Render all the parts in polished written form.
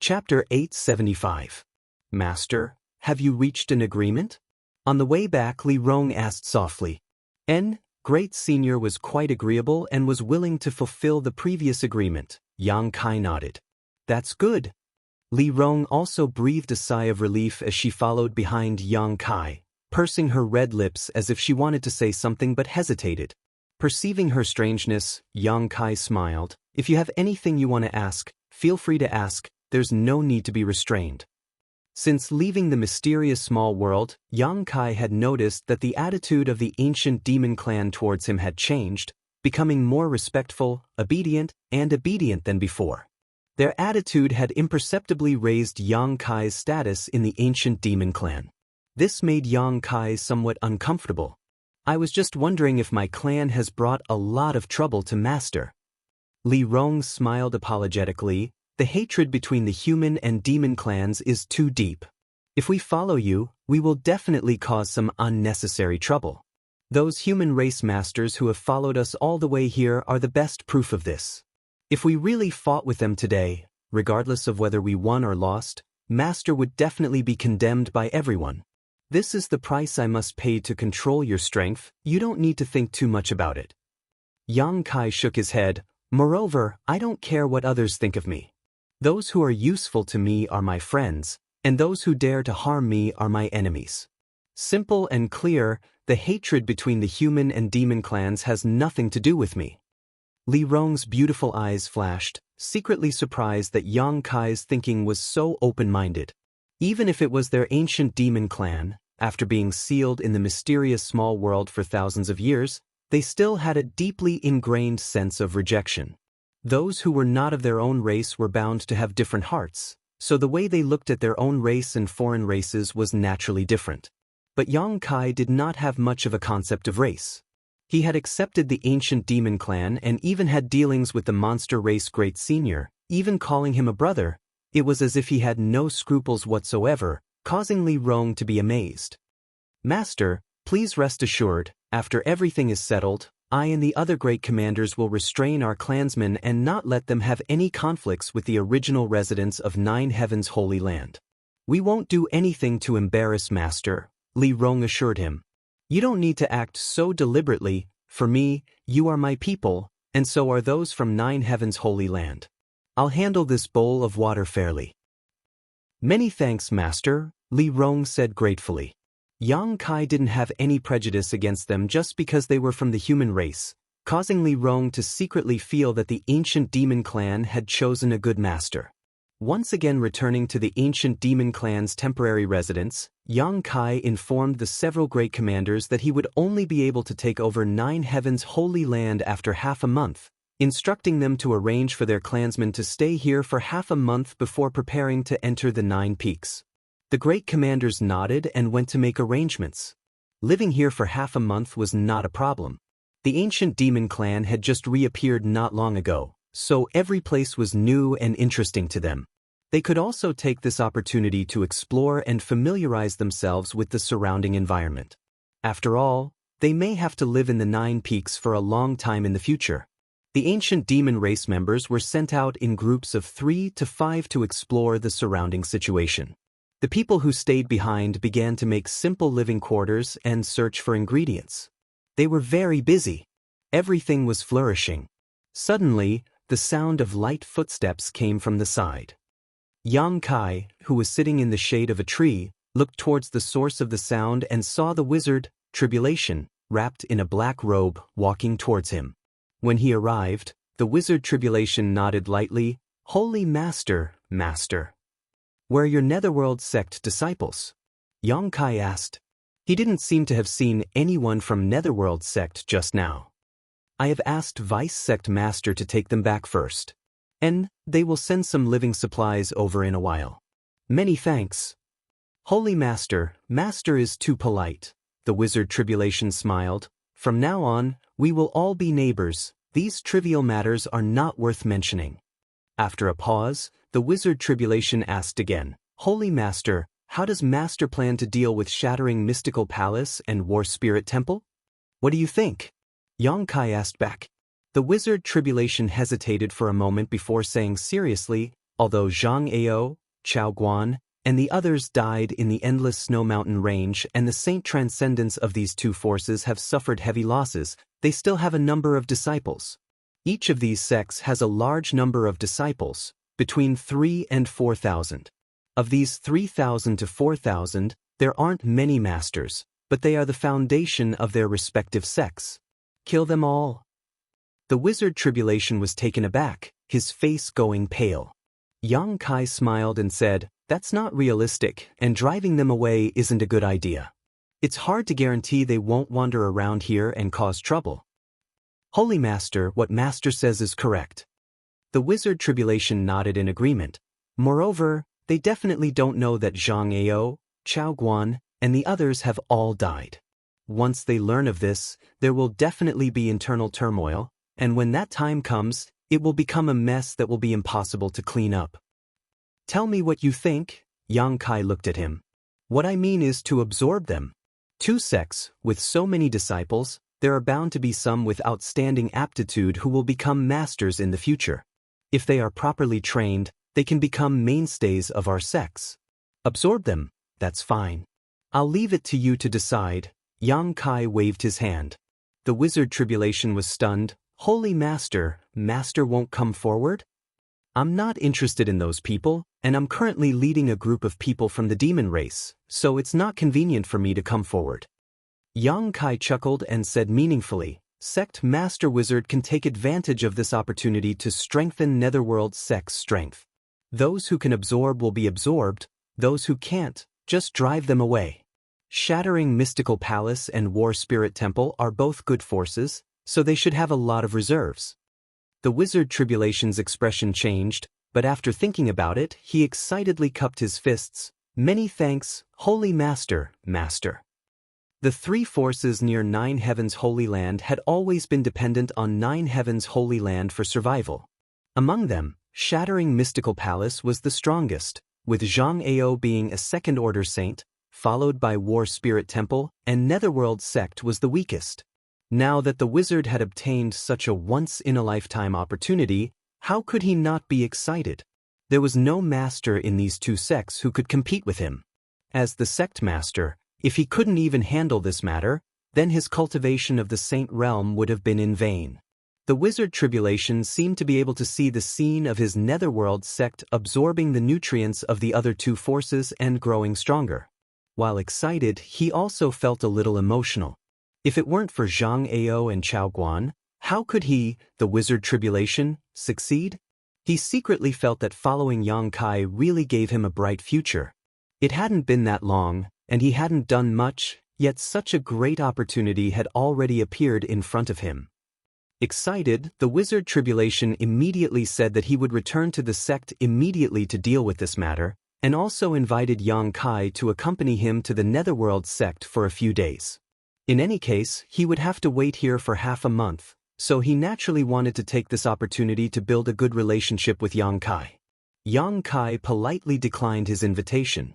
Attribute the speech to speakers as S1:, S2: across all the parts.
S1: Chapter 875. Master, have you reached an agreement? On the way back, Li Rong asked softly. Great Senior was quite agreeable and was willing to fulfill the previous agreement. Yang Kai nodded. That's good. Li Rong also breathed a sigh of relief as she followed behind Yang Kai, pursing her red lips as if she wanted to say something but hesitated. Perceiving her strangeness, Yang Kai smiled. If you have anything you want to ask, feel free to ask. There's no need to be restrained. Since leaving the mysterious small world, Yang Kai had noticed that the attitude of the ancient demon clan towards him had changed, becoming more respectful, obedient than before. Their attitude had imperceptibly raised Yang Kai's status in the ancient demon clan. This made Yang Kai somewhat uncomfortable. I was just wondering if my clan has brought a lot of trouble to Master. Li Rong smiled apologetically. The hatred between the human and demon clans is too deep. If we follow you, we will definitely cause some unnecessary trouble. Those human race masters who have followed us all the way here are the best proof of this. If we really fought with them today, regardless of whether we won or lost, Master would definitely be condemned by everyone. This is the price I must pay to control your strength. You don't need to think too much about it. Yang Kai shook his head. Moreover, I don't care what others think of me. Those who are useful to me are my friends, and those who dare to harm me are my enemies. Simple and clear, the hatred between the human and demon clans has nothing to do with me. Li Rong's beautiful eyes flashed, secretly surprised that Yang Kai's thinking was so open-minded. Even if it was their ancient demon clan, after being sealed in the mysterious small world for thousands of years, they still had a deeply ingrained sense of rejection. Those who were not of their own race were bound to have different hearts, so the way they looked at their own race and foreign races was naturally different. But Yang Kai did not have much of a concept of race. He had accepted the ancient demon clan and even had dealings with the monster race Great Senior, even calling him a brother. It was as if he had no scruples whatsoever, causing Li Rong to be amazed. Master, please rest assured, after everything is settled, I and the other great commanders will restrain our clansmen and not let them have any conflicts with the original residents of Nine Heavens' Holy Land. We won't do anything to embarrass Master, Li Rong assured him. You don't need to act so deliberately. For me, you are my people, and so are those from Nine Heavens' Holy Land. I'll handle this bowl of water fairly. Many thanks, Master, Li Rong said gratefully. Yang Kai didn't have any prejudice against them just because they were from the human race, causing Li Rong to secretly feel that the ancient demon clan had chosen a good master. Once again returning to the ancient demon clan's temporary residence, Yang Kai informed the several great commanders that he would only be able to take over Nine Heavens' Holy Land after half a month, instructing them to arrange for their clansmen to stay here for half a month before preparing to enter the Nine Peaks. The great commanders nodded and went to make arrangements. Living here for half a month was not a problem. The ancient demon clan had just reappeared not long ago, so every place was new and interesting to them. They could also take this opportunity to explore and familiarize themselves with the surrounding environment. After all, they may have to live in the Nine Peaks for a long time in the future. The ancient demon race members were sent out in groups of 3 to 5 to explore the surrounding situation. The people who stayed behind began to make simple living quarters and search for ingredients. They were very busy. Everything was flourishing. Suddenly, the sound of light footsteps came from the side. Yang Kai, who was sitting in the shade of a tree, looked towards the source of the sound and saw the wizard, Tribulation, wrapped in a black robe, walking towards him. When he arrived, the wizard Tribulation nodded lightly. Holy Master, Master. Where are your Netherworld sect disciples? Yang Kai asked. He didn't seem to have seen anyone from Netherworld sect just now. I have asked Vice Sect Master to take them back first. And they will send some living supplies over in a while. Many thanks. Holy Master, Master is too polite. The wizard Tribulation smiled. From now on, we will all be neighbors. These trivial matters are not worth mentioning. After a pause, the wizard Tribulation asked again, Holy Master, how does Master plan to deal with Shattering Mystical Palace and War Spirit Temple? What do you think? Yang Kai asked back. The wizard Tribulation hesitated for a moment before saying seriously, Although Zhang Ao, Chao Guan, and the others died in the endless snow mountain range and the saint transcendents of these two forces have suffered heavy losses, they still have a number of disciples. Each of these sects has a large number of disciples, between 3,000 and 4,000. Of these 3,000 to 4,000, there aren't many masters, but they are the foundation of their respective sects. Kill them all. The wizard Tribulation was taken aback, his face going pale. Yang Kai smiled and said, "That's not realistic, and driving them away isn't a good idea. It's hard to guarantee they won't wander around here and cause trouble." "Holy Master, what Master says is correct." The wizard Tribulation nodded in agreement. Moreover, they definitely don't know that Zhang Ao, Chao Guan, and the others have all died. Once they learn of this, there will definitely be internal turmoil, and when that time comes, it will become a mess that will be impossible to clean up. "Tell me what you think." Yang Kai looked at him. "What I mean is to absorb them. Two sects, with so many disciples, there are bound to be some with outstanding aptitude who will become masters in the future. If they are properly trained, they can become mainstays of our sects. Absorb them, that's fine. I'll leave it to you to decide." Yang Kai waved his hand. The wizard Tribulation was stunned. "Holy Master, Master won't come forward?" "I'm not interested in those people, and I'm currently leading a group of people from the demon race, so it's not convenient for me to come forward." Yang Kai chuckled and said meaningfully, "Sect Master Wizard can take advantage of this opportunity to strengthen Netherworld sect's strength. Those who can absorb will be absorbed, those who can't, just drive them away. Shattering Mystical Palace and War Spirit Temple are both good forces, so they should have a lot of reserves." The wizard Tribulation's expression changed, but after thinking about it, he excitedly cupped his fists. "Many thanks, Holy Master, Master." The three forces near Nine Heavens Holy Land had always been dependent on Nine Heavens Holy Land for survival. Among them, Shattering Mystical Palace was the strongest, with Zhang Ao being a second-order saint, followed by War Spirit Temple, and Netherworld sect was the weakest. Now that the wizard had obtained such a once-in-a-lifetime opportunity, how could he not be excited? There was no master in these two sects who could compete with him. As the sect master, if he couldn't even handle this matter, then his cultivation of the saint realm would have been in vain. The wizard Tribulation seemed to be able to see the scene of his Netherworld sect absorbing the nutrients of the other two forces and growing stronger. While excited, he also felt a little emotional. If it weren't for Zhang Ao and Chao Guan, how could he, the wizard Tribulation, succeed? He secretly felt that following Yang Kai really gave him a bright future. It hadn't been that long, and he hadn't done much, yet such a great opportunity had already appeared in front of him. Excited, the wizard Tribulation immediately said that he would return to the sect immediately to deal with this matter, and also invited Yang Kai to accompany him to the Netherworld sect for a few days. In any case, he would have to wait here for half a month, so he naturally wanted to take this opportunity to build a good relationship with Yang Kai. Yang Kai politely declined his invitation.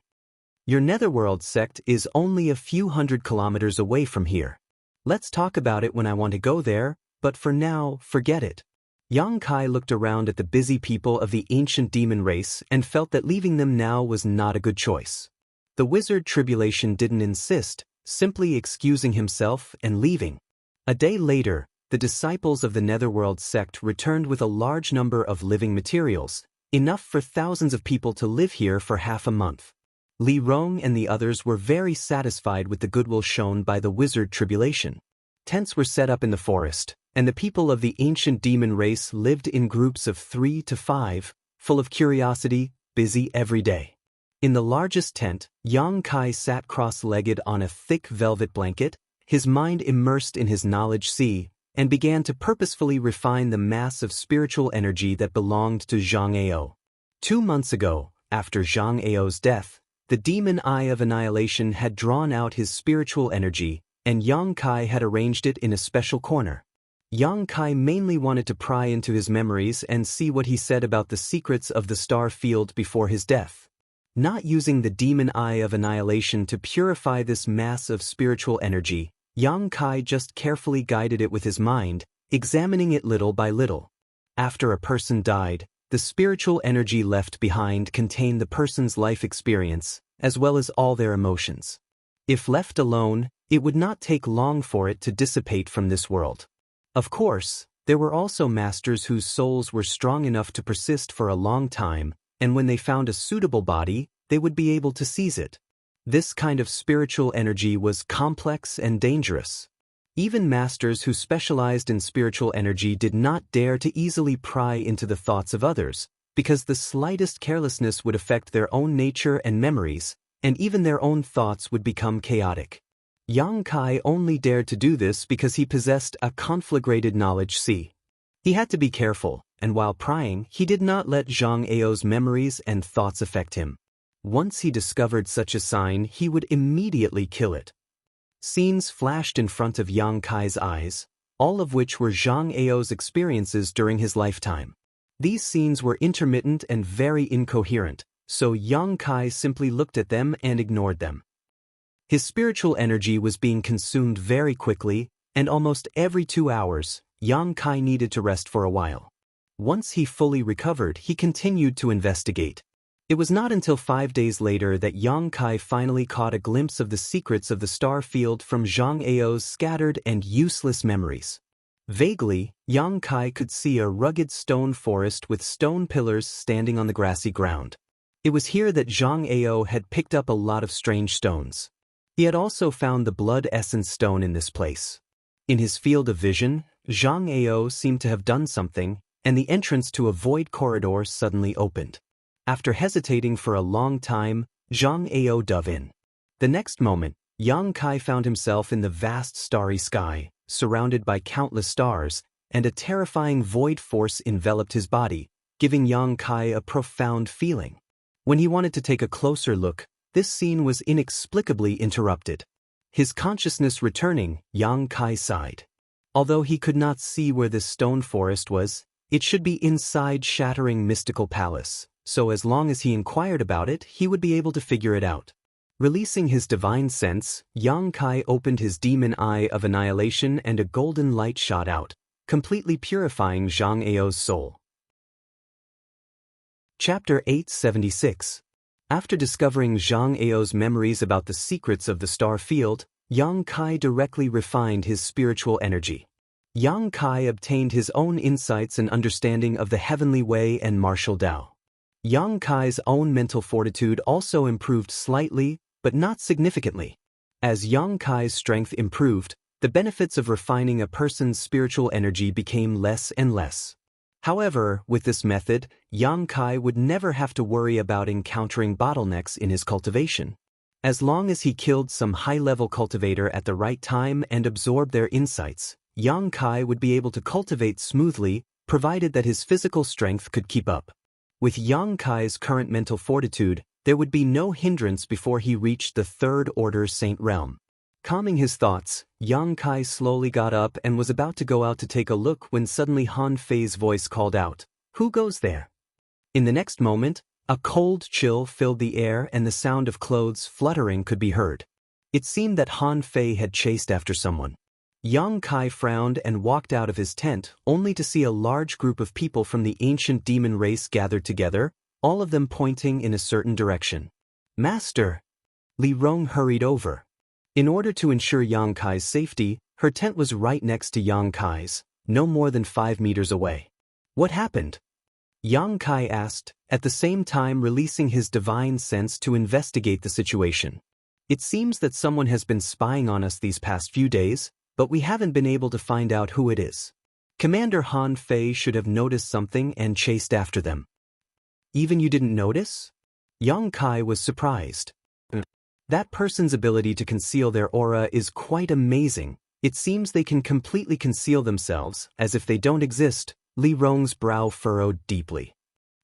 S1: "Your Netherworld sect is only a few hundred kilometers away from here. Let's talk about it when I want to go there, but for now, forget it." Yang Kai looked around at the busy people of the ancient demon race and felt that leaving them now was not a good choice. The wizard Tribulation didn't insist, simply excusing himself and leaving. A day later, the disciples of the Netherworld sect returned with a large number of living materials, enough for thousands of people to live here for half a month. Li Rong and the others were very satisfied with the goodwill shown by the wizard Tribulation. Tents were set up in the forest, and the people of the ancient demon race lived in groups of 3 to 5, full of curiosity, busy every day. In the largest tent, Yang Kai sat cross-legged on a thick velvet blanket, his mind immersed in his knowledge sea, and began to purposefully refine the mass of spiritual energy that belonged to Zhang Ao. 2 months ago, after Zhang Ao's death, the demon Eye of Annihilation had drawn out his spiritual energy, and Yang Kai had arranged it in a special corner. Yang Kai mainly wanted to pry into his memories and see what he said about the secrets of the star field before his death. Not using the demon Eye of Annihilation to purify this mass of spiritual energy, Yang Kai just carefully guided it with his mind, examining it little by little. After a person died, the spiritual energy left behind contained the person's life experience, as well as all their emotions. If left alone, it would not take long for it to dissipate from this world. Of course, there were also masters whose souls were strong enough to persist for a long time, and when they found a suitable body, they would be able to seize it. This kind of spiritual energy was complex and dangerous. Even masters who specialized in spiritual energy did not dare to easily pry into the thoughts of others, because the slightest carelessness would affect their own nature and memories, and even their own thoughts would become chaotic. Yang Kai only dared to do this because he possessed a conflagrated knowledge. He had to be careful, and while prying, he did not let Zhang Ao's memories and thoughts affect him. Once he discovered such a sign, he would immediately kill it. Scenes flashed in front of Yang Kai's eyes, all of which were Zhang Ao's experiences during his lifetime. These scenes were intermittent and very incoherent, so Yang Kai simply looked at them and ignored them. His spiritual energy was being consumed very quickly, and almost every 2 hours, Yang Kai needed to rest for a while. Once he fully recovered, he continued to investigate. It was not until 5 days later that Yang Kai finally caught a glimpse of the secrets of the star field from Zhang Ao's scattered and useless memories. Vaguely, Yang Kai could see a rugged stone forest with stone pillars standing on the grassy ground. It was here that Zhang Ao had picked up a lot of strange stones. He had also found the blood essence stone in this place. In his field of vision, Zhang Ao seemed to have done something, and the entrance to a void corridor suddenly opened. After hesitating for a long time, Zhang Ao dove in. The next moment, Yang Kai found himself in the vast starry sky, surrounded by countless stars, and a terrifying void force enveloped his body, giving Yang Kai a profound feeling. When he wanted to take a closer look, this scene was inexplicably interrupted. His consciousness returning, Yang Kai sighed. Although he could not see where this stone forest was, it should be inside Shattering Mystical Palace, so as long as he inquired about it, he would be able to figure it out. Releasing his divine sense, Yang Kai opened his demon eye of annihilation and a golden light shot out, completely purifying Zhang Ao's soul. Chapter 876. After discovering Zhang Ao's memories about the secrets of the star field, Yang Kai directly refined his spiritual energy. Yang Kai obtained his own insights and understanding of the heavenly way and martial Tao. Yang Kai's own mental fortitude also improved slightly, but not significantly. As Yang Kai's strength improved, the benefits of refining a person's spiritual energy became less and less. However, with this method, Yang Kai would never have to worry about encountering bottlenecks in his cultivation. As long as he killed some high-level cultivator at the right time and absorbed their insights, Yang Kai would be able to cultivate smoothly, provided that his physical strength could keep up. With Yang Kai's current mental fortitude, there would be no hindrance before he reached the third-order Saint realm. Calming his thoughts, Yang Kai slowly got up and was about to go out to take a look when suddenly Han Fei's voice called out, "Who goes there?" In the next moment, a cold chill filled the air and the sound of clothes fluttering could be heard. It seemed that Han Fei had chased after someone. Yang Kai frowned and walked out of his tent, only to see a large group of people from the ancient demon race gathered together, all of them pointing in a certain direction. "Master!" Li Rong hurried over. In order to ensure Yang Kai's safety, her tent was right next to Yang Kai's, no more than 5 meters away. "What happened?" Yang Kai asked, at the same time releasing his divine sense to investigate the situation. "It seems that someone has been spying on us these past few days, but we haven't been able to find out who it is. Commander Han Fei should have noticed something and chased after them." "Even you didn't notice?" Yang Kai was surprised. "That person's ability to conceal their aura is quite amazing. It seems they can completely conceal themselves, as if they don't exist." Li Rong's brow furrowed deeply.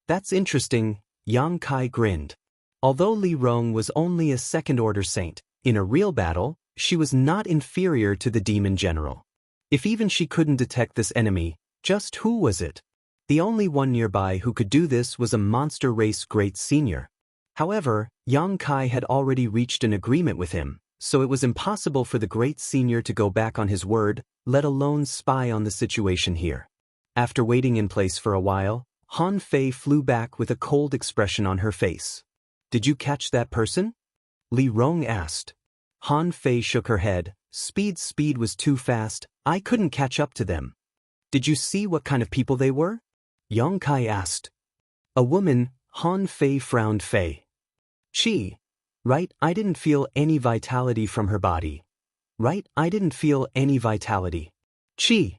S1: "That's interesting," Yang Kai grinned. Although Li Rong was only a second-order saint, in a real battle, she was not inferior to the demon general. If even she couldn't detect this enemy, just who was it? The only one nearby who could do this was a monster race great senior. However, Yang Kai had already reached an agreement with him, so it was impossible for the great senior to go back on his word, let alone spy on the situation here. After waiting in place for a while, Han Fei flew back with a cold expression on her face. Did you catch that person? Li Rong asked. Han Fei shook her head. Speed was too fast, I couldn't catch up to them. Did you see what kind of people they were? Yang Kai asked. A woman, Han Fei frowned. Fei. She. Right, I didn't feel any vitality from her body. Right, I didn't feel any vitality. Qi.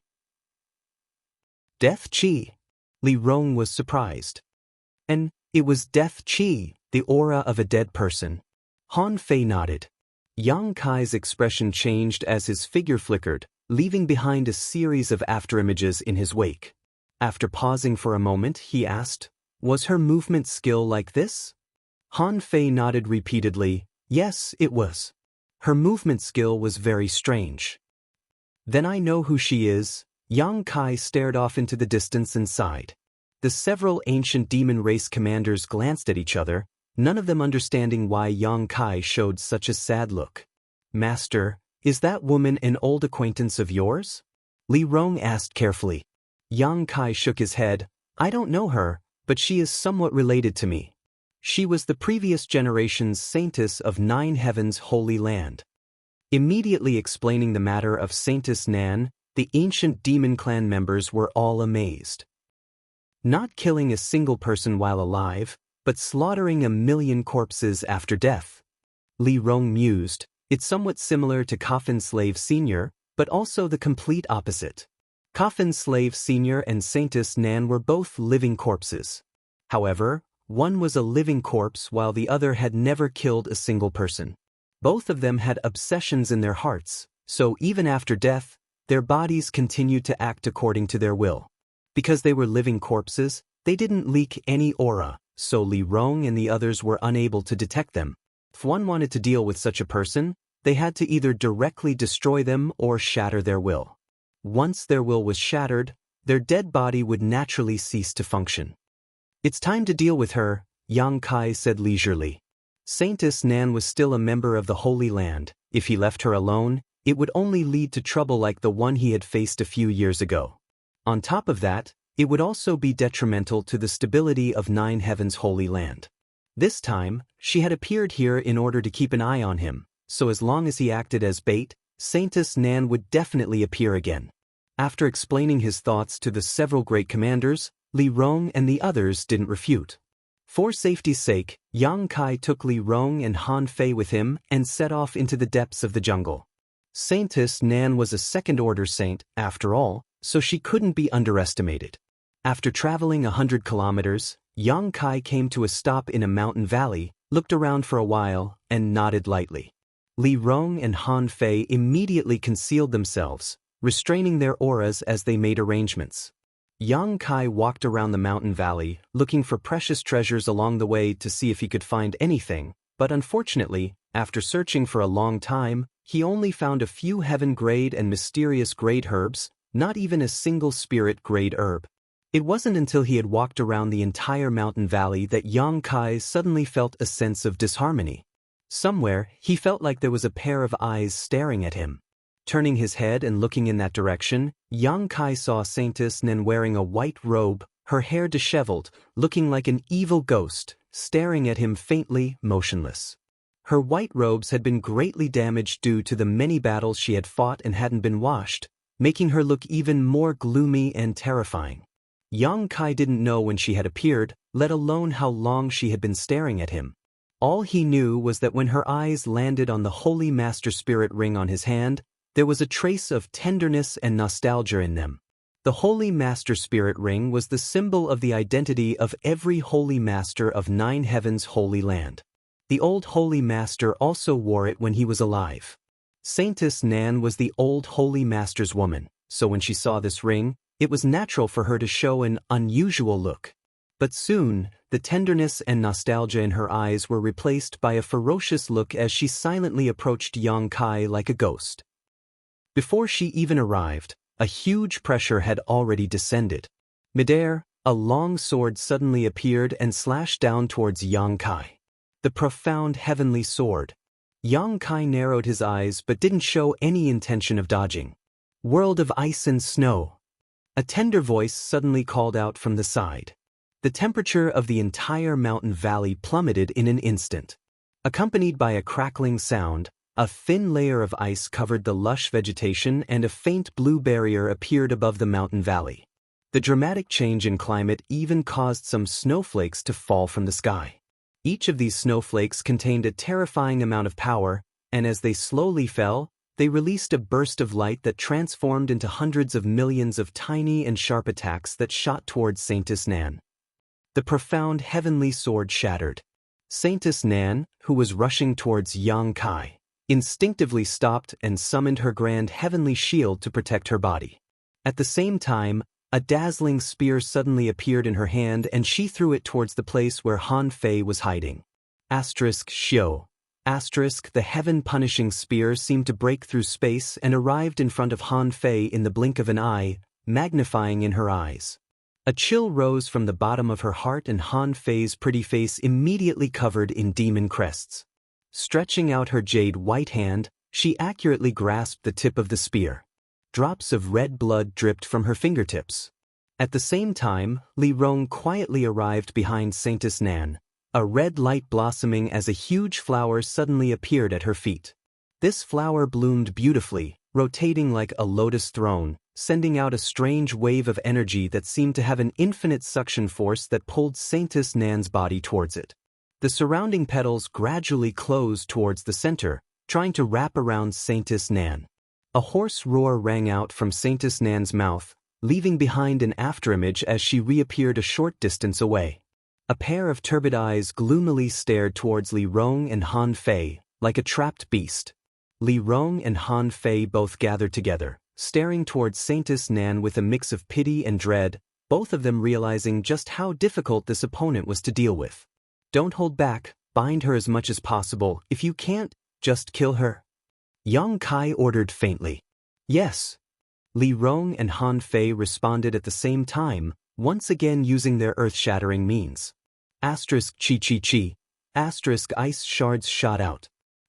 S1: Death Qi. Li Rong was surprised. And it was death Qi, the aura of a dead person. Han Fei nodded. Yang Kai's expression changed as his figure flickered, leaving behind a series of afterimages in his wake. After pausing for a moment, he asked, was her movement skill like this? Han Fei nodded repeatedly. Yes, it was. Her movement skill was very strange. Then I know who she is. Yang Kai stared off into the distance and sighed. The several ancient demon race commanders glanced at each other, none of them understanding why Yang Kai showed such a sad look. Master, is that woman an old acquaintance of yours? Li Rong asked carefully. Yang Kai shook his head. I don't know her, but she is somewhat related to me. She was the previous generation's saintess of Nine Heavens' Holy Land. Immediately explaining the matter of Saintess Nan, the ancient demon clan members were all amazed. Not killing a single person while alive, but slaughtering 1,000,000 corpses after death. Li Rong mused, it's somewhat similar to Coffin Slave Sr., but also the complete opposite. Coffin Slave Sr. and Saintess Nan were both living corpses. However, one was a living corpse while the other had never killed a single person. Both of them had obsessions in their hearts, so even after death, their bodies continued to act according to their will. Because they were living corpses, they didn't leak any aura, so Li Rong and the others were unable to detect them. If one wanted to deal with such a person, they had to either directly destroy them or shatter their will. Once their will was shattered, their dead body would naturally cease to function. It's time to deal with her, Yang Kai said leisurely. Saintess Nan was still a member of the Holy Land. If he left her alone, it would only lead to trouble like the one he had faced a few years ago. On top of that, it would also be detrimental to the stability of Nine Heavens' Holy Land. This time, she had appeared here in order to keep an eye on him, so as long as he acted as bait, Saintess Nan would definitely appear again. After explaining his thoughts to the several great commanders, Li Rong and the others didn't refute. For safety's sake, Yang Kai took Li Rong and Han Fei with him and set off into the depths of the jungle. Saintess Nan was a second-order saint, after all, so she couldn't be underestimated. After traveling 100 kilometers, Yang Kai came to a stop in a mountain valley, looked around for a while, and nodded lightly. Li Rong and Han Fei immediately concealed themselves, restraining their auras as they made arrangements. Yang Kai walked around the mountain valley, looking for precious treasures along the way to see if he could find anything, but unfortunately, after searching for a long time, he only found a few heaven-grade and mysterious-grade herbs, not even a single spirit-grade herb. It wasn't until he had walked around the entire mountain valley that Yang Kai suddenly felt a sense of disharmony. Somewhere, he felt like there was a pair of eyes staring at him. Turning his head and looking in that direction, Yang Kai saw Saintess Nan wearing a white robe, her hair disheveled, looking like an evil ghost, staring at him faintly, motionless. Her white robes had been greatly damaged due to the many battles she had fought and hadn't been washed, making her look even more gloomy and terrifying. Yang Kai didn't know when she had appeared, let alone how long she had been staring at him. All he knew was that when her eyes landed on the Holy Master Spirit ring on his hand, there was a trace of tenderness and nostalgia in them. The Holy Master Spirit ring was the symbol of the identity of every Holy Master of Nine Heavens' Holy Land. The old Holy Master also wore it when he was alive. Saintess Nan was the old Holy Master's woman, so when she saw this ring, it was natural for her to show an unusual look. But soon, the tenderness and nostalgia in her eyes were replaced by a ferocious look as she silently approached Yang Kai like a ghost. Before she even arrived, a huge pressure had already descended. Midair, a long sword suddenly appeared and slashed down towards Yang Kai. The profound heavenly sword. Yang Kai narrowed his eyes but didn't show any intention of dodging. World of ice and snow. A tender voice suddenly called out from the side. The temperature of the entire mountain valley plummeted in an instant. Accompanied by a crackling sound, a thin layer of ice covered the lush vegetation and a faint blue barrier appeared above the mountain valley. The dramatic change in climate even caused some snowflakes to fall from the sky. Each of these snowflakes contained a terrifying amount of power, and as they slowly fell, they released a burst of light that transformed into hundreds of millions of tiny and sharp attacks that shot towards Saintess Nan. The profound heavenly sword shattered. Saintess Nan, who was rushing towards Yang Kai, instinctively stopped and summoned her grand heavenly shield to protect her body. At the same time, a dazzling spear suddenly appeared in her hand and she threw it towards the place where Han Fei was hiding. Xiao. The heaven-punishing spear seemed to break through space and arrived in front of Han Fei in the blink of an eye, magnifying in her eyes. A chill rose from the bottom of her heart and Han Fei's pretty face immediately covered in demon crests. Stretching out her jade-white hand, she accurately grasped the tip of the spear. Drops of red blood dripped from her fingertips. At the same time, Li Rong quietly arrived behind Saintess Nan, a red light blossoming as a huge flower suddenly appeared at her feet. This flower bloomed beautifully, rotating like a lotus throne, sending out a strange wave of energy that seemed to have an infinite suction force that pulled Saintess Nan's body towards it. The surrounding petals gradually closed towards the center, trying to wrap around Saintess Nan. A hoarse roar rang out from Saintess Nan's mouth, leaving behind an afterimage as she reappeared a short distance away. A pair of turbid eyes gloomily stared towards Li Rong and Han Fei, like a trapped beast. Li Rong and Han Fei both gathered together, staring towards Saintess Nan with a mix of pity and dread, both of them realizing just how difficult this opponent was to deal with. Don't hold back, bind her as much as possible. If you can't, just kill her. Yang Kai ordered faintly. Yes. Li Rong and Han Fei responded at the same time, once again using their earth-shattering means. Chi. Ice shards shot out.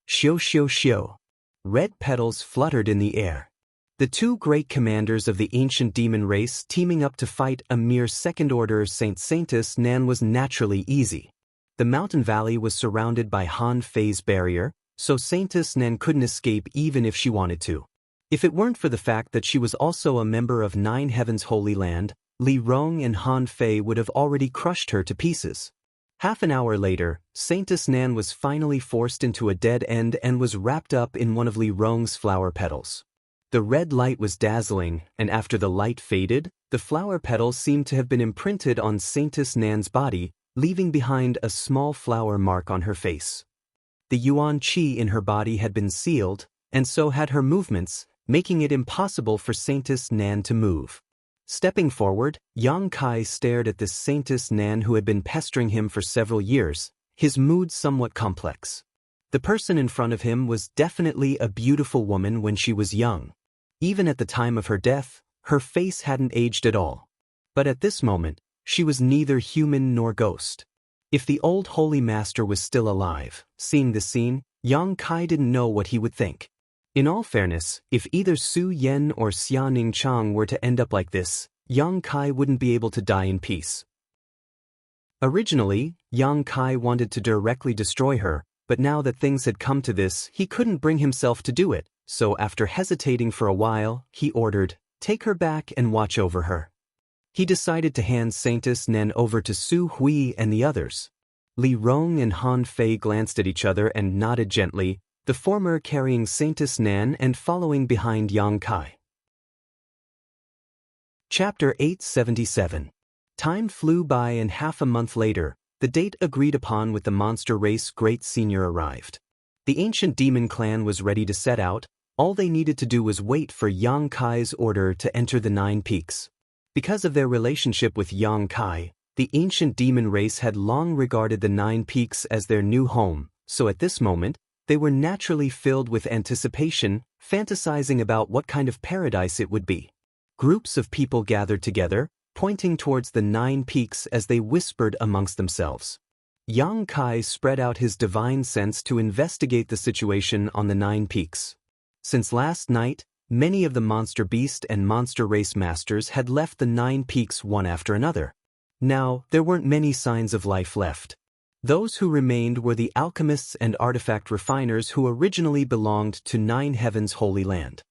S1: Xiao. Red petals fluttered in the air. The two great commanders of the ancient demon race teaming up to fight a mere second-order Saintess Nan was naturally easy. The mountain valley was surrounded by Han Fei's barrier, so Saintess Nan couldn't escape even if she wanted to. If it weren't for the fact that she was also a member of Nine Heavens Holy Land, Li Rong and Han Fei would have already crushed her to pieces. Half an hour later, Saintess Nan was finally forced into a dead end and was wrapped up in one of Li Rong's flower petals. The red light was dazzling, and after the light faded, the flower petals seemed to have been imprinted on Saintess Nan's body, leaving behind a small flower mark on her face. The Yuan Qi in her body had been sealed, and so had her movements, making it impossible for Saintess Nan to move. Stepping forward, Yang Kai stared at this Saintess Nan who had been pestering him for several years, his mood somewhat complex. The person in front of him was definitely a beautiful woman when she was young. Even at the time of her death, her face hadn't aged at all. But at this moment, she was neither human nor ghost. If the old holy master was still alive, seeing this scene, Yang Kai didn't know what he would think. In all fairness, if either Su Yen or Xianing Chang were to end up like this, Yang Kai wouldn't be able to die in peace. Originally, Yang Kai wanted to directly destroy her, but now that things had come to this, he couldn't bring himself to do it, so after hesitating for a while, he ordered, "Take her back and watch over her." He decided to hand Saintess Nan over to Su Hui and the others. Li Rong and Han Fei glanced at each other and nodded gently, the former carrying Saintess Nan and following behind Yang Kai. Chapter 877. Time flew by and half a month later, the date agreed upon with the monster race great senior arrived. The ancient demon clan was ready to set out, all they needed to do was wait for Yang Kai's order to enter the Nine Peaks. Because of their relationship with Yang Kai, the ancient demon race had long regarded the Nine Peaks as their new home, so at this moment, they were naturally filled with anticipation, fantasizing about what kind of paradise it would be. Groups of people gathered together, pointing towards the Nine Peaks as they whispered amongst themselves. Yang Kai spread out his divine sense to investigate the situation on the Nine Peaks. Since last night, many of the monster beast and monster race masters had left the Nine Peaks one after another. Now, there weren't many signs of life left. Those who remained were the alchemists and artifact refiners who originally belonged to Nine Heavens' Holy Land.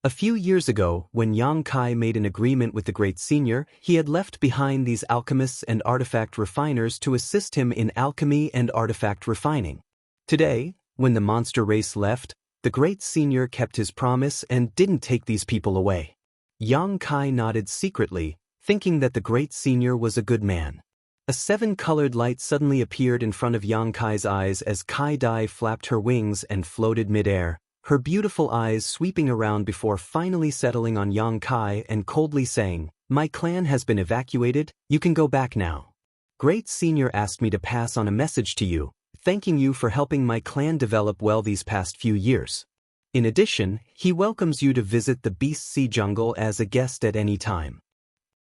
S1: A few years ago, when Yang Kai made an agreement with the Great Senior, he had left behind these alchemists and artifact refiners to assist him in alchemy and artifact refining. Today, when the monster race left, the Great Senior kept his promise and didn't take these people away. Yang Kai nodded secretly, thinking that the Great Senior was a good man. A seven-colored light suddenly appeared in front of Yang Kai's eyes as Kai Dai flapped her wings and floated mid-air, her beautiful eyes sweeping around before finally settling on Yang Kai and coldly saying, "My clan has been evacuated, you can go back now. Great Senior asked me to pass on a message to you, thanking you for helping my clan develop well these past few years. In addition, he welcomes you to visit the Beast Sea Jungle as a guest at any time.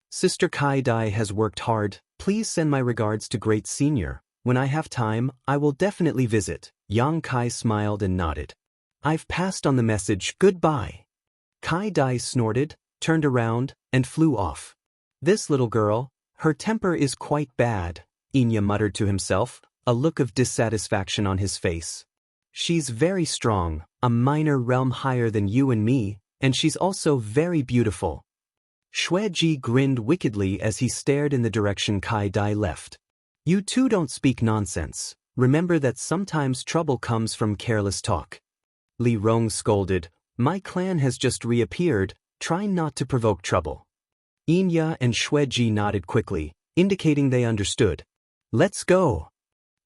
S1: Sister Kai Dai has worked hard, please send my regards to Great Senior. When I have time, I will definitely visit." Yang Kai smiled and nodded. "I've passed on the message, goodbye." Kai Dai snorted, turned around, and flew off. "This little girl, her temper is quite bad," Inya muttered to himself, a look of dissatisfaction on his face. "She's very strong, a minor realm higher than you and me, and she's also very beautiful." Xueji grinned wickedly as he stared in the direction Kai Dai left. "You two don't speak nonsense. Remember that sometimes trouble comes from careless talk." Li Rong scolded, "My clan has just reappeared, try not to provoke trouble." Inya and Xueji nodded quickly, indicating they understood. "Let's go."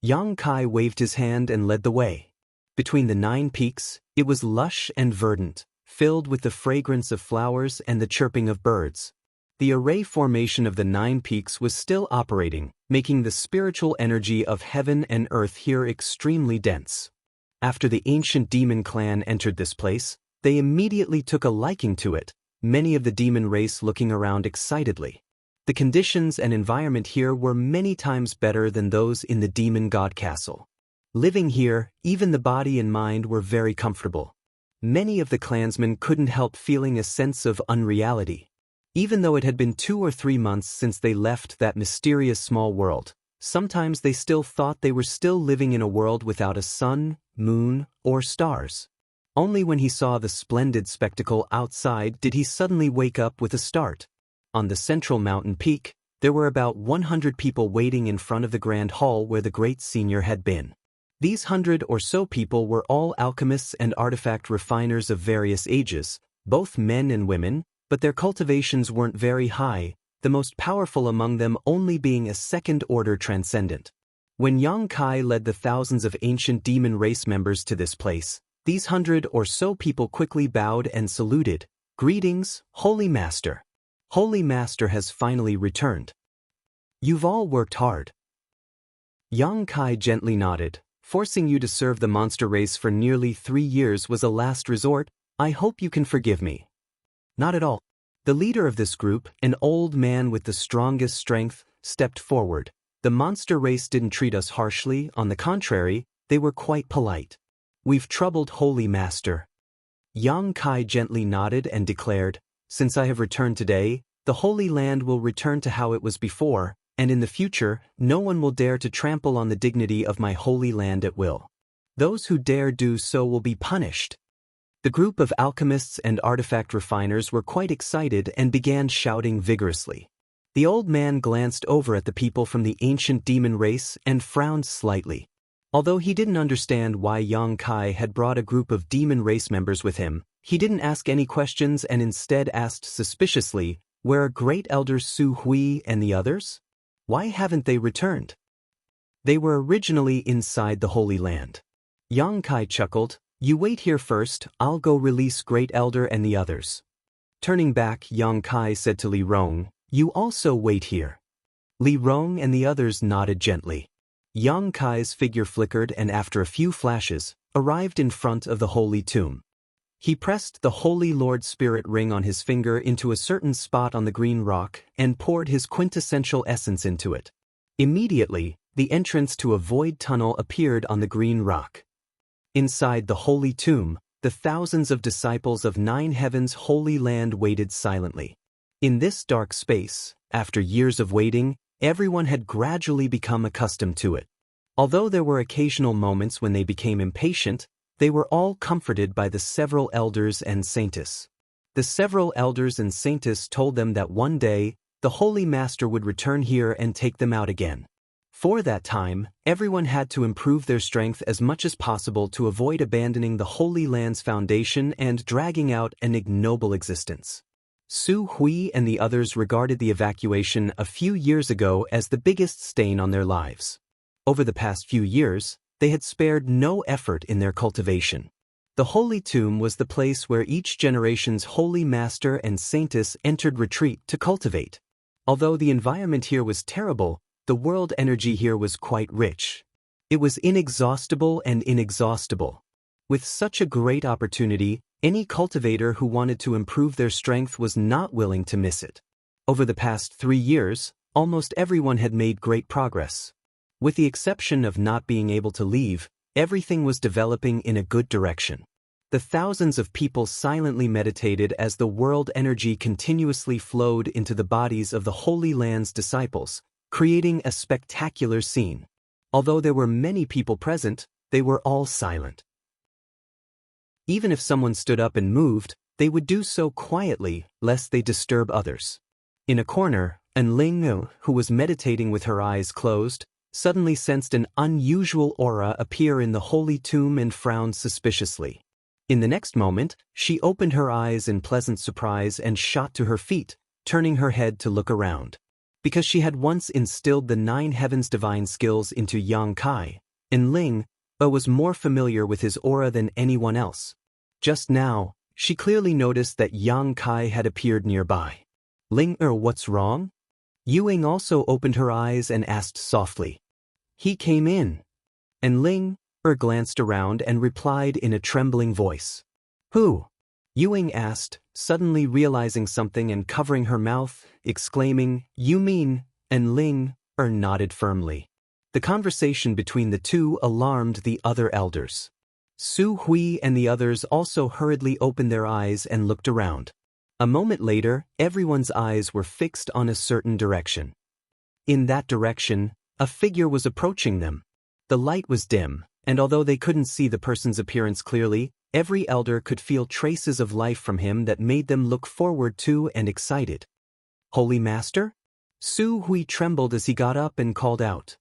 S1: Yang Kai waved his hand and led the way. Between the 9 peaks, it was lush and verdant, filled with the fragrance of flowers and the chirping of birds. The array formation of the 9 peaks was still operating, making the spiritual energy of heaven and earth here extremely dense. After the ancient demon clan entered this place, they immediately took a liking to it, many of the demon race looking around excitedly. The conditions and environment here were many times better than those in the demon god castle. Living here, even the body and mind were very comfortable. Many of the clansmen couldn't help feeling a sense of unreality. Even though it had been 2 or 3 months since they left that mysterious small world, sometimes they still thought they were still living in a world without a sun, moon, or stars. Only when he saw the splendid spectacle outside did he suddenly wake up with a start. On the central mountain peak, there were about 100 people waiting in front of the grand hall where the Great Senior had been. These 100 or so people were all alchemists and artifact refiners of various ages, both men and women, but their cultivations weren't very high, the most powerful among them only being a second-order transcendent. When Yang Kai led the thousands of ancient demon race members to this place, these 100 or so people quickly bowed and saluted. "Greetings, Holy Master. Holy Master has finally returned. You've all worked hard." Yang Kai gently nodded. "Forcing you to serve the monster race for nearly 3 years was a last resort. I hope you can forgive me." "Not at all." The leader of this group, an old man with the strongest strength, stepped forward. "The monster race didn't treat us harshly, on the contrary, they were quite polite. We've troubled Holy Master." Yang Kai gently nodded and declared, "Since I have returned today, the Holy Land will return to how it was before, and in the future, no one will dare to trample on the dignity of my Holy Land at will. Those who dare do so will be punished." The group of alchemists and artifact refiners were quite excited and began shouting vigorously. The old man glanced over at the people from the ancient demon race and frowned slightly. Although he didn't understand why Yang Kai had brought a group of demon race members with him, he didn't ask any questions and instead asked suspiciously, "Where are Great Elder Su Hui and the others? Why haven't they returned?" "They were originally inside the Holy Land." Yang Kai chuckled, "You wait here first, I'll go release Great Elder and the others." Turning back, Yang Kai said to Li Rong, "You also wait here." Li Rong and the others nodded gently. Yang Kai's figure flickered and after a few flashes, arrived in front of the holy tomb. He pressed the Holy Lord Spirit ring on his finger into a certain spot on the green rock and poured his quintessential essence into it. Immediately, the entrance to a void tunnel appeared on the green rock. Inside the holy tomb, the thousands of disciples of Nine Heavens' Holy Land waited silently. In this dark space, after years of waiting, everyone had gradually become accustomed to it. Although there were occasional moments when they became impatient, they were all comforted by the several elders and saintess. The several elders and saintess told them that one day, the Holy Master would return here and take them out again. For that time, everyone had to improve their strength as much as possible to avoid abandoning the Holy Land's foundation and dragging out an ignoble existence. Su Hui and the others regarded the evacuation a few years ago as the biggest stain on their lives. Over the past few years, they had spared no effort in their cultivation. The Holy Tomb was the place where each generation's Holy Master and Saintess entered retreat to cultivate. Although the environment here was terrible, the world energy here was quite rich. It was inexhaustible and inexhaustible. With such a great opportunity, any cultivator who wanted to improve their strength was not willing to miss it. Over the past 3 years, almost everyone had made great progress. With the exception of not being able to leave, everything was developing in a good direction. The thousands of people silently meditated as the world energy continuously flowed into the bodies of the Holy Land's disciples, creating a spectacular scene. Although there were many people present, they were all silent. Even if someone stood up and moved, they would do so quietly, lest they disturb others. In a corner, An Ling, who was meditating with her eyes closed, suddenly sensed an unusual aura appear in the Holy Tomb and frowned suspiciously. In the next moment, she opened her eyes in pleasant surprise and shot to her feet, turning her head to look around. Because she had once instilled the 9 heavens divine skills into Yang Kai, An Ling was more familiar with his aura than anyone else. Just now, she clearly noticed that Yang Kai had appeared nearby. Ling, what's wrong? Yuing also opened her eyes and asked softly. He came in. And Ling glanced around and replied in a trembling voice. Who? Yuing asked, suddenly realizing something and covering her mouth, exclaiming, You mean? And Ling nodded firmly. The conversation between the two alarmed the other elders. Su Hui and the others also hurriedly opened their eyes and looked around. A moment later, everyone's eyes were fixed on a certain direction. In that direction, a figure was approaching them. The light was dim, and although they couldn't see the person's appearance clearly, every elder could feel traces of life from him that made them look forward to and excited. Holy Master? Su Hui trembled as he got up and called out.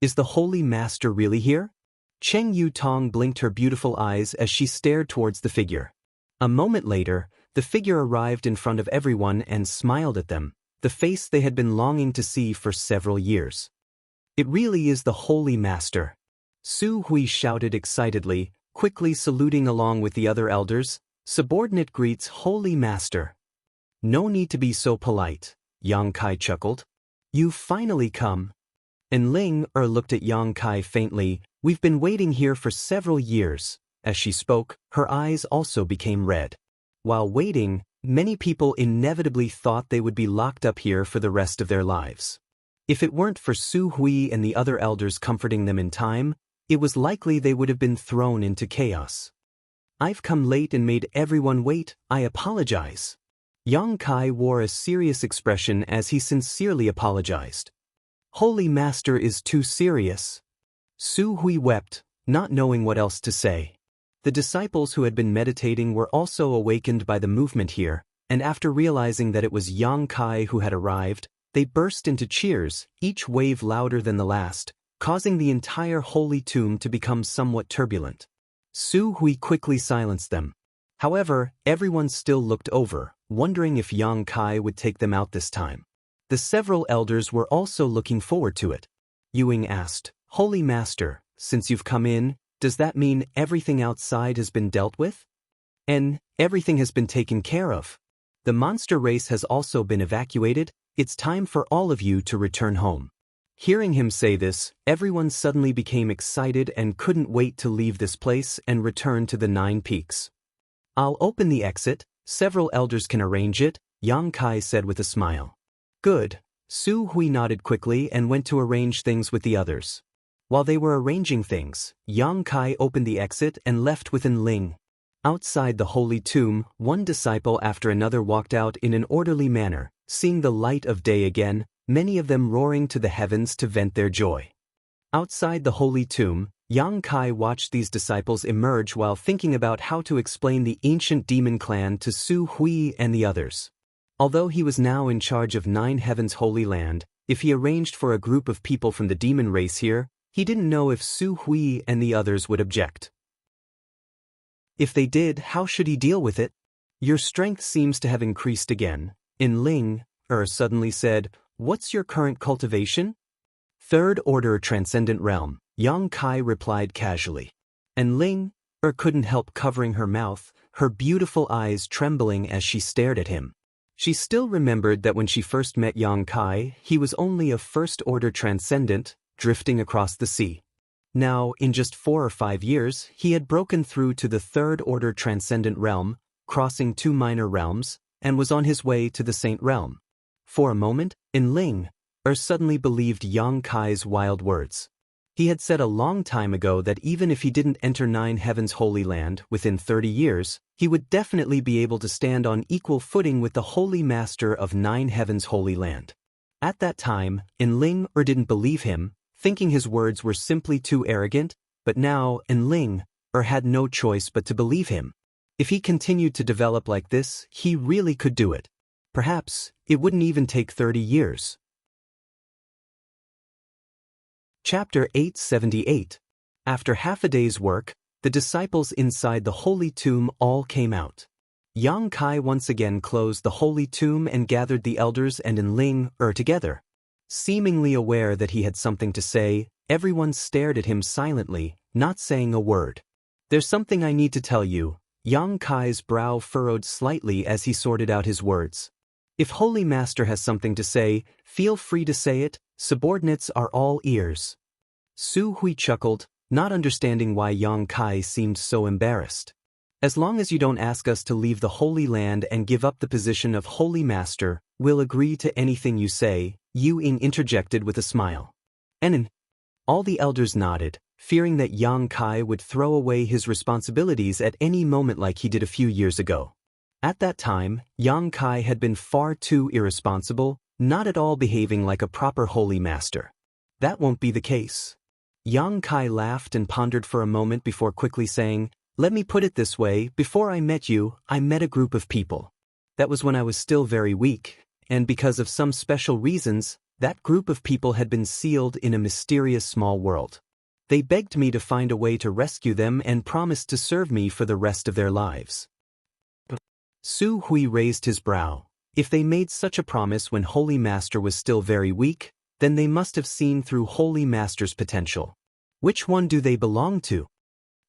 S1: Is the Holy Master really here? Cheng Yu Tong blinked her beautiful eyes as she stared towards the figure. A moment later, the figure arrived in front of everyone and smiled at them, the face they had been longing to see for several years. It really is the Holy Master. Su Hui shouted excitedly, quickly saluting along with the other elders. Subordinate greets Holy Master. No need to be so polite, Yang Kai chuckled. You've finally come. And Ling looked at Yang Kai faintly. We've been waiting here for several years. As she spoke, her eyes also became red. While waiting, many people inevitably thought they would be locked up here for the rest of their lives. If it weren't for Su Hui and the other elders comforting them in time, it was likely they would have been thrown into chaos. I've come late and made everyone wait, I apologize. Yang Kai wore a serious expression as he sincerely apologized. Holy Master is too serious. Su Hui wept, not knowing what else to say. The disciples who had been meditating were also awakened by the movement here, and after realizing that it was Yang Kai who had arrived, they burst into cheers, each wave louder than the last, causing the entire Holy Tomb to become somewhat turbulent. Su Hui quickly silenced them. However, everyone still looked over, wondering if Yang Kai would take them out this time. The several elders were also looking forward to it. Yuing asked, Holy Master, since you've come in, does that mean everything outside has been dealt with? And everything has been taken care of. The monster race has also been evacuated. It's time for all of you to return home. Hearing him say this, everyone suddenly became excited and couldn't wait to leave this place and return to the 9 peaks. I'll open the exit, several elders can arrange it, Yang Kai said with a smile. Good. Su Hui nodded quickly and went to arrange things with the others. While they were arranging things, Yang Kai opened the exit and left with An Ling. Outside the Holy Tomb, one disciple after another walked out in an orderly manner. Seeing the light of day again, many of them roaring to the heavens to vent their joy. Outside the holy tomb, Yang Kai watched these disciples emerge while thinking about how to explain the ancient demon clan to Su Hui and the others. Although he was now in charge of 9 Heavens Holy Land, if he arranged for a group of people from the demon race here, he didn't know if Su Hui and the others would object. If they did, how should he deal with it? Your strength seems to have increased again. In Ling, suddenly said, "What's your current cultivation?" "Third Order Transcendent Realm," Yang Kai replied casually. And Ling, couldn't help covering her mouth, her beautiful eyes trembling as she stared at him. She still remembered that when she first met Yang Kai, he was only a First Order Transcendent, drifting across the sea. Now, in just 4 or 5 years, he had broken through to the Third Order Transcendent Realm, crossing 2 minor realms, and was on his way to the Saint Realm. For a moment, in Ling, suddenly believed Yang Kai's wild words. He had said a long time ago that even if he didn't enter 9 Heavens Holy Land within 30 years, he would definitely be able to stand on equal footing with the Holy Master of 9 Heavens Holy Land. At that time, Ling didn't believe him, thinking his words were simply too arrogant, but now Ling had no choice but to believe him. If he continued to develop like this, he really could do it. Perhaps it wouldn't even take 30 years. Chapter 878. After half a day's work, the disciples inside the holy tomb all came out. Yang Kai once again closed the holy tomb and gathered the elders and Ling together. Seemingly aware that he had something to say, everyone stared at him silently, not saying a word. "There's something I need to tell you." Yang Kai's brow furrowed slightly as he sorted out his words. "If Holy Master has something to say, feel free to say it, subordinates are all ears." Su Hui chuckled, not understanding why Yang Kai seemed so embarrassed. "As long as you don't ask us to leave the Holy Land and give up the position of Holy Master, we'll agree to anything you say," Yu Ying interjected with a smile. And all the elders nodded, fearing that Yang Kai would throw away his responsibilities at any moment like he did a few years ago. At that time, Yang Kai had been far too irresponsible, not at all behaving like a proper Holy Master. That won't be the case. Yang Kai laughed and pondered for a moment before quickly saying, "Let me put it this way, before I met you, I met a group of people. That was when I was still very weak, and because of some special reasons, that group of people had been sealed in a mysterious small world. They begged me to find a way to rescue them and promised to serve me for the rest of their lives." Su Hui raised his brow. If they made such a promise when Holy Master was still very weak, then they must have seen through Holy Master's potential. Which one do they belong to?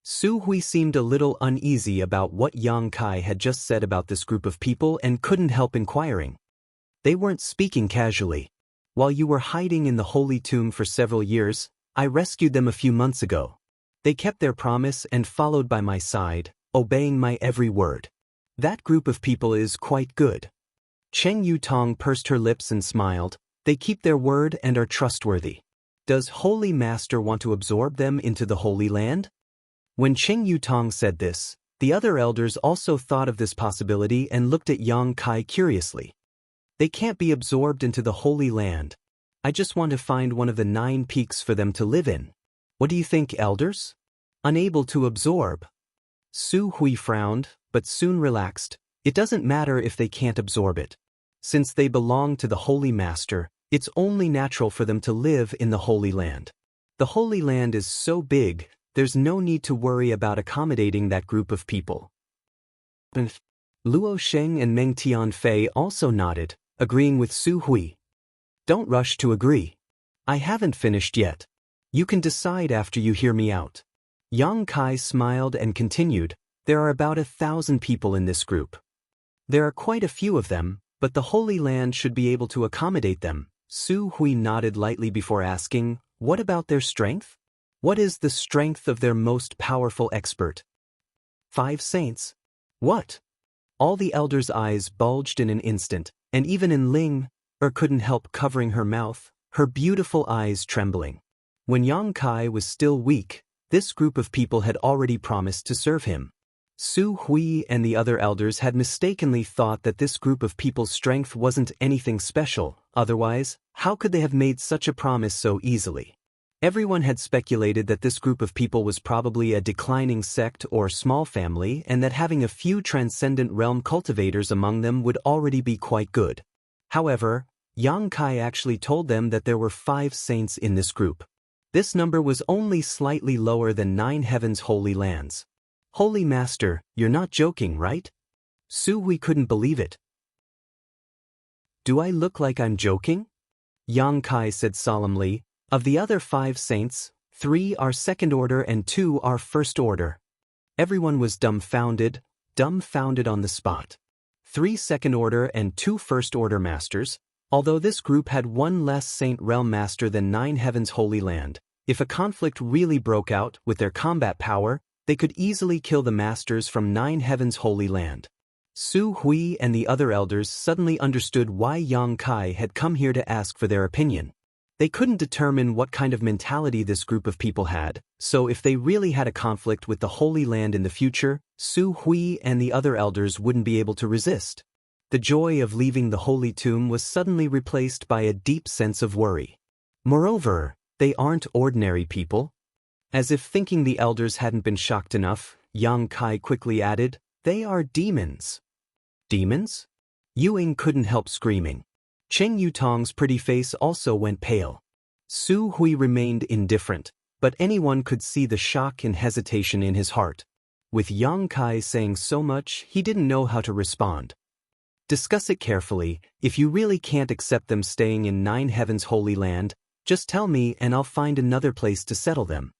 S1: Su Hui seemed a little uneasy about what Yang Kai had just said about this group of people and couldn't help inquiring. They weren't speaking casually. "While you were hiding in the holy tomb for several years, I rescued them a few months ago. They kept their promise and followed by my side, obeying my every word. That group of people is quite good." Cheng Yutong pursed her lips and smiled. "They keep their word and are trustworthy. Does Holy Master want to absorb them into the Holy Land?" When Cheng Yutong said this, the other elders also thought of this possibility and looked at Yang Kai curiously. "They can't be absorbed into the Holy Land. I just want to find one of the 9 peaks for them to live in. What do you think, elders?" "Unable to absorb." Su Hui frowned, but soon relaxed. "It doesn't matter if they can't absorb it. Since they belong to the Holy Master, it's only natural for them to live in the Holy Land. The Holy Land is so big, there's no need to worry about accommodating that group of people." Luo Sheng and Meng Tianfei also nodded, agreeing with Su Hui. "Don't rush to agree. I haven't finished yet. You can decide after you hear me out." Yang Kai smiled and continued, "There are about 1,000 people in this group. There are quite a few of them, but the Holy Land should be able to accommodate them." Su Hui nodded lightly before asking, "What about their strength? What is the strength of their most powerful expert?" 5 saints. What? All the elders' eyes bulged in an instant, and even in Ling, couldn't help covering her mouth, her beautiful eyes trembling. When Yang Kai was still weak, this group of people had already promised to serve him. Su Hui and the other elders had mistakenly thought that this group of people's strength wasn't anything special, otherwise, how could they have made such a promise so easily? Everyone had speculated that this group of people was probably a declining sect or small family and that having a few transcendent realm cultivators among them would already be quite good. However, Yang Kai actually told them that there were 5 saints in this group. This number was only slightly lower than 9 heavens' holy lands. Holy Master, you're not joking, right? Su Hui couldn't believe it. Do I look like I'm joking? Yang Kai said solemnly. Of the other 5 saints, 3 are second order and 2 are first order. Everyone was dumbfounded on the spot. 3 second order and 2 first order masters. Although this group had 1 less saint realm master than 9 heavens holy land, if a conflict really broke out with their combat power, they could easily kill the masters from 9 heavens holy land. Su Hui and the other elders suddenly understood why Yang Kai had come here to ask for their opinion. They couldn't determine what kind of mentality this group of people had, so if they really had a conflict with the Holy Land in the future, Su Hui and the other elders wouldn't be able to resist. The joy of leaving the Holy Tomb was suddenly replaced by a deep sense of worry. Moreover, they aren't ordinary people. As if thinking the elders hadn't been shocked enough, Yang Kai quickly added, they are demons. Demons? Ying couldn't help screaming. Cheng Yutong's pretty face also went pale. Su Hui remained indifferent, but anyone could see the shock and hesitation in his heart. With Yang Kai saying so much, he didn't know how to respond. Discuss it carefully. If you really can't accept them staying in 9 heavens holy land, just tell me and I'll find another place to settle them.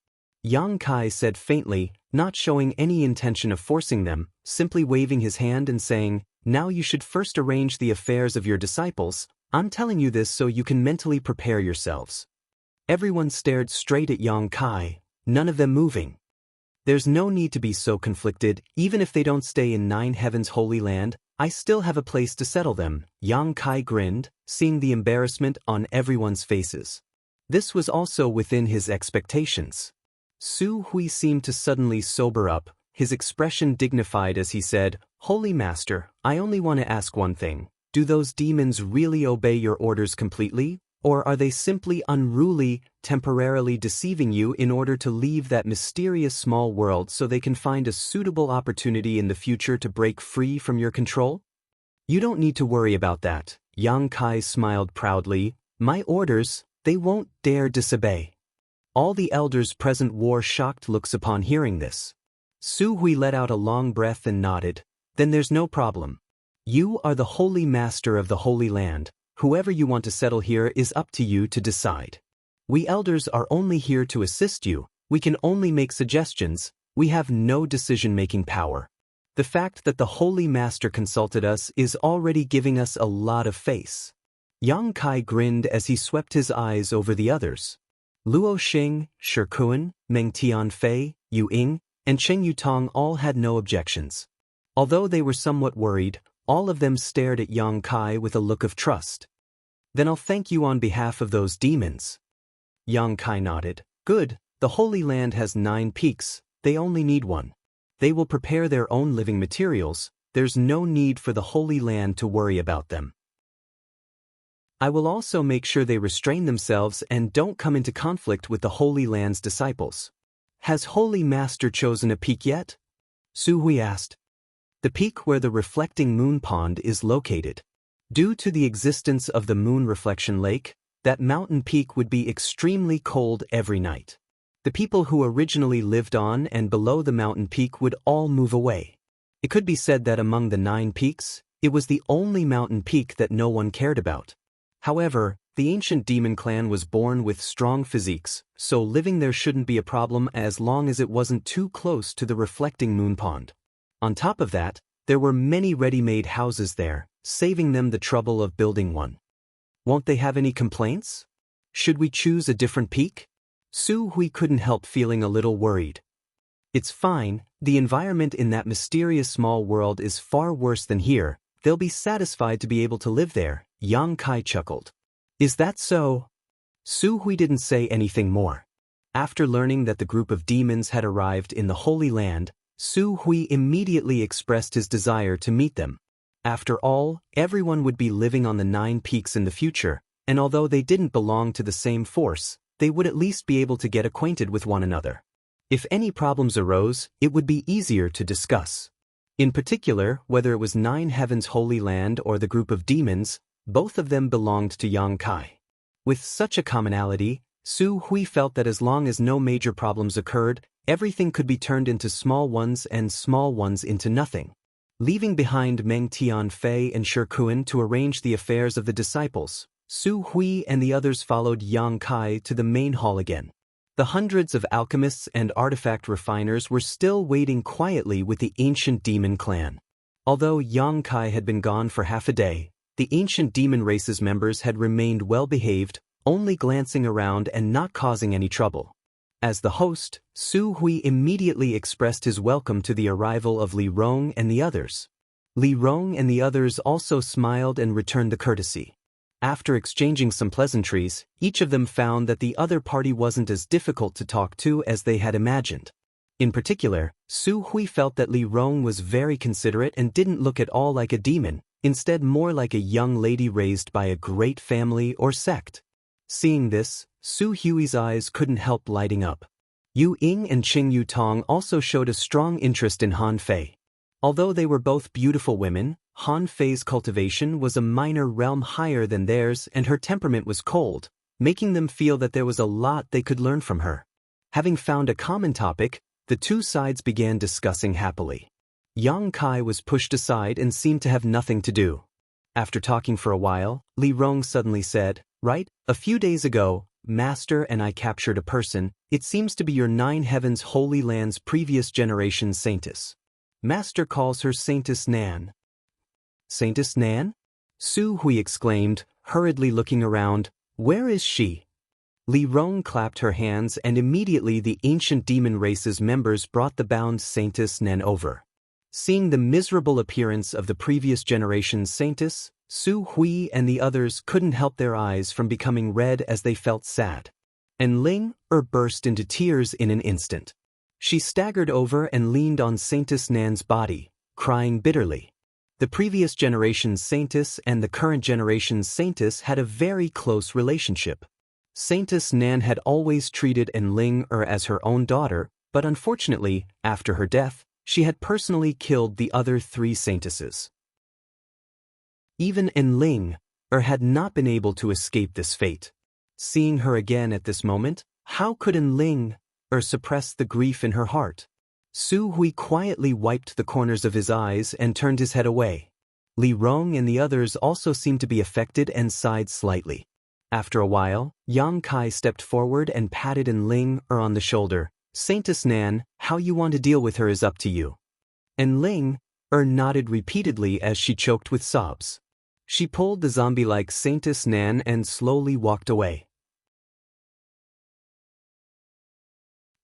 S1: Yang Kai said faintly, not showing any intention of forcing them, simply waving his hand and saying, now you should first arrange the affairs of your disciples. I'm telling you this so you can mentally prepare yourselves. Everyone stared straight at Yang Kai, none of them moving. There's no need to be so conflicted. Even if they don't stay in 9 heavens holy land, I still have a place to settle them. Yang Kai grinned, seeing the embarrassment on everyone's faces. This was also within his expectations. Su Hui seemed to suddenly sober up, his expression dignified as he said, Holy Master, I only want to ask one thing. Do those demons really obey your orders completely, or are they simply unruly, temporarily deceiving you in order to leave that mysterious small world so they can find a suitable opportunity in the future to break free from your control? You don't need to worry about that. Yang Kai smiled proudly. My orders, they won't dare disobey. All the elders present wore shocked looks upon hearing this. Su Hui let out a long breath and nodded. Then there's no problem. You are the Holy Master of the Holy Land. Whoever you want to settle here is up to you to decide. We elders are only here to assist you. We can only make suggestions. We have no decision-making power. The fact that the Holy Master consulted us is already giving us a lot of face. Yang Kai grinned as he swept his eyes over the others. Luo Xing, Shi Kun, Meng Tianfei, Yu Ying, and Cheng Yutong all had no objections. Although they were somewhat worried, all of them stared at Yang Kai with a look of trust. Then I'll thank you on behalf of those demons. Yang Kai nodded. Good, the Holy Land has 9 peaks, they only need 1. They will prepare their own living materials, there's no need for the Holy Land to worry about them. I will also make sure they restrain themselves and don't come into conflict with the Holy Land's disciples. Has Holy Master chosen a peak yet? Su Hui asked. The peak where the reflecting moon pond is located. Due to the existence of the moon reflection lake, that mountain peak would be extremely cold every night. The people who originally lived on and below the mountain peak would all move away. It could be said that among the 9 peaks, it was the only mountain peak that no one cared about. However, the ancient demon clan was born with strong physiques, so living there shouldn't be a problem as long as it wasn't too close to the reflecting moon pond. On top of that, there were many ready-made houses there, saving them the trouble of building one. Won't they have any complaints? Should we choose a different peak? Su Hui couldn't help feeling a little worried. It's fine, the environment in that mysterious small world is far worse than here, they'll be satisfied to be able to live there, Yang Kai chuckled. Is that so? Su Hui didn't say anything more. After learning that the group of demons had arrived in the Holy Land, Su Hui immediately expressed his desire to meet them. After all, everyone would be living on the 9 peaks in the future, and although they didn't belong to the same force, they would at least be able to get acquainted with one another. If any problems arose, it would be easier to discuss. In particular, whether it was 9 Heavens Holy Land or the group of demons, both of them belonged to Yang Kai. With such a commonality, Su Hui felt that as long as no major problems occurred, everything could be turned into small ones and small ones into nothing. Leaving behind Meng Tianfei and Shi Kuan to arrange the affairs of the disciples, Su Hui and the others followed Yang Kai to the main hall again. The hundreds of alchemists and artifact refiners were still waiting quietly with the ancient demon clan. Although Yang Kai had been gone for half a day, the ancient demon race's members had remained well-behaved, only glancing around and not causing any trouble. As the host, Su Hui immediately expressed his welcome to the arrival of Li Rong and the others. Li Rong and the others also smiled and returned the courtesy. After exchanging some pleasantries, each of them found that the other party wasn't as difficult to talk to as they had imagined. In particular, Su Hui felt that Li Rong was very considerate and didn't look at all like a demon, instead more like a young lady raised by a great family or sect. Seeing this, Su Hui's eyes couldn't help lighting up. Yu Ying and Qing Yutong also showed a strong interest in Han Fei. Although they were both beautiful women, Han Fei's cultivation was a minor realm higher than theirs and her temperament was cold, making them feel that there was a lot they could learn from her. Having found a common topic, the two sides began discussing happily. Yang Kai was pushed aside and seemed to have nothing to do. After talking for a while, Li Rong suddenly said, "Right, a few days ago, Master and I captured a person. It seems to be your 9 Heavens Holy Land's previous generation Saintess. Master calls her Saintess Nan." "Saintess Nan?" Su Hui exclaimed, hurriedly looking around. "Where is she?" Li Rong clapped her hands and immediately the ancient demon race's members brought the bound Saintess Nan over. Seeing the miserable appearance of the previous generation's Saintess, Su Hui and the others couldn't help their eyes from becoming red as they felt sad. And Ling burst into tears in an instant. She staggered over and leaned on Saintess Nan's body, crying bitterly. The previous generation's Saintess and the current generation's Saintess had a very close relationship. Saintess Nan had always treated Enling as her own daughter, but unfortunately, after her death, she had personally killed the other 3 Saintesses. Even Enling had not been able to escape this fate. Seeing her again at this moment, how could Enling suppress the grief in her heart? Su Hui quietly wiped the corners of his eyes and turned his head away. Li Rong and the others also seemed to be affected and sighed slightly. After a while, Yang Kai stepped forward and patted Enling on the shoulder. "Saintess Nan, how you want to deal with her is up to you." Enling nodded repeatedly as she choked with sobs. She pulled the zombie-like Saintess Nan and slowly walked away.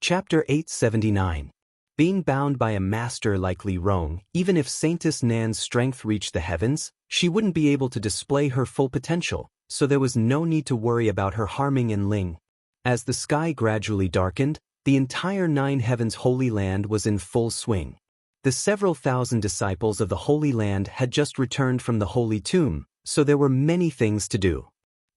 S1: Chapter 879. Being bound by a master like Li Rong, even if Saintess Nan's strength reached the heavens, she wouldn't be able to display her full potential, so there was no need to worry about her harming Enling. As the sky gradually darkened, the entire 9 Heavens Holy Land was in full swing. The several thousand disciples of the Holy Land had just returned from the Holy Tomb, so there were many things to do.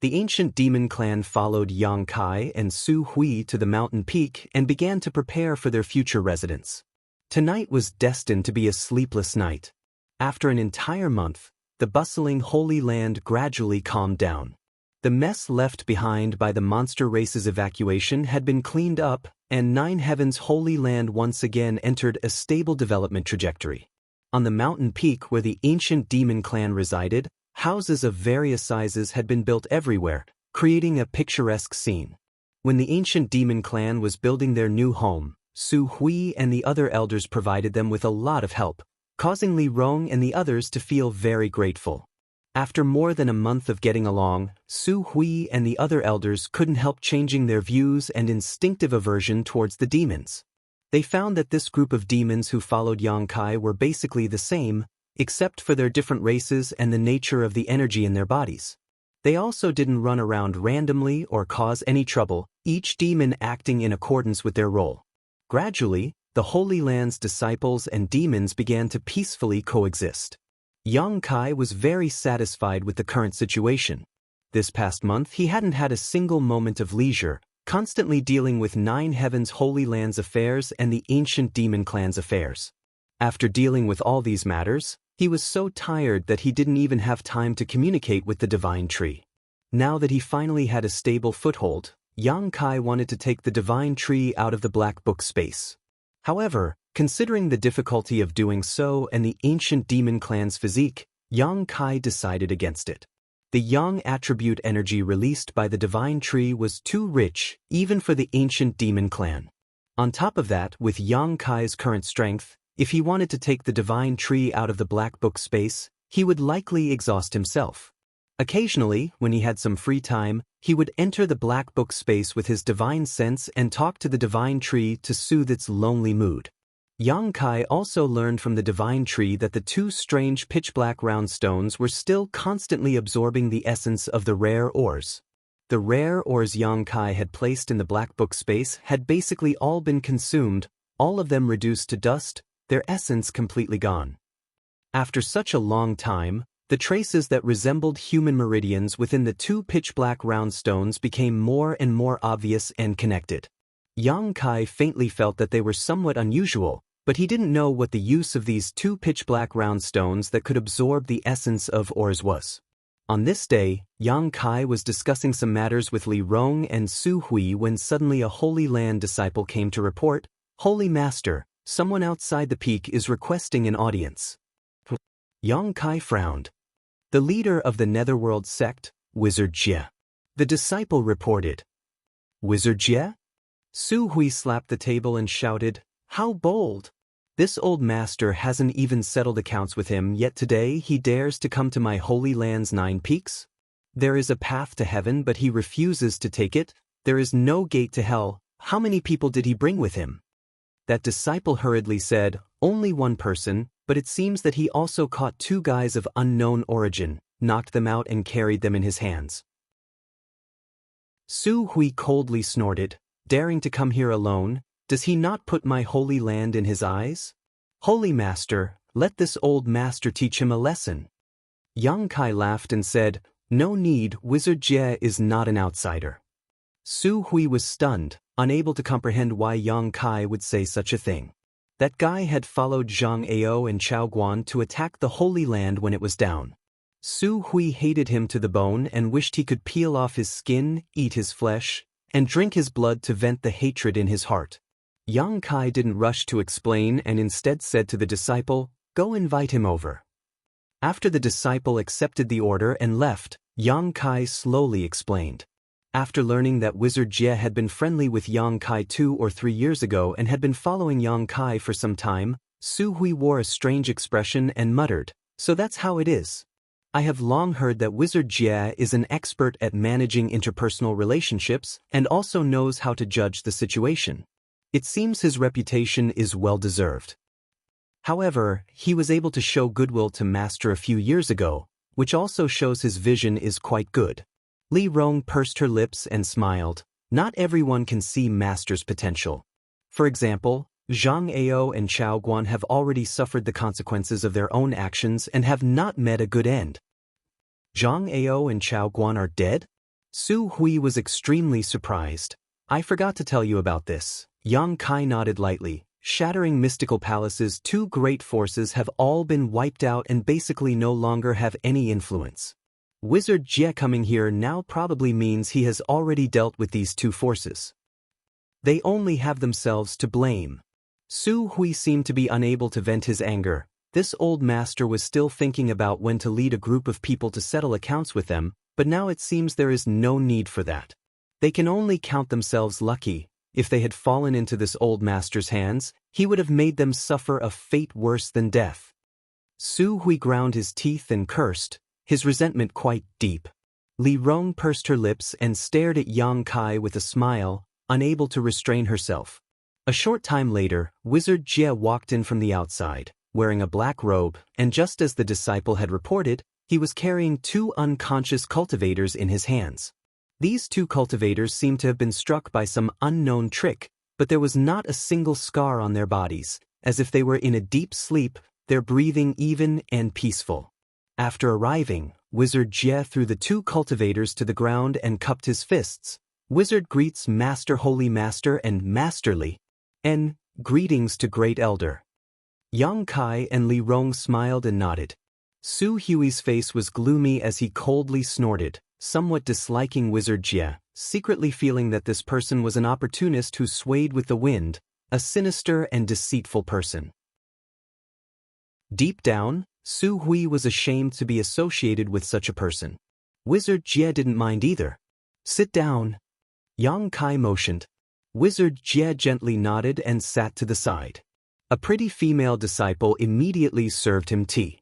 S1: The ancient demon clan followed Yang Kai and Su Hui to the mountain peak and began to prepare for their future residence. Tonight was destined to be a sleepless night. After an entire month, the bustling Holy Land gradually calmed down. The mess left behind by the monster race's evacuation had been cleaned up, and 9 Heavens Holy Land once again entered a stable development trajectory. On the mountain peak where the ancient demon clan resided, houses of various sizes had been built everywhere, creating a picturesque scene. When the ancient demon clan was building their new home, Su Hui and the other elders provided them with a lot of help, causing Li Rong and the others to feel very grateful. After more than a month of getting along, Su Hui and the other elders couldn't help changing their views and instinctive aversion towards the demons. They found that this group of demons who followed Yang Kai were basically the same, except for their different races and the nature of the energy in their bodies. They also didn't run around randomly or cause any trouble, each demon acting in accordance with their role. Gradually, the Holy Land's disciples and demons began to peacefully coexist. Yang Kai was very satisfied with the current situation. This past month he hadn't had a single moment of leisure, constantly dealing with 9 Heavens Holy Land's affairs and the ancient demon clan's affairs. After dealing with all these matters, he was so tired that he didn't even have time to communicate with the divine tree. Now that he finally had a stable foothold, Yang Kai wanted to take the divine tree out of the black book space. However, considering the difficulty of doing so and the ancient demon clan's physique, Yang Kai decided against it. The yang attribute energy released by the divine tree was too rich, even for the ancient demon clan. On top of that, with Yang Kai's current strength, if he wanted to take the divine tree out of the black book space, he would likely exhaust himself. Occasionally, when he had some free time, he would enter the black book space with his divine sense and talk to the divine tree to soothe its lonely mood. Yang Kai also learned from the divine tree that the 2 strange pitch-black round stones were still constantly absorbing the essence of the rare ores. The rare ores Yang Kai had placed in the black book space had basically all been consumed, all of them reduced to dust, their essence completely gone. After such a long time, the traces that resembled human meridians within the 2 pitch-black round stones became more and more obvious and connected. Yang Kai faintly felt that they were somewhat unusual, but he didn't know what the use of these 2 pitch-black round stones that could absorb the essence of ores was. On this day, Yang Kai was discussing some matters with Li Rong and Su Hui when suddenly a Holy Land disciple came to report, "Holy Master, someone outside the peak is requesting an audience." Yang Kai frowned. The leader of the Netherworld sect, Wizard Jie. The disciple reported. "Wizard Jie?" Su Hui slapped the table and shouted, "How bold! This old master hasn't even settled accounts with him, yet today he dares to come to my Holy Land's 9 peaks? There is a path to heaven, but he refuses to take it. There is no gate to hell. How many people did he bring with him?" That disciple hurriedly said, "Only 1 person, but it seems that he also caught 2 guys of unknown origin, knocked them out and carried them in his hands." Su Hui coldly snorted, "Daring to come here alone? Does he not put my Holy Land in his eyes? Holy Master, let this old master teach him a lesson." Yang Kai laughed and said, "No need, Wizard Jie is not an outsider." Su Hui was stunned, unable to comprehend why Yang Kai would say such a thing. That guy had followed Zhang Ao and Chao Guan to attack the Holy Land when it was down. Su Hui hated him to the bone and wished he could peel off his skin, eat his flesh, and drink his blood to vent the hatred in his heart. Yang Kai didn't rush to explain and instead said to the disciple, "Go invite him over." After the disciple accepted the order and left, Yang Kai slowly explained. After learning that Wizard Jie had been friendly with Yang Kai 2 or 3 years ago and had been following Yang Kai for some time, Su Hui wore a strange expression and muttered, "So that's how it is. I have long heard that Wizard Jie is an expert at managing interpersonal relationships and also knows how to judge the situation. It seems his reputation is well-deserved. However, he was able to show goodwill to Master a few years ago, which also shows his vision is quite good." Li Rong pursed her lips and smiled. Not everyone can see Master's potential. For example, Zhang Ao and Chao Guan have already suffered the consequences of their own actions and have not met a good end. Zhang Ao and Chao Guan are dead? Su Hui was extremely surprised. "I forgot to tell you about this." Yang Kai nodded lightly. "Shattering Mystical Palace's 2 great forces have all been wiped out and basically no longer have any influence. Wizard Jie coming here now probably means he has already dealt with these 2 forces. They only have themselves to blame." Su Hui seemed to be unable to vent his anger. This old master was still thinking about when to lead a group of people to settle accounts with them, but now it seems there is no need for that. They can only count themselves lucky. If they had fallen into this old master's hands, he would have made them suffer a fate worse than death. Su Hui ground his teeth and cursed, his resentment quite deep. Li Rong pursed her lips and stared at Yang Kai with a smile, unable to restrain herself. A short time later, Wizard Jie walked in from the outside, wearing a black robe, and just as the disciple had reported, he was carrying 2 unconscious cultivators in his hands. These 2 cultivators seemed to have been struck by some unknown trick, but there was not a single scar on their bodies, as if they were in a deep sleep, their breathing even and peaceful. After arriving, Wizard Jie threw the two cultivators to the ground and cupped his fists. Wizard greets Master, Holy Master, and Masterly. N. Greetings to Great Elder. Yang Kai and Li Rong smiled and nodded. Su Hui's face was gloomy as he coldly snorted, somewhat disliking Wizard Jie, secretly feeling that this person was an opportunist who swayed with the wind, a sinister and deceitful person. Deep down, Su Hui was ashamed to be associated with such a person. Wizard Jie didn't mind either. Sit down. Yang Kai motioned. Wizard Jie gently nodded and sat to the side. A pretty female disciple immediately served him tea.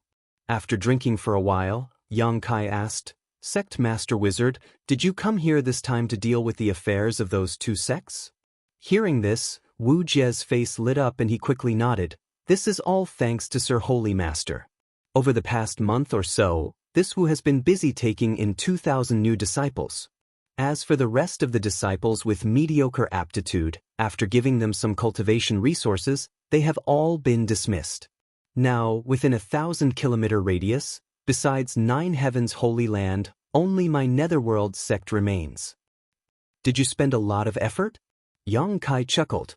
S1: After drinking for a while, Yang Kai asked, Sect Master Wizard, did you come here this time to deal with the affairs of those two sects? Hearing this, Wu Jie's face lit up and he quickly nodded. This is all thanks to Sir Holy Master. Over the past month or so, this Wu has been busy taking in 2,000 new disciples. As for the rest of the disciples with mediocre aptitude, after giving them some cultivation resources, they have all been dismissed. Now, within a 1,000-kilometer radius, besides 9 Heavens Holy Land, only my Netherworld sect remains. Did you spend a lot of effort? Yang Kai chuckled.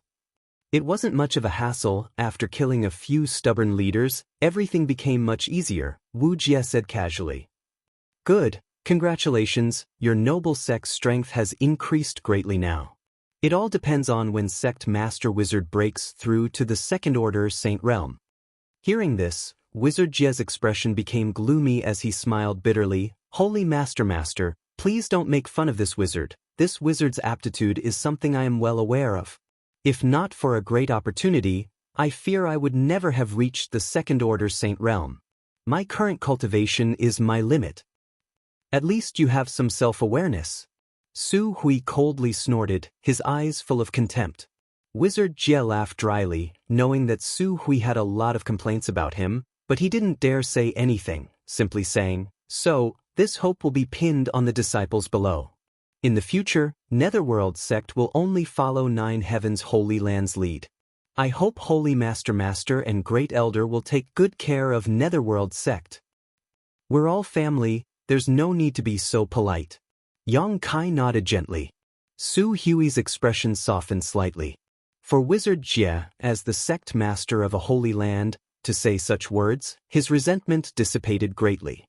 S1: It wasn't much of a hassle. After killing a few stubborn leaders, everything became much easier, Wu Jie said casually. Good, congratulations, your noble sect's strength has increased greatly now. It all depends on when Sect Master Wizard breaks through to the Second Order Saint Realm. Hearing this, Wizard Jie's expression became gloomy as he smiled bitterly. Holy Master, please don't make fun of this wizard. This wizard's aptitude is something I am well aware of. If not for a great opportunity, I fear I would never have reached the Second Order Saint Realm. My current cultivation is my limit. At least you have some self-awareness. Su Hui coldly snorted, his eyes full of contempt. Wizard Jie laughed dryly, knowing that Su Hui had a lot of complaints about him, but he didn't dare say anything, simply saying, So, this hope will be pinned on the disciples below. In the future, Netherworld sect will only follow 9 Heavens Holy Land's lead. I hope Holy Master and Great Elder will take good care of Netherworld sect. We're all family, there's no need to be so polite. Yang Kai nodded gently. Su Hui's expression softened slightly. For Wizard Jie, as the sect master of a holy land, to say such words, his resentment dissipated greatly.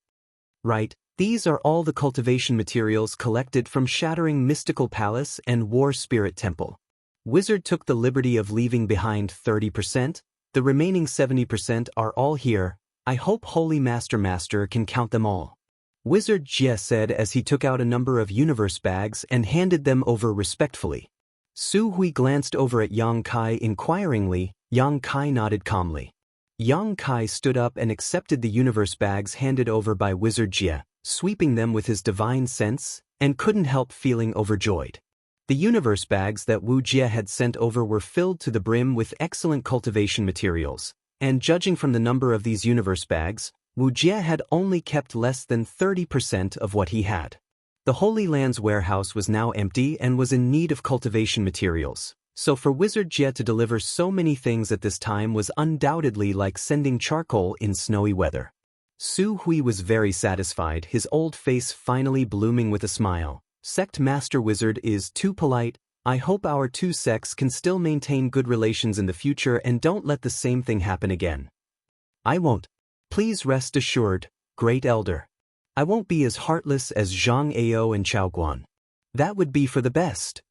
S1: Right, these are all the cultivation materials collected from Shattering Mystical Palace and War Spirit Temple. Wizard took the liberty of leaving behind 30%, the remaining 70% are all here. I hope Holy Master can count them all. Wizard Jie said as he took out a number of universe bags and handed them over respectfully. Su Hui glanced over at Yang Kai inquiringly. Yang Kai nodded calmly. Yang Kai stood up and accepted the universe bags handed over by Wizard Jie, sweeping them with his divine sense, and couldn't help feeling overjoyed. The universe bags that Wu Jie had sent over were filled to the brim with excellent cultivation materials, and judging from the number of these universe bags, Wu Jie had only kept less than 30% of what he had. The Holy Land's warehouse was now empty and was in need of cultivation materials, so for Wizard Jie to deliver so many things at this time was undoubtedly like sending charcoal in snowy weather. Su Hui was very satisfied, his old face finally blooming with a smile. Sect Master Wizard is too polite. I hope our two sects can still maintain good relations in the future and don't let the same thing happen again. I won't. Please rest assured, Great Elder. I won't be as heartless as Zhang Ao and Chao Guan. That would be for the best.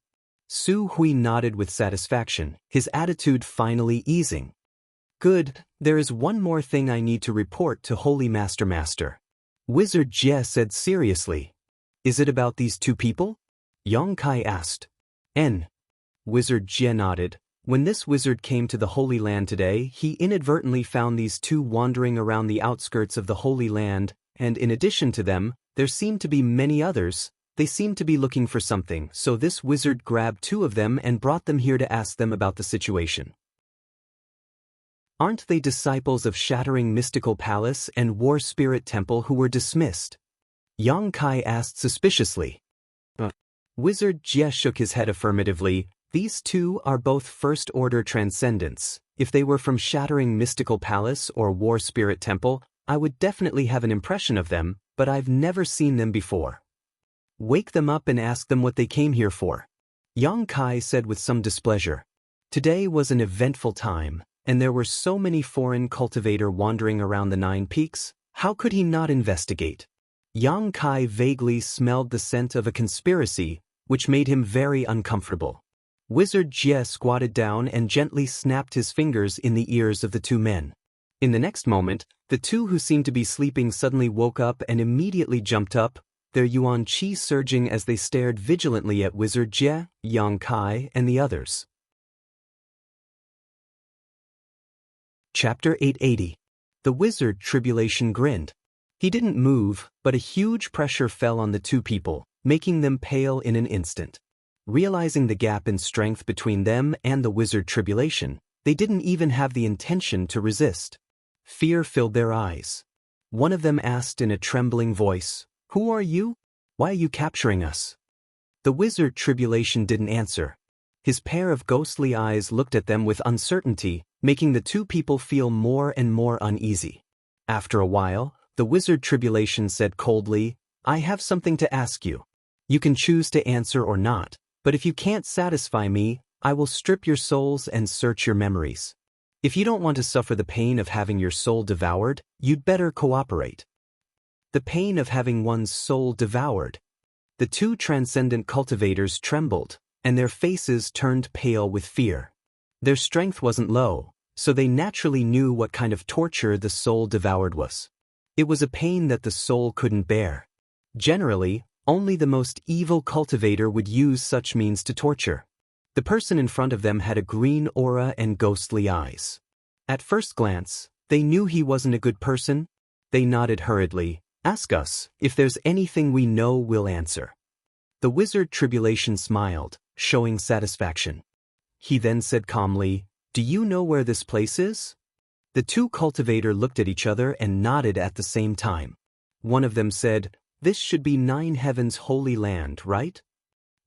S1: Su Hui nodded with satisfaction, his attitude finally easing. Good, there is one more thing I need to report to Holy Master. Wizard Jie said seriously. Is it about these two people? Yang Kai asked. Wizard Jie nodded. When this wizard came to the Holy Land today, he inadvertently found these two wandering around the outskirts of the Holy Land, and in addition to them, there seemed to be many others. They seemed to be looking for something, so this wizard grabbed two of them and brought them here to ask them about the situation. Aren't they disciples of Shattering Mystical Palace and War Spirit Temple who were dismissed? Yang Kai asked suspiciously. Wizard Jie shook his head affirmatively. These two are both first-order transcendents. If they were from Shattering Mystical Palace or War Spirit Temple, I would definitely have an impression of them, but I've never seen them before. Wake them up and ask them what they came here for. Yang Kai said with some displeasure. Today was an eventful time, and there were so many foreign cultivator wandering around the 9 peaks. How could he not investigate? Yang Kai vaguely smelled the scent of a conspiracy, which made him very uncomfortable. Wizard Jie squatted down and gently snapped his fingers in the ears of the 2 men. In the next moment, the 2 who seemed to be sleeping suddenly woke up and immediately jumped up, their yuan qi surging as they stared vigilantly at Wizard Jie, Yang Kai, and the others. Chapter 880. The Wizard Tribulation grinned. He didn't move, but a huge pressure fell on the 2 people, making them pale in an instant. Realizing the gap in strength between them and the Wizard Tribulation, they didn't even have the intention to resist. Fear filled their eyes. One of them asked in a trembling voice, "Who are you? Why are you capturing us?" The Wizard Tribulation didn't answer. His pair of ghostly eyes looked at them with uncertainty, making the 2 people feel more and more uneasy. After a while, the Wizard Tribulation said coldly, "I have something to ask you. You can choose to answer or not, but if you can't satisfy me, I will strip your souls and search your memories. If you don't want to suffer the pain of having your soul devoured, you'd better cooperate." The pain of having one's soul devoured. The 2 transcendent cultivators trembled, and their faces turned pale with fear. Their strength wasn't low, so they naturally knew what kind of torture the soul devoured was. It was a pain that the soul couldn't bear. Generally, only the most evil cultivator would use such means to torture. The person in front of them had a green aura and ghostly eyes. At first glance, they knew he wasn't a good person. They nodded hurriedly. "Ask us. If there's anything we know, we'll answer." The Wizard Tribulation smiled, showing satisfaction. He then said calmly, "Do you know where this place is?" The 2 cultivators looked at each other and nodded at the same time. One of them said, "This should be 9 Heavens' holy land, right?"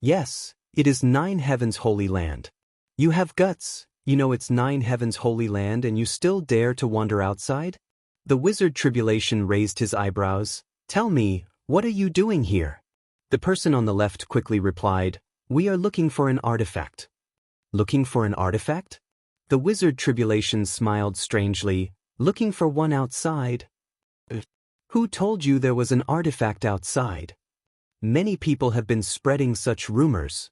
S1: "Yes, it is 9 Heavens' holy land." "You have guts. You know it's 9 Heavens' holy land and you still dare to wander outside?" The Wizard Tribulation raised his eyebrows. "Tell me, what are you doing here?" The person on the left quickly replied, "We are looking for an artifact." "Looking for an artifact?" The Wizard Tribulation smiled strangely. "Looking for one outside?" "Who told you there was an artifact outside?" "Many people have been spreading such rumors."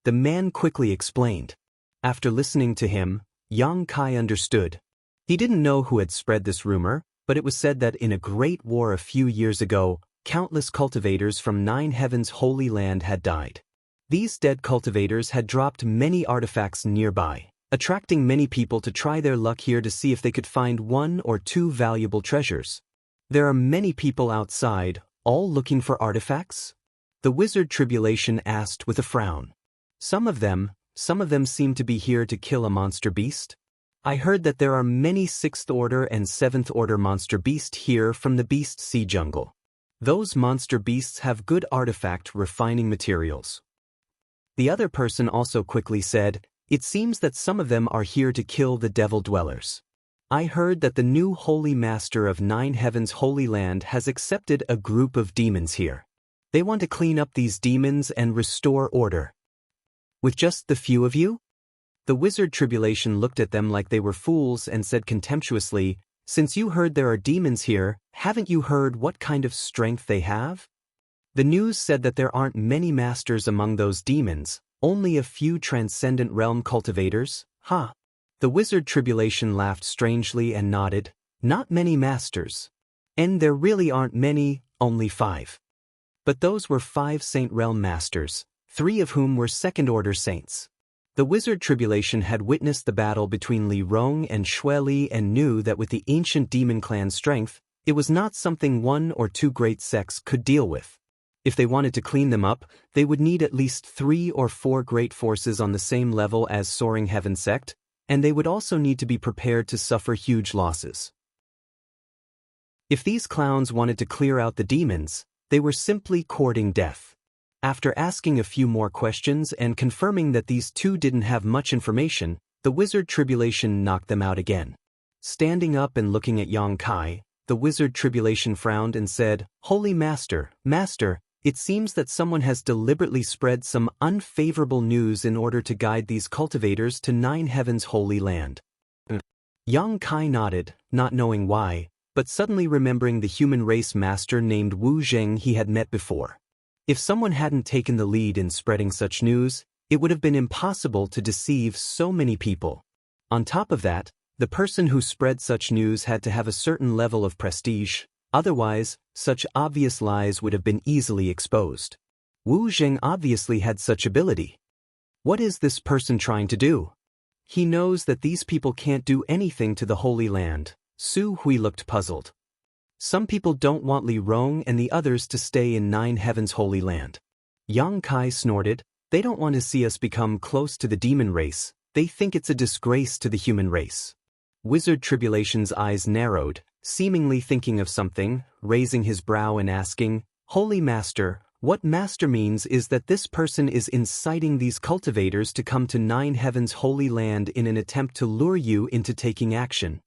S1: The man quickly explained. After listening to him, Yang Kai understood. He didn't know who had spread this rumor, but it was said that in a great war a few years ago, countless cultivators from 9 Heavens' holy land had died. These dead cultivators had dropped many artifacts nearby, attracting many people to try their luck here to see if they could find 1 or 2 valuable treasures. "There are many people outside, all looking for artifacts?" The Wizard Tribulation asked with a frown. Some of them seem to be here to kill a monster beast." "I heard that there are many 6th order and 7th order monster beasts here from the Beast Sea Jungle. Those monster beasts have good artifact refining materials." The other person also quickly said, "It seems that some of them are here to kill the devil dwellers. I heard that the new holy master of 9 Heavens' holy land has accepted a group of demons here. They want to clean up these demons and restore order." "With just the few of you?" The Wizard Tribulation looked at them like they were fools and said contemptuously, "Since you heard there are demons here, haven't you heard what kind of strength they have? The news said that there aren't many masters among those demons, only a few transcendent realm cultivators, huh?" The Wizard Tribulation laughed strangely and nodded. "Not many masters. And there really aren't many, only 5. But those were 5 Saint Realm masters, 3 of whom were 2nd order saints." The Wizard Tribulation had witnessed the battle between Li Rong and Xue Li and knew that with the ancient demon clan's strength, it was not something 1 or 2 great sects could deal with. If they wanted to clean them up, they would need at least 3 or 4 great forces on the same level as Soaring Heaven sect, and they would also need to be prepared to suffer huge losses. If these clowns wanted to clear out the demons, they were simply courting death. After asking a few more questions and confirming that these two didn't have much information, the wizard Tribulation knocked them out again. Standing up and looking at Yang Kai, the wizard Tribulation frowned and said, "Holy Master, it seems that someone has deliberately spread some unfavorable news in order to guide these cultivators to Nine Heavens' holy land." Yang Kai nodded, not knowing why, but suddenly remembering the human race master named Wu Zheng he had met before. If someone hadn't taken the lead in spreading such news, it would have been impossible to deceive so many people. On top of that, the person who spread such news had to have a certain level of prestige, otherwise, such obvious lies would have been easily exposed. Wu Zheng obviously had such ability. What is this person trying to do? He knows that these people can't do anything to the Holy Land. Su Hui looked puzzled. Some people don't want Li Rong and the others to stay in Nine Heavens' Holy Land. Yang Kai snorted, "They don't want to see us become close to the demon race, they think it's a disgrace to the human race." Wizard Tribulation's eyes narrowed, seemingly thinking of something, raising his brow and asking, "Holy Master, what Master means is that this person is inciting these cultivators to come to Nine Heavens' Holy Land in an attempt to lure you into taking action."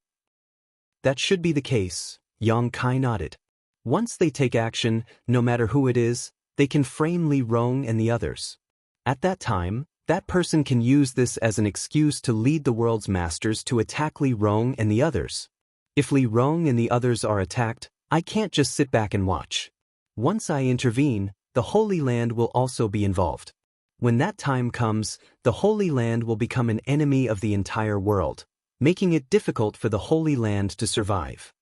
S1: "That should be the case," Yang Kai nodded. "Once they take action, no matter who it is, they can frame Li Rong and the others. At that time, that person can use this as an excuse to lead the world's masters to attack Li Rong and the others. If Li Rong and the others are attacked, I can't just sit back and watch. Once I intervene, the Holy Land will also be involved. When that time comes, the Holy Land will become an enemy of the entire world, making it difficult for the Holy Land to survive."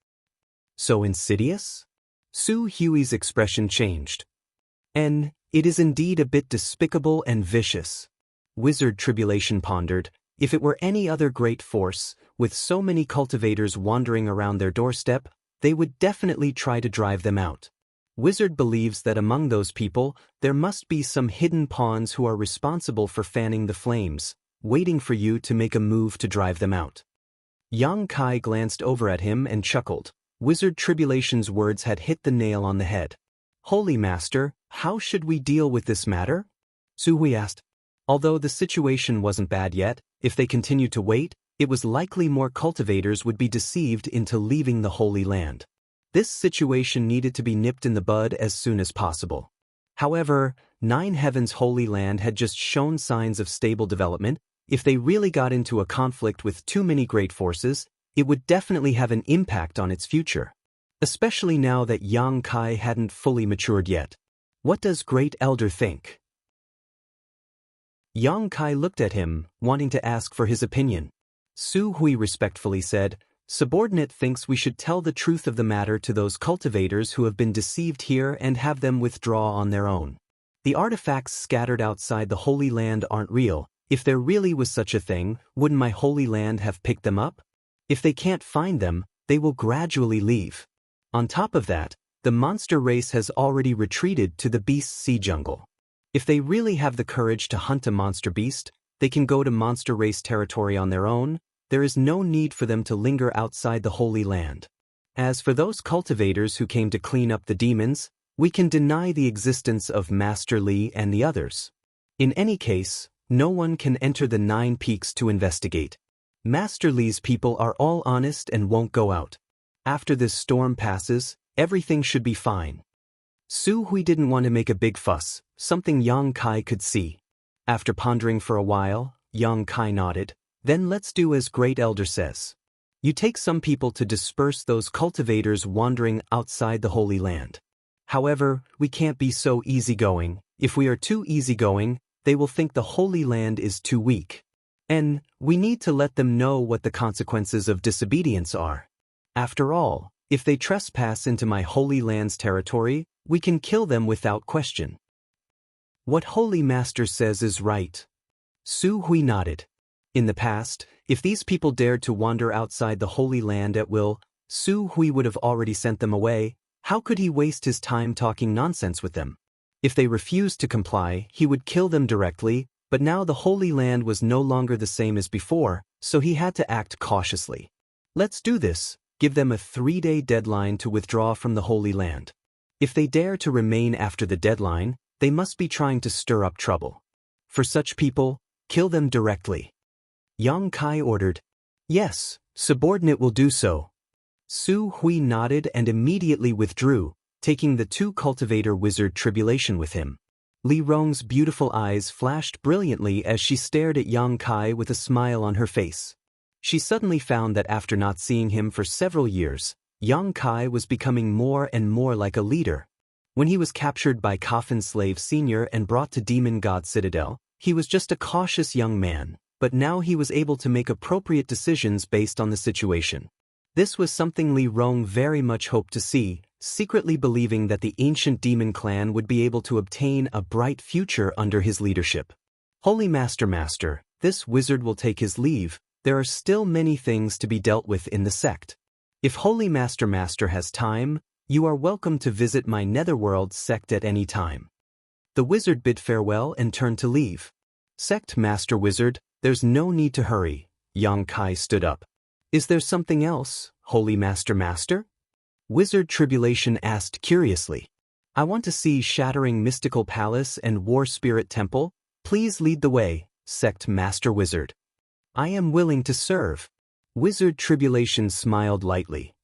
S1: "So insidious?" Su Hui's expression changed. "It is indeed a bit despicable and vicious." Wizard Tribulation pondered, "If it were any other great force, with so many cultivators wandering around their doorstep, they would definitely try to drive them out. Wizard believes that among those people, there must be some hidden pawns who are responsible for fanning the flames, waiting for you to make a move to drive them out." Yang Kai glanced over at him and chuckled. Wizard Tribulation's words had hit the nail on the head. "Holy Master, how should we deal with this matter?" Su Hui asked. Although the situation wasn't bad yet, if they continued to wait, it was likely more cultivators would be deceived into leaving the Holy Land. This situation needed to be nipped in the bud as soon as possible. However, Nine Heavens' Holy Land had just shown signs of stable development. If they really got into a conflict with too many great forces, it would definitely have an impact on its future. Especially now that Yang Kai hadn't fully matured yet. What does Great Elder think? Yang Kai looked at him, wanting to ask for his opinion. Su Hui respectfully said, "Subordinate thinks we should tell the truth of the matter to those cultivators who have been deceived here and have them withdraw on their own. The artifacts scattered outside the Holy Land aren't real. If there really was such a thing, wouldn't my Holy Land have picked them up? If they can't find them, they will gradually leave. On top of that, the monster race has already retreated to the Beast Sea Jungle. If they really have the courage to hunt a monster beast, they can go to monster race territory on their own. There is no need for them to linger outside the Holy Land. As for those cultivators who came to clean up the demons, we can deny the existence of Master Li and the others. In any case, no one can enter the 9 Peaks to investigate. Master Li's people are all honest and won't go out. After this storm passes, everything should be fine." Su Hui didn't want to make a big fuss, something Yang Kai could see. After pondering for a while, Yang Kai nodded, "Then let's do as Great Elder says. You take some people to disperse those cultivators wandering outside the Holy Land. However, we can't be so easygoing. If we are too easygoing, they will think the Holy Land is too weak. And we need to let them know what the consequences of disobedience are. After all, if they trespass into my Holy Land's territory, we can kill them without question." "What Holy Master says is right." Su Hui nodded. In the past, if these people dared to wander outside the Holy Land at will, Su Hui would have already sent them away. How could he waste his time talking nonsense with them? If they refused to comply, he would kill them directly. But now the Holy Land was no longer the same as before, so he had to act cautiously. "Let's do this, give them a 3-day deadline to withdraw from the Holy Land. If they dare to remain after the deadline, They must be trying to stir up trouble. For such people, kill them directly. Yang Kai ordered. Yes, subordinate will do so. Su Hui nodded and immediately withdrew, taking the two cultivator wizard tribulation with him. Li Rong's beautiful eyes flashed brilliantly as she stared at Yang Kai with a smile on her face. She suddenly found that after not seeing him for several years, Yang Kai was becoming more and more like a leader. When he was captured by Coffin Slave Senior and brought to Demon God Citadel, he was just a cautious young man, but now he was able to make appropriate decisions based on the situation. This was something Li Rong very much hoped to see, secretly believing that the ancient demon clan would be able to obtain a bright future under his leadership. Holy Master, this wizard will take his leave. There are still many things to be dealt with in the sect. If Holy Master has time, you are welcome to visit my Netherworld sect at any time. The wizard bid farewell and turned to leave. Sect Master Wizard, there's no need to hurry. Yang Kai stood up. Is there something else, Holy Master? Wizard Tribulation asked curiously. I want to see Shattering Mystical Palace and War Spirit Temple. Please lead the way, Sect Master Wizard. I am willing to serve. Wizard Tribulation smiled lightly.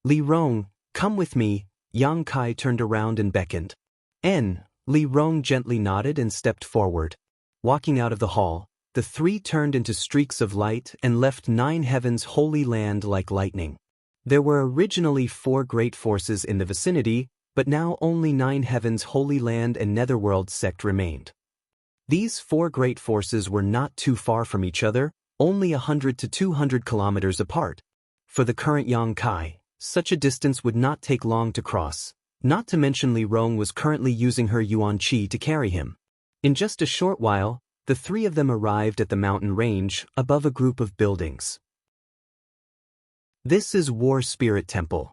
S1: Li Rong, come with me. Yang Kai turned around and beckoned. Li Rong gently nodded and stepped forward. Walking out of the hall, the three turned into streaks of light and left Nine Heavens' holy land like lightning. There were originally 4 great forces in the vicinity, but now only Nine Heavens' holy land and Netherworld sect remained. These 4 great forces were not too far from each other, only 100 to 200 kilometers apart. For the current Yang Kai, such a distance would not take long to cross, not to mention Li Rong was currently using her Yuan Qi to carry him. In just a short while, the 3 of them arrived at the mountain range above a group of buildings. This is War Spirit Temple.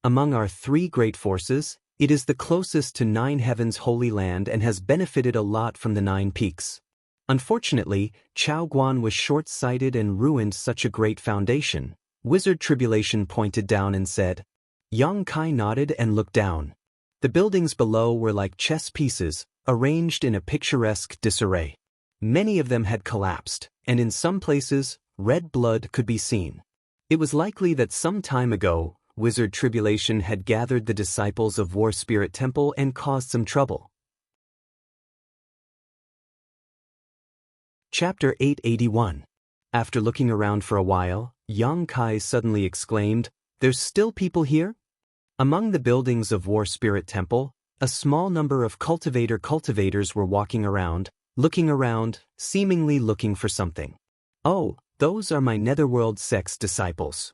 S1: Among our 3 great forces, it is the closest to Nine Heavens' holy land and has benefited a lot from the 9 peaks. Unfortunately, Chao Guan was short-sighted and ruined such a great foundation. Wizard Tribulation pointed down and said. Yang Kai nodded and looked down. The buildings below were like chess pieces, arranged in a picturesque disarray. Many of them had collapsed, and in some places, red blood could be seen. It was likely that some time ago, Wizard Tribulation had gathered the disciples of War Spirit Temple and caused some trouble. Chapter 881. After looking around for a while, Yang Kai suddenly exclaimed, There's still people here? Among the buildings of War Spirit Temple, a small number of cultivators were walking around, looking around, seemingly looking for something. Oh, those are my Netherworld sect's disciples.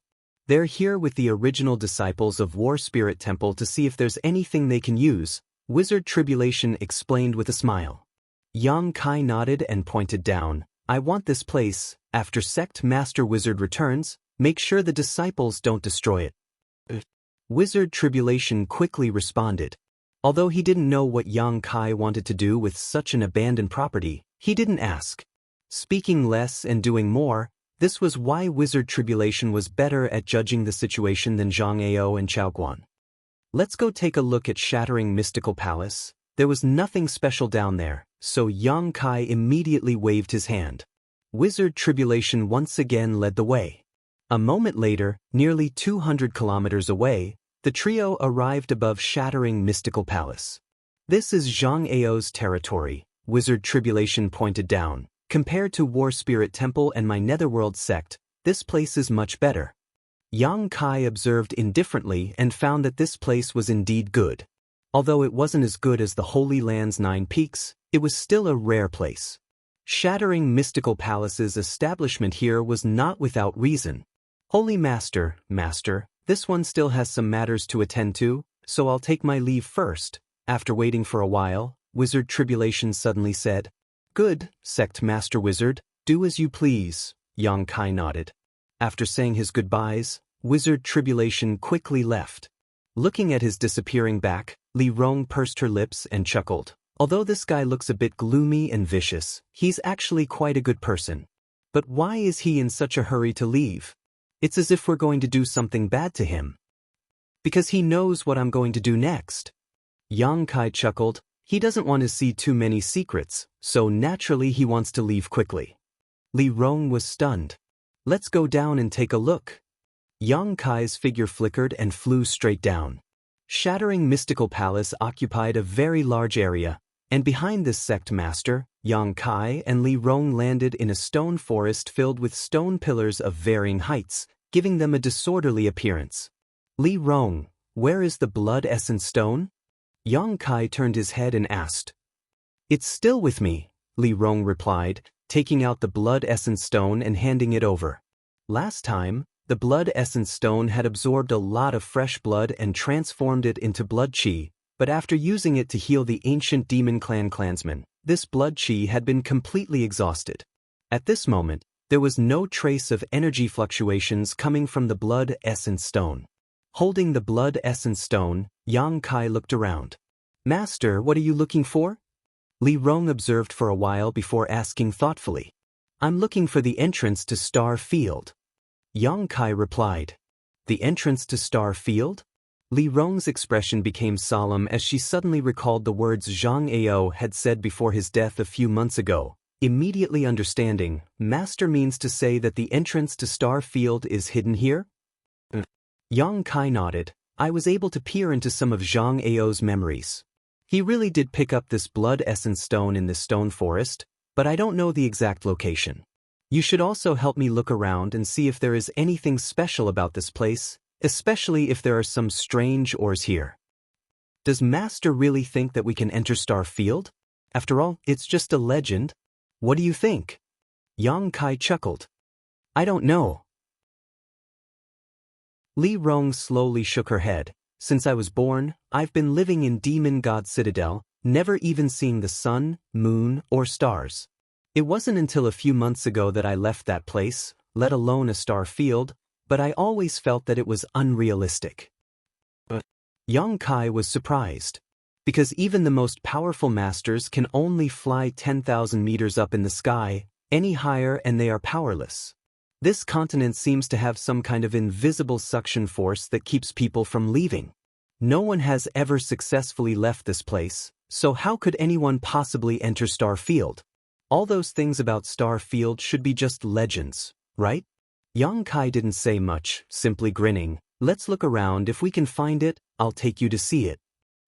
S1: They're here with the original disciples of War Spirit Temple to see if there's anything they can use, Wizard Tribulation explained with a smile. Yang Kai nodded and pointed down. I want this place. After Sect Master Wizard returns, make sure the disciples don't destroy it. Wizard Tribulation quickly responded. Although he didn't know what Yang Kai wanted to do with such an abandoned property, he didn't ask. Speaking less and doing more, this was why Wizard Tribulation was better at judging the situation than Zhang Ao and Chao Guan. Let's go take a look at Shattering Mystical Palace. There was nothing special down there, so Yang Kai immediately waved his hand. Wizard Tribulation once again led the way. A moment later, nearly 200 kilometers away, the trio arrived above Shattering Mystical Palace. This is Zhang Ao's territory, Wizard Tribulation pointed down. Compared to War Spirit Temple and my Netherworld sect, this place is much better. Yang Kai observed indifferently and found that this place was indeed good. Although it wasn't as good as the Holy Land's 9 peaks, it was still a rare place. Shattering Mystical Palace's establishment here was not without reason. Holy Master, this one still has some matters to attend to, so I'll take my leave first. After waiting for a while, Wizard Tribulation suddenly said, Good, Sect Master Wizard, do as you please. Yang Kai nodded. After saying his goodbyes, Wizard Tribulation quickly left. Looking at his disappearing back, Li Rong pursed her lips and chuckled. Although this guy looks a bit gloomy and vicious, he's actually quite a good person. But why is he in such a hurry to leave? It's as if we're going to do something bad to him. Because he knows what I'm going to do next. Yang Kai chuckled. He doesn't want to see too many secrets, so naturally he wants to leave quickly. Li Rong was stunned. Let's go down and take a look. Yang Kai's figure flickered and flew straight down. Shattering Mystical Palace occupied a very large area, and behind this sect master, Yang Kai and Li Rong landed in a stone forest filled with stone pillars of varying heights, giving them a disorderly appearance. Li Rong, where is the blood essence stone? Yang Kai turned his head and asked. It's still with me, Li Rong replied, taking out the blood essence stone and handing it over. Last time, the blood essence stone had absorbed a lot of fresh blood and transformed it into blood chi, but after using it to heal the ancient demon clan clansmen, this blood chi had been completely exhausted. At this moment, there was no trace of energy fluctuations coming from the blood essence stone. Holding the blood essence stone, Yang Kai looked around. Master, what are you looking for? Li Rong observed for a while before asking thoughtfully. I'm looking for the entrance to Star Field. Yang Kai replied. The entrance to Star Field? Li Rong's expression became solemn as she suddenly recalled the words Zhang Ao had said before his death a few months ago. Immediately understanding, Master means to say that the entrance to Star Field is hidden here? Yang Kai nodded. I was able to peer into some of Zhang Ao's memories. He really did pick up this blood essence stone in this stone forest, but I don't know the exact location. You should also help me look around and see if there is anything special about this place, especially if there are some strange ores here. Does Master really think that we can enter Star Field? After all, it's just a legend. What do you think? Yang Kai chuckled. I don't know. Li Rong slowly shook her head. Since I was born, I've been living in Demon God Citadel, never even seeing the sun, moon, or stars. It wasn't until a few months ago that I left that place, let alone a star field, but I always felt that it was unrealistic. Yang Kai was surprised. Because even the most powerful masters can only fly 10,000 meters up in the sky, any higher and they are powerless. This continent seems to have some kind of invisible suction force that keeps people from leaving. No one has ever successfully left this place, so how could anyone possibly enter Star Field? All those things about Star Field should be just legends, right? Yang Kai didn't say much, simply grinning. Let's look around. If we can find it, I'll take you to see it.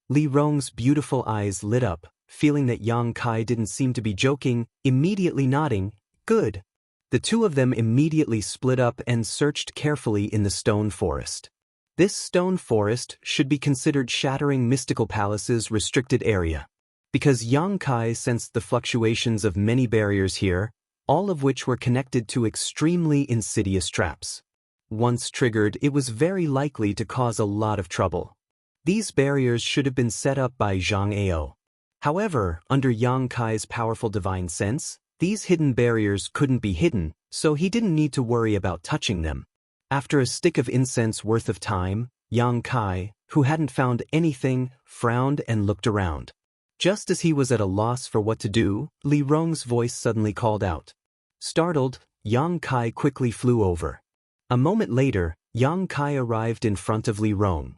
S1: Li Rong's beautiful eyes lit up, feeling that Yang Kai didn't seem to be joking, immediately nodding. Good. The two of them immediately split up and searched carefully in the stone forest. This stone forest should be considered Shattering Mystical Palace's restricted area. Because Yang Kai sensed the fluctuations of many barriers here, all of which were connected to extremely insidious traps. Once triggered, it was very likely to cause a lot of trouble. These barriers should have been set up by Zhang Ao. However, under Yang Kai's powerful divine sense, these hidden barriers couldn't be hidden, so he didn't need to worry about touching them. After a stick of incense worth of time, Yang Kai, who hadn't found anything, frowned and looked around. Just as he was at a loss for what to do, Li Rong's voice suddenly called out. Startled, Yang Kai quickly flew over. A moment later, Yang Kai arrived in front of Li Rong.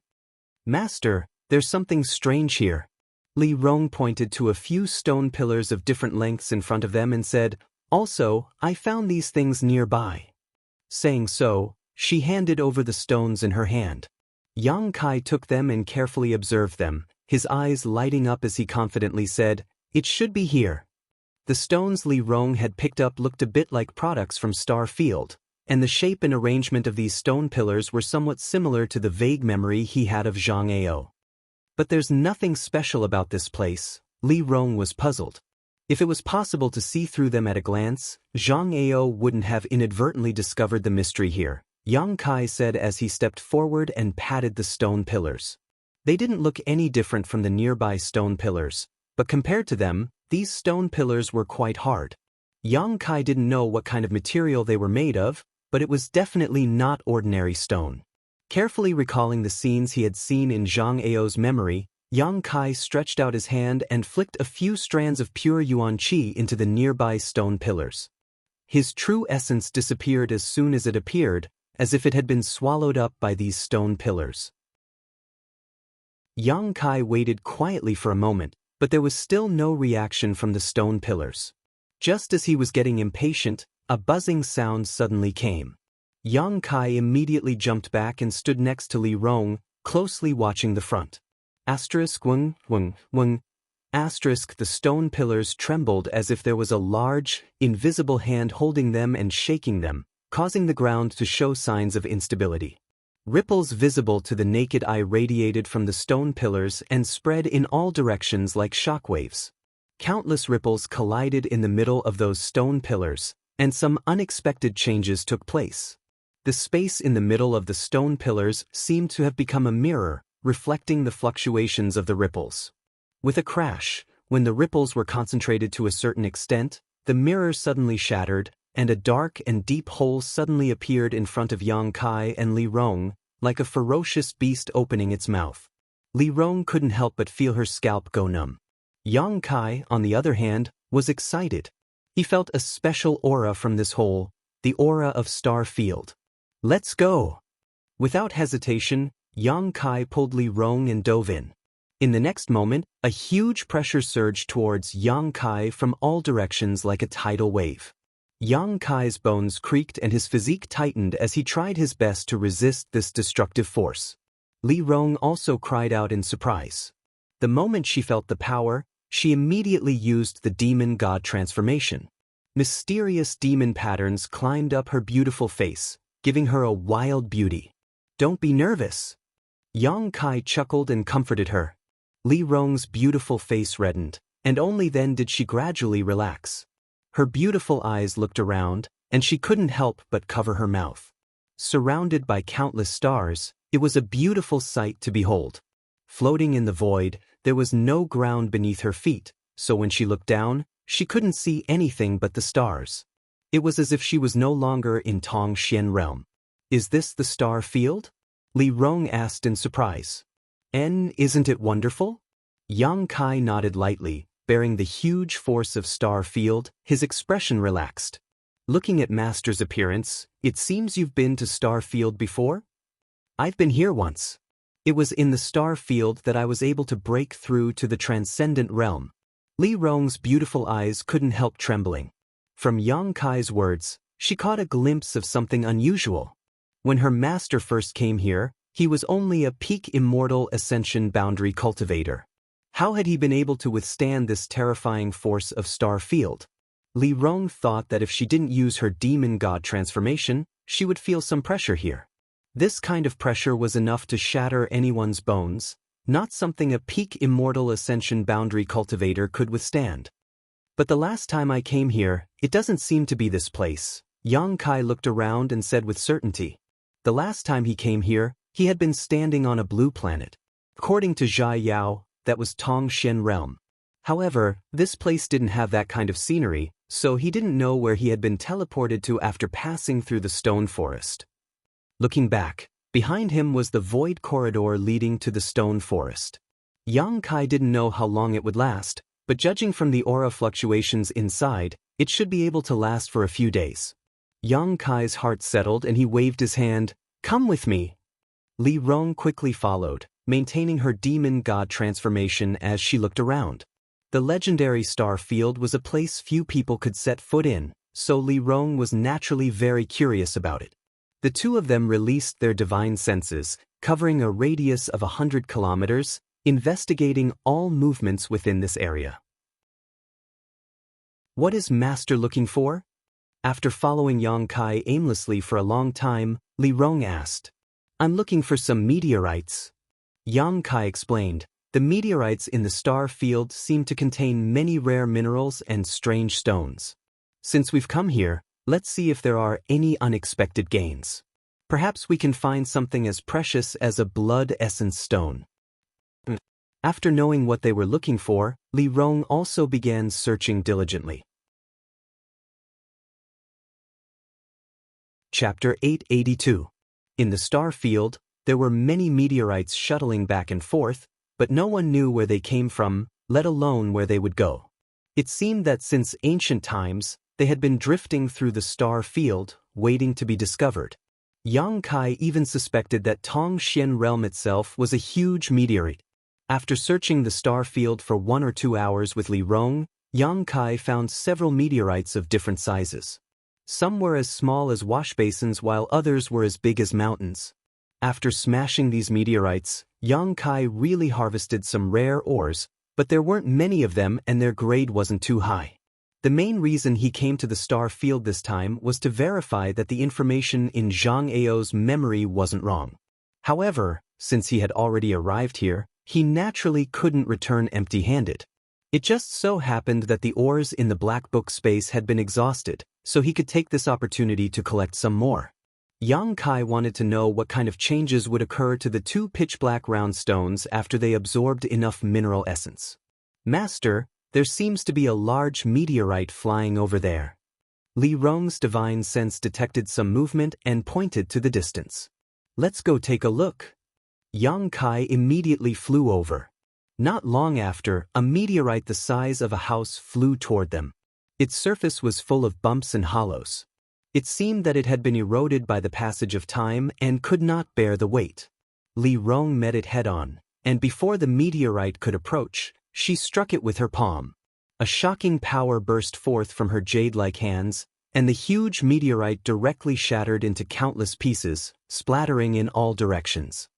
S1: Master, there's something strange here. Li Rong pointed to a few stone pillars of different lengths in front of them and said, Also, I found these things nearby. Saying so, she handed over the stones in her hand. Yang Kai took them and carefully observed them, his eyes lighting up as he confidently said, It should be here. The stones Li Rong had picked up looked a bit like products from Star Field, and the shape and arrangement of these stone pillars were somewhat similar to the vague memory he had of Zhang Ao. But there's nothing special about this place, Li Rong was puzzled. If it was possible to see through them at a glance, Zhang Ao wouldn't have inadvertently discovered the mystery here, Yang Kai said as he stepped forward and patted the stone pillars. They didn't look any different from the nearby stone pillars, but compared to them, these stone pillars were quite hard. Yang Kai didn't know what kind of material they were made of, but it was definitely not ordinary stone. Carefully recalling the scenes he had seen in Zhang Ao's memory, Yang Kai stretched out his hand and flicked a few strands of pure yuan qi into the nearby stone pillars. His true essence disappeared as soon as it appeared, as if it had been swallowed up by these stone pillars. Yang Kai waited quietly for a moment, but there was still no reaction from the stone pillars. Just as he was getting impatient, a buzzing sound suddenly came. Yang Kai immediately jumped back and stood next to Li Rong, closely watching the front. Weng, weng, weng. The stone pillars trembled as if there was a large, invisible hand holding them and shaking them, causing the ground to show signs of instability. Ripples visible to the naked eye radiated from the stone pillars and spread in all directions like shockwaves. Countless ripples collided in the middle of those stone pillars, and some unexpected changes took place. The space in the middle of the stone pillars seemed to have become a mirror, reflecting the fluctuations of the ripples. With a crash, when the ripples were concentrated to a certain extent, the mirror suddenly shattered, and a dark and deep hole suddenly appeared in front of Yang Kai and Li Rong, like a ferocious beast opening its mouth. Li Rong couldn't help but feel her scalp go numb. Yang Kai, on the other hand, was excited. He felt a special aura from this hole, the aura of Star Field. "Let's go!" Without hesitation, Yang Kai pulled Li Rong and dove in. In the next moment, a huge pressure surged towards Yang Kai from all directions like a tidal wave. Yang Kai's bones creaked and his physique tightened as he tried his best to resist this destructive force. Li Rong also cried out in surprise. The moment she felt the power, she immediately used the demon god transformation. Mysterious demon patterns climbed up her beautiful face, giving her a wild beauty. "Don't be nervous." Yang Kai chuckled and comforted her. Li Rong's beautiful face reddened, and only then did she gradually relax. Her beautiful eyes looked around, and she couldn't help but cover her mouth. Surrounded by countless stars, it was a beautiful sight to behold. Floating in the void, there was no ground beneath her feet, so when she looked down, she couldn't see anything but the stars. It was as if she was no longer in Tong Xian realm. "Is this the star field?" Li Rong asked in surprise. Isn't it wonderful?" Yang Kai nodded lightly, bearing the huge force of Star Field. His expression relaxed. "Looking at Master's appearance, it seems you've been to Star Field before?" "I've been here once. It was in the Star Field that I was able to break through to the transcendent realm." Li Rong's beautiful eyes couldn't help trembling. From Yang Kai's words, she caught a glimpse of something unusual. When her master first came here, he was only a peak immortal ascension boundary cultivator. How had he been able to withstand this terrifying force of Star Field? Li Rong thought that if she didn't use her demon god transformation, she would feel some pressure here. This kind of pressure was enough to shatter anyone's bones, not something a peak immortal ascension boundary cultivator could withstand. "But the last time I came here, it doesn't seem to be this place." Yang Kai looked around and said with certainty. The last time he came here, he had been standing on a blue planet. According to Zhai Yao, that was Tong Xian realm. However, this place didn't have that kind of scenery, so he didn't know where he had been teleported to after passing through the stone forest. Looking back, behind him was the void corridor leading to the stone forest. Yang Kai didn't know how long it would last, but judging from the aura fluctuations inside, it should be able to last for a few days. Yang Kai's heart settled and he waved his hand. "Come with me." Li Rong quickly followed, maintaining her demon god transformation as she looked around. The legendary Star Field was a place few people could set foot in, so Li Rong was naturally very curious about it. The two of them released their divine senses, covering a radius of 100 kilometers, investigating all movements within this area. "What is Master looking for?" After following Yang Kai aimlessly for a long time, Li Rong asked. "I'm looking for some meteorites." Yang Kai explained. The meteorites in the star field seem to contain many rare minerals and strange stones. Since we've come here, let's see if there are any unexpected gains. Perhaps we can find something as precious as a blood essence stone. After knowing what they were looking for, Li Rong also began searching diligently. Chapter 882. In the star field, there were many meteorites shuttling back and forth, but no one knew where they came from, let alone where they would go. It seemed that since ancient times, they had been drifting through the star field, waiting to be discovered. Yang Kai even suspected that Tong Xian realm itself was a huge meteorite. After searching the star field for 1 or 2 hours with Li Rong, Yang Kai found several meteorites of different sizes. Some were as small as wash basins while others were as big as mountains. After smashing these meteorites, Yang Kai really harvested some rare ores, but there weren't many of them and their grade wasn't too high. The main reason he came to the star field this time was to verify that the information in Zhang Ao's memory wasn't wrong. However, since he had already arrived here, he naturally couldn't return empty-handed. It just so happened that the ores in the Black Book space had been exhausted, so he could take this opportunity to collect some more. Yang Kai wanted to know what kind of changes would occur to the 2 pitch-black round stones after they absorbed enough mineral essence. "Master, there seems to be a large meteorite flying over there." Li Rong's divine sense detected some movement and pointed to the distance. "Let's go take a look." Yang Kai immediately flew over. Not long after, a meteorite the size of a house flew toward them. Its surface was full of bumps and hollows. It seemed that it had been eroded by the passage of time and could not bear the weight. Li Rong met it head-on, and before the meteorite could approach, she struck it with her palm. A shocking power burst forth from her jade-like hands, and the huge meteorite directly shattered into countless pieces, splattering in all directions.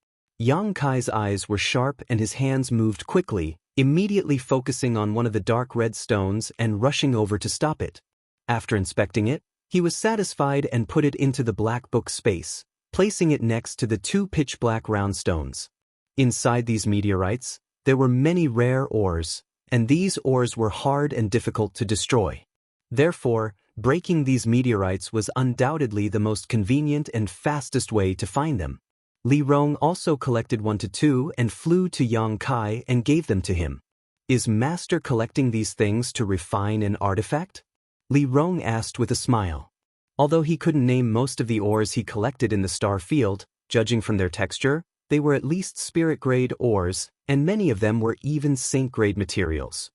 S1: Yang Kai's eyes were sharp and his hands moved quickly, immediately focusing on one of the dark red stones and rushing over to stop it. After inspecting it, he was satisfied and put it into the Black Book space, placing it next to the 2 pitch-black round stones. Inside these meteorites, there were many rare ores, and these ores were hard and difficult to destroy. Therefore, breaking these meteorites was undoubtedly the most convenient and fastest way to find them. Li Rong also collected 1 to 2 and flew to Yang Kai and gave them to him. "Is Master collecting these things to refine an artifact?" Li Rong asked with a smile. Although he couldn't name most of the ores he collected in the star field, judging from their texture, they were at least spirit-grade ores, and many of them were even saint-grade materials.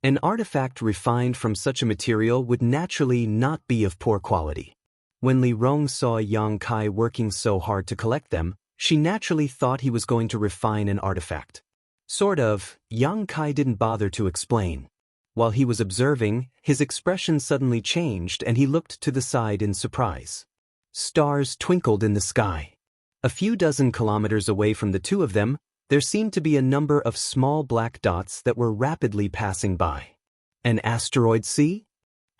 S1: An artifact refined from such a material would naturally not be of poor quality. When Li Rong saw Yang Kai working so hard to collect them, she naturally thought he was going to refine an artifact. Sort of. Yang Kai didn't bother to explain. While he was observing, his expression suddenly changed and he looked to the side in surprise. Stars twinkled in the sky. A few dozen kilometers away from the 2 of them, there seemed to be a number of small black dots that were rapidly passing by. An asteroid sea?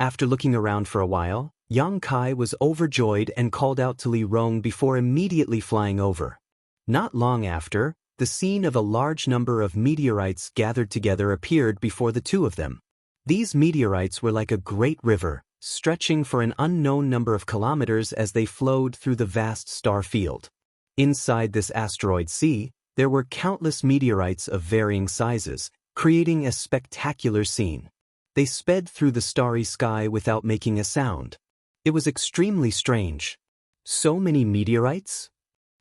S1: After looking around for a while, Yang Kai was overjoyed and called out to Li Rong before immediately flying over. Not long after, the scene of a large number of meteorites gathered together appeared before the 2 of them. These meteorites were like a great river, stretching for an unknown number of kilometers as they flowed through the vast star field. Inside this asteroid sea, there were countless meteorites of varying sizes, creating a spectacular scene. They sped through the starry sky without making a sound. It was extremely strange. So many meteorites?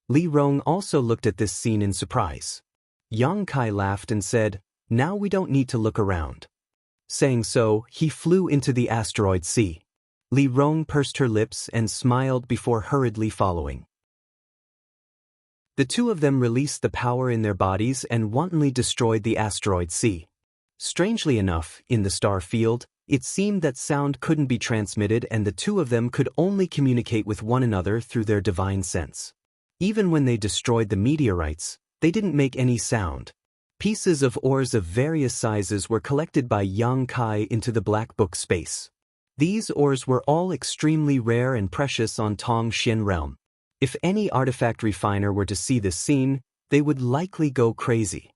S1: Li Rong also looked at this scene in surprise. Yang Kai laughed and said, "Now we don't need to look around." Saying so, he flew into the asteroid sea. Li Rong pursed her lips and smiled before hurriedly following. The 2 of them released the power in their bodies and wantonly destroyed the asteroid sea. Strangely enough, in the star field, it seemed that sound couldn't be transmitted and the 2 of them could only communicate with one another through their divine sense. Even when they destroyed the meteorites, they didn't make any sound. Pieces of ores of various sizes were collected by Yang Kai into the Black Book space. These ores were all extremely rare and precious on Tongxian realm. If any artifact refiner were to see this scene, they would likely go crazy.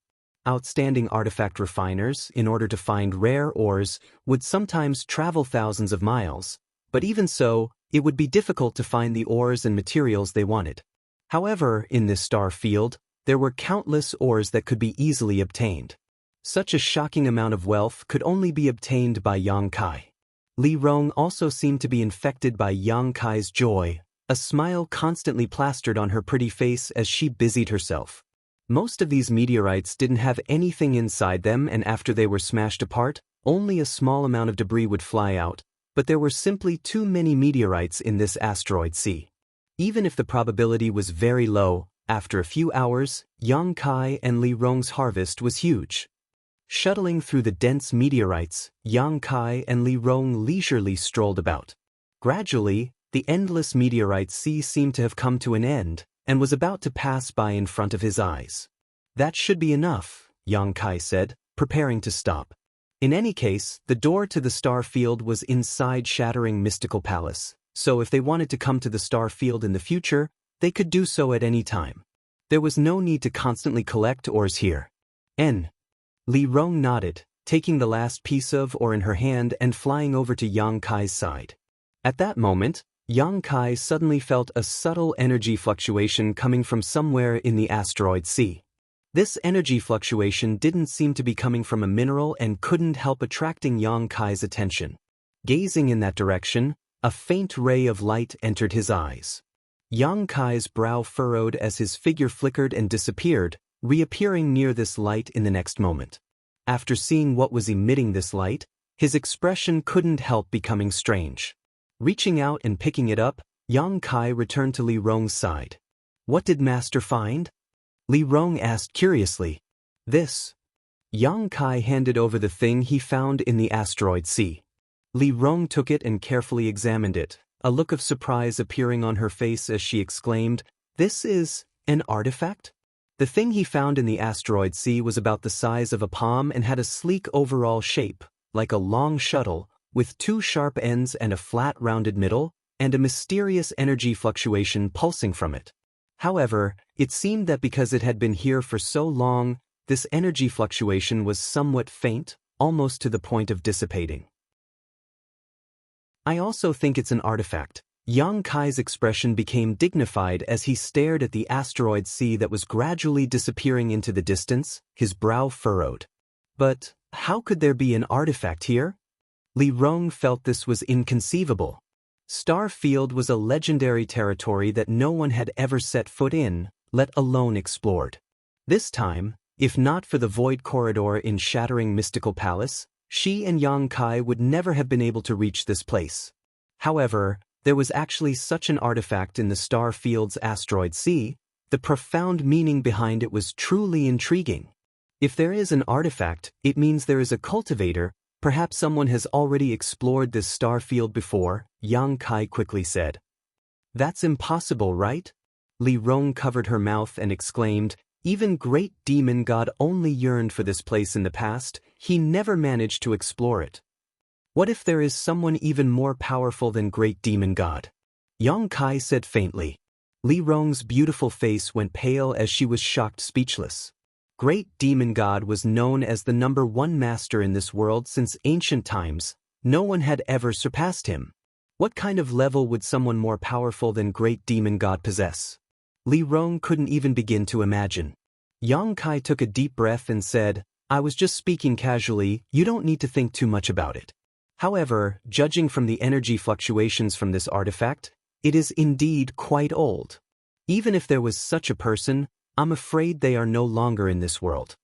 S1: Outstanding artifact refiners, in order to find rare ores, would sometimes travel thousands of miles, but even so, it would be difficult to find the ores and materials they wanted. However, in this star field, there were countless ores that could be easily obtained. Such a shocking amount of wealth could only be obtained by Yang Kai. Li Rong also seemed to be infected by Yang Kai's joy, a smile constantly plastered on her pretty face as she busied herself. Most of these meteorites didn't have anything inside them, and after they were smashed apart, only a small amount of debris would fly out, but there were simply too many meteorites in this asteroid sea. Even if the probability was very low, after a few hours, Yang Kai and Li Rong's harvest was huge. Shuttling through the dense meteorites, Yang Kai and Li Rong leisurely strolled about. Gradually, the endless meteorite sea seemed to have come to an end, and was about to pass by in front of his eyes. That should be enough, Yang Kai said, preparing to stop. In any case, the door to the star field was inside Shattering Mystical Palace, so if they wanted to come to the star field in the future, they could do so at any time. There was no need to constantly collect ores here. Li Rong nodded, taking the last piece of ore in her hand and flying over to Yang Kai's side. At that moment, Yang Kai suddenly felt a subtle energy fluctuation coming from somewhere in the asteroid sea. This energy fluctuation didn't seem to be coming from a mineral and couldn't help attracting Yang Kai's attention. Gazing in that direction, a faint ray of light entered his eyes. Yang Kai's brow furrowed as his figure flickered and disappeared, reappearing near this light in the next moment. After seeing what was emitting this light, his expression couldn't help becoming strange. Reaching out and picking it up, Yang Kai returned to Li Rong's side. "What did Master find?" Li Rong asked curiously. "This." Yang Kai handed over the thing he found in the asteroid sea. Li Rong took it and carefully examined it, a look of surprise appearing on her face as she exclaimed, "This is an artifact?" The thing he found in the asteroid sea was about the size of a palm and had a sleek overall shape, like a long shuttle, with two sharp ends and a flat rounded middle, and a mysterious energy fluctuation pulsing from it. However, it seemed that because it had been here for so long, this energy fluctuation was somewhat faint, almost to the point of dissipating. "I also think it's an artifact." Yang Kai's expression became dignified as he stared at the asteroid sea that was gradually disappearing into the distance, his brow furrowed. "But how could there be an artifact here?" Li Rong felt this was inconceivable. Star Field was a legendary territory that no one had ever set foot in, let alone explored. This time, if not for the void corridor in Shattering Mystical Palace, she and Yang Kai would never have been able to reach this place. However, there was actually such an artifact in the Star Field's asteroid sea. The profound meaning behind it was truly intriguing. If there is an artifact, it means there is a cultivator. Perhaps someone has already explored this star field before, Yang Kai quickly said. "That's impossible, right?" Li Rong covered her mouth and exclaimed, "Even Great Demon God only yearned for this place in the past, he never managed to explore it. What if there is someone even more powerful than Great Demon God?" Yang Kai said faintly. Li Rong's beautiful face went pale as she was shocked speechless. Great Demon God was known as the #1 master in this world since ancient times. No one had ever surpassed him. What kind of level would someone more powerful than Great Demon God possess? Li Rong couldn't even begin to imagine. Yang Kai took a deep breath and said, "I was just speaking casually, you don't need to think too much about it. However, judging from the energy fluctuations from this artifact, it is indeed quite old. Even if there was such a person, I'm afraid they are no longer in this world."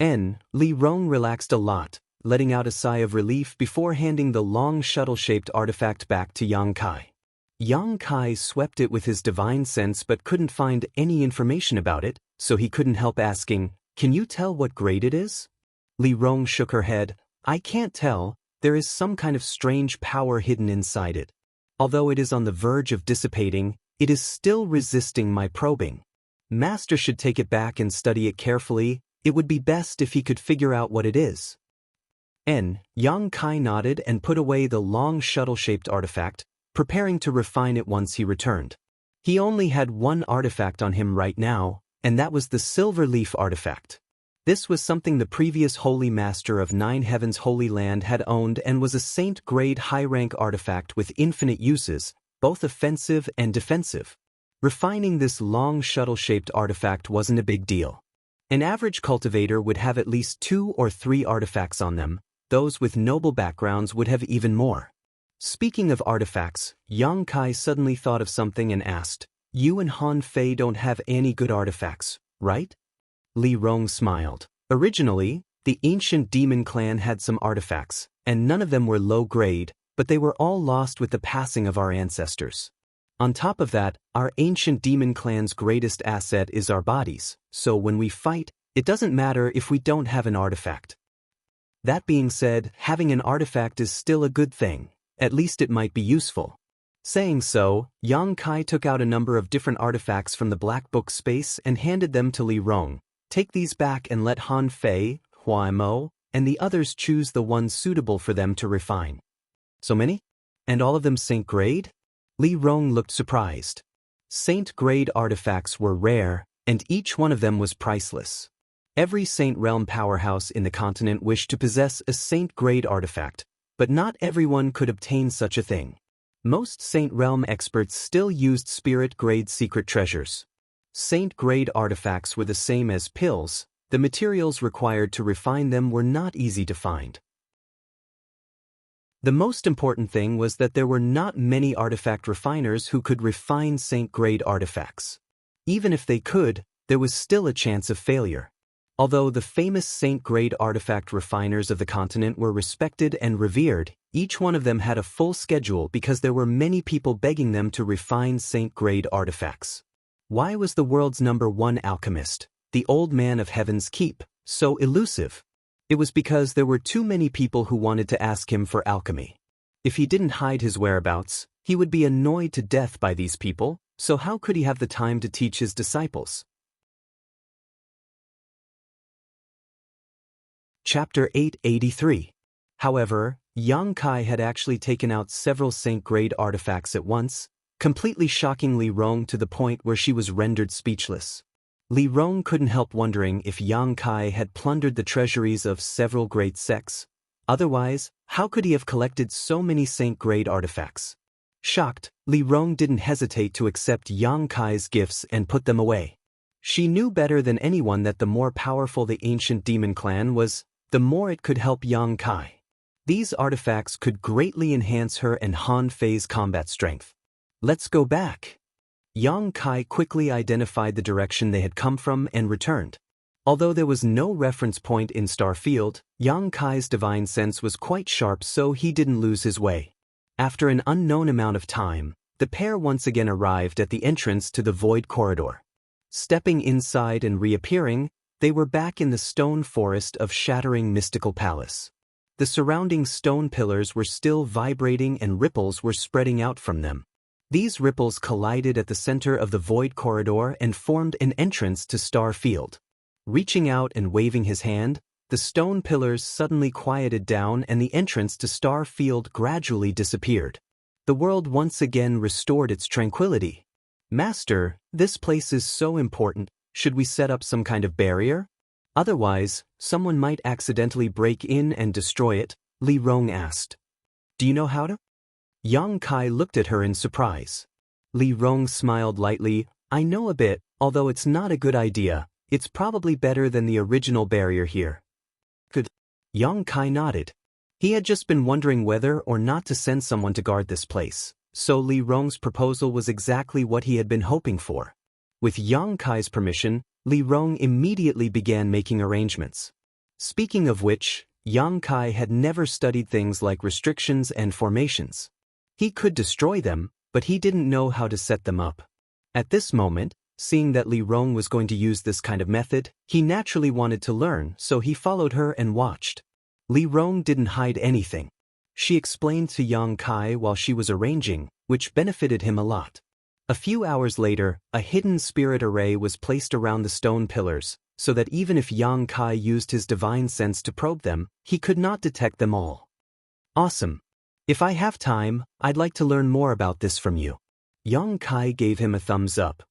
S1: Li Rong relaxed a lot, letting out a sigh of relief before handing the long shuttle-shaped artifact back to Yang Kai. Yang Kai swept it with his divine sense but couldn't find any information about it, so he couldn't help asking, "Can you tell what grade it is?" Li Rong shook her head. "I can't tell. There is some kind of strange power hidden inside it. Although it is on the verge of dissipating, it is still resisting my probing. Master should take it back and study it carefully. It would be best if he could figure out what it is." Yang Kai nodded and put away the long shuttle-shaped artifact, preparing to refine it once he returned. He only had one artifact on him right now, and that was the Silver Leaf artifact. This was something the previous Holy Master of Nine Heavens Holy Land had owned and was a saint-grade high-rank artifact with infinite uses, both offensive and defensive. Refining this long shuttle-shaped artifact wasn't a big deal. An average cultivator would have at least 2 or 3 artifacts on them. Those with noble backgrounds would have even more. Speaking of artifacts, Yang Kai suddenly thought of something and asked, "You and Han Fei don't have any good artifacts, right?" Li Rong smiled. Originally, the ancient demon clan had some artifacts, and none of them were low grade, but they were all lost with the passing of our ancestors. On top of that, our ancient demon clan's greatest asset is our bodies, so when we fight, it doesn't matter if we don't have an artifact. That being said, having an artifact is still a good thing, at least it might be useful. Saying so, Yang Kai took out a number of different artifacts from the black book space and handed them to Li Rong. Take these back and let Han Fei, Hua Mo, and the others choose the ones suitable for them to refine. So many? And all of them Saint grade? Li Rong looked surprised. Saint grade artifacts were rare, and each one of them was priceless. Every Saint Realm powerhouse in the continent wished to possess a Saint grade artifact, but not everyone could obtain such a thing. Most Saint Realm experts still used Spirit grade secret treasures. Saint grade artifacts were the same as pills, the materials required to refine them were not easy to find. The most important thing was that there were not many artifact refiners who could refine Saint grade artifacts. Even if they could, there was still a chance of failure. Although the famous Saint grade artifact refiners of the continent were respected and revered, each one of them had a full schedule because there were many people begging them to refine Saint grade artifacts. Why was the world's #1 alchemist, the Old Man of Heaven's Keep, so elusive? It was because there were too many people who wanted to ask him for alchemy. If he didn't hide his whereabouts, he would be annoyed to death by these people, so how could he have the time to teach his disciples? Chapter 883. However, Yang Kai had actually taken out several Saint grade artifacts at once, completely shocking Li Rong to the point where she was rendered speechless. Li Rong couldn't help wondering if Yang Kai had plundered the treasuries of several great sects. Otherwise, how could he have collected so many Saint grade artifacts? Shocked, Li Rong didn't hesitate to accept Yang Kai's gifts and put them away. She knew better than anyone that the more powerful the ancient demon clan was, the more it could help Yang Kai. These artifacts could greatly enhance her and Han Fei's combat strength. Let's go back. Yang Kai quickly identified the direction they had come from and returned. Although there was no reference point in Starfield, Yang Kai's divine sense was quite sharp, so he didn't lose his way. After an unknown amount of time, the pair once again arrived at the entrance to the void corridor. Stepping inside and reappearing, they were back in the stone forest of Shattering Mystical Palace. The surrounding stone pillars were still vibrating and ripples were spreading out from them. These ripples collided at the center of the void corridor and formed an entrance to Starfield. Reaching out and waving his hand, the stone pillars suddenly quieted down and the entrance to Starfield gradually disappeared. The world once again restored its tranquility. Master, this place is so important, should we set up some kind of barrier? Otherwise, someone might accidentally break in and destroy it, Li Rong asked. Do you know how to? Yang Kai looked at her in surprise. Li Rong smiled lightly. I know a bit, although it's not a good idea. It's probably better than the original barrier here. Good. Yang Kai nodded. He had just been wondering whether or not to send someone to guard this place, so Li Rong's proposal was exactly what he had been hoping for. With Yang Kai's permission, Li Rong immediately began making arrangements. Speaking of which, Yang Kai had never studied things like restrictions and formations. He could destroy them, but he didn't know how to set them up. At this moment, seeing that Li Rong was going to use this kind of method, he naturally wanted to learn, so he followed her and watched. Li Rong didn't hide anything. She explained to Yang Kai while she was arranging, which benefited him a lot. A few hours later, a hidden spirit array was placed around the stone pillars, so that even if Yang Kai used his divine sense to probe them, he could not detect them all. Awesome. If I have time, I'd like to learn more about this from you. Yang Kai gave him a thumbs up.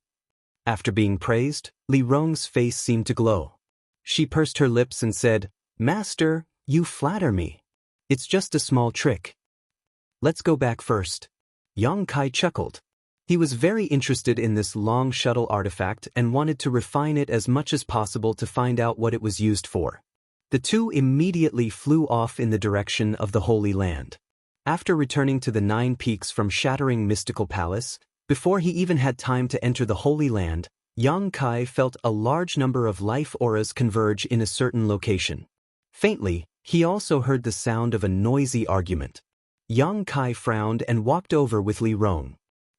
S1: After being praised, Li Rong's face seemed to glow. She pursed her lips and said, Master, you flatter me. It's just a small trick. Let's go back first. Yang Kai chuckled. He was very interested in this long shuttle artifact and wanted to refine it as much as possible to find out what it was used for. The two immediately flew off in the direction of the Holy Land. After returning to the 9 peaks from Shattering Mystical Palace, before he even had time to enter the Holy Land, Yang Kai felt a large number of life auras converge in a certain location. Faintly, he also heard the sound of a noisy argument. Yang Kai frowned and walked over with Li Rong.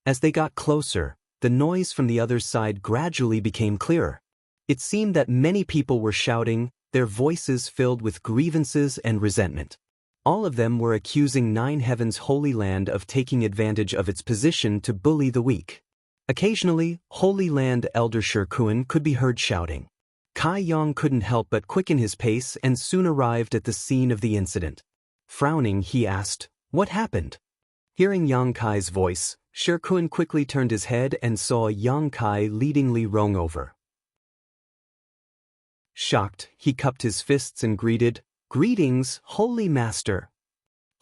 S1: As they got closer, the noise from the other side gradually became clearer. It seemed that many people were shouting, their voices filled with grievances and resentment. All of them were accusing Nine Heaven's Holy Land of taking advantage of its position to bully the weak. Occasionally, Holy Land Elder Shirkuan could be heard shouting. Kai Yong couldn't help but quicken his pace and soon arrived at the scene of the incident. Frowning, he asked, "What happened?" Hearing Yang Kai's voice, Shirkuan quickly turned his head and saw Yang Kai leading Li Rong over. Shocked, he cupped his fists and greeted, "Greetings, Holy Master."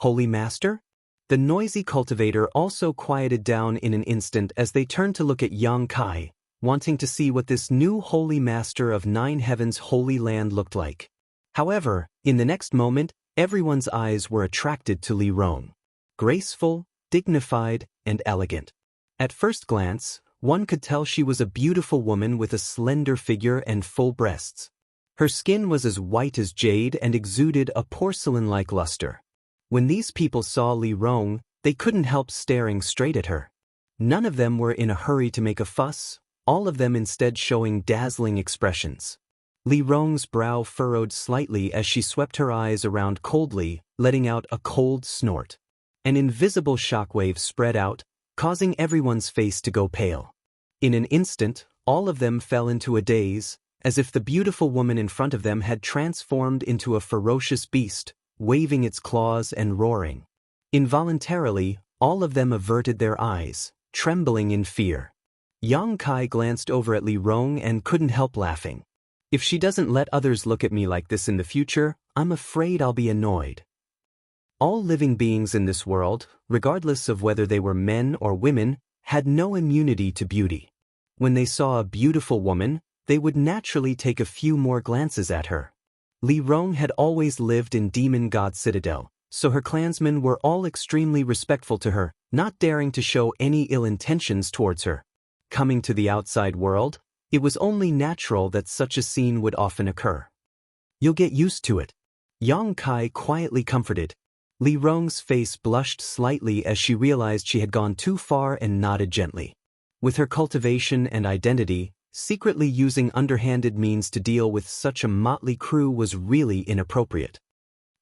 S1: "Holy Master?" The noisy cultivator also quieted down in an instant as they turned to look at Yang Kai, wanting to see what this new Holy Master of Nine Heaven's Holy Land looked like. However, in the next moment, everyone's eyes were attracted to Li Rong. Graceful, dignified, and elegant. At first glance, one could tell she was a beautiful woman with a slender figure and full breasts. Her skin was as white as jade and exuded a porcelain-like luster. When these people saw Li Rong, they couldn't help staring straight at her. None of them were in a hurry to make a fuss, all of them instead showing dazzling expressions. Li Rong's brow furrowed slightly as she swept her eyes around coldly, letting out a cold snort. An invisible shockwave spread out, causing everyone's face to go pale. In an instant, all of them fell into a daze, as if the beautiful woman in front of them had transformed into a ferocious beast, waving its claws and roaring. Involuntarily, all of them averted their eyes, trembling in fear. Yang Kai glanced over at Li Rong and couldn't help laughing. "If she doesn't let others look at me like this in the future, I'm afraid I'll be annoyed." All living beings in this world, regardless of whether they were men or women, had no immunity to beauty. When they saw a beautiful woman, they would naturally take a few more glances at her. Li Rong had always lived in Demon God Citadel, so her clansmen were all extremely respectful to her, not daring to show any ill intentions towards her. Coming to the outside world, it was only natural that such a scene would often occur. "You'll get used to it," Yang Kai quietly comforted. Li Rong's face blushed slightly as she realized she had gone too far and nodded gently. With her cultivation and identity, secretly using underhanded means to deal with such a motley crew was really inappropriate.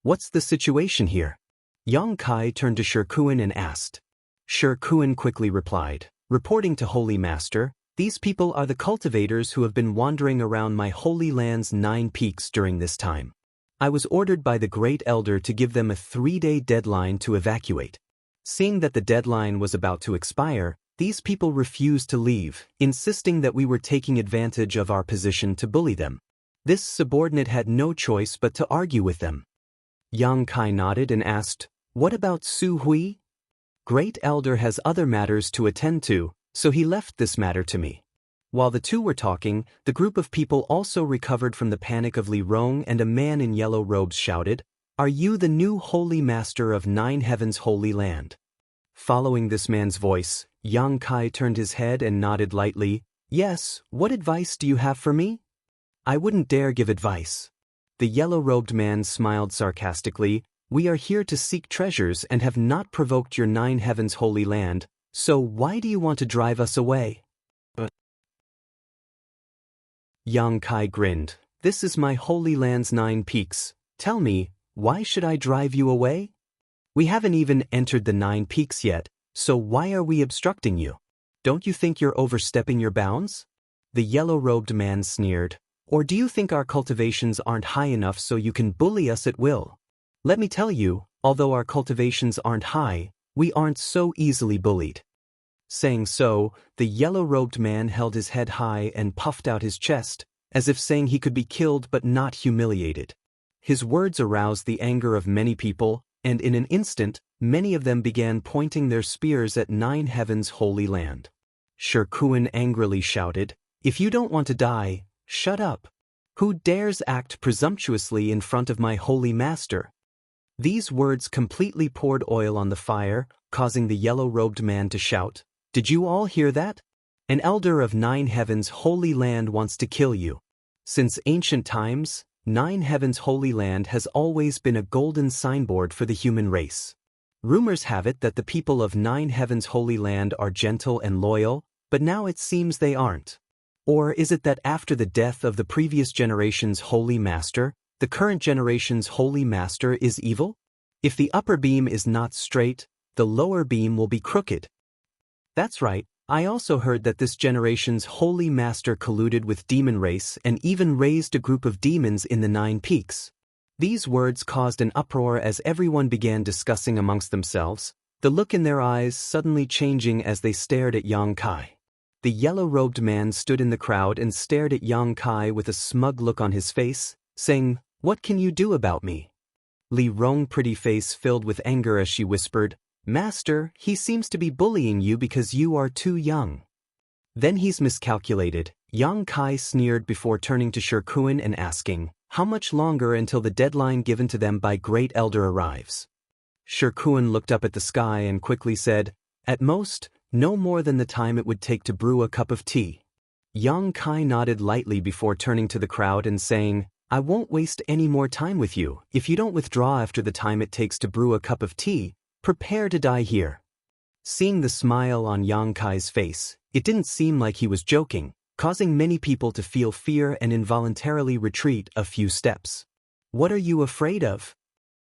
S1: "What's the situation here?" Yang Kai turned to Shirkuan and asked. Shirkuan quickly replied, "Reporting to Holy Master, these people are the cultivators who have been wandering around my Holy Land's 9 peaks during this time. I was ordered by the Great Elder to give them a 3-day deadline to evacuate. Seeing that the deadline was about to expire, these people refused to leave, insisting that we were taking advantage of our position to bully them. This subordinate had no choice but to argue with them." Yang Kai nodded and asked, "What about Su Hui?" "Great Elder has other matters to attend to, so he left this matter to me." While the two were talking, the group of people also recovered from the panic of Li Rong, and a man in yellow robes shouted, "Are you the new Holy Master of Nine Heaven's Holy Land?" Following this man's voice, Yang Kai turned his head and nodded lightly. "Yes, what advice do you have for me?" "I wouldn't dare give advice." The yellow-robed man smiled sarcastically. "We are here to seek treasures and have not provoked your Nine Heaven's Holy Land, so why do you want to drive us away?" Yang Kai grinned. "This is my Holy Land's 9 peaks. Tell me, why should I drive you away? We haven't even entered the 9 peaks yet, so why are we obstructing you? Don't you think you're overstepping your bounds?" The yellow-robed man sneered. "Or do you think our cultivations aren't high enough so you can bully us at will? Let me tell you, although our cultivations aren't high, we aren't so easily bullied." Saying so, the yellow-robed man held his head high and puffed out his chest, as if saying he could be killed but not humiliated. His words aroused the anger of many people, and in an instant, many of them began pointing their spears at Nine Heaven's Holy Land. Shirkuan angrily shouted, "If you don't want to die, shut up. Who dares act presumptuously in front of my Holy Master?" These words completely poured oil on the fire, causing the yellow-robed man to shout, "Did you all hear that? An elder of Nine Heaven's Holy Land wants to kill you. Since ancient times, Nine Heaven's Holy Land has always been a golden signboard for the human race. Rumors have it that the people of Nine Heavens' Holy Land are gentle and loyal, but now it seems they aren't. Or is it that after the death of the previous generation's Holy Master, the current generation's Holy Master is evil? If the upper beam is not straight, the lower beam will be crooked. That's right, I also heard that this generation's Holy Master colluded with demon race and even raised a group of demons in the Nine Peaks. These words caused an uproar as everyone began discussing amongst themselves, the look in their eyes suddenly changing as they stared at Yang Kai. The yellow-robed man stood in the crowd and stared at Yang Kai with a smug look on his face, saying, "What can you do about me?" Li Rong's pretty face filled with anger as she whispered, "Master, he seems to be bullying you because you are too young." "Then he's miscalculated," Yang Kai sneered before turning to Shikuan and asking, "How much longer until the deadline given to them by Great Elder arrives?" Shikuan looked up at the sky and quickly said, "At most, no more than the time it would take to brew a cup of tea." Yang Kai nodded lightly before turning to the crowd and saying, "I won't waste any more time with you. If you don't withdraw after the time it takes to brew a cup of tea, prepare to die here." Seeing the smile on Yang Kai's face, it didn't seem like he was joking, causing many people to feel fear and involuntarily retreat a few steps. "What are you afraid of?"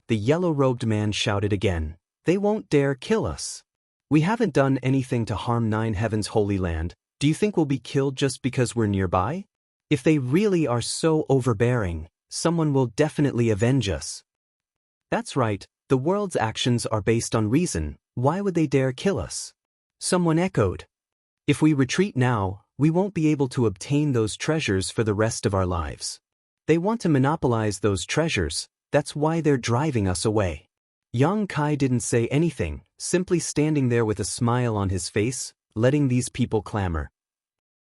S1: The yellow-robed man shouted again. "They won't dare kill us. We haven't done anything to harm Nine Heavens' Holy Land. Do you think we'll be killed just because we're nearby? If they really are so overbearing, someone will definitely avenge us." "That's right, the world's actions are based on reason. Why would they dare kill us?" Someone echoed. "If we retreat now, we won't be able to obtain those treasures for the rest of our lives. They want to monopolize those treasures, that's why they're driving us away." Yang Kai didn't say anything, simply standing there with a smile on his face, letting these people clamor.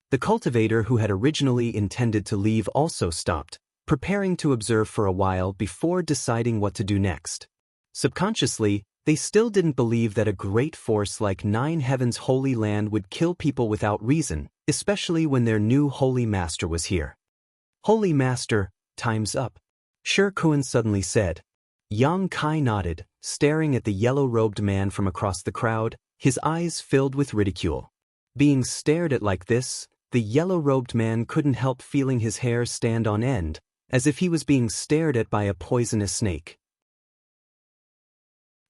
S1: The cultivator who had originally intended to leave also stopped, preparing to observe for a while before deciding what to do next. Subconsciously, they still didn't believe that a great force like Nine Heavens' Holy Land would kill people without reason, especially when their new Holy Master was here. "Holy Master, time's up," Shikuan suddenly said. Yang Kai nodded, staring at the yellow-robed man from across the crowd, his eyes filled with ridicule. Being stared at like this, the yellow-robed man couldn't help feeling his hair stand on end, as if he was being stared at by a poisonous snake.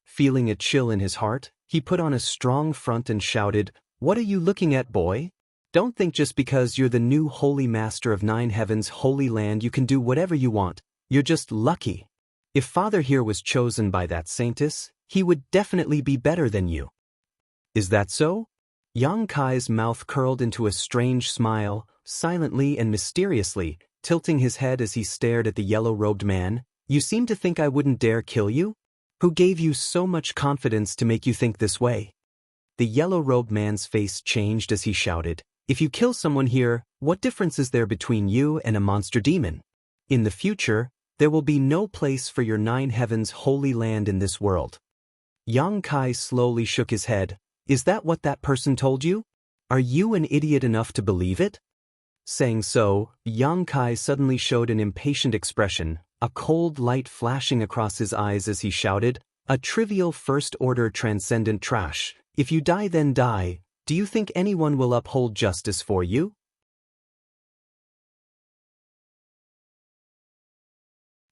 S1: Feeling a chill in his heart, he put on a strong front and shouted, "What are you looking at, boy? Don't think just because you're the new Holy Master of Nine Heavens' Holy Land you can do whatever you want. You're just lucky. If Father here was chosen by that saintess, he would definitely be better than you." "Is that so?" Yang Kai's mouth curled into a strange smile, silently and mysteriously, tilting his head as he stared at the yellow-robed man. "You seem to think I wouldn't dare kill you? Who gave you so much confidence to make you think this way?" The yellow-robed man's face changed as he shouted, "If you kill someone here, what difference is there between you and a monster demon? In the future, there will be no place for your Nine Heavens' Holy Land in this world." Yang Kai slowly shook his head. "Is that what that person told you? Are you an idiot enough to believe it?" Saying so, Yang Kai suddenly showed an impatient expression, a cold light flashing across his eyes as he shouted, "A trivial first-order transcendent trash. If you die then die. Do you think anyone will uphold justice for you?"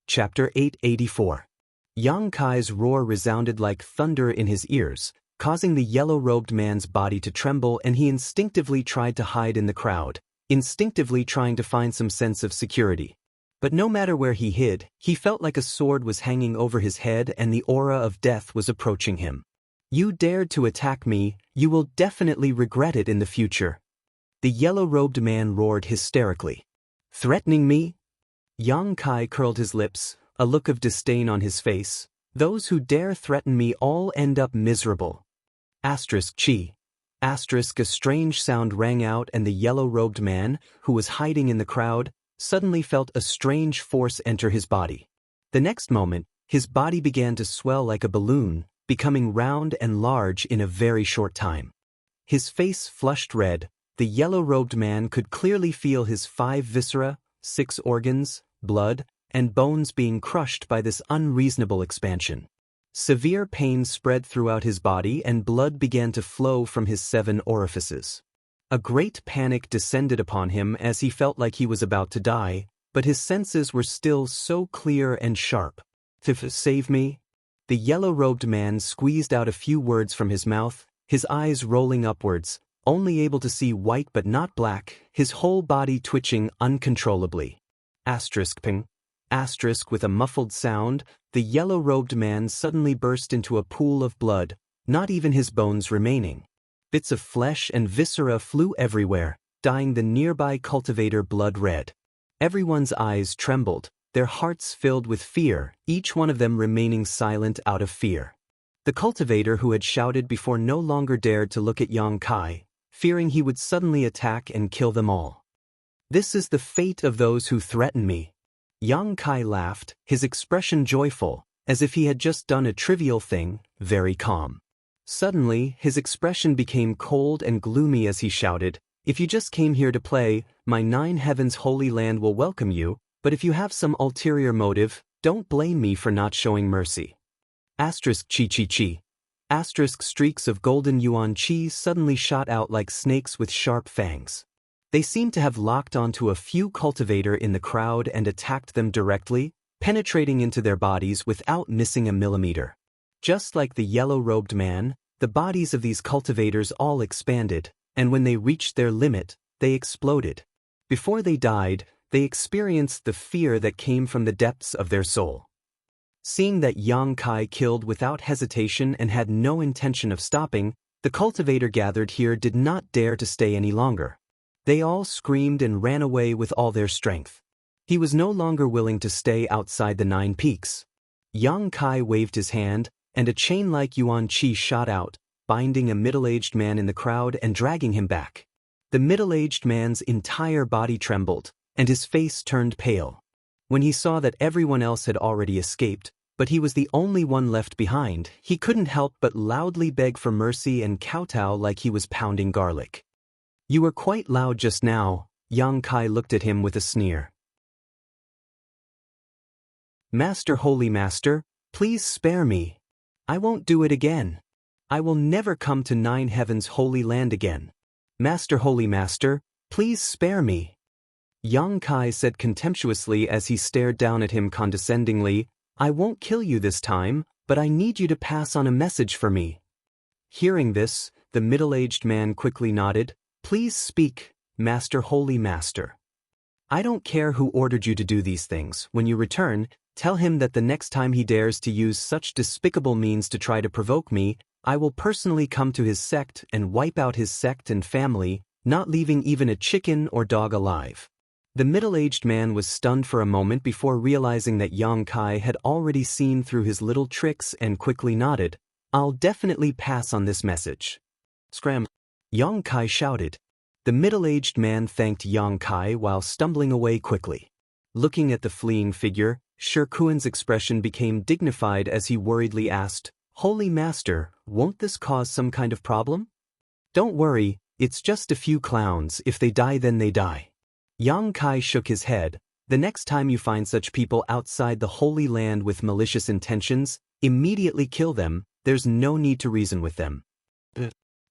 S1: Chapter 884. Yang Kai's roar resounded like thunder in his ears, causing the yellow-robed man's body to tremble, and he instinctively tried to hide in the crowd, instinctively trying to find some sense of security. But no matter where he hid, he felt like a sword was hanging over his head and the aura of death was approaching him. "You dared to attack me, you will definitely regret it in the future." The yellow-robed man roared hysterically. "Threatening me?" Yang Kai curled his lips, a look of disdain on his face. "Those who dare threaten me all end up miserable." Chi. A strange sound rang out, and the yellow-robed man, who was hiding in the crowd, suddenly felt a strange force enter his body. The next moment, his body began to swell like a balloon, becoming round and large in a very short time. His face flushed red. The yellow-robed man could clearly feel his 5 viscera, 6 organs, blood, and bones being crushed by this unreasonable expansion. Severe pain spread throughout his body and blood began to flow from his 7 orifices. A great panic descended upon him as he felt like he was about to die, but his senses were still so clear and sharp. "Save me?" The yellow-robed man squeezed out a few words from his mouth, his eyes rolling upwards, only able to see white but not black, his whole body twitching uncontrollably. Ping. With a muffled sound, the yellow-robed man suddenly burst into a pool of blood, not even his bones remaining. Bits of flesh and viscera flew everywhere, dyeing the nearby cultivator blood red. Everyone's eyes trembled, their hearts filled with fear, each one of them remaining silent out of fear. The cultivator who had shouted before no longer dared to look at Yang Kai, fearing he would suddenly attack and kill them all. "This is the fate of those who threaten me." Yang Kai laughed, his expression joyful, as if he had just done a trivial thing, very calm. Suddenly, his expression became cold and gloomy as he shouted, "If you just came here to play, my 9 heavens holy land will welcome you, but if you have some ulterior motive, don't blame me for not showing mercy." Chi. Streaks of golden yuan chi suddenly shot out like snakes with sharp fangs. They seemed to have locked onto a few cultivator in the crowd and attacked them directly, penetrating into their bodies without missing a millimeter. Just like the yellow-robed man, the bodies of these cultivators all expanded, and when they reached their limit, they exploded. Before they died, they experienced the fear that came from the depths of their soul. Seeing that Yang Kai killed without hesitation and had no intention of stopping, the cultivator gathered here did not dare to stay any longer. They all screamed and ran away with all their strength. He was no longer willing to stay outside the 9 peaks. Yang Kai waved his hand, and a chain-like yuan chi shot out, binding a middle-aged man in the crowd and dragging him back. The middle-aged man's entire body trembled, and his face turned pale. When he saw that everyone else had already escaped, but he was the only one left behind, he couldn't help but loudly beg for mercy and kowtow like he was pounding garlic. "You were quite loud just now," Yang Kai looked at him with a sneer. "Master, holy master, please spare me. I won't do it again. I will never come to 9 heavens holy land again. Master, holy master, please spare me." Yang Kai said contemptuously as he stared down at him condescendingly, "I won't kill you this time, but I need you to pass on a message for me." Hearing this, the middle-aged man quickly nodded, "Please speak, Master, holy master." "I don't care who ordered you to do these things. When you return, tell him that the next time he dares to use such despicable means to try to provoke me, I will personally come to his sect and wipe out his sect and family, not leaving even a chicken or dog alive." The middle-aged man was stunned for a moment before realizing that Yang Kai had already seen through his little tricks and quickly nodded, "I'll definitely pass on this message." "Scram!" Yang Kai shouted. The middle-aged man thanked Yang Kai while stumbling away quickly. Looking at the fleeing figure, Shirkuan's expression became dignified as he worriedly asked, "Holy master, won't this cause some kind of problem?" "Don't worry, it's just a few clowns. If they die then they die." Yang Kai shook his head. "The next time you find such people outside the Holy Land with malicious intentions, immediately kill them. There's no need to reason with them."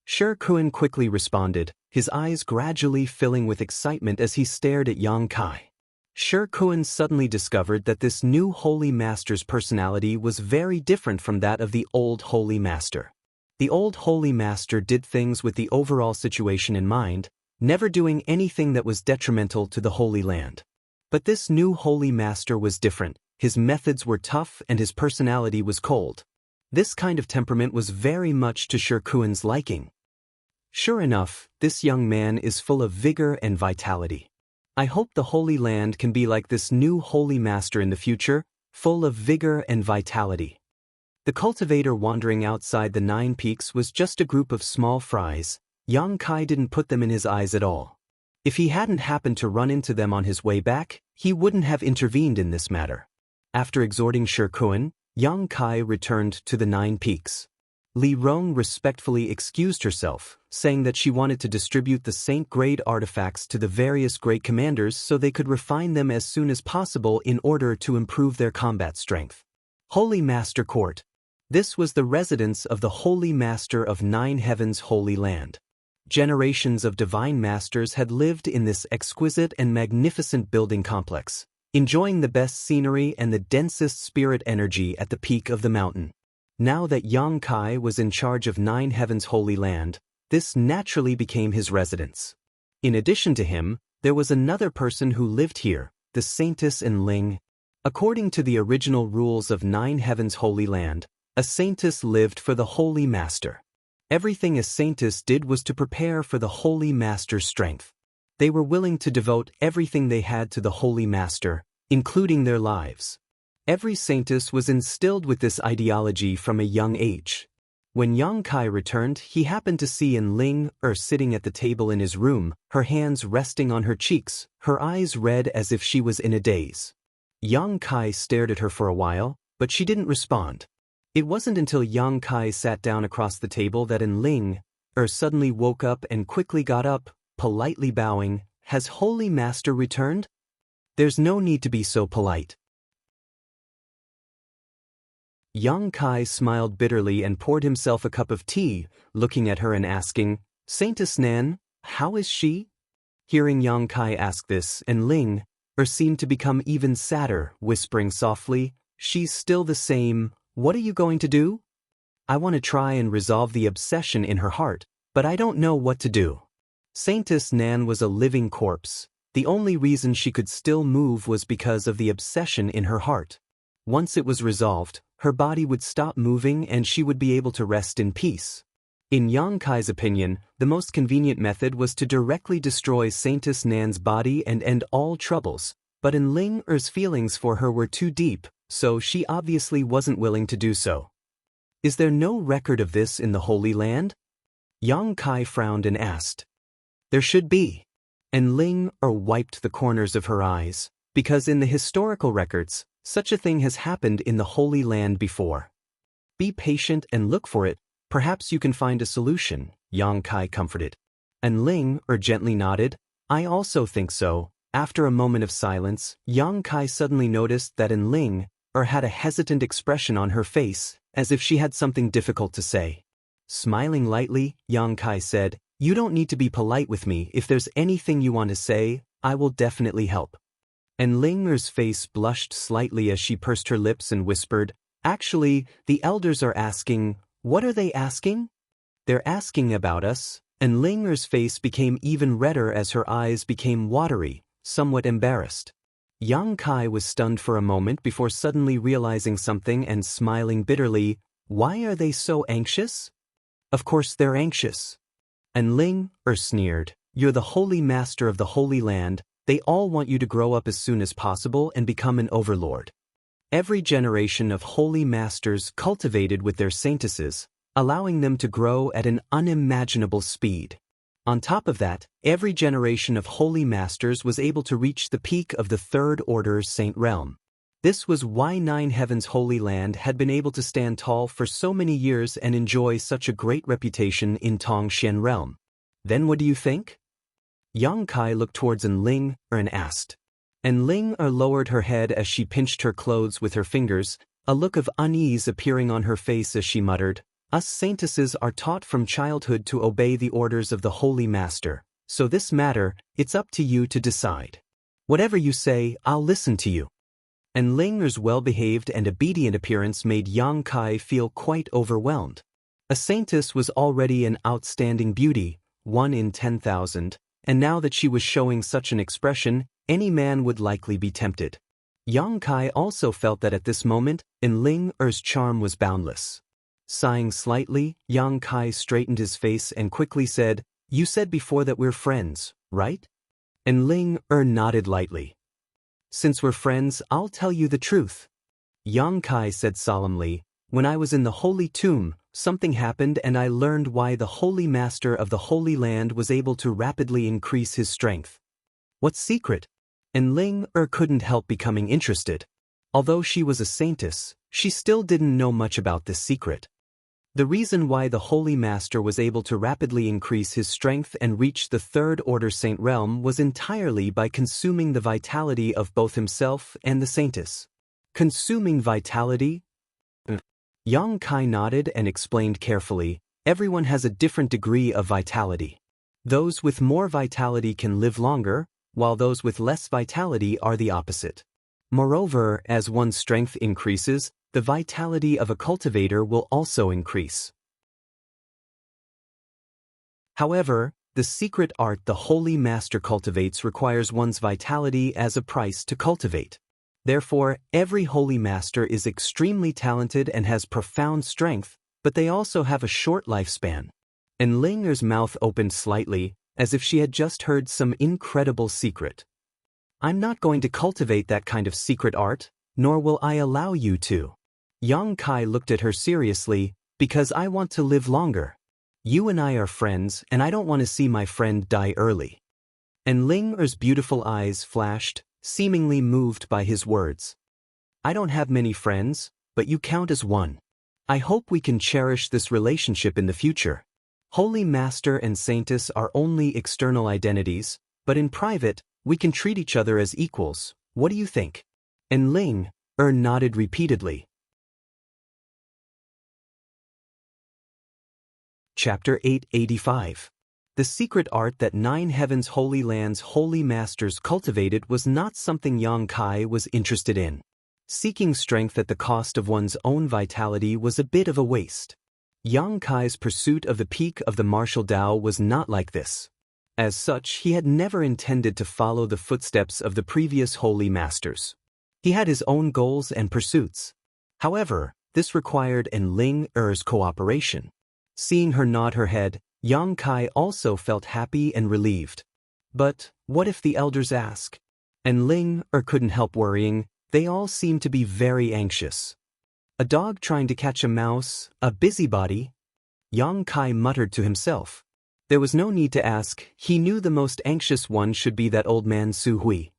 S1: Shirkuan quickly responded, his eyes gradually filling with excitement as he stared at Yang Kai. Shirkuan suddenly discovered that this new Holy Master's personality was very different from that of the old Holy Master. The old Holy Master did things with the overall situation in mind, never doing anything that was detrimental to the Holy Land. But this new Holy Master was different. His methods were tough and his personality was cold. This kind of temperament was very much to Shirkuan's liking. Sure enough, this young man is full of vigor and vitality. I hope the Holy Land can be like this new Holy Master in the future, full of vigor and vitality. The cultivator wandering outside the 9 peaks was just a group of small fries. Yang Kai didn't put them in his eyes at all. If he hadn't happened to run into them on his way back, he wouldn't have intervened in this matter. After exhorting Shirkuan, Yang Kai returned to the 9 peaks. Li Rong respectfully excused herself, saying that she wanted to distribute the saint-grade artifacts to the various great commanders so they could refine them as soon as possible in order to improve their combat strength. Holy Master Court. This was the residence of the Holy Master of Nine Heavens' Holy Land. Generations of divine masters had lived in this exquisite and magnificent building complex, enjoying the best scenery and the densest spirit energy at the peak of the mountain. Now that Yang Kai was in charge of Nine Heavens' Holy Land, this naturally became his residence. In addition to him, there was another person who lived here, the Saintess Enling. According to the original rules of Nine Heavens' Holy Land, a Saintess lived for the Holy Master. Everything a Saintess did was to prepare for the Holy Master's strength. They were willing to devote everything they had to the Holy Master, including their lives. Every Saintess was instilled with this ideology from a young age. When Yang Kai returned, he happened to see Enling sitting at the table in his room, her hands resting on her cheeks, her eyes red as if she was in a daze. Yang Kai stared at her for a while, but she didn't respond. It wasn't until Yang Kai sat down across the table that Enling suddenly woke up and quickly got up, politely bowing. "Has Holy Master returned?" "There's no need to be so polite." Yang Kai smiled bitterly and poured himself a cup of tea, looking at her and asking, "Saintess Nan, how is she?" Hearing Yang Kai ask this, Enling seemed to become even sadder, whispering softly, "She's still the same. What are you going to do?" "I want to try and resolve the obsession in her heart, but I don't know what to do." Saintess Nan was a living corpse. The only reason she could still move was because of the obsession in her heart. Once it was resolved, her body would stop moving and she would be able to rest in peace. In Yang Kai's opinion, the most convenient method was to directly destroy Saintess Nan's body and end all troubles, but Enling's feelings for her were too deep, so she obviously wasn't willing to do so. "Is there no record of this in the Holy Land?" Yang Kai frowned and asked. "There should be." Enling wiped the corners of her eyes, because in the historical records, such a thing has happened in the Holy Land before. "Be patient and look for it. Perhaps you can find a solution," Yang Kai comforted. Enling gently nodded. "I also think so." After a moment of silence, Yang Kai suddenly noticed that Enling had a hesitant expression on her face, as if she had something difficult to say. Smiling lightly, Yang Kai said, "You don't need to be polite with me. If there's anything you want to say, I will definitely help." Enling's face blushed slightly as she pursed her lips and whispered, "Actually, the elders are asking." "What are they asking?" "They're asking about us." Enling's face became even redder as her eyes became watery, somewhat embarrassed. Yang Kai was stunned for a moment before suddenly realizing something and smiling bitterly. "Why are they so anxious?" "Of course they're anxious." Enling sneered. "You're the Holy Master of the Holy Land. They all want you to grow up as soon as possible and become an overlord." Every generation of Holy Masters cultivated with their saintesses, allowing them to grow at an unimaginable speed. On top of that, every generation of Holy Masters was able to reach the peak of the Third Order Saint Realm. This was why Nine Heavens' Holy Land had been able to stand tall for so many years and enjoy such a great reputation in Tongshan Realm. "Then what do you think?" Yang Kai looked towards Enling and asked. Enling lowered her head as she pinched her clothes with her fingers, a look of unease appearing on her face as she muttered, "Us saintesses are taught from childhood to obey the orders of the Holy Master, so this matter, it's up to you to decide. Whatever you say, I'll listen to you." Enling's well-behaved and obedient appearance made Yang Kai feel quite overwhelmed. A saintess was already an outstanding beauty, 1 in 10,000, and now that she was showing such an expression, any man would likely be tempted. Yang Kai also felt that at this moment, Enling's charm was boundless. Sighing slightly, Yang Kai straightened his face and quickly said, "You said before that we're friends, right?" Enling nodded lightly. "Since we're friends, I'll tell you the truth." Yang Kai said solemnly, "When I was in the Holy Tomb, something happened and I learned why the Holy Master of the Holy Land was able to rapidly increase his strength." "What secret?" Enling couldn't help becoming interested. Although she was a saintess, she still didn't know much about this secret. The reason why the Holy Master was able to rapidly increase his strength and reach the Third Order Saint Realm was entirely by consuming the vitality of both himself and the saintess. Consuming vitality? Yang Kai nodded and explained carefully, everyone has a different degree of vitality. Those with more vitality can live longer, while those with less vitality are the opposite. Moreover, as one's strength increases, the vitality of a cultivator will also increase. However, the secret art the Holy Master cultivates requires one's vitality as a price to cultivate. Therefore, every Holy Master is extremely talented and has profound strength, but they also have a short lifespan. And Linger's mouth opened slightly, as if she had just heard some incredible secret. I'm not going to cultivate that kind of secret art, nor will I allow you to. Yang Kai looked at her seriously, because I want to live longer. You and I are friends, and I don't want to see my friend die early. And Linger's beautiful eyes flashed, seemingly moved by his words. I don't have many friends, but you count as one. I hope we can cherish this relationship in the future. Holy Master and Saintess are only external identities, but in private, we can treat each other as equals. What do you think? And Linger nodded repeatedly. Chapter 885. The secret art that 9 Heavens Holy Lands Holy Masters cultivated was not something Yang Kai was interested in. Seeking strength at the cost of one's own vitality was a bit of a waste. Yang Kai's pursuit of the peak of the martial Tao was not like this. As such, he had never intended to follow the footsteps of the previous Holy Masters. He had his own goals and pursuits. However, this required Linger's cooperation. Seeing her nod her head, Yang Kai also felt happy and relieved. But what if the elders ask? And Linger couldn't help worrying. They all seemed to be very anxious. A dog trying to catch a mouse, a busybody? Yang Kai muttered to himself. There was no need to ask, he knew the most anxious one should be that old man Su Hui.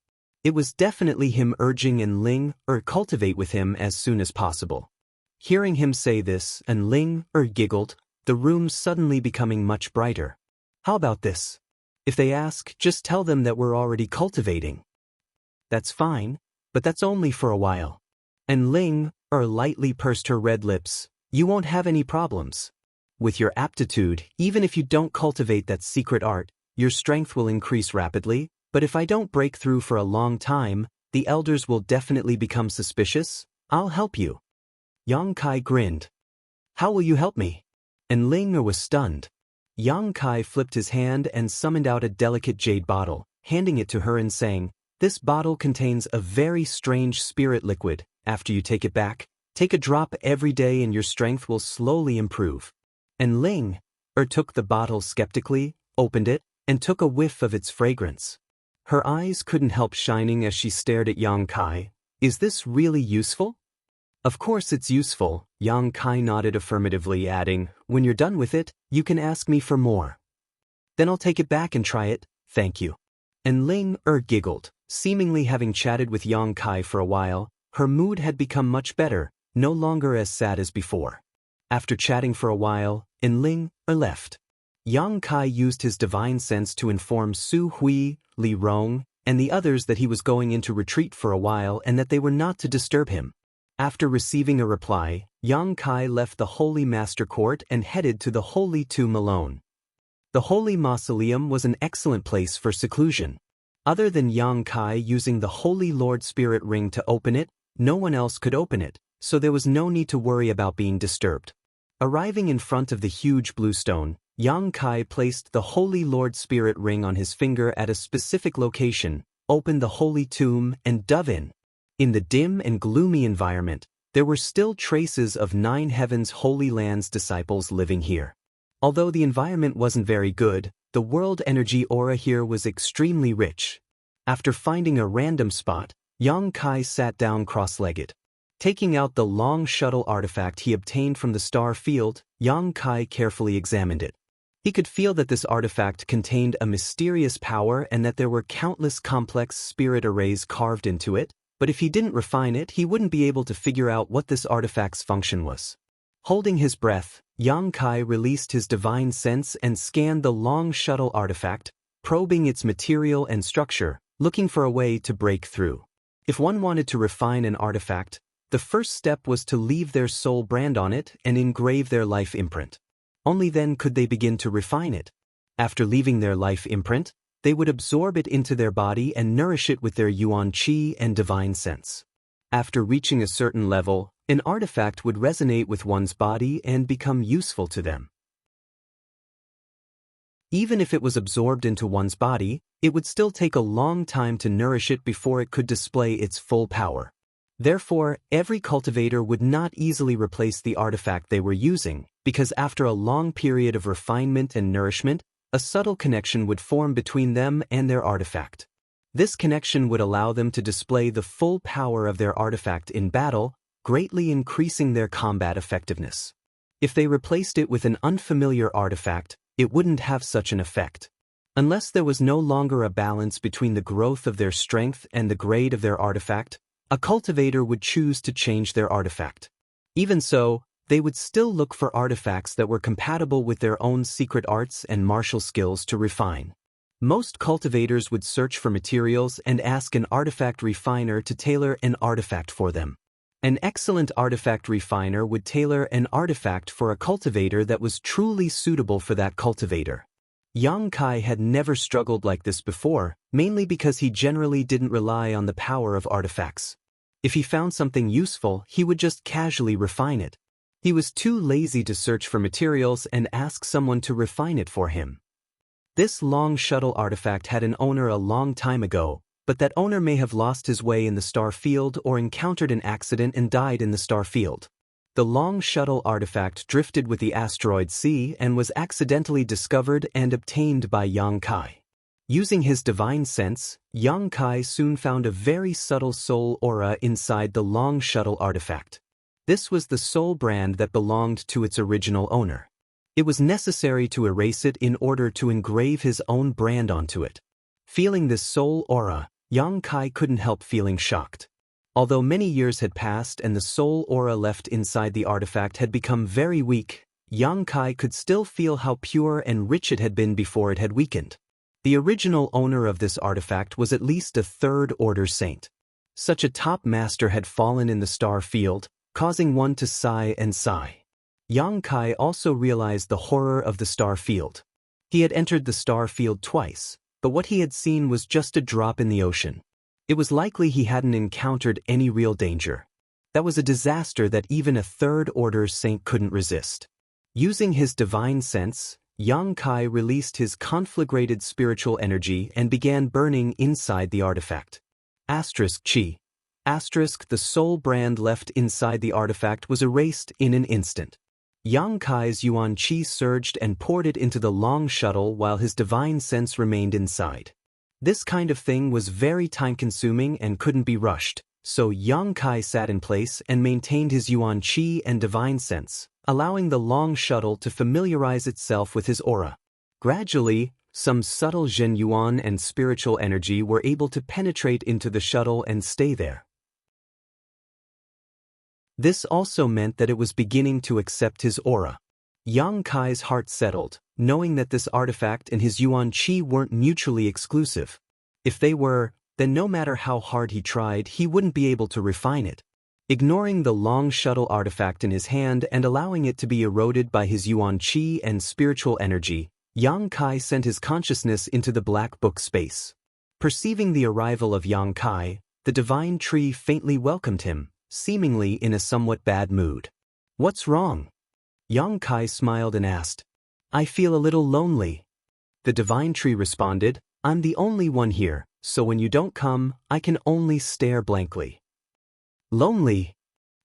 S1: It was definitely him urging Linger cultivate with him as soon as possible. Hearing him say this, Linger giggled, the room suddenly becoming much brighter. How about this? If they ask, just tell them that we're already cultivating. That's fine, but that's only for a while. And Linger lightly pursed her red lips. You won't have any problems. With your aptitude, even if you don't cultivate that secret art, your strength will increase rapidly, but if I don't break through for a long time, the elders will definitely become suspicious. I'll help you. Yang Kai grinned. How will you help me? And Linger was stunned. Yang Kai flipped his hand and summoned out a delicate jade bottle, handing it to her and saying, this bottle contains a very strange spirit liquid. After you take it back, take a drop every day and your strength will slowly improve. And Linger took the bottle skeptically, opened it, and took a whiff of its fragrance. Her eyes couldn't help shining as she stared at Yang Kai. Is this really useful? Of course it's useful, Yang Kai nodded affirmatively, adding, when you're done with it, you can ask me for more. Then I'll take it back and try it, thank you. And Linger giggled. Seemingly having chatted with Yang Kai for a while, her mood had become much better, no longer as sad as before. After chatting for a while, Linger left. Yang Kai used his divine sense to inform Su Hui, Li Rong, and the others that he was going into retreat for a while and that they were not to disturb him. After receiving a reply, Yang Kai left the Holy Master Court and headed to the Holy Tomb alone. The Holy Mausoleum was an excellent place for seclusion. Other than Yang Kai using the Holy Lord Spirit Ring to open it, no one else could open it, so there was no need to worry about being disturbed. Arriving in front of the huge blue stone, Yang Kai placed the Holy Lord Spirit Ring on his finger at a specific location, opened the Holy Tomb, and dove in. In the dim and gloomy environment, there were still traces of 9 Heavens Holy Lands disciples living here. Although the environment wasn't very good, the world energy aura here was extremely rich. After finding a random spot, Yang Kai sat down cross-legged. Taking out the long shuttle artifact he obtained from the star field, Yang Kai carefully examined it. He could feel that this artifact contained a mysterious power and that there were countless complex spirit arrays carved into it, but if he didn't refine it, he wouldn't be able to figure out what this artifact's function was. Holding his breath, Yang Kai released his divine sense and scanned the long shuttle artifact, probing its material and structure, looking for a way to break through. If one wanted to refine an artifact, The first step was to leave their soul brand on it and engrave their life imprint. Only then could they begin to refine it. After leaving their life imprint, they would absorb it into their body and nourish it with their yuan qi and divine sense. After reaching a certain level, an artifact would resonate with one's body and become useful to them. Even if it was absorbed into one's body, it would still take a long time to nourish it before it could display its full power. Therefore, every cultivator would not easily replace the artifact they were using, because after a long period of refinement and nourishment, a subtle connection would form between them and their artifact. This connection would allow them to display the full power of their artifact in battle, greatly increasing their combat effectiveness. If they replaced it with an unfamiliar artifact, it wouldn't have such an effect. Unless there was no longer a balance between the growth of their strength and the grade of their artifact, a cultivator would choose to change their artifact. Even so, they would still look for artifacts that were compatible with their own secret arts and martial skills to refine. Most cultivators would search for materials and ask an artifact refiner to tailor an artifact for them. An excellent artifact refiner would tailor an artifact for a cultivator that was truly suitable for that cultivator. Yang Kai had never struggled like this before, mainly because he generally didn't rely on the power of artifacts. If he found something useful, he would just casually refine it. He was too lazy to search for materials and ask someone to refine it for him. This long shuttle artifact had an owner a long time ago, but that owner may have lost his way in the star field or encountered an accident and died in the star field. The long shuttle artifact drifted with the asteroid sea and was accidentally discovered and obtained by Yang Kai. Using his divine sense, Yang Kai soon found a very subtle soul aura inside the long shuttle artifact. This was the soul brand that belonged to its original owner. It was necessary to erase it in order to engrave his own brand onto it. Feeling this soul aura, Yang Kai couldn't help feeling shocked. Although many years had passed and the soul aura left inside the artifact had become very weak, Yang Kai could still feel how pure and rich it had been before it had weakened. The original owner of this artifact was at least a third-order saint. Such a top master had fallen in the star field, causing one to sigh and sigh. Yang Kai also realized the horror of the star field. He had entered the star field twice, but what he had seen was just a drop in the ocean. It was likely he hadn't encountered any real danger. That was a disaster that even a third-order saint couldn't resist. Using his divine sense, Yang Kai released his conflagrated spiritual energy and began burning inside the artifact. Chi. The soul brand left inside the artifact was erased in an instant. Yang Kai's yuan qi surged and poured it into the long shuttle while his divine sense remained inside. This kind of thing was very time-consuming and couldn't be rushed, so Yang Kai sat in place and maintained his yuan qi and divine sense, allowing the long shuttle to familiarize itself with his aura. Gradually, some subtle Zhen Yuan and spiritual energy were able to penetrate into the shuttle and stay there. This also meant that it was beginning to accept his aura. Yang Kai's heart settled, knowing that this artifact and his yuan qi weren't mutually exclusive. If they were, then no matter how hard he tried, he wouldn't be able to refine it. Ignoring the long shuttle artifact in his hand and allowing it to be eroded by his yuan qi and spiritual energy, Yang Kai sent his consciousness into the black book space. Perceiving the arrival of Yang Kai, the divine tree faintly welcomed him, seemingly in a somewhat bad mood. "What's wrong?" Yang Kai smiled and asked. "I feel a little lonely." The divine tree responded, "I'm the only one here, so when you don't come, I can only stare blankly." Lonely?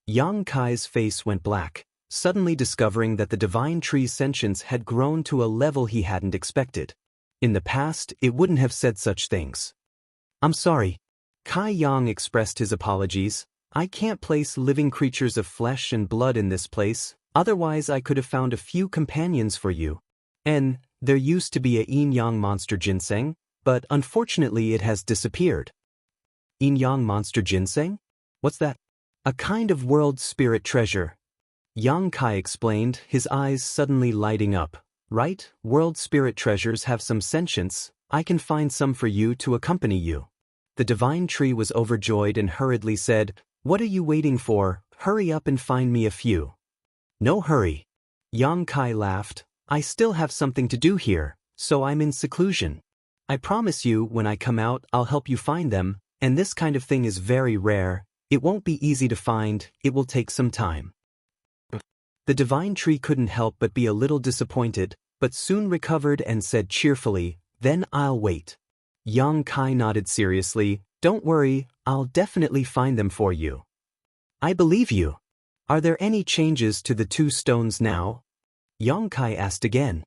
S1: Yang Kai's face went black, suddenly discovering that the divine tree's sentience had grown to a level he hadn't expected. In the past, it wouldn't have said such things. "I'm sorry." Kai Yang expressed his apologies. "I can't place living creatures of flesh and blood in this place, otherwise I could have found a few companions for you. And there used to be a yin-yang monster ginseng, but unfortunately it has disappeared." Yin-yang monster ginseng? What's that? "A kind of world spirit treasure." Yang Kai explained, his eyes suddenly lighting up. "Right, world spirit treasures have some sentience. I can find some for you to accompany you." The divine tree was overjoyed and hurriedly said, What are you waiting for? Hurry up and find me a few. No hurry. Yang Kai laughed. I still have something to do here, so I'm in seclusion. I promise you when I come out I'll help you find them, and this kind of thing is very rare. It won't be easy to find, it will take some time. The divine tree couldn't help but be a little disappointed, but soon recovered and said cheerfully, then I'll wait. Yang Kai nodded seriously. Don't worry, I'll definitely find them for you. I believe you. Are there any changes to the 2 stones now? Yang Kai asked again.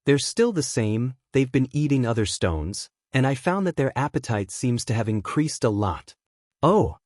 S1: They're still the same, they've been eating other stones, and I found that their appetite seems to have increased a lot. Oh!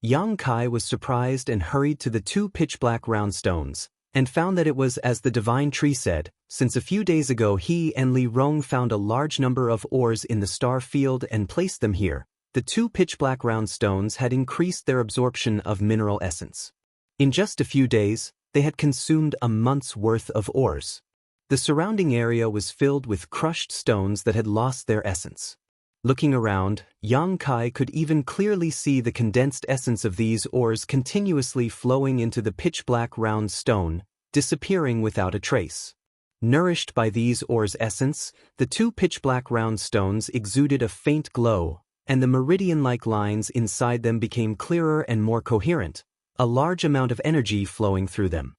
S1: Yang Kai was surprised and hurried to the 2 pitch-black round stones, and found that it was as the divine tree said, since a few days ago he and Li Rong found a large number of ores in the star field and placed them here. The 2 pitch-black round stones had increased their absorption of mineral essence. In just a few days, they had consumed a month's worth of ores. The surrounding area was filled with crushed stones that had lost their essence. Looking around, Yang Kai could even clearly see the condensed essence of these ores continuously flowing into the pitch-black round stone, disappearing without a trace. Nourished by these ores' essence, the 2 pitch-black round stones exuded a faint glow, and the meridian-like lines inside them became clearer and more coherent, a large amount of energy flowing through them.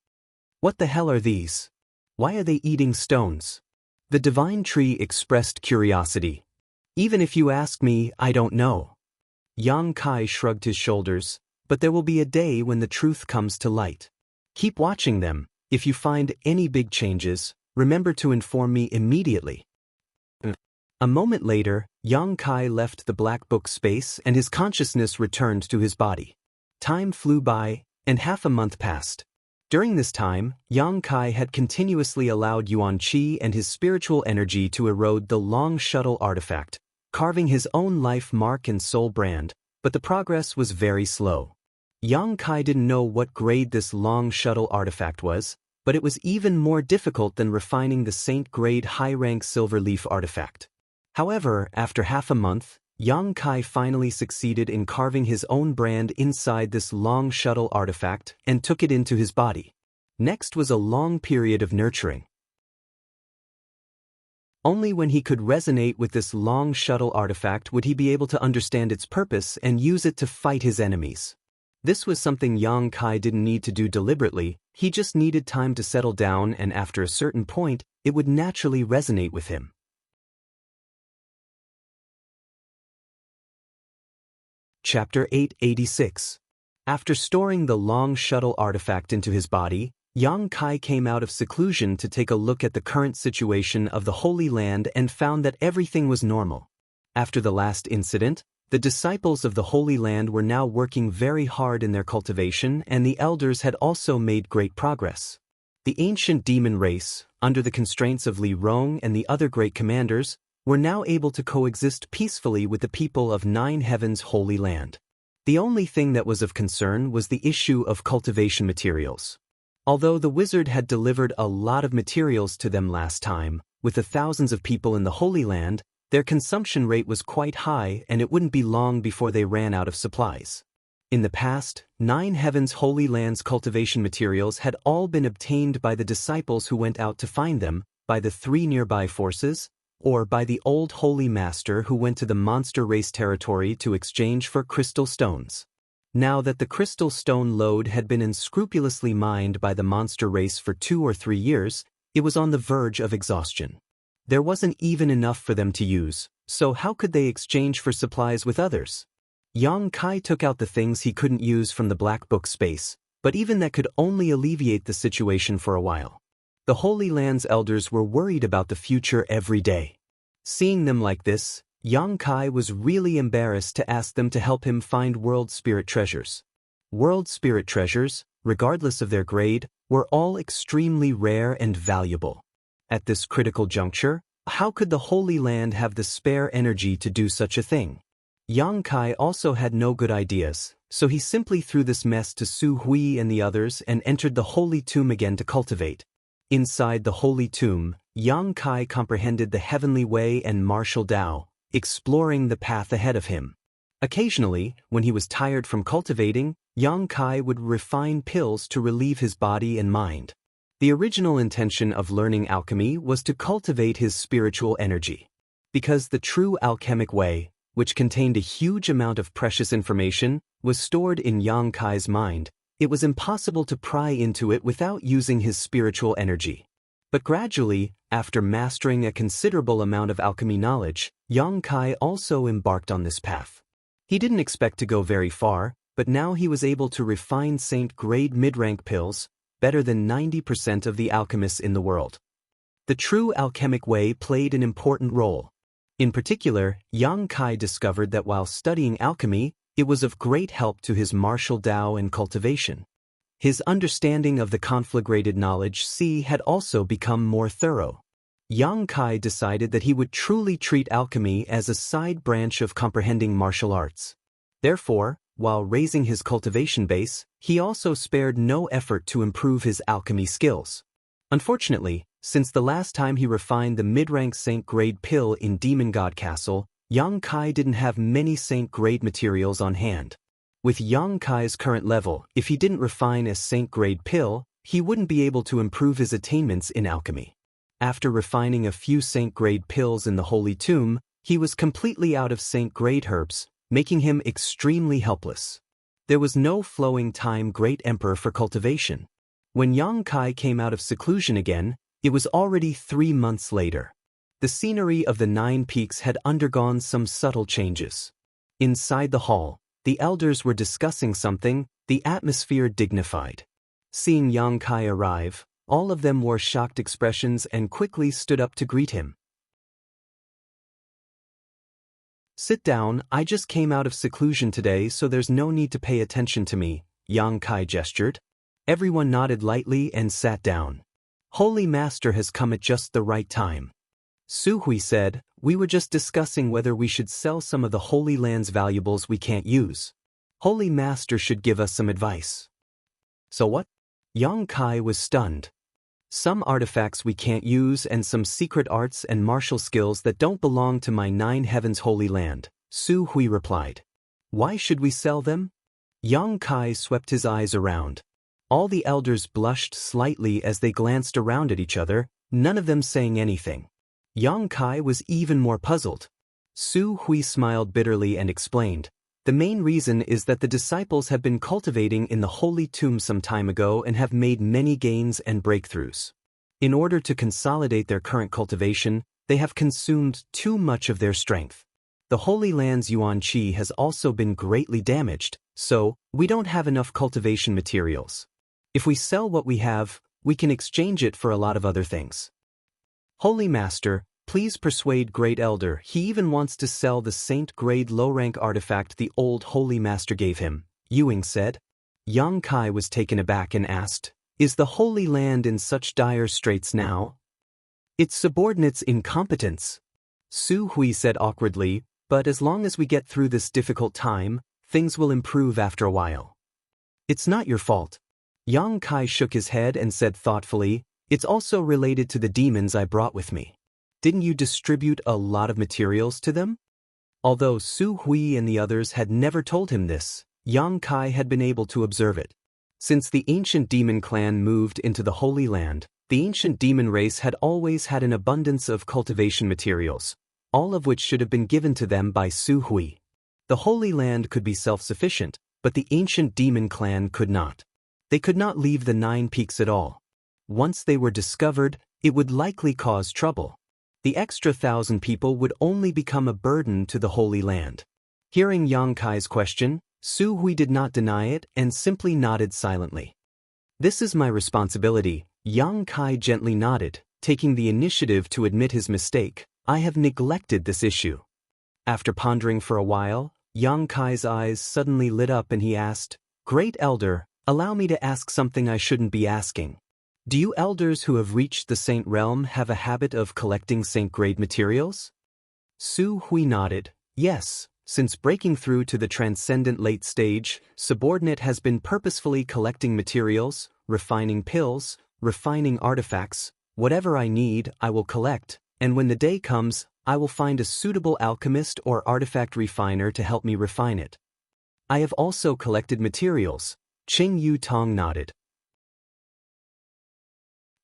S1: What the hell are these? Why are they eating stones? The divine tree expressed curiosity. Even if you ask me, I don't know. Yang Kai shrugged his shoulders, but there will be a day when the truth comes to light. Keep watching them. If you find any big changes, remember to inform me immediately. A moment later, Yang Kai left the black book space and his consciousness returned to his body. Time flew by, and half a month passed. During this time, Yang Kai had continuously allowed Yuan Qi and his spiritual energy to erode the long shuttle artifact, carving his own life mark and soul brand, but the progress was very slow. Yang Kai didn't know what grade this long shuttle artifact was, but it was even more difficult than refining the Saint grade high-rank silver leaf artifact. However, after half a month, Yang Kai finally succeeded in carving his own brand inside this long shuttle artifact and took it into his body. Next was a long period of nurturing. Only when he could resonate with this long shuttle artifact would he be able to understand its purpose and use it to fight his enemies. This was something Yang Kai didn't need to do deliberately, he just needed time to settle down, and after a certain point, it would naturally resonate with him. Chapter 886. After storing the long shuttle artifact into his body, Yang Kai came out of seclusion to take a look at the current situation of the Holy Land and found that everything was normal. After the last incident, the disciples of the Holy Land were now working very hard in their cultivation, and the elders had also made great progress. The ancient demon race, under the constraints of Li Rong and the other great commanders, were now able to coexist peacefully with the people of Nine Heavens' Holy Land. The only thing that was of concern was the issue of cultivation materials. Although the wizard had delivered a lot of materials to them last time, with the thousands of people in the Holy Land, their consumption rate was quite high and it wouldn't be long before they ran out of supplies. In the past, Nine Heavens' Holy Land's cultivation materials had all been obtained by the disciples who went out to find them, by the 3 nearby forces, or by the old Holy Master who went to the monster race territory to exchange for crystal stones. Now that the crystal stone lode had been unscrupulously mined by the monster race for 2 or 3 years, it was on the verge of exhaustion. There wasn't even enough for them to use, so how could they exchange for supplies with others? Yang Kai took out the things he couldn't use from the black book space, but even that could only alleviate the situation for a while. The Holy Land's elders were worried about the future every day. Seeing them like this, Yang Kai was really embarrassed to ask them to help him find world spirit treasures. World spirit treasures, regardless of their grade, were all extremely rare and valuable. At this critical juncture, how could the Holy Land have the spare energy to do such a thing? Yang Kai also had no good ideas, so he simply threw this mess to Su Hui and the others and entered the Holy Tomb again to cultivate. Inside the Holy Tomb, Yang Kai comprehended the heavenly way and martial Tao, exploring the path ahead of him. Occasionally, when he was tired from cultivating, Yang Kai would refine pills to relieve his body and mind. The original intention of learning alchemy was to cultivate his spiritual energy. Because the true alchemic way, which contained a huge amount of precious information, was stored in Yang Kai's mind, it was impossible to pry into it without using his spiritual energy. But gradually, after mastering a considerable amount of alchemy knowledge, Yang Kai also embarked on this path. He didn't expect to go very far, but now he was able to refine saint-grade mid-rank pills, better than 90% of the alchemists in the world. The true alchemic way played an important role. In particular, Yang Kai discovered that while studying alchemy, it was of great help to his martial Tao and cultivation. His understanding of the conflagrated knowledge C had also become more thorough. Yang Kai decided that he would truly treat alchemy as a side branch of comprehending martial arts. Therefore, while raising his cultivation base, he also spared no effort to improve his alchemy skills. Unfortunately, since the last time he refined the mid-rank saint-grade pill in Demon God Castle, Yang Kai didn't have many saint-grade materials on hand. With Yang Kai's current level, if he didn't refine a saint-grade pill, he wouldn't be able to improve his attainments in alchemy. After refining a few saint-grade pills in the Holy Tomb, he was completely out of saint-grade herbs, making him extremely helpless. There was no flowing time Great Emperor for cultivation. When Yang Kai came out of seclusion again, it was already 3 months later. The scenery of the 9 peaks had undergone some subtle changes. Inside the hall, the elders were discussing something, the atmosphere dignified. Seeing Yang Kai arrive, all of them wore shocked expressions and quickly stood up to greet him. "Sit down, I just came out of seclusion today, so there's no need to pay attention to me," Yang Kai gestured. Everyone nodded lightly and sat down. "Holy Master has come at just the right time." Su Hui said, "We were just discussing whether we should sell some of the Holy Land's valuables we can't use. Holy Master should give us some advice." "So what?" Yang Kai was stunned. "Some artifacts we can't use and some secret arts and martial skills that don't belong to my 9 heavens Holy Land," Su Hui replied. "Why should we sell them?" Yang Kai swept his eyes around. All the elders blushed slightly as they glanced around at each other, none of them saying anything. Yang Kai was even more puzzled. Su Hui smiled bitterly and explained, "The main reason is that the disciples have been cultivating in the Holy Tomb some time ago and have made many gains and breakthroughs. In order to consolidate their current cultivation, they have consumed too much of their strength. The Holy Land's Yuan Qi has also been greatly damaged, so we don't have enough cultivation materials. If we sell what we have, we can exchange it for a lot of other things. Holy Master, please persuade Great Elder. He even wants to sell the saint-grade low-rank artifact the old Holy Master gave him," Yuing said. Yang Kai was taken aback and asked, "Is the Holy Land in such dire straits now?" "Its subordinates' incompetence," Su Hui said awkwardly, "but as long as we get through this difficult time, things will improve after a while." "It's not your fault." Yang Kai shook his head and said thoughtfully, "It's also related to the demons I brought with me. Didn't you distribute a lot of materials to them?" Although Su Hui and the others had never told him this, Yang Kai had been able to observe it. Since the ancient demon clan moved into the Holy Land, the ancient demon race had always had an abundance of cultivation materials, all of which should have been given to them by Su Hui. The Holy Land could be self-sufficient, but the ancient demon clan could not. They could not leave the 9 peaks at all. Once they were discovered, it would likely cause trouble. The extra 1,000 people would only become a burden to the Holy Land. Hearing Yang Kai's question, Su Hui did not deny it and simply nodded silently. "This is my responsibility," Yang Kai gently nodded, taking the initiative to admit his mistake. "I have neglected this issue." After pondering for a while, Yang Kai's eyes suddenly lit up and he asked, "Great Elder, allow me to ask something I shouldn't be asking. Do you elders who have reached the Saint Realm have a habit of collecting saint-grade materials?" Su Hui nodded, "Yes, since breaking through to the transcendent late stage, Subordinate has been purposefully collecting materials, refining pills, refining artifacts. Whatever I need, I will collect, and when the day comes, I will find a suitable alchemist or artifact refiner to help me refine it." I have also collected materials. Qing Yu Tong nodded.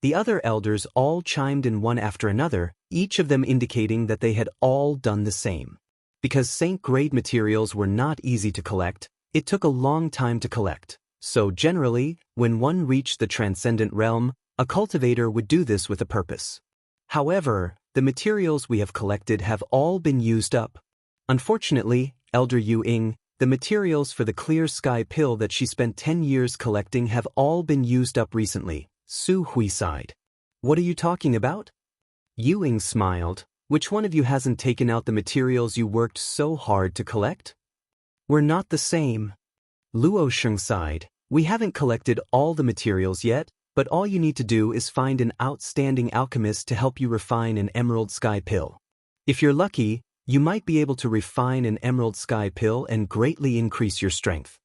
S1: The other elders all chimed in one after another, each of them indicating that they had all done the same. Because saint-grade materials were not easy to collect, it took a long time to collect. So generally, when one reached the transcendent realm, a cultivator would do this with a purpose. However, the materials we have collected have all been used up. Unfortunately, Elder Yu Ying, the materials for the clear sky pill that she spent 10 years collecting have all been used up recently. Su Hui sighed. What are you talking about? Yu Ying smiled. Which one of you hasn't taken out the materials you worked so hard to collect? We're not the same. Luo Sheng sighed. We haven't collected all the materials yet, but all you need to do is find an outstanding alchemist to help you refine an emerald sky pill. If you're lucky, you might be able to refine an emerald sky pill and greatly increase your strength.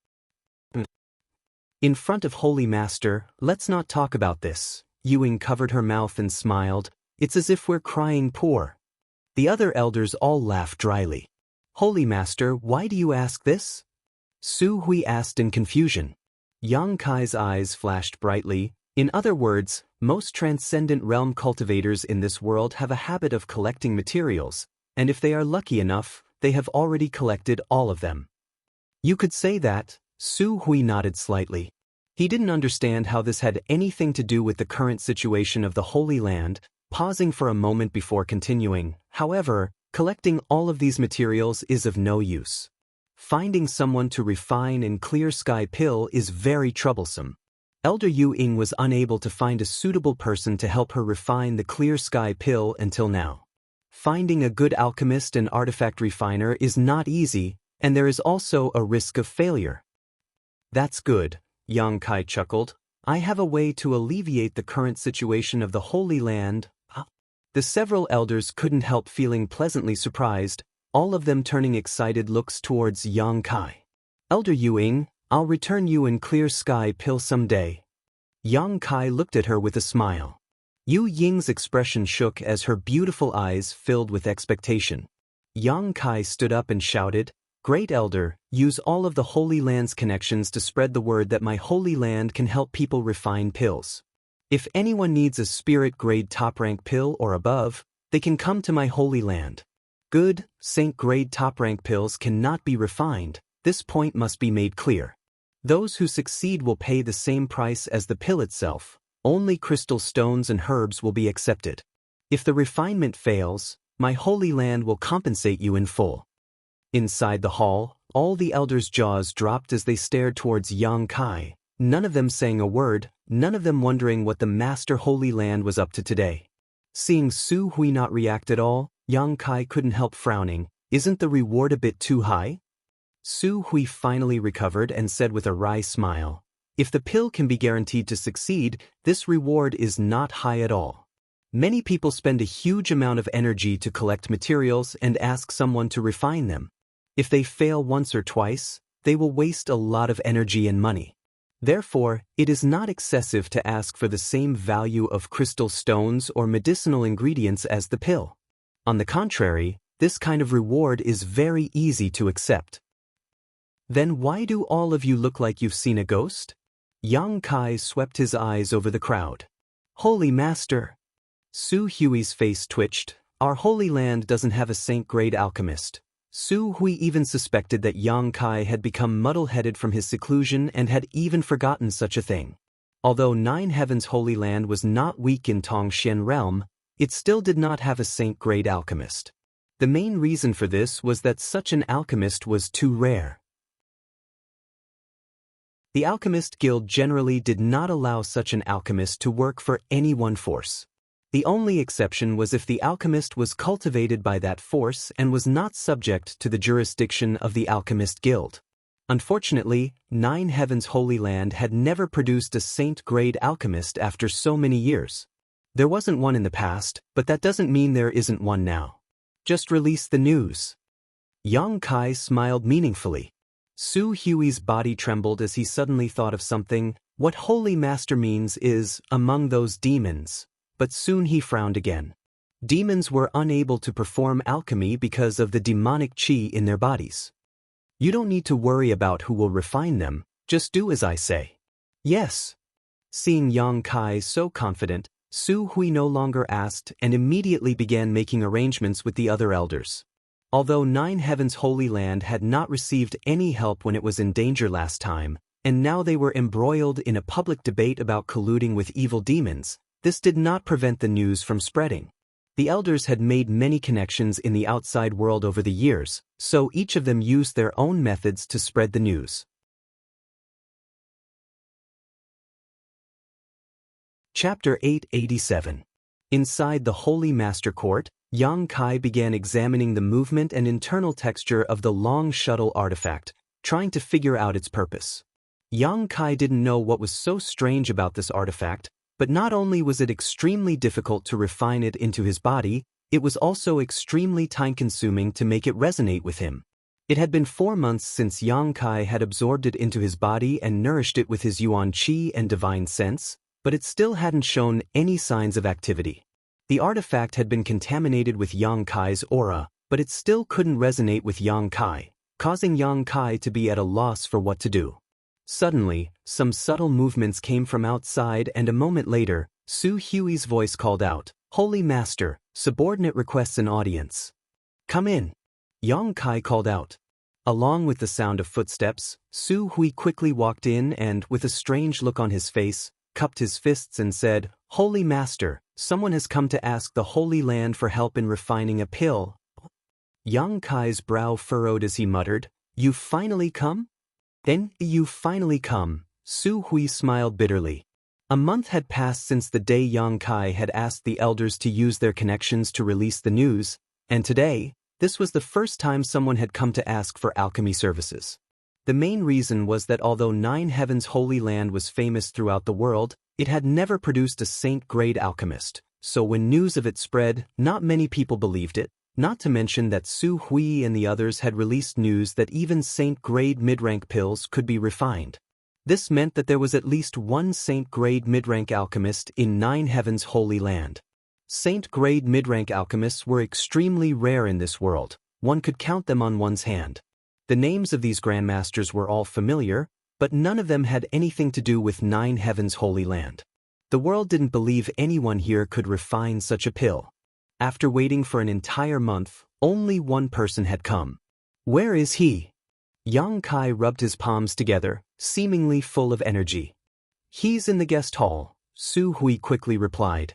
S1: In front of Holy Master, let's not talk about this. Yu Ying covered her mouth and smiled. It's as if we're crying poor. The other elders all laughed dryly. Holy Master, why do you ask this? Su Hui asked in confusion. Yang Kai's eyes flashed brightly. In other words, most transcendent realm cultivators in this world have a habit of collecting materials, and if they are lucky enough, they have already collected all of them. You could say that. Su Hui nodded slightly. He didn't understand how this had anything to do with the current situation of the Holy Land, pausing for a moment before continuing. However, collecting all of these materials is of no use. Finding someone to refine and clear sky pill is very troublesome. Elder Yu Ying was unable to find a suitable person to help her refine the clear sky pill until now. Finding a good alchemist and artifact refiner is not easy, and there is also a risk of failure. That's good, Yang Kai chuckled. I have a way to alleviate the current situation of the Holy Land. The several elders couldn't help feeling pleasantly surprised, all of them turning excited looks towards Yang Kai. Elder Yu Ying, I'll return you in clear sky pill someday. Yang Kai looked at her with a smile. Yu Ying's expression shook as her beautiful eyes filled with expectation. Yang Kai stood up and shouted, Great Elder, use all of the Holy Land's connections to spread the word that my Holy Land can help people refine pills. If anyone needs a spirit-grade top-rank pill or above, they can come to my Holy Land. Good, saint-grade top-rank pills cannot be refined. This point must be made clear. Those who succeed will pay the same price as the pill itself. Only crystal stones and herbs will be accepted. If the refinement fails, my Holy Land will compensate you in full. Inside the hall, all the elders' jaws dropped as they stared towards Yang Kai, none of them saying a word, none of them wondering what the Master Holy Land was up to today. Seeing Su Hui not react at all, Yang Kai couldn't help frowning. Isn't the reward a bit too high? Su Hui finally recovered and said with a wry smile, If the pill can be guaranteed to succeed, this reward is not high at all. Many people spend a huge amount of energy to collect materials and ask someone to refine them. If they fail once or twice, they will waste a lot of energy and money. Therefore, it is not excessive to ask for the same value of crystal stones or medicinal ingredients as the pill. On the contrary, this kind of reward is very easy to accept. Then why do all of you look like you've seen a ghost? Yang Kai swept his eyes over the crowd. Holy Master! Su Hui's face twitched. Our Holy Land doesn't have a saint-grade alchemist. Su Hui even suspected that Yang Kai had become muddle-headed from his seclusion and had even forgotten such a thing. Although Nine Heavens Holy Land was not weak in Tongxian realm, it still did not have a saint-grade alchemist. The main reason for this was that such an alchemist was too rare. The Alchemist Guild generally did not allow such an alchemist to work for any one force. The only exception was if the alchemist was cultivated by that force and was not subject to the jurisdiction of the Alchemist Guild. Unfortunately, Nine Heavens Holy Land had never produced a saint-grade alchemist after so many years. There wasn't one in the past, but that doesn't mean there isn't one now. Just release the news. Yang Kai smiled meaningfully. Su Hui's body trembled as he suddenly thought of something. What Holy Master means is, among those demons. But soon he frowned again. Demons were unable to perform alchemy because of the demonic qi in their bodies. You don't need to worry about who will refine them, just do as I say. Yes. Seeing Yang Kai so confident, Su Hui no longer asked and immediately began making arrangements with the other elders. Although Nine Heavens Holy Land had not received any help when it was in danger last time, and now they were embroiled in a public debate about colluding with evil demons, this did not prevent the news from spreading. The elders had made many connections in the outside world over the years, so each of them used their own methods to spread the news. Chapter 887. Inside the Holy Master Court, Yang Kai began examining the movement and internal texture of the long shuttle artifact, trying to figure out its purpose. Yang Kai didn't know what was so strange about this artifact, but not only was it extremely difficult to refine it into his body, it was also extremely time-consuming to make it resonate with him. It had been 4 months since Yang Kai had absorbed it into his body and nourished it with his Yuan Qi and divine sense, but it still hadn't shown any signs of activity. The artifact had been contaminated with Yang Kai's aura, but it still couldn't resonate with Yang Kai, causing Yang Kai to be at a loss for what to do. Suddenly, some subtle movements came from outside, and a moment later, Su Hui's voice called out, "Holy Master, subordinate requests an audience." "Come in." Yang Kai called out. Along with the sound of footsteps, Su Hui quickly walked in and, with a strange look on his face, cupped his fists and said, "Holy Master, someone has come to ask the Holy Land for help in refining a pill." Yang Kai's brow furrowed as he muttered, "You've finally come?" "Then, you've finally come," Su Hui smiled bitterly. A month had passed since the day Yang Kai had asked the elders to use their connections to release the news, and today, this was the first time someone had come to ask for alchemy services. The main reason was that although Nine Heavens Holy Land was famous throughout the world, it had never produced a saint-grade alchemist, so when news of it spread, not many people believed it, not to mention that Su Hui and the others had released news that even saint-grade mid-rank pills could be refined. This meant that there was at least one saint-grade mid-rank alchemist in Nine Heavens Holy Land. Saint-grade mid-rank alchemists were extremely rare in this world, one could count them on one's hand. The names of these grandmasters were all familiar, but none of them had anything to do with Nine Heavens Holy Land. The world didn't believe anyone here could refine such a pill. After waiting for an entire month, only one person had come. "Where is he?" Yang Kai rubbed his palms together, seemingly full of energy. "He's in the guest hall," Su Hui quickly replied.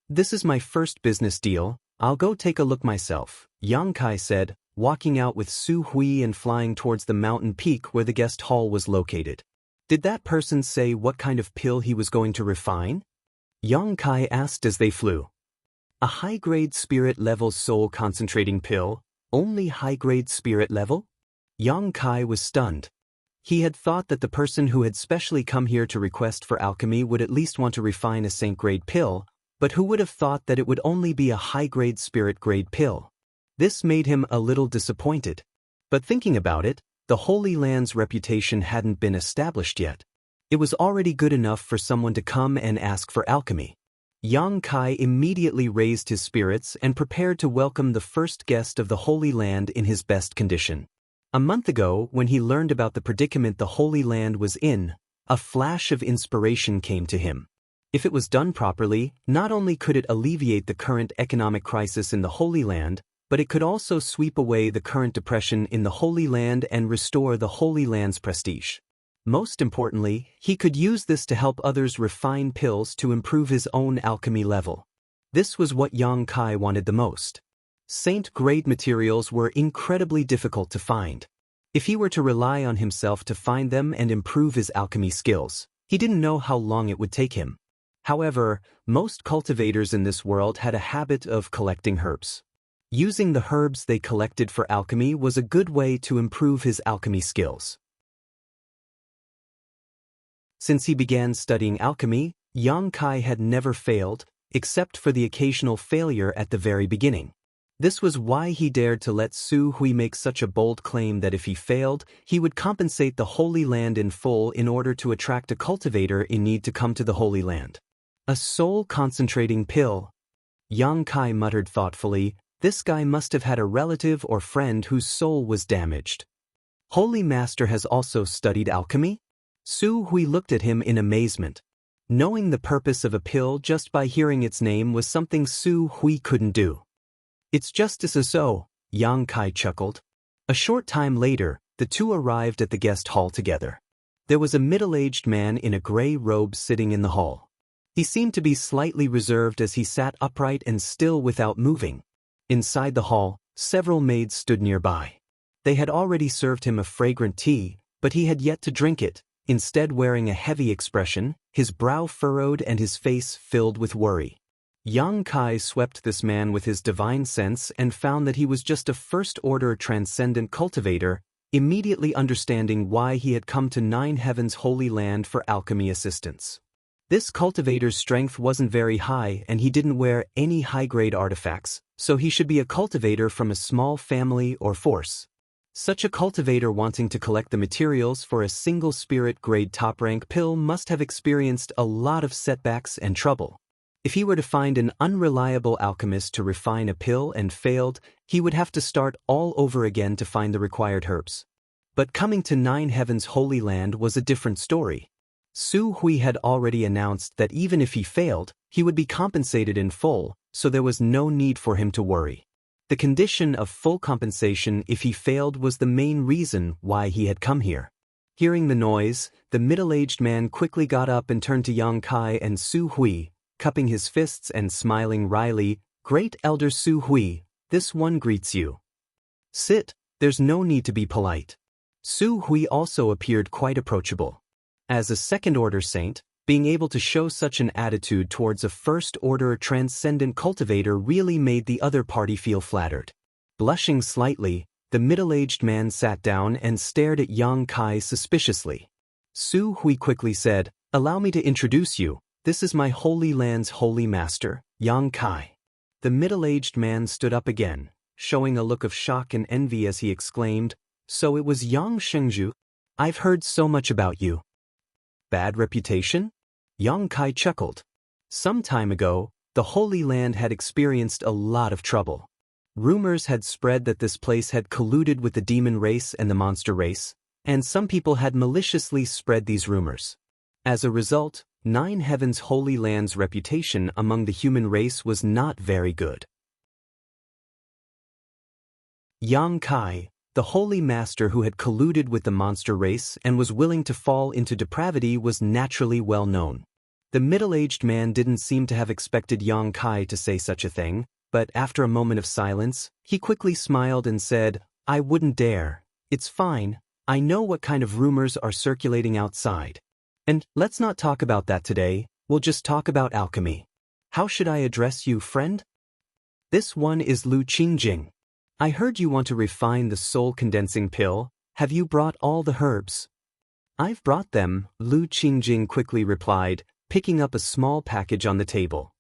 S1: This is my first business deal, I'll go take a look myself," Yang Kai said, walking out with Su Hui and flying towards the mountain peak where the guest hall was located. "Did that person say what kind of pill he was going to refine?" Yang Kai asked as they flew. "A high-grade spirit level soul concentrating pill, only high-grade spirit level?" Yang Kai was stunned. He had thought that the person who had specially come here to request for alchemy would at least want to refine a saint-grade pill, but who would have thought that it would only be a high-grade spirit-grade pill? This made him a little disappointed. But thinking about it, the Holy Land's reputation hadn't been established yet. It was already good enough for someone to come and ask for alchemy. Yang Kai immediately raised his spirits and prepared to welcome the first guest of the Holy Land in his best condition. A month ago, when he learned about the predicament the Holy Land was in, a flash of inspiration came to him. If it was done properly, not only could it alleviate the current economic crisis in the Holy Land, but it could also sweep away the current depression in the Holy Land and restore the Holy Land's prestige. Most importantly, he could use this to help others refine pills to improve his own alchemy level. This was what Yang Kai wanted the most. Saint-grade materials were incredibly difficult to find. If he were to rely on himself to find them and improve his alchemy skills, he didn't know how long it would take him. However, most cultivators in this world had a habit of collecting herbs. Using the herbs they collected for alchemy was a good way to improve his alchemy skills. Since he began studying alchemy, Yang Kai had never failed, except for the occasional failure at the very beginning. This was why he dared to let Su Hui make such a bold claim that if he failed, he would compensate the Holy Land in full in order to attract a cultivator in need to come to the Holy Land. A soul-concentrating pill. Yang Kai muttered thoughtfully, this guy must have had a relative or friend whose soul was damaged. Holy Master has also studied alchemy? Su Hui looked at him in amazement. Knowing the purpose of a pill just by hearing its name was something Su Hui couldn't do. It's just as so, Yang Kai chuckled. A short time later, the two arrived at the guest hall together. There was a middle-aged man in a gray robe sitting in the hall. He seemed to be slightly reserved as he sat upright and still without moving. Inside the hall, several maids stood nearby. They had already served him a fragrant tea, but he had yet to drink it, instead wearing a heavy expression, his brow furrowed and his face filled with worry. Yang Kai swept this man with his divine sense and found that he was just a first-order transcendent cultivator, immediately understanding why he had come to Nine Heavens' Holy Land for alchemy assistance. This cultivator's strength wasn't very high and he didn't wear any high-grade artifacts, so he should be a cultivator from a small family or force. Such a cultivator wanting to collect the materials for a single spirit-grade top-rank pill must have experienced a lot of setbacks and trouble. If he were to find an unreliable alchemist to refine a pill and failed, he would have to start all over again to find the required herbs. But coming to Nine Heavens' Holy Land was a different story. Su Hui had already announced that even if he failed, he would be compensated in full, so there was no need for him to worry. The condition of full compensation if he failed was the main reason why he had come here. Hearing the noise, the middle-aged man quickly got up and turned to Yang Kai and Su Hui, cupping his fists and smiling wryly. "Great Elder Su Hui, this one greets you. Sit, there's no need to be polite." Su Hui also appeared quite approachable. As a second-order saint, being able to show such an attitude towards a first-order transcendent cultivator really made the other party feel flattered. Blushing slightly, the middle-aged man sat down and stared at Yang Kai suspiciously. Su Hui quickly said, "Allow me to introduce you. This is my Holy Land's Holy Master, Yang Kai." The middle-aged man stood up again, showing a look of shock and envy as he exclaimed, "So it was Yang Shengzhu? I've heard so much about you." Bad reputation? Yang Kai chuckled. Some time ago, the Holy Land had experienced a lot of trouble. Rumors had spread that this place had colluded with the demon race and the monster race, and some people had maliciously spread these rumors. As a result, Nine Heavens' Holy Land's reputation among the human race was not very good. Yang Kai, the Holy Master who had colluded with the monster race and was willing to fall into depravity, was naturally well known. The middle-aged man didn't seem to have expected Yang Kai to say such a thing, but after a moment of silence, he quickly smiled and said, "I wouldn't dare. It's fine. I know what kind of rumors are circulating outside. And let's not talk about that today, we'll just talk about alchemy. How should I address you, friend?" "This one is Lu Qingjing. I heard you want to refine the soul-condensing pill. Have you brought all the herbs?" "I've brought them," Lu Qingjing quickly replied, picking up a small package on the table.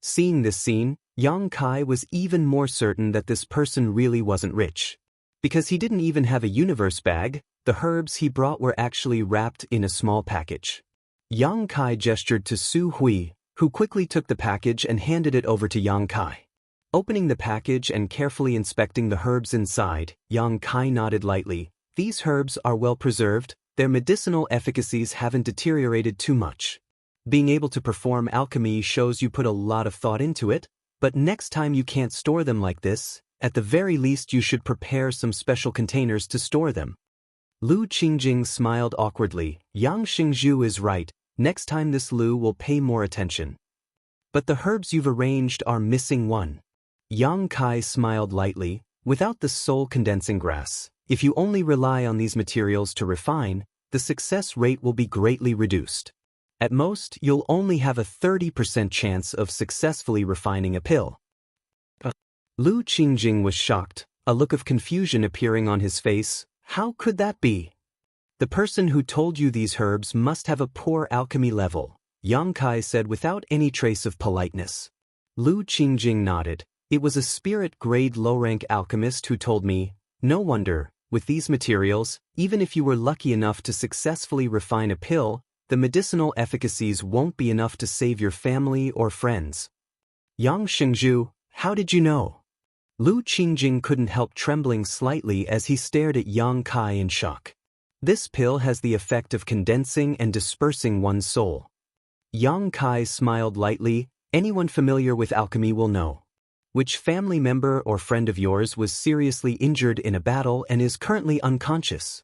S1: Seeing this scene, Yang Kai was even more certain that this person really wasn't rich. Because he didn't even have a universe bag, the herbs he brought were actually wrapped in a small package. Yang Kai gestured to Su Hui, who quickly took the package and handed it over to Yang Kai. Opening the package and carefully inspecting the herbs inside, Yang Kai nodded lightly. "These herbs are well preserved, their medicinal efficacies haven't deteriorated too much. Being able to perform alchemy shows you put a lot of thought into it, but next time you can't store them like this, at the very least you should prepare some special containers to store them." Lu Qingjing smiled awkwardly. "Yang Xingzhu is right, next time this Lu will pay more attention. But the herbs you've arranged are missing one." Yang Kai smiled lightly. "Without the soul-condensing grass, if you only rely on these materials to refine, the success rate will be greatly reduced. At most, you'll only have a 30% chance of successfully refining a pill." Lu Qingjing was shocked, a look of confusion appearing on his face. "How could that be? The person who told you these herbs must have a poor alchemy level," Yang Kai said without any trace of politeness. Lu Qingjing nodded. "It was a spirit-grade low-rank alchemist who told me. No wonder, with these materials, even if you were lucky enough to successfully refine a pill, the medicinal efficacies won't be enough to save your family or friends." "Yang Shengzhu, how did you know?" Lu Qingjing couldn't help trembling slightly as he stared at Yang Kai in shock. This pill has the effect of condensing and dispersing one's soul. Yang Kai smiled lightly. Anyone familiar with alchemy will know. Which family member or friend of yours was seriously injured in a battle and is currently unconscious?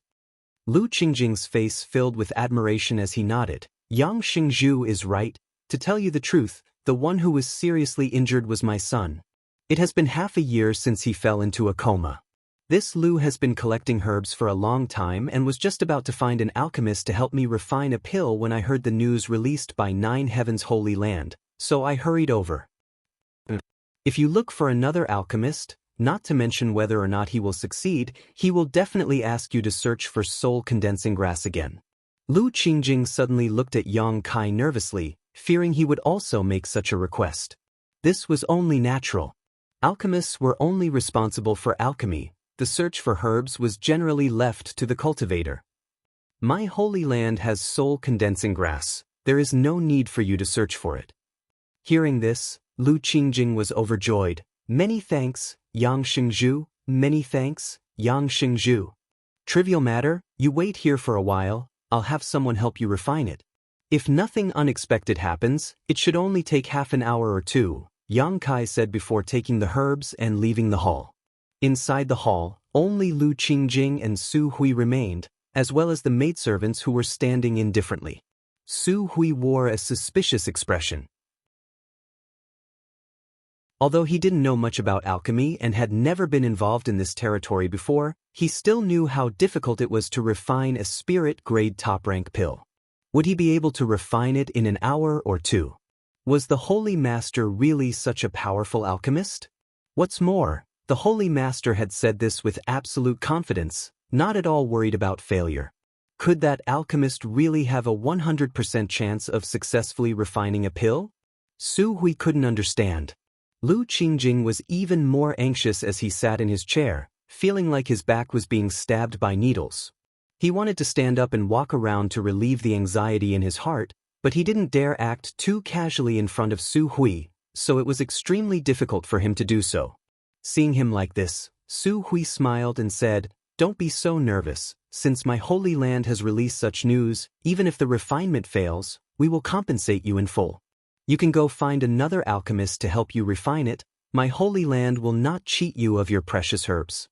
S1: Lu Qingjing's face filled with admiration as he nodded. Yang Xingzhu is right. To tell you the truth, the one who was seriously injured was my son. It has been half a year since he fell into a coma. This Lu has been collecting herbs for a long time and was just about to find an alchemist to help me refine a pill when I heard the news released by Nine Heaven's Holy Land, so I hurried over. If you look for another alchemist, not to mention whether or not he will succeed, he will definitely ask you to search for soul-condensing grass again. Lu Qingjing suddenly looked at Yang Kai nervously, fearing he would also make such a request. This was only natural. Alchemists were only responsible for alchemy. The search for herbs was generally left to the cultivator. My holy land has soul-condensing grass. There is no need for you to search for it. Hearing this, Lu Qingjing was overjoyed. Many thanks, Yang Xingzhu. Many thanks, Yang Xingzhu. Trivial matter, you wait here for a while. I'll have someone help you refine it. If nothing unexpected happens, it should only take half an hour or two, Yang Kai said before taking the herbs and leaving the hall. Inside the hall, only Lu Qingjing and Su Hui remained, as well as the maidservants who were standing indifferently. Su Hui wore a suspicious expression. Although he didn't know much about alchemy and had never been involved in this territory before, he still knew how difficult it was to refine a spirit-grade top-rank pill. Would he be able to refine it in an hour or two? Was the Holy Master really such a powerful alchemist? What's more, the Holy Master had said this with absolute confidence, not at all worried about failure. Could that alchemist really have a 100% chance of successfully refining a pill? Su Hui couldn't understand. Lu Qingjing was even more anxious as he sat in his chair, feeling like his back was being stabbed by needles. He wanted to stand up and walk around to relieve the anxiety in his heart, but he didn't dare act too casually in front of Su Hui, so it was extremely difficult for him to do so. Seeing him like this, Su Hui smiled and said, "Don't be so nervous. Since my holy land has released such news, even if the refinement fails, we will compensate you in full. You can go find another alchemist to help you refine it. My holy land will not cheat you of your precious herbs."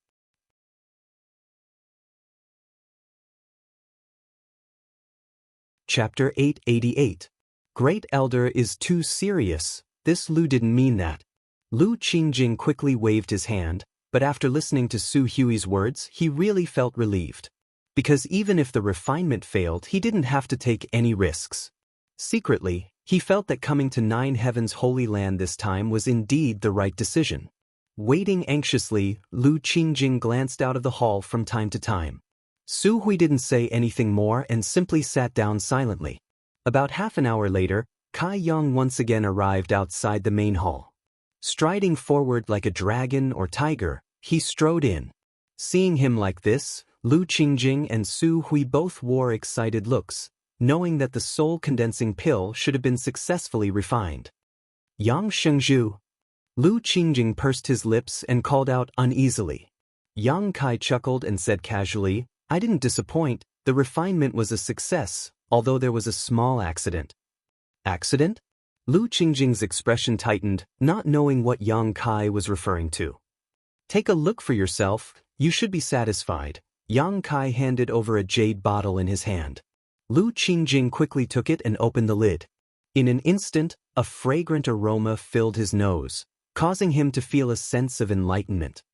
S1: Chapter 888. Great Elder is too serious. This Lu didn't mean that. Lu Qingjing quickly waved his hand, but after listening to Su Hui's words, he really felt relieved. Because even if the refinement failed, he didn't have to take any risks. Secretly, he felt that coming to Nine Heaven's Holy Land this time was indeed the right decision. Waiting anxiously, Lu Qingjing glanced out of the hall from time to time. Su Hui didn't say anything more and simply sat down silently. About half an hour later, Kai Yang once again arrived outside the main hall. Striding forward like a dragon or tiger, he strode in. Seeing him like this, Lu Qingjing and Su Hui both wore excited looks, knowing that the soul-condensing pill should have been successfully refined. Yang Xingzhu. Lu Qingjing pursed his lips and called out uneasily. Yang Kai chuckled and said casually, "I didn't disappoint. The refinement was a success, although there was a small accident." Accident? Lu Qingjing's expression tightened, not knowing what Yang Kai was referring to. "Take a look for yourself. You should be satisfied." Yang Kai handed over a jade bottle in his hand. Lu Qingjing quickly took it and opened the lid. In an instant, a fragrant aroma filled his nose, causing him to feel a sense of enlightenment.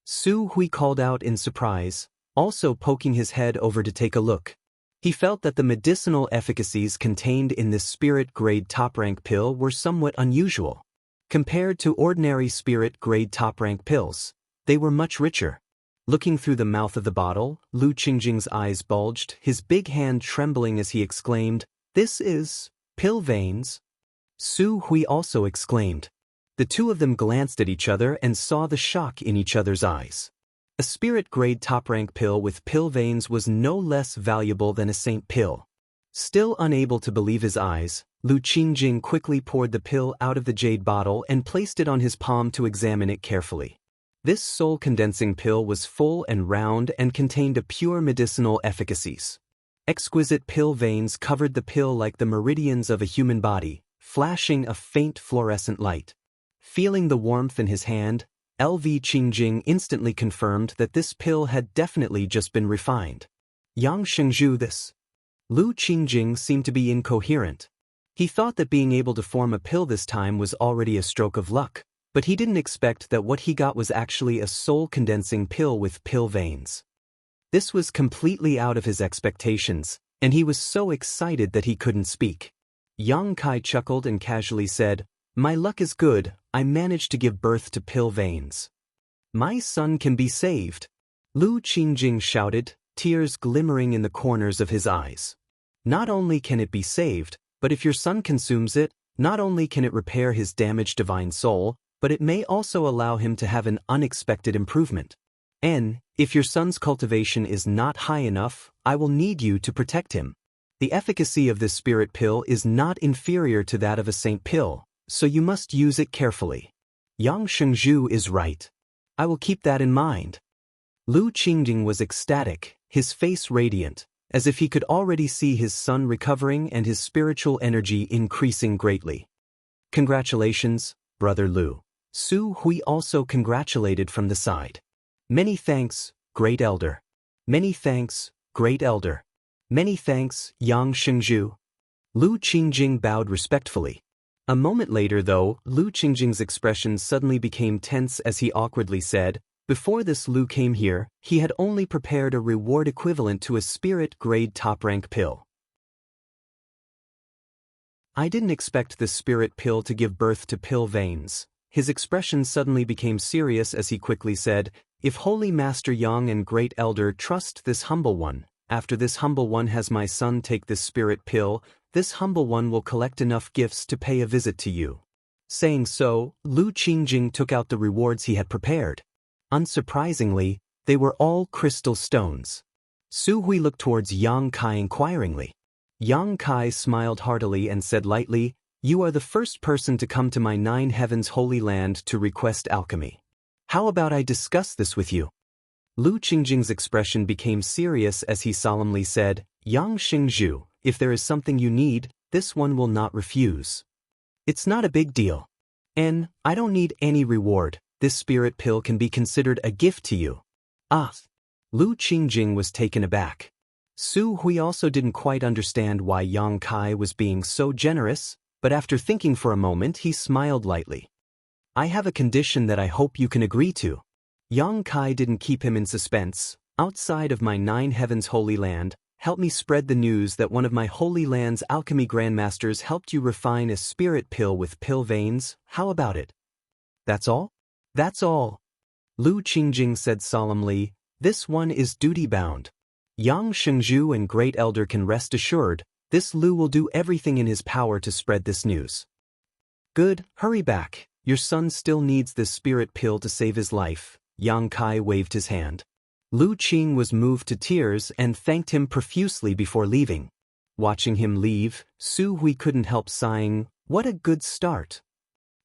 S1: Su Hui called out in surprise, also poking his head over to take a look. He felt that the medicinal efficacies contained in this spirit-grade top-rank pill were somewhat unusual. Compared to ordinary spirit-grade top-rank pills, they were much richer. Looking through the mouth of the bottle, Lu Qingjing's eyes bulged, his big hand trembling as he exclaimed, "This is pill veins." Su Hui also exclaimed. The two of them glanced at each other and saw the shock in each other's eyes. A spirit-grade top-rank pill with pill veins was no less valuable than a saint pill. Still unable to believe his eyes, Lu Qingjing quickly poured the pill out of the jade bottle and placed it on his palm to examine it carefully. This soul-condensing pill was full and round and contained a pure medicinal efficacies. Exquisite pill veins covered the pill like the meridians of a human body, flashing a faint fluorescent light. Feeling the warmth in his hand, L.V. Qingjing instantly confirmed that this pill had definitely just been refined. Yang Shengzhu this. Lu Qingjing seemed to be incoherent. He thought that being able to form a pill this time was already a stroke of luck, but he didn't expect that what he got was actually a soul-condensing pill with pill veins. This was completely out of his expectations, and he was so excited that he couldn't speak. Yang Kai chuckled and casually said, "My luck is good, I managed to give birth to pill veins. My son can be saved." Lu Qingjing shouted, tears glimmering in the corners of his eyes. Not only can it be saved, but if your son consumes it, not only can it repair his damaged divine soul, but it may also allow him to have an unexpected improvement. And, if your son's cultivation is not high enough, I will need you to protect him. The efficacy of this spirit pill is not inferior to that of a saint pill, so you must use it carefully. Yang Shengzhu is right. I will keep that in mind. Lu Qingjing was ecstatic, his face radiant, as if he could already see his son recovering and his spiritual energy increasing greatly. Congratulations, Brother Lu. Su Hui also congratulated from the side. Many thanks, Great Elder. Many thanks, Great Elder. Many thanks, Yang Shengzhu. Lu Qingjing bowed respectfully. A moment later though, Lu Qingjing's expression suddenly became tense as he awkwardly said, "Before this Lu came here, he had only prepared a reward equivalent to a spirit-grade top-rank pill. I didn't expect this spirit pill to give birth to pill veins." His expression suddenly became serious as he quickly said, "If Holy Master Yang and Great Elder trust this humble one, after this humble one has my son take this spirit pill, this humble one will collect enough gifts to pay a visit to you." Saying so, Lu Qingjing took out the rewards he had prepared. Unsurprisingly, they were all crystal stones. Su Hui looked towards Yang Kai inquiringly. Yang Kai smiled heartily and said lightly, "You are the first person to come to my 9 heavens holy land to request alchemy. How about I discuss this with you?" Lu Qingjing's expression became serious as he solemnly said, "Yang Shengzhu, if there is something you need, this one will not refuse. It's not a big deal. And I don't need any reward, this spirit pill can be considered a gift to you." Ah! Lu Qingjing was taken aback. Su Hui also didn't quite understand why Yang Kai was being so generous, but after thinking for a moment he smiled lightly. "I have a condition that I hope you can agree to." Yang Kai didn't keep him in suspense. "Outside of my 9 heavens holy land, help me spread the news that one of my holy land's alchemy grandmasters helped you refine a spirit pill with pill veins. How about it?" "That's all?" "That's all." Lu Qingjing said solemnly, "This one is duty-bound. Yang Shengzhu and Great Elder can rest assured, this Lu will do everything in his power to spread this news." "Good, hurry back, your son still needs this spirit pill to save his life." Yang Kai waved his hand. Lu Qing was moved to tears and thanked him profusely before leaving. Watching him leave, Su Hui couldn't help sighing, "What a good start."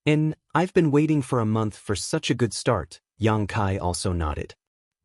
S1: "And I've been waiting for a month for such a good start," Yang Kai also nodded.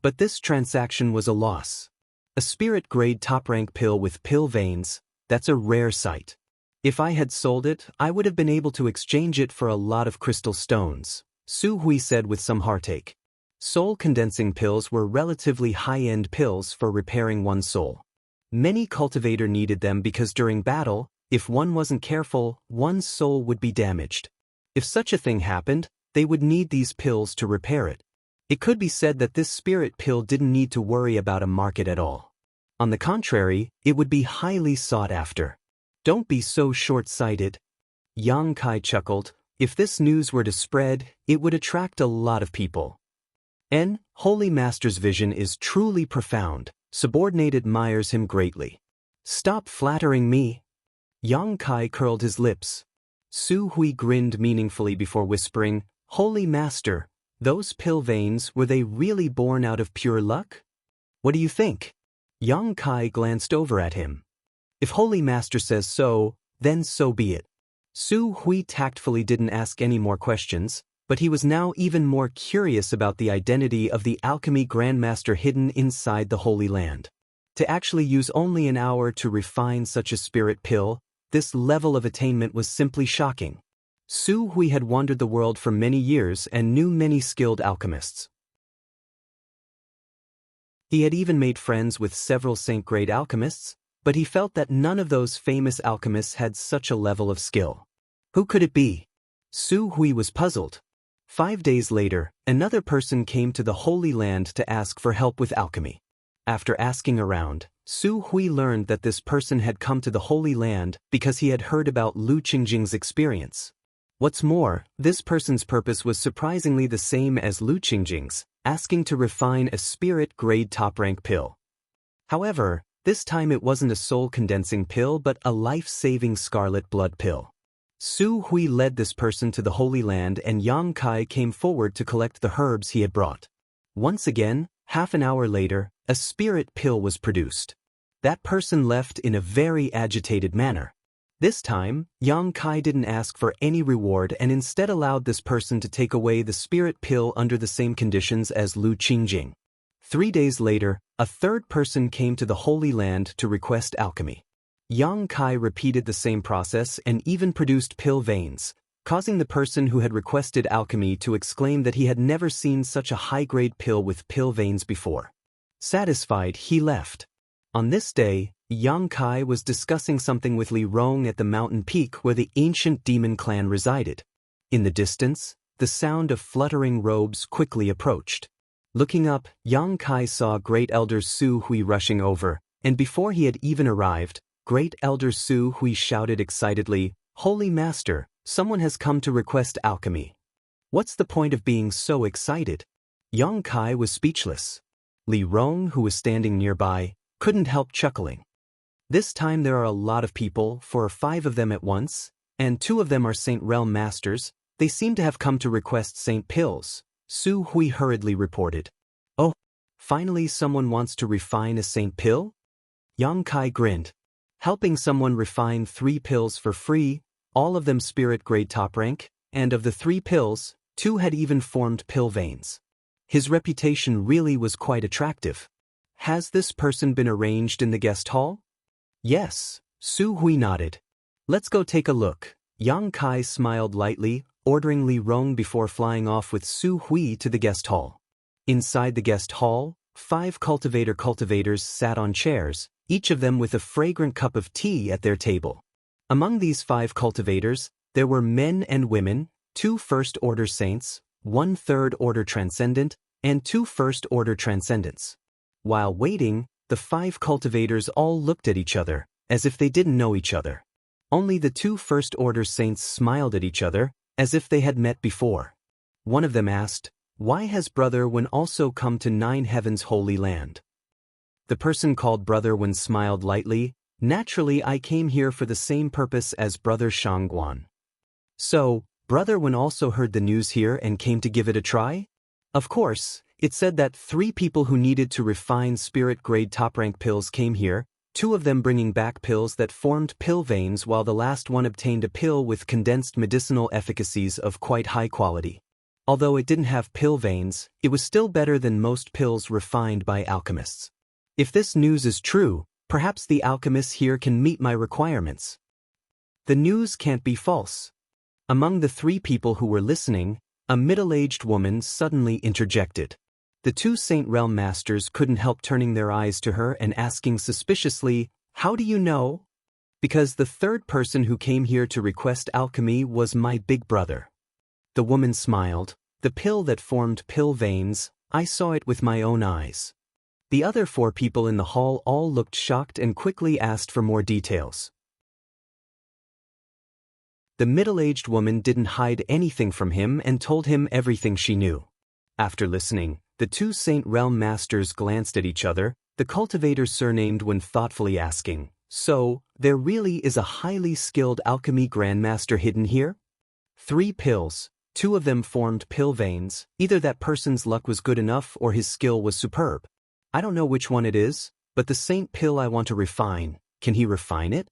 S1: But this transaction was a loss. A spirit-grade top-rank pill with pill veins, that's a rare sight. If I had sold it, I would have been able to exchange it for a lot of crystal stones, Su Hui said with some heartache. Soul-condensing pills were relatively high-end pills for repairing one's soul. Many cultivator needed them because during battle, if one wasn't careful, one's soul would be damaged. If such a thing happened, they would need these pills to repair it. It could be said that this spirit pill didn't need to worry about a market at all. On the contrary, it would be highly sought after. "Don't be so short-sighted." Yang Kai chuckled. "If this news were to spread, it would attract a lot of people." And Holy Master's vision is truly profound. Subordinate admires him greatly. "Stop flattering me." Yang Kai curled his lips. Su Hui grinned meaningfully before whispering, "Holy Master, those pill veins, were they really born out of pure luck? What do you think?" Yang Kai glanced over at him. If Holy Master says so, then so be it. Su Hui tactfully didn't ask any more questions, but he was now even more curious about the identity of the alchemy grandmaster hidden inside the Holy Land. To actually use only an hour to refine such a spirit pill, this level of attainment was simply shocking. Su Hui had wandered the world for many years and knew many skilled alchemists. He had even made friends with several saint-grade alchemists, but he felt that none of those famous alchemists had such a level of skill. Who could it be? Su Hui was puzzled. 5 days later, another person came to the Holy Land to ask for help with alchemy. After asking around, Su Hui learned that this person had come to the Holy Land because he had heard about Lu Qingjing's experience. What's more, this person's purpose was surprisingly the same as Lu Qingjing's, asking to refine a spirit-grade top-rank pill. However, this time it wasn't a soul-condensing pill but a life-saving scarlet blood pill. Su Hui led this person to the Holy Land and Yang Kai came forward to collect the herbs he had brought. Once again, half an hour later, a spirit pill was produced. That person left in a very agitated manner. This time, Yang Kai didn't ask for any reward and instead allowed this person to take away the spirit pill under the same conditions as Lu Qingjing. 3 days later, a third person came to the Holy Land to request alchemy. Yang Kai repeated the same process and even produced pill veins, causing the person who had requested alchemy to exclaim that he had never seen such a high-grade pill with pill veins before. Satisfied, he left. On this day, Yang Kai was discussing something with Li Rong at the mountain peak where the ancient demon clan resided. In the distance, the sound of fluttering robes quickly approached. Looking up, Yang Kai saw Great Elder Su Hui rushing over, and before he had even arrived, Great Elder Su Hui shouted excitedly, "Holy Master, someone has come to request alchemy." What's the point of being so excited? Yang Kai was speechless. Li Rong, who was standing nearby, couldn't help chuckling. This time there are a lot of people, 4 or 5 of them at once, and 2 of them are Saint Realm Masters. They seem to have come to request Saint Pills, Su Hui hurriedly reported. Oh, finally someone wants to refine a Saint Pill? Yang Kai grinned. Helping someone refine 3 pills for free, all of them spirit-grade top rank, and of the 3 pills, 2 had even formed pill veins. His reputation really was quite attractive. Has this person been arranged in the guest hall? Yes, Su Hui nodded. Let's go take a look. Yang Kai smiled lightly, ordering Li Rong before flying off with Su Hui to the guest hall. Inside the guest hall, 5 cultivators sat on chairs, each of them with a fragrant cup of tea at their table. Among these 5 cultivators, there were men and women, 2 first-order saints, 1 third-order transcendent, and 2 first-order transcendents. While waiting, the 5 cultivators all looked at each other, as if they didn't know each other. Only the 2 first-order saints smiled at each other, as if they had met before. One of them asked, "Why has Brother Wen also come to 9 Heaven's Holy Land?" The person called Brother Wen smiled lightly. "Naturally, I came here for the same purpose as Brother Shangguan." So, Brother Wen also heard the news here and came to give it a try? Of course, it said that 3 people who needed to refine spirit-grade top-rank pills came here, 2 of them bringing back pills that formed pill veins while the last one obtained a pill with condensed medicinal efficacies of quite high quality. Although it didn't have pill veins, it was still better than most pills refined by alchemists. If this news is true, perhaps the alchemists here can meet my requirements. The news can't be false. Among the 3 people who were listening, a middle-aged woman suddenly interjected. The 2 Saint Realm Masters couldn't help turning their eyes to her and asking suspiciously, "How do you know?" "Because the 3rd person who came here to request alchemy was my big brother." The woman smiled. "The pill that formed pill veins, I saw it with my own eyes." The other 4 people in the hall all looked shocked and quickly asked for more details. The middle-aged woman didn't hide anything from him and told him everything she knew. After listening, the 2 Saint Realm Masters glanced at each other, the cultivator surnamed Wen thoughtfully asking, "So, there really is a highly skilled alchemy grandmaster hidden here?" 3 pills, 2 of them formed pill veins. Either that person's luck was good enough or his skill was superb. I don't know which one it is, but the saint pill I want to refine, Can he refine it?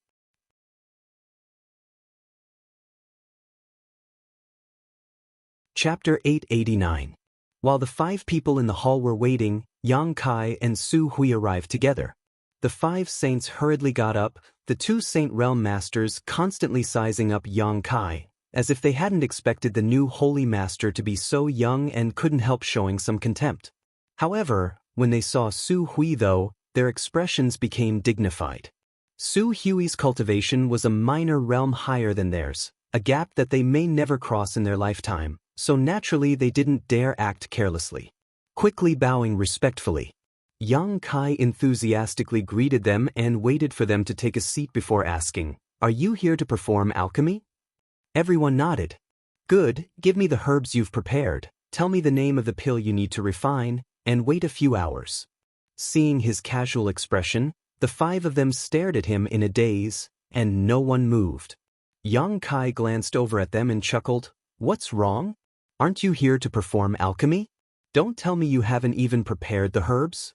S1: Chapter 889. While the 5 people in the hall were waiting, Yang Kai and Su Hui arrived together. The 5 saints hurriedly got up, the 2 Saint Realm Masters constantly sizing up Yang Kai, as if they hadn't expected the new Holy Master to be so young and couldn't help showing some contempt. However, when they saw Su Hui though, their expressions became dignified. Su Hui's cultivation was a minor realm higher than theirs, a gap that they may never cross in their lifetime, so naturally they didn't dare act carelessly. Quickly bowing respectfully, Yang Kai enthusiastically greeted them and waited for them to take a seat before asking, "Are you here to perform alchemy?" Everyone nodded. "Good, give me the herbs you've prepared, tell me the name of the pill you need to refine, and wait a few hours." Seeing his casual expression, the 5 of them stared at him in a daze, and no one moved. Yang Kai glanced over at them and chuckled, "What's wrong? Aren't you here to perform alchemy? Don't tell me you haven't even prepared the herbs?"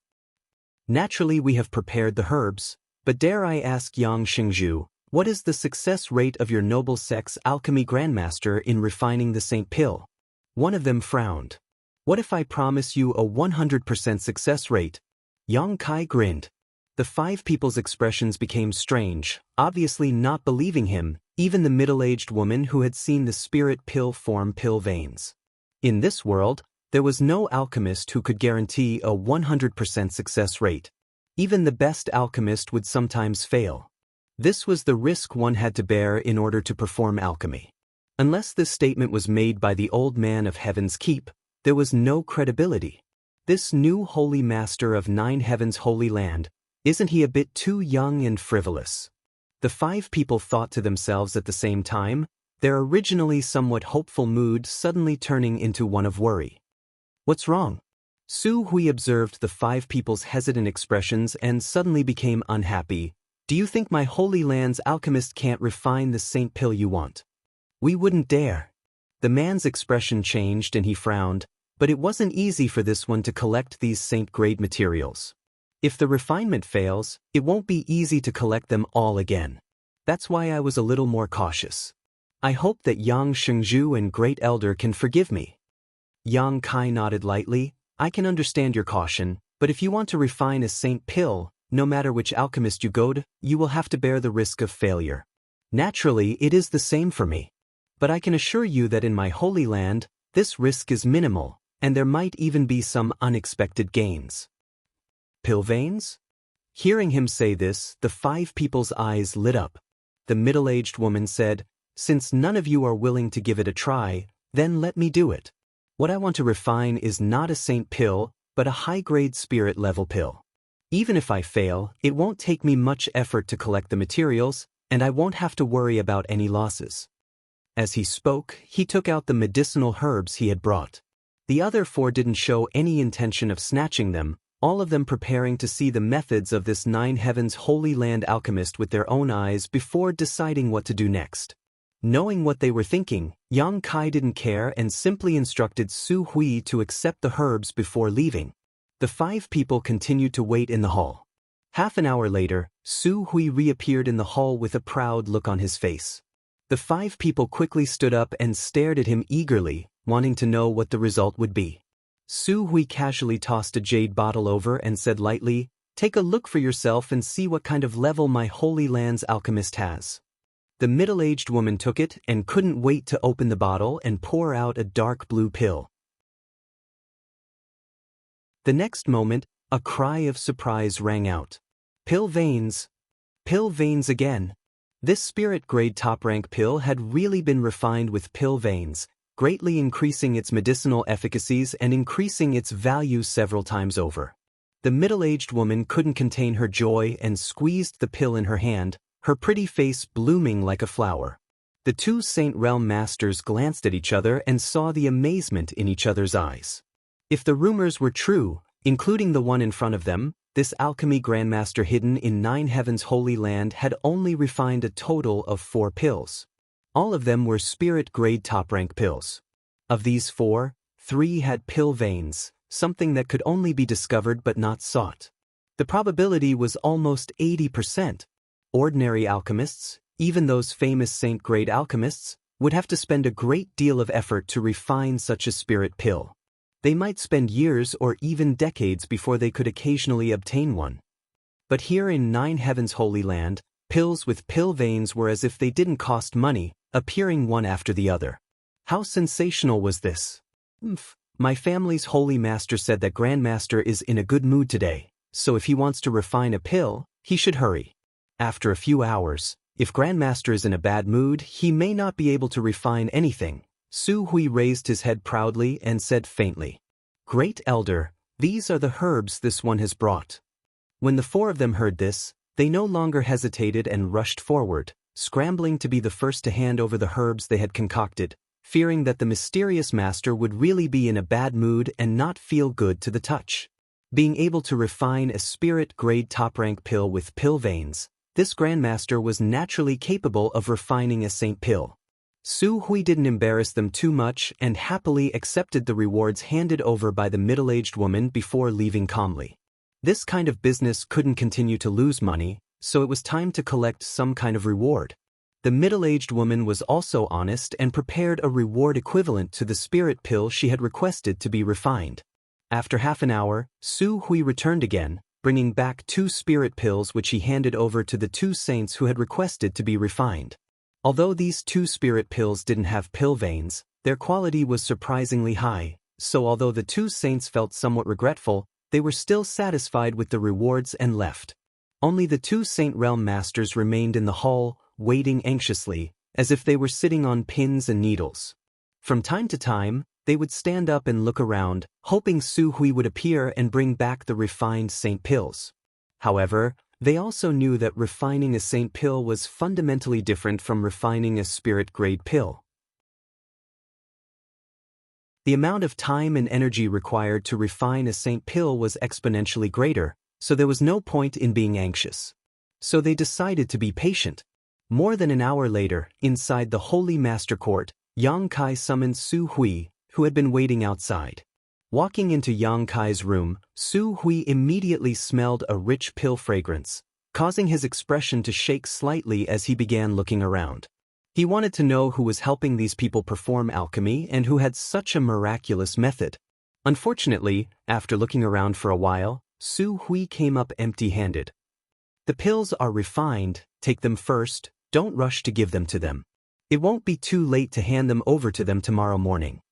S1: "Naturally we have prepared the herbs, but dare I ask Yang Xingzhu, what is the success rate of your noble sex alchemy grandmaster in refining the Saint Pill?" One of them frowned. "What if I promise you a 100% success rate?" Yang Kai grinned. The 5 people's expressions became strange, obviously not believing him, even the middle-aged woman who had seen the spirit pill form pill veins. In this world, there was no alchemist who could guarantee a 100% success rate. Even the best alchemist would sometimes fail. This was the risk one had to bear in order to perform alchemy. Unless this statement was made by the old man of Heaven's Keep, there was no credibility. This new holy master of 9 heavens' holy land, isn't he a bit too young and frivolous? The 5 people thought to themselves at the same time, their originally somewhat hopeful mood suddenly turning into one of worry. "What's wrong?" Su Hui observed the 5 people's hesitant expressions and suddenly became unhappy. "Do you think my holy land's alchemist can't refine the Saint Pill you want?" "We wouldn't dare." The man's expression changed and he frowned, but it wasn't easy for this one to collect these saint-grade materials. If the refinement fails, it won't be easy to collect them all again. That's why I was a little more cautious. I hope that Yang Shengzhu and Great Elder can forgive me. Yang Kai nodded lightly. "I can understand your caution, but if you want to refine a Saint Pill, no matter which alchemist you go to, you will have to bear the risk of failure. Naturally, it is the same for me. But I can assure you that in my holy land, this risk is minimal, and there might even be some unexpected gains." "Pill veins?" Hearing him say this, the 5 people's eyes lit up. The middle-aged woman said, "Since none of you are willing to give it a try, then let me do it. What I want to refine is not a Saint Pill, but a high-grade spirit-level pill. Even if I fail, it won't take me much effort to collect the materials, and I won't have to worry about any losses." As he spoke, he took out the medicinal herbs he had brought. The other 4 didn't show any intention of snatching them, all of them preparing to see the methods of this 9 heavens holy land alchemist with their own eyes before deciding what to do next. Knowing what they were thinking, Yang Kai didn't care and simply instructed Su Hui to accept the herbs before leaving. The 5 people continued to wait in the hall. Half an hour later, Su Hui reappeared in the hall with a proud look on his face. The 5 people quickly stood up and stared at him eagerly, wanting to know what the result would be. Su Hui casually tossed a jade bottle over and said lightly, "Take a look for yourself and see what kind of level my holy land's alchemist has." The middle-aged woman took it and couldn't wait to open the bottle and pour out a dark blue pill. The next moment, a cry of surprise rang out. "Pill veins! Pill veins again!" This spirit-grade top-rank pill had really been refined with pill veins, greatly increasing its medicinal efficacies and increasing its value several times over. The middle-aged woman couldn't contain her joy and squeezed the pill in her hand, her pretty face blooming like a flower. The 2 Saint Realm Masters glanced at each other and saw the amazement in each other's eyes. If the rumors were true, including the one in front of them, this alchemy grandmaster hidden in 9 heavens holy land had only refined a total of 4 pills. All of them were spirit-grade top-rank pills. Of these 4, 3 had pill veins, something that could only be discovered but not sought. The probability was almost 80%. Ordinary alchemists, even those famous saint-grade alchemists, would have to spend a great deal of effort to refine such a spirit pill. They might spend years or even decades before they could occasionally obtain one. But here in Nine Heavens' Holy Land, pills with pill veins were as if they didn't cost money, appearing one after the other. How sensational was this? My family's holy master said that Grandmaster is in a good mood today, so if he wants to refine a pill, he should hurry. After a few hours, if Grandmaster is in a bad mood, he may not be able to refine anything. Su Hui raised his head proudly and said faintly, "Great Elder, these are the herbs this one has brought." When the four of them heard this, they no longer hesitated and rushed forward, scrambling to be the first to hand over the herbs they had concocted, fearing that the mysterious master would really be in a bad mood and not feel good to the touch. Being able to refine a spirit-grade top-rank pill with pill veins, this Grandmaster was naturally capable of refining a saint pill. Su Hui didn't embarrass them too much and happily accepted the rewards handed over by the middle-aged woman before leaving calmly. This kind of business couldn't continue to lose money, so it was time to collect some kind of reward. The middle-aged woman was also honest and prepared a reward equivalent to the spirit pill she had requested to be refined. After half an hour, Su Hui returned again, bringing back 2 spirit pills which he handed over to the 2 saints who had requested to be refined. Although these 2 spirit pills didn't have pill veins, their quality was surprisingly high, so although the 2 saints felt somewhat regretful, they were still satisfied with the rewards and left. Only the 2 Saint Realm Masters remained in the hall, waiting anxiously, as if they were sitting on pins and needles. From time to time, they would stand up and look around, hoping Su Hui would appear and bring back the refined saint pills. However, they also knew that refining a saint pill was fundamentally different from refining a spirit-grade pill. The amount of time and energy required to refine a saint pill was exponentially greater, so there was no point in being anxious. So they decided to be patient. More than an hour later, inside the Holy Master Court, Yang Kai summoned Su Hui, who had been waiting outside. Walking into Yang Kai's room, Su Hui immediately smelled a rich pill fragrance, causing his expression to shake slightly as he began looking around. He wanted to know who was helping these people perform alchemy and who had such a miraculous method. Unfortunately, after looking around for a while, Su Hui came up empty-handed. "The pills are refined, take them first, don't rush to give them to them. It won't be too late to hand them over to them tomorrow morning."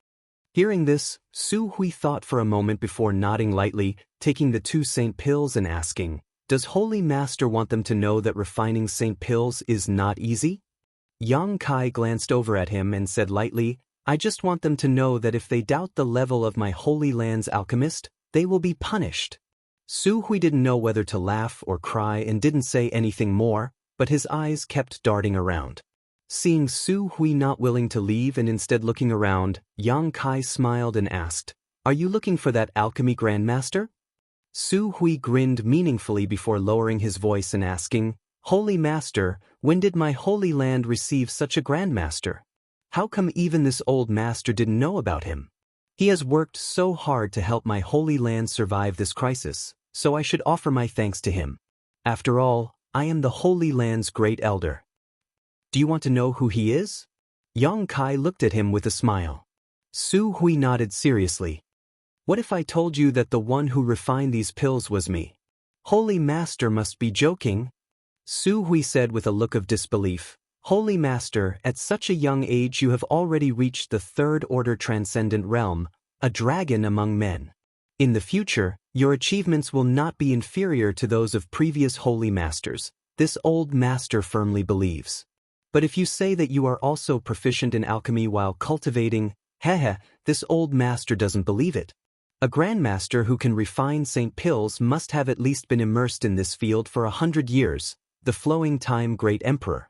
S1: Hearing this, Su Hui thought for a moment before nodding lightly, taking the 2 saint pills and asking, "Does Holy Master want them to know that refining saint pills is not easy?" Yang Kai glanced over at him and said lightly, "I just want them to know that if they doubt the level of my Holy Land's alchemist, they will be punished." Su Hui didn't know whether to laugh or cry and didn't say anything more, but his eyes kept darting around. Seeing Su Hui not willing to leave and instead looking around, Yang Kai smiled and asked, "Are you looking for that alchemy Grandmaster?" Su Hui grinned meaningfully before lowering his voice and asking, "Holy Master, when did my Holy Land receive such a Grandmaster? How come even this old master didn't know about him? He has worked so hard to help my Holy Land survive this crisis, so I should offer my thanks to him. After all, I am the Holy Land's great elder." "Do you want to know who he is?" Yang Kai looked at him with a smile. Su Hui nodded seriously. "What if I told you that the one who refined these pills was me?" "Holy Master must be joking." Su Hui said with a look of disbelief, "Holy Master, at such a young age you have already reached the 3rd order transcendent realm, a dragon among men. In the future, your achievements will not be inferior to those of previous holy masters, this old master firmly believes. But if you say that you are also proficient in alchemy while cultivating, this old master doesn't believe it. A grandmaster who can refine saint pills must have at least been immersed in this field for 100 years, the flowing time great emperor.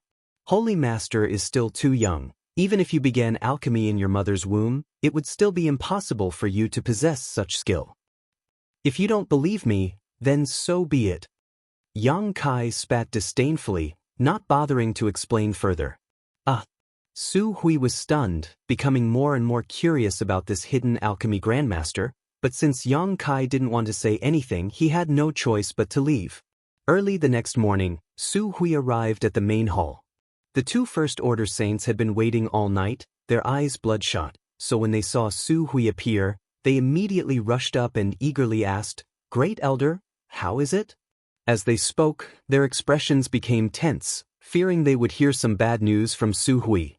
S1: Holy Master is still too young. Even if you began alchemy in your mother's womb, it would still be impossible for you to possess such skill. If you don't believe me, then so be it." Yang Kai spat disdainfully, not bothering to explain further. Su Hui was stunned, becoming more and more curious about this hidden alchemy grandmaster, but since Yang Kai didn't want to say anything, he had no choice but to leave. Early the next morning, Su Hui arrived at the main hall. The two First Order saints had been waiting all night, their eyes bloodshot, so when they saw Su Hui appear, they immediately rushed up and eagerly asked, "Great Elder, how is it?" As they spoke, their expressions became tense, fearing they would hear some bad news from Su Hui.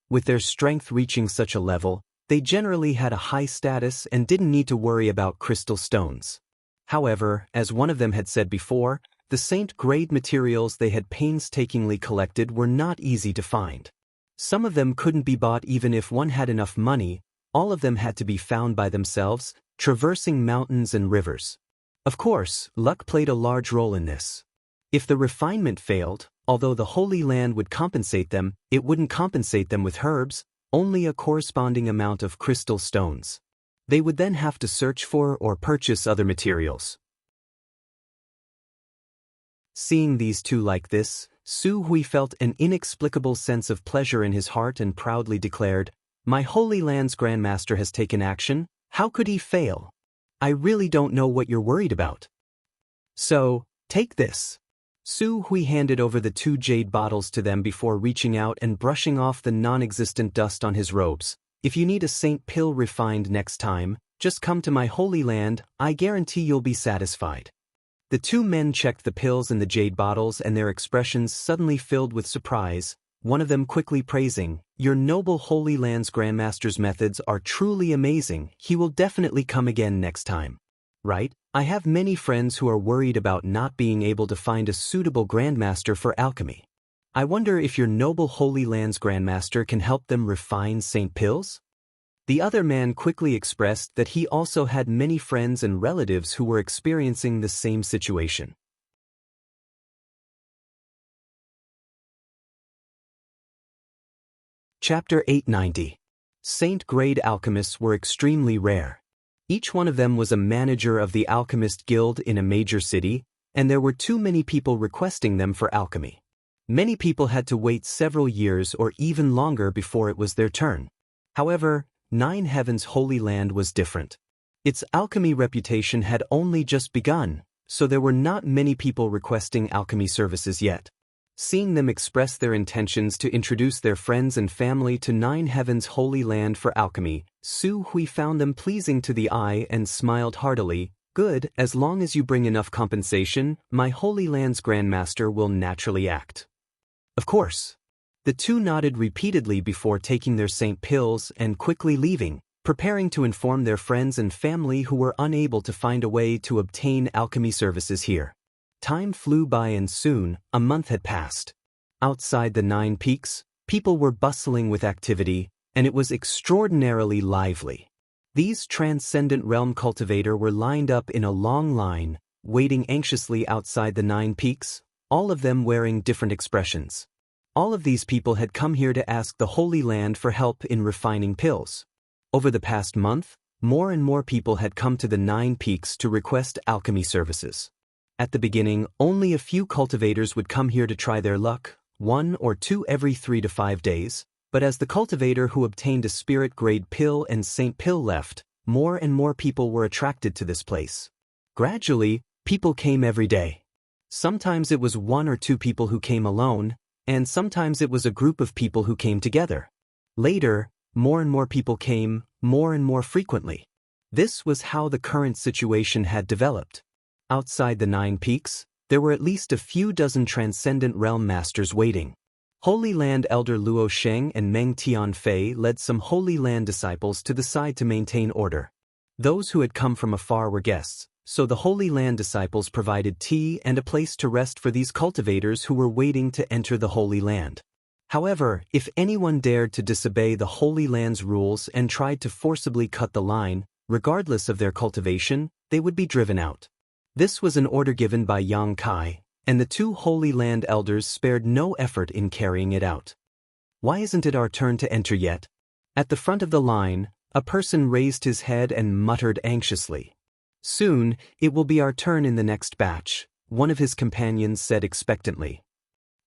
S1: With their strength reaching such a level, they generally had a high status and didn't need to worry about crystal stones. However, as one of them had said before, the saint-grade materials they had painstakingly collected were not easy to find. Some of them couldn't be bought even if one had enough money, all of them had to be found by themselves, traversing mountains and rivers. Of course, luck played a large role in this. If the refinement failed, although the Holy Land would compensate them, it wouldn't compensate them with herbs, only a corresponding amount of crystal stones. They would then have to search for or purchase other materials. Seeing these two like this, Su Hui felt an inexplicable sense of pleasure in his heart and proudly declared, "My Holy Land's Grandmaster has taken action, how could he fail? I really don't know what you're worried about. So, take this." Su Hui handed over the two jade bottles to them before reaching out and brushing off the non-existent dust on his robes. "If you need a saint pill refined next time, just come to my Holy Land, I guarantee you'll be satisfied." The two men checked the pills in the jade bottles and their expressions suddenly filled with surprise, one of them quickly praising, "Your noble Holy Land's Grandmaster's methods are truly amazing, he will definitely come again next time." "Right, I have many friends who are worried about not being able to find a suitable Grandmaster for alchemy. I wonder if your noble Holy Land's Grandmaster can help them refine saint pills?" The other man quickly expressed that he also had many friends and relatives who were experiencing the same situation. Chapter 890. Saint-grade alchemists were extremely rare. Each one of them was a manager of the Alchemist Guild in a major city, and there were too many people requesting them for alchemy. Many people had to wait several years or even longer before it was their turn. However, Nine Heavens' Holy Land was different. Its alchemy reputation had only just begun, so there were not many people requesting alchemy services yet. Seeing them express their intentions to introduce their friends and family to Nine Heavens' Holy Land for alchemy, Su Hui found them pleasing to the eye and smiled heartily. "Good, as long as you bring enough compensation, my Holy Land's Grandmaster will naturally act." "Of course." The two nodded repeatedly before taking their saint pills and quickly leaving, preparing to inform their friends and family who were unable to find a way to obtain alchemy services here. Time flew by and soon, a month had passed. Outside the 9 Peaks, people were bustling with activity, and it was extraordinarily lively. These transcendent realm cultivator were lined up in a long line, waiting anxiously outside the 9 Peaks, all of them wearing different expressions. All of these people had come here to ask the Holy Land for help in refining pills. Over the past month, more and more people had come to the 9 Peaks to request alchemy services. At the beginning, only a few cultivators would come here to try their luck, 1 or 2 every 3 to 5 days, but as the cultivator who obtained a spirit-grade pill and saint pill left, more and more people were attracted to this place. Gradually, people came every day. Sometimes it was 1 or 2 people who came alone, and sometimes it was a group of people who came together. Later, more and more people came, more and more frequently. This was how the current situation had developed. Outside the 9 Peaks, there were at least a few dozen transcendent realm masters waiting. Holy Land Elder Luo Sheng and Meng Tianfei led some Holy Land disciples to the side to maintain order. Those who had come from afar were guests, so the Holy Land disciples provided tea and a place to rest for these cultivators who were waiting to enter the Holy Land. However, if anyone dared to disobey the Holy Land's rules and tried to forcibly cut the line, regardless of their cultivation, they would be driven out. This was an order given by Yang Kai, and the 2 Holy Land elders spared no effort in carrying it out. "Why isn't it our turn to enter yet?" At the front of the line, a person raised his head and muttered anxiously. "Soon, it will be our turn in the next batch," one of his companions said expectantly.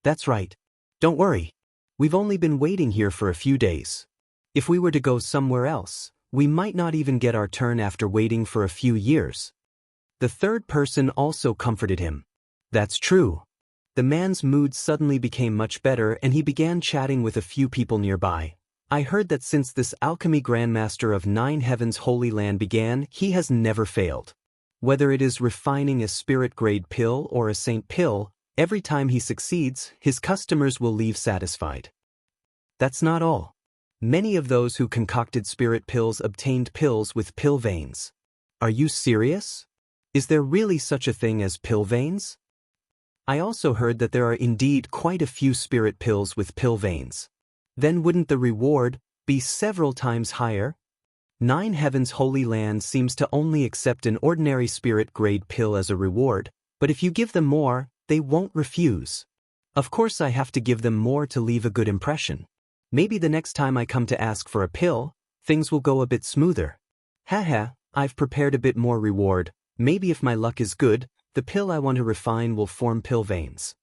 S1: "That's right. Don't worry. We've only been waiting here for a few days. If we were to go somewhere else, we might not even get our turn after waiting for a few years." The third person also comforted him. That's true. The man's mood suddenly became much better and he began chatting with a few people nearby. I heard that since this alchemy grandmaster of 9 Heavens Holy Land began, he has never failed. Whether it is refining a spirit-grade pill or a saint pill, every time he succeeds, his customers will leave satisfied. That's not all. Many of those who concocted spirit pills obtained pills with pill veins. Are you serious? Is there really such a thing as pill veins? I also heard that there are indeed quite a few spirit pills with pill veins. Then wouldn't the reward be several times higher? 9 Heavens Holy Land seems to only accept an ordinary spirit-grade pill as a reward, but if you give them more, they won't refuse. Of course I have to give them more to leave a good impression. Maybe the next time I come to ask for a pill, things will go a bit smoother. Haha, I've prepared a bit more reward. Maybe if my luck is good, the pill I want to refine will form pill veins.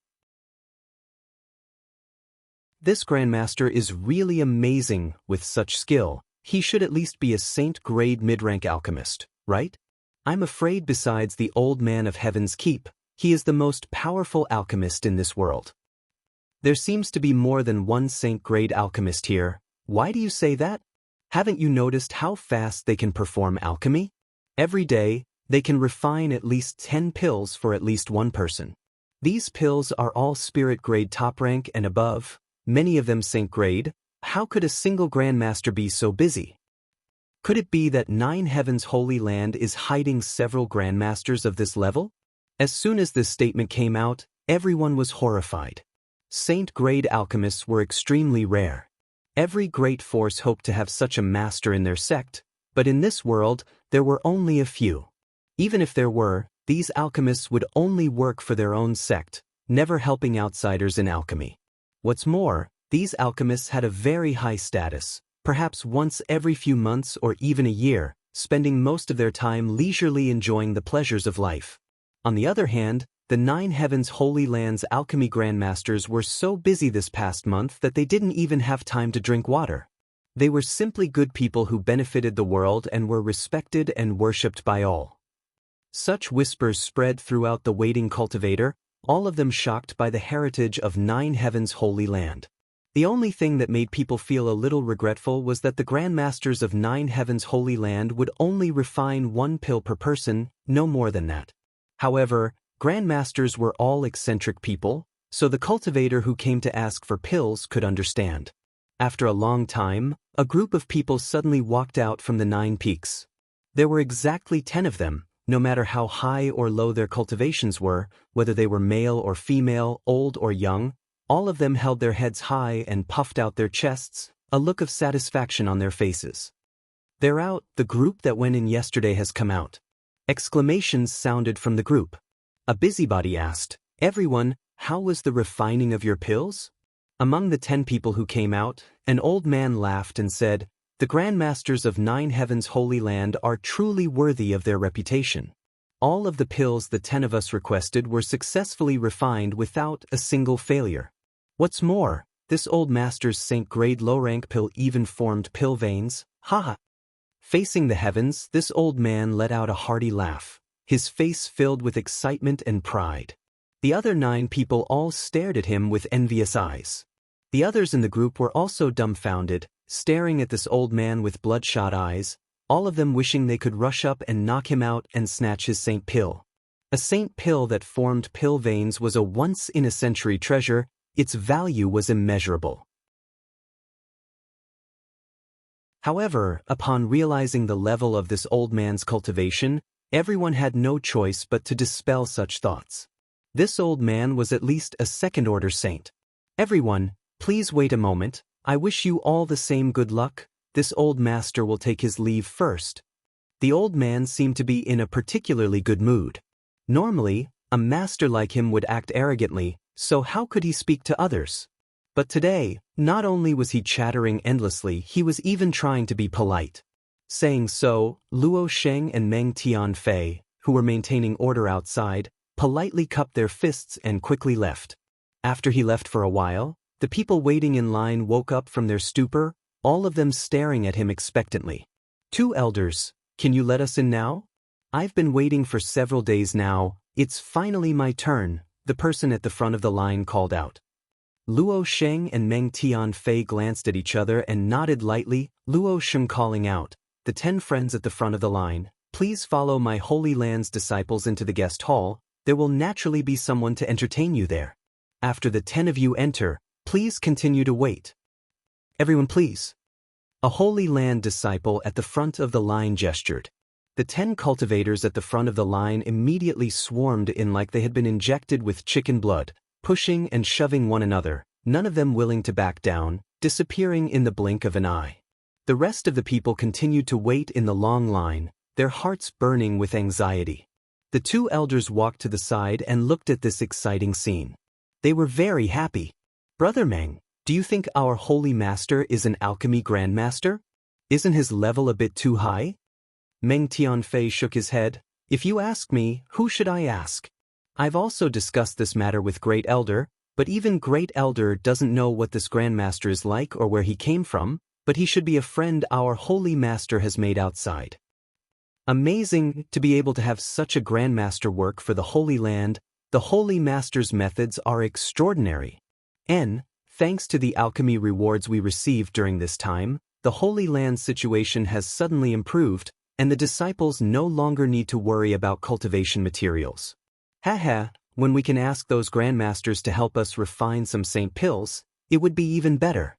S1: This Grandmaster is really amazing with such skill. He should at least be a saint-grade mid-rank alchemist, right? I'm afraid besides the old man of Heaven's Keep, he is the most powerful alchemist in this world. There seems to be more than one saint-grade alchemist here. Why do you say that? Haven't you noticed how fast they can perform alchemy? Every day, they can refine at least 10 pills for at least one person. These pills are all spirit-grade top rank and above, many of them saint-grade. How could a single Grandmaster be so busy? Could it be that 9 Heavens Holy Land is hiding several Grandmasters of this level? As soon as this statement came out, everyone was horrified. Saint-grade alchemists were extremely rare. Every great force hoped to have such a master in their sect, but in this world, there were only a few. Even if there were, these alchemists would only work for their own sect, never helping outsiders in alchemy. What's more, these alchemists had a very high status, perhaps once every few months or even a year, spending most of their time leisurely enjoying the pleasures of life. On the other hand, the 9 Heavens Holy Land's alchemy grandmasters were so busy this past month that they didn't even have time to drink water. They were simply good people who benefited the world and were respected and worshipped by all. Such whispers spread throughout the waiting cultivator, all of them shocked by the heritage of 9 Heavens Holy Land. The only thing that made people feel a little regretful was that the Grandmasters of 9 Heavens Holy Land would only refine 1 pill per person, no more than that. However, Grandmasters were all eccentric people, so the cultivator who came to ask for pills could understand. After a long time, a group of people suddenly walked out from the 9 peaks. There were exactly 10 of them. No matter how high or low their cultivations were, whether they were male or female, old or young, all of them held their heads high and puffed out their chests, a look of satisfaction on their faces. They're out, the group that went in yesterday has come out. Exclamations sounded from the group. A busybody asked, "Everyone, how was the refining of your pills?" Among the 10 people who came out, an old man laughed and said, "The Grandmasters of 9 Heavens Holy Land are truly worthy of their reputation. All of the pills the 10 of us requested were successfully refined without a single failure. What's more, this old master's saint-grade low-rank pill even formed pill veins, haha." Facing the heavens, this old man let out a hearty laugh, his face filled with excitement and pride. The other 9 people all stared at him with envious eyes. The others in the group were also dumbfounded, staring at this old man with bloodshot eyes, all of them wishing they could rush up and knock him out and snatch his saint pill. A saint pill that formed pill veins was a once-in-a-century treasure, its value was immeasurable. However, upon realizing the level of this old man's cultivation, everyone had no choice but to dispel such thoughts. This old man was at least a second-order saint. "Everyone, please wait a moment. I wish you all the same good luck. This old master will take his leave first." The old man seemed to be in a particularly good mood. Normally, a master like him would act arrogantly, so how could he speak to others? But today, not only was he chattering endlessly, he was even trying to be polite. Saying so, Luo Sheng and Meng Tianfei, who were maintaining order outside, politely cupped their fists and quickly left. After he left for a while, the people waiting in line woke up from their stupor, all of them staring at him expectantly. "Two elders, can you let us in now? I've been waiting for several days now, it's finally my turn," the person at the front of the line called out. Luo Sheng and Meng Tianfei glanced at each other and nodded lightly, Luo Sheng calling out, "The 10 friends at the front of the line, please follow my Holy Land's disciples into the guest hall. There will naturally be someone to entertain you there. After the 10 of you enter, please continue to wait. Everyone please." A Holy Land disciple at the front of the line gestured. The 10 cultivators at the front of the line immediately swarmed in like they had been injected with chicken blood, pushing and shoving one another, none of them willing to back down, disappearing in the blink of an eye. The rest of the people continued to wait in the long line, their hearts burning with anxiety. The 2 elders walked to the side and looked at this exciting scene. They were very happy. "Brother Meng, do you think our holy master is an alchemy grandmaster? Isn't his level a bit too high?" Meng Tianfei shook his head. "If you ask me, who should I ask? I've also discussed this matter with Great Elder, but even Great Elder doesn't know what this grandmaster is like or where he came from, but he should be a friend our holy master has made outside. Amazing to be able to have such a grandmaster work for the Holy Land. The Holy Master's methods are extraordinary. Thanks to the alchemy rewards we received during this time, the Holy Land situation has suddenly improved, and the disciples no longer need to worry about cultivation materials. Haha, when we can ask those grandmasters to help us refine some saint pills, it would be even better.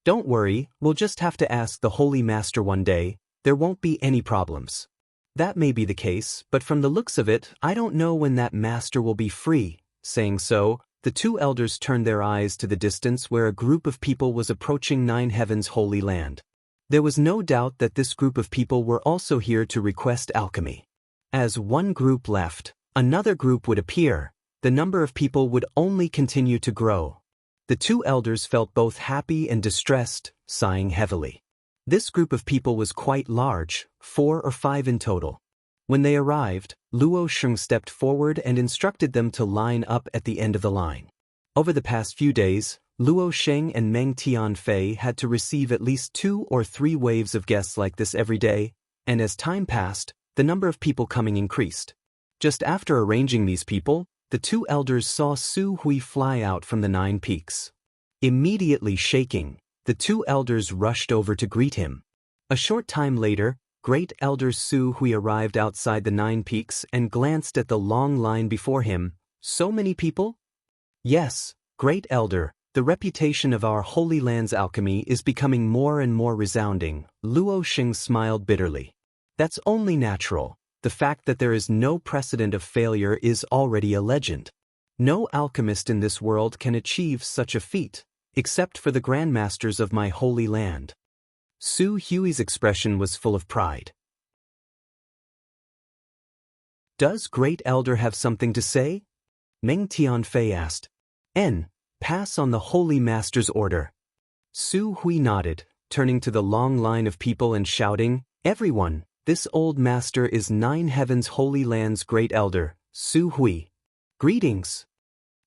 S1: Don't worry, we'll just have to ask the Holy Master one day, there won't be any problems. That may be the case, but from the looks of it, I don't know when that master will be free." Saying so, the 2 elders turned their eyes to the distance where a group of people was approaching 9 Heaven's Holy Land. There was no doubt that this group of people were also here to request alchemy. As one group left, another group would appear. The number of people would only continue to grow. The 2 elders felt both happy and distressed, sighing heavily. This group of people was quite large, 4 or 5 in total. When they arrived, Luo Sheng stepped forward and instructed them to line up at the end of the line. Over the past few days, Luo Sheng and Meng Tianfei had to receive at least 2 or 3 waves of guests like this every day, and as time passed, the number of people coming increased. Just after arranging these people, the 2 elders saw Su Hui fly out from the 9 peaks. Immediately shaking, the 2 elders rushed over to greet him. A short time later, Great Elder Su Hui arrived outside the 9 peaks and glanced at the long line before him. "So many people?" "Yes, Great Elder, the reputation of our Holy Land's alchemy is becoming more and more resounding." Luo Sheng smiled bitterly. "That's only natural. The fact that there is no precedent of failure is already a legend. No alchemist in this world can achieve such a feat, except for the grandmasters of my Holy Land." Su Hui's expression was full of pride. "Does Great Elder have something to say?" Meng Tianfei asked. Pass on the Holy Master's order." Su Hui nodded, turning to the long line of people and shouting, "Everyone, this old master is 9 Heaven's Holy Land's Great Elder, Su Hui. Greetings."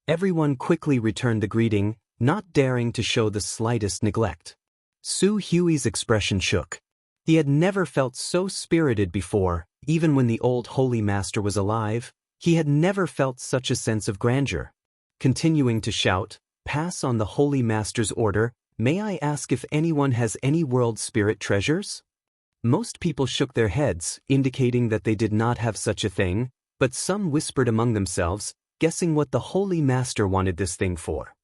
S1: Everyone quickly returned the greeting, not daring to show the slightest neglect. Su Hui's expression shook. He had never felt so spirited before, even when the old Holy Master was alive. He had never felt such a sense of grandeur. Continuing to shout, "Pass on the Holy Master's order, may I ask if anyone has any world spirit treasures?" Most people shook their heads, indicating that they did not have such a thing, but some whispered among themselves, guessing what the Holy Master wanted this thing for.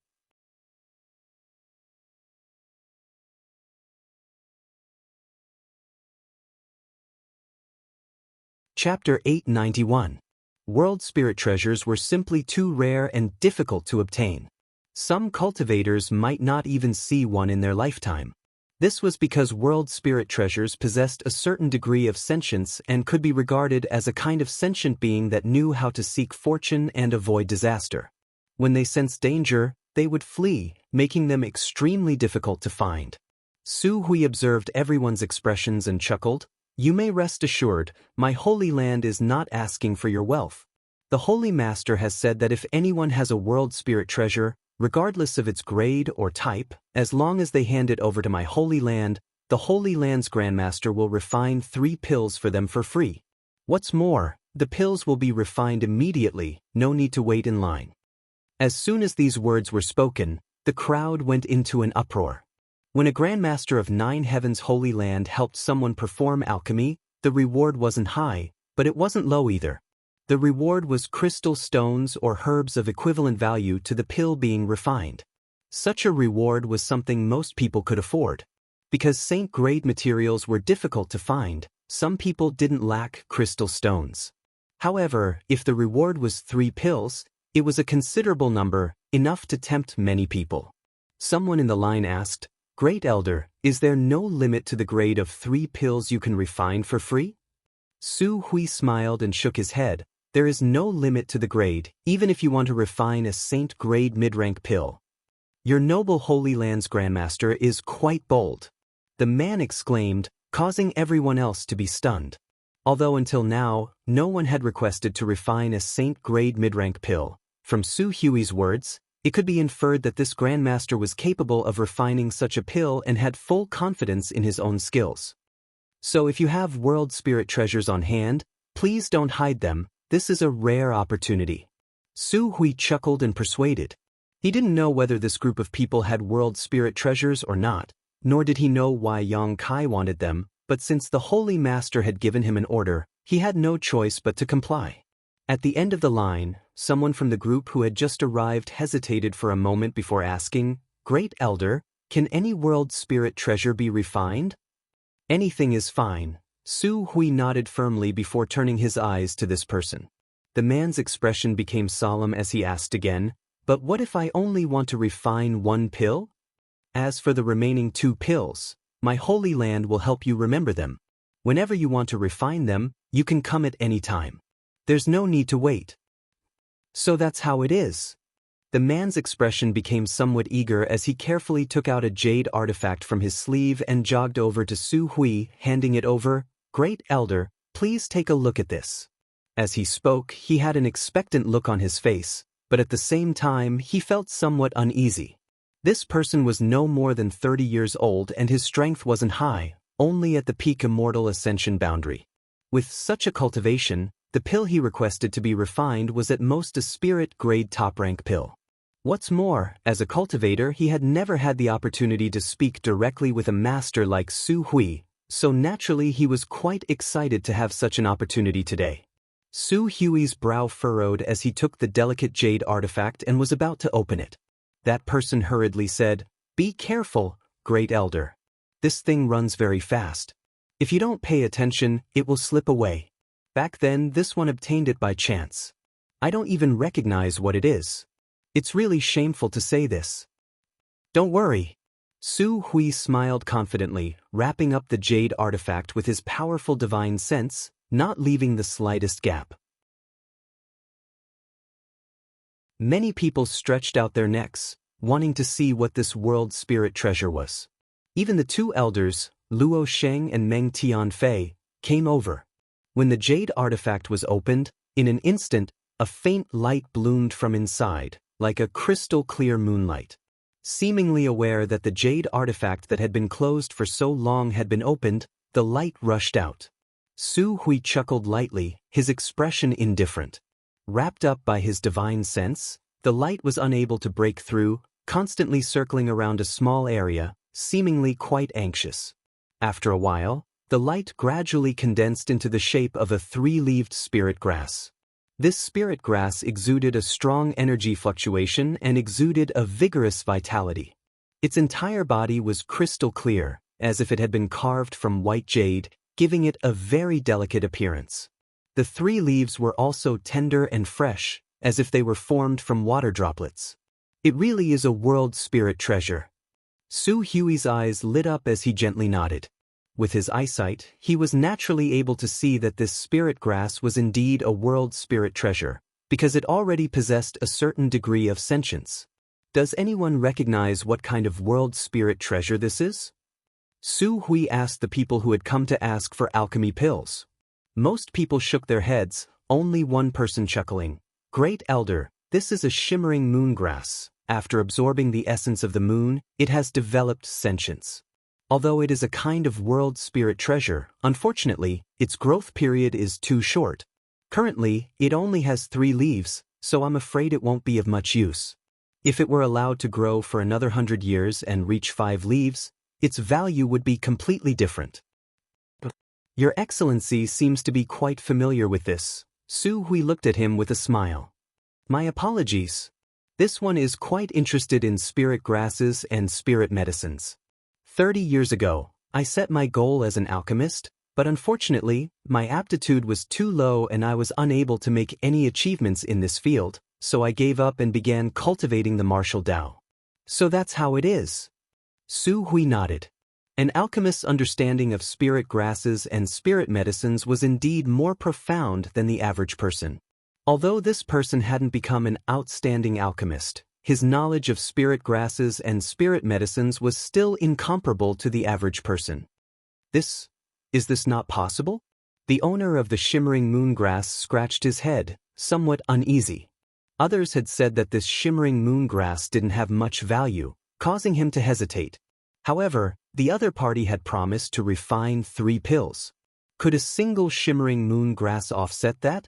S1: Chapter 891. World spirit treasures were simply too rare and difficult to obtain. Some cultivators might not even see one in their lifetime. This was because world spirit treasures possessed a certain degree of sentience and could be regarded as a kind of sentient being that knew how to seek fortune and avoid disaster. When they sensed danger, they would flee, making them extremely difficult to find. Su Hui observed everyone's expressions and chuckled. "You may rest assured, my Holy Land is not asking for your wealth. The Holy Master has said that if anyone has a world spirit treasure, regardless of its grade or type, as long as they hand it over to my Holy Land, the Holy Land's Grandmaster will refine 3 pills for them for free. What's more, The pills will be refined immediately, no need to wait in line. As soon as these words were spoken, the crowd went into an uproar. When a Grandmaster of 9 Heavens Holy Land helped someone perform alchemy, the reward wasn't high, but it wasn't low either. The reward was crystal stones or herbs of equivalent value to the pill being refined. Such a reward was something most people could afford. Because saint-grade materials were difficult to find, some people didn't lack crystal stones. However, if the reward was 3 pills, it was a considerable number, enough to tempt many people. Someone in the line asked, "Great Elder, is there no limit to the grade of 3 pills you can refine for free?" Su Hui smiled and shook his head. "There is no limit to the grade, even if you want to refine a saint-grade mid-rank pill. Your noble Holy Land's Grandmaster is quite bold," the man exclaimed, causing everyone else to be stunned. Although until now, no one had requested to refine a saint-grade mid-rank pill, from Su Hui's words, it could be inferred that this Grandmaster was capable of refining such a pill and had full confidence in his own skills. So if you have world spirit treasures on hand, please don't hide them, this is a rare opportunity. Su Hui chuckled and persuaded. He didn't know whether this group of people had world spirit treasures or not, nor did he know why Yang Kai wanted them, but since the Holy Master had given him an order, he had no choice but to comply. At the end of the line, someone from the group who had just arrived hesitated for a moment before asking, "Great Elder, can any world spirit treasure be refined?" "Anything is fine." Su Hui nodded firmly before turning his eyes to this person. The man's expression became solemn as he asked again, "But what if I only want to refine 1 pill? As for the remaining 2 pills, my Holy Land will help you remember them. Whenever you want to refine them, you can come at any time. There's no need to wait." "So that's how it is." The man's expression became somewhat eager as he carefully took out a jade artifact from his sleeve and jogged over to Su Hui, handing it over. "Great Elder, please take a look at this." As he spoke, he had an expectant look on his face, but at the same time he felt somewhat uneasy. This person was no more than 30 years old and his strength wasn't high, only at the peak immortal ascension boundary. With such a cultivation, the pill he requested to be refined was at most a spirit-grade top-rank pill. What's more, as a cultivator he had never had the opportunity to speak directly with a master like Su Hui, so naturally he was quite excited to have such an opportunity today. Su Hui's brow furrowed as he took the delicate jade artifact and was about to open it. That person hurriedly said, "Be careful, Great Elder. This thing runs very fast. If you don't pay attention, it will slip away. Back then this one obtained it by chance. I don't even recognize what it is. It's really shameful to say this." "Don't worry." Su Hui smiled confidently, wrapping up the jade artifact with his powerful divine sense, not leaving the slightest gap. Many people stretched out their necks, wanting to see what this world spirit treasure was. Even the 2 elders, Luo Sheng and Meng Tianfei, came over. When the jade artifact was opened, in an instant, a faint light bloomed from inside, like a crystal-clear moonlight. Seemingly aware that the jade artifact that had been closed for so long had been opened, the light rushed out. Su Hui chuckled lightly, his expression indifferent. Wrapped up by his divine sense, the light was unable to break through, constantly circling around a small area, seemingly quite anxious. After a while, the light gradually condensed into the shape of a 3-leaved spirit grass. This spirit grass exuded a strong energy fluctuation and exuded a vigorous vitality. Its entire body was crystal clear, as if it had been carved from white jade, giving it a very delicate appearance. The 3 leaves were also tender and fresh, as if they were formed from water droplets. It really is a world spirit treasure. Su Hui's eyes lit up as he gently nodded. With his eyesight, he was naturally able to see that this spirit grass was indeed a world spirit treasure, because it already possessed a certain degree of sentience. Does anyone recognize what kind of world spirit treasure this is? Su Hui asked the people who had come to ask for alchemy pills. Most people shook their heads, only one person chuckling. "Great Elder, this is a shimmering moon grass. After absorbing the essence of the moon, it has developed sentience. Although it is a kind of world spirit treasure, unfortunately, its growth period is too short. Currently, it only has 3 leaves, so I'm afraid it won't be of much use. If it were allowed to grow for another 100 years and reach 5 leaves, its value would be completely different. Your Excellency seems to be quite familiar with this. Su Hui looked at him with a smile. My apologies. This one is quite interested in spirit grasses and spirit medicines. 30 years ago, I set my goal as an alchemist, but unfortunately, my aptitude was too low and I was unable to make any achievements in this field, so I gave up and began cultivating the martial Tao. So that's how it is. Su Hui nodded. An alchemist's understanding of spirit grasses and spirit medicines was indeed more profound than the average person. Although this person hadn't become an outstanding alchemist, his knowledge of spirit grasses and spirit medicines was still incomparable to the average person. Is this not possible? The owner of the shimmering moongrass scratched his head, somewhat uneasy. Others had said that this shimmering moongrass didn't have much value, causing him to hesitate. However, the other party had promised to refine 3 pills. Could a single shimmering moongrass offset that?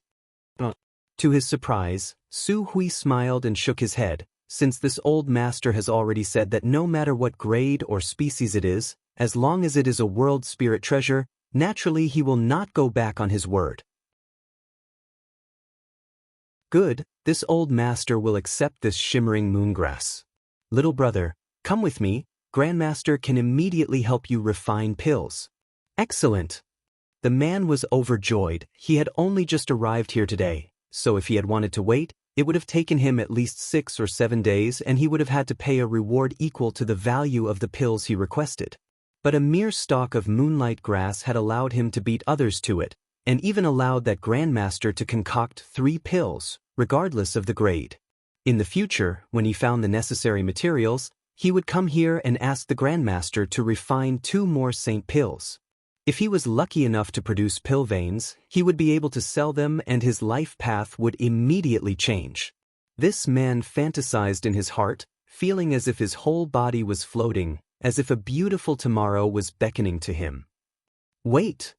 S1: To his surprise, Su Hui smiled and shook his head, since this old master has already said that no matter what grade or species it is, as long as it is a world spirit treasure, naturally he will not go back on his word. Good, this old master will accept this shimmering moongrass. Little brother, come with me, Grandmaster can immediately help you refine pills. Excellent. The man was overjoyed. He had only just arrived here today, so if he had wanted to wait, it would have taken him at least 6 or 7 days and he would have had to pay a reward equal to the value of the pills he requested. But a mere stalk of moonlight grass had allowed him to beat others to it, and even allowed that Grandmaster to concoct 3 pills, regardless of the grade. In the future, when he found the necessary materials, he would come here and ask the Grandmaster to refine 2 more saint pills. If he was lucky enough to produce pill veins, he would be able to sell them and his life path would immediately change. This man fantasized in his heart, feeling as if his whole body was floating, as if a beautiful tomorrow was beckoning to him. Wait!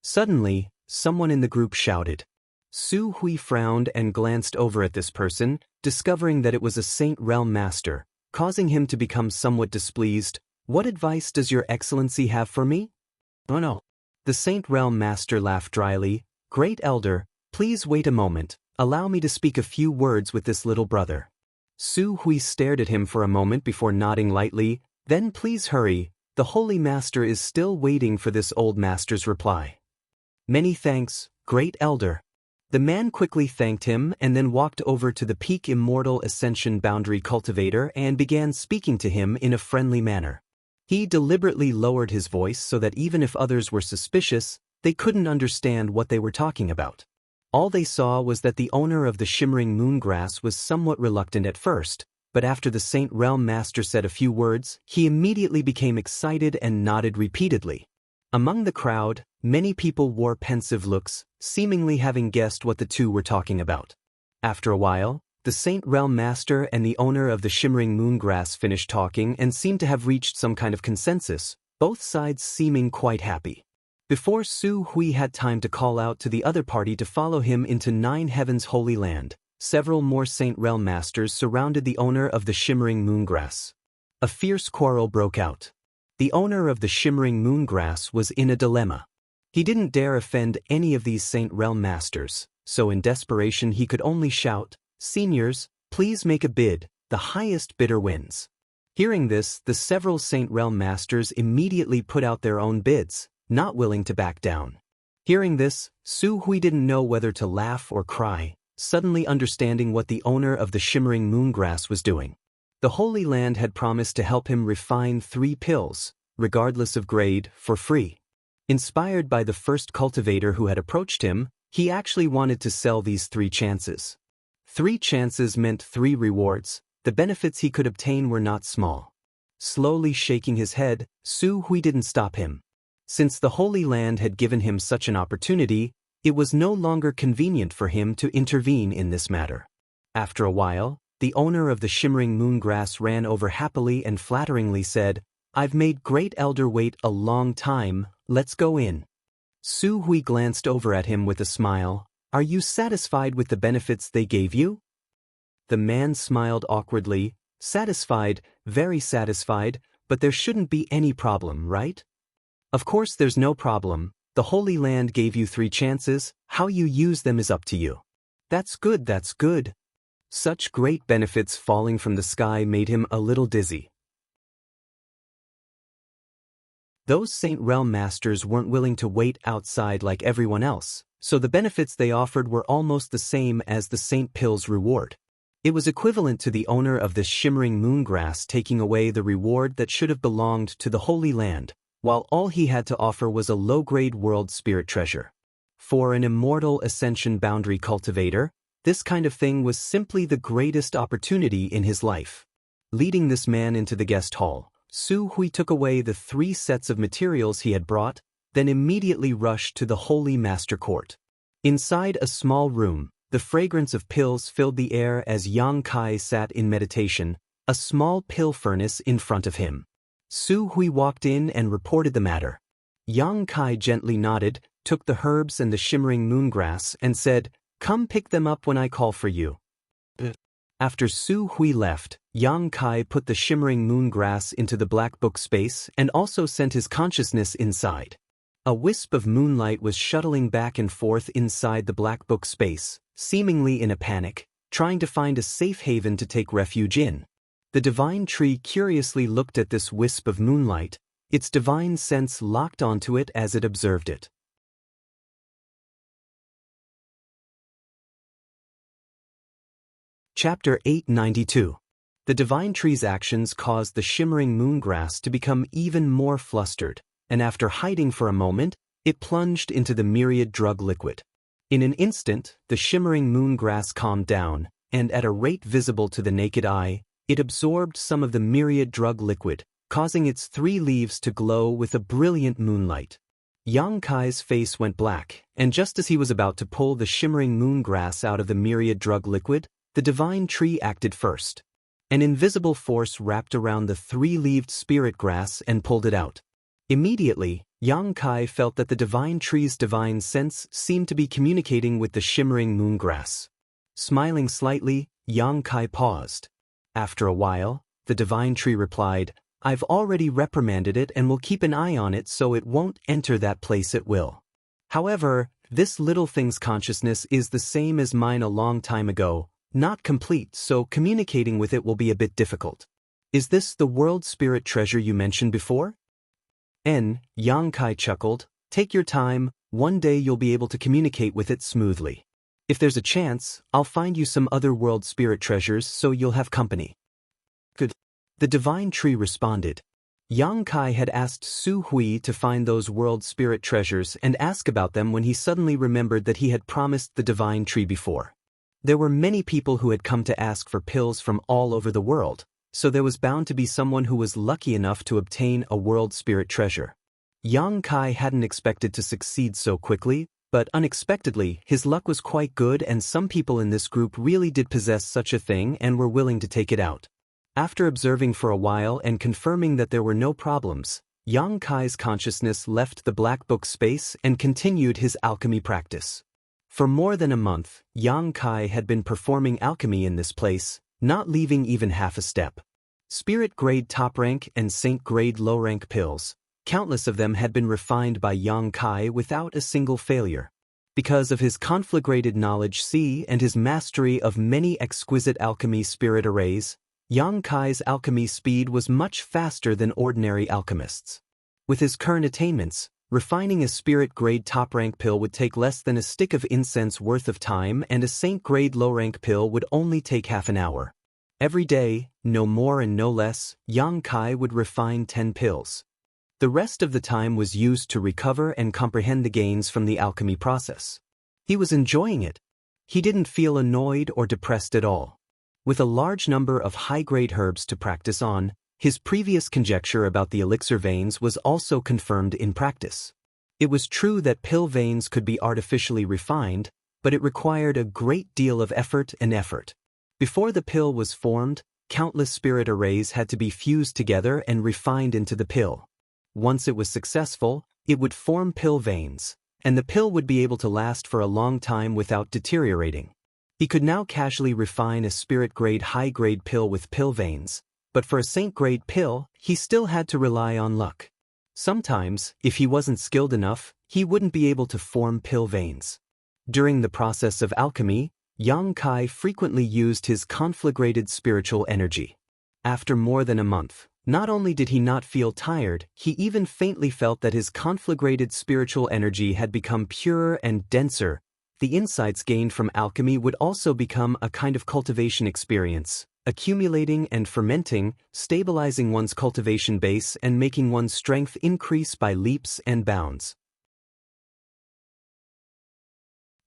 S1: Suddenly, someone in the group shouted. Su Hui frowned and glanced over at this person, discovering that it was a Saint Realm Master, causing him to become somewhat displeased. What advice does your Excellency have for me? Oh no. The Saint Realm Master laughed dryly. Great Elder, please wait a moment, allow me to speak a few words with this little brother. Su Hui stared at him for a moment before nodding lightly. Then please hurry, the Holy Master is still waiting for this old master's reply. Many thanks, Great Elder. The man quickly thanked him and then walked over to the Peak Immortal Ascension Boundary Cultivator and began speaking to him in a friendly manner. He deliberately lowered his voice so that even if others were suspicious, they couldn't understand what they were talking about. All they saw was that the owner of the shimmering moongrass was somewhat reluctant at first, but after the Saint Realm Master said a few words, he immediately became excited and nodded repeatedly. Among the crowd, many people wore pensive looks, seemingly having guessed what the two were talking about. After a while, the Saint Realm Master and the owner of the shimmering moongrass finished talking and seemed to have reached some kind of consensus, both sides seeming quite happy. Before Su Hui had time to call out to the other party to follow him into 9 Heaven's Holy Land, several more Saint Realm Masters surrounded the owner of the shimmering moongrass. A fierce quarrel broke out. The owner of the shimmering moongrass was in a dilemma. He didn't dare offend any of these Saint Realm Masters, so in desperation he could only shout, "Seniors, please make a bid, the highest bidder wins." Hearing this, the several Saint Realm Masters immediately put out their own bids, not willing to back down. Hearing this, Su Hui didn't know whether to laugh or cry, suddenly understanding what the owner of the shimmering moongrass was doing. The Holy Land had promised to help him refine 3 pills, regardless of grade, for free. Inspired by the first cultivator who had approached him, he actually wanted to sell these 3 chances. 3 chances meant 3 rewards. The benefits he could obtain were not small. Slowly shaking his head, Su Hui didn't stop him. Since the Holy Land had given him such an opportunity, it was no longer convenient for him to intervene in this matter. After a while, the owner of the shimmering moongrass ran over happily and flatteringly said, "I've made Great Elder wait a long time, let's go in." Su Hui glanced over at him with a smile. Are you satisfied with the benefits they gave you? The man smiled awkwardly, satisfied, very satisfied, but there shouldn't be any problem, right? Of course there's no problem. The Holy Land gave you 3 chances, how you use them is up to you. That's good, that's good. Such great benefits falling from the sky made him a little dizzy. Those Saint Realm masters weren't willing to wait outside like everyone else, so the benefits they offered were almost the same as the Saint Pill's reward. It was equivalent to the owner of this shimmering moongrass taking away the reward that should have belonged to the Holy Land, while all he had to offer was a low-grade world spirit treasure. For an immortal ascension boundary cultivator, this kind of thing was simply the greatest opportunity in his life. Leading this man into the guest hall, Su Hui took away the 3 sets of materials he had brought, then immediately rushed to the Holy Master Court. Inside a small room, the fragrance of pills filled the air as Yang Kai sat in meditation, a small pill furnace in front of him. Su Hui walked in and reported the matter. Yang Kai gently nodded, took the herbs and the shimmering moongrass and said, "Come pick them up when I call for you." After Su Hui left, Yang Kai put the shimmering moongrass into the black book space and also sent his consciousness inside. A wisp of moonlight was shuttling back and forth inside the black book space, seemingly in a panic, trying to find a safe haven to take refuge in. The divine tree curiously looked at this wisp of moonlight, its divine sense locked onto it as it observed it. Chapter 892. The divine tree's actions caused the shimmering moongrass to become even more flustered, and after hiding for a moment, it plunged into the myriad drug liquid. In an instant, the shimmering moongrass calmed down, and at a rate visible to the naked eye, it absorbed some of the myriad drug liquid, causing its 3 leaves to glow with a brilliant moonlight. Yang Kai's face went black, and just as he was about to pull the shimmering moongrass out of the myriad drug liquid, the divine tree acted first. An invisible force wrapped around the 3-leaved spirit grass and pulled it out. Immediately, Yang Kai felt that the divine tree's divine sense seemed to be communicating with the shimmering moongrass. Smiling slightly, Yang Kai paused. After a while, the divine tree replied, "I've already reprimanded it and will keep an eye on it so it won't enter that place at will. However, this little thing's consciousness is the same as mine a long time ago, not complete, so communicating with it will be a bit difficult. Is this the world spirit treasure you mentioned before?" Yang Kai chuckled, "Take your time, one day you'll be able to communicate with it smoothly. If there's a chance, I'll find you some other world spirit treasures so you'll have company." "Good." The divine tree responded. Yang Kai had asked Su Hui to find those world spirit treasures and ask about them when he suddenly remembered that he had promised the divine tree before. There were many people who had come to ask for pills from all over the world, so there was bound to be someone who was lucky enough to obtain a world spirit treasure. Yang Kai hadn't expected to succeed so quickly, but unexpectedly, his luck was quite good and some people in this group really did possess such a thing and were willing to take it out. After observing for a while and confirming that there were no problems, Yang Kai's consciousness left the black book space and continued his alchemy practice. For more than a month, Yang Kai had been performing alchemy in this place, not leaving even half a step. Spirit-grade top-rank and saint-grade low-rank pills, countless of them had been refined by Yang Kai without a single failure. Because of his conflagrated knowledge C and his mastery of many exquisite alchemy spirit arrays, Yang Kai's alchemy speed was much faster than ordinary alchemists. With his current attainments, refining a spirit-grade top-rank pill would take less than a stick of incense worth of time, and a saint-grade low-rank pill would only take half an hour. Every day, no more and no less, Yang Kai would refine 10 pills. The rest of the time was used to recover and comprehend the gains from the alchemy process. He was enjoying it. He didn't feel annoyed or depressed at all. With a large number of high-grade herbs to practice on, his previous conjecture about the elixir veins was also confirmed in practice. It was true that pill veins could be artificially refined, but it required a great deal of effort. Before the pill was formed, countless spirit arrays had to be fused together and refined into the pill. Once it was successful, it would form pill veins, and the pill would be able to last for a long time without deteriorating. He could now casually refine a spirit-grade high-grade pill with pill veins, but for a saint-grade pill, he still had to rely on luck. Sometimes, if he wasn't skilled enough, he wouldn't be able to form pill veins. During the process of alchemy, Yang Kai frequently used his conflagrated spiritual energy. After more than a month, not only did he not feel tired, he even faintly felt that his conflagrated spiritual energy had become purer and denser. The insights gained from alchemy would also become a kind of cultivation experience, accumulating and fermenting, stabilizing one's cultivation base and making one's strength increase by leaps and bounds.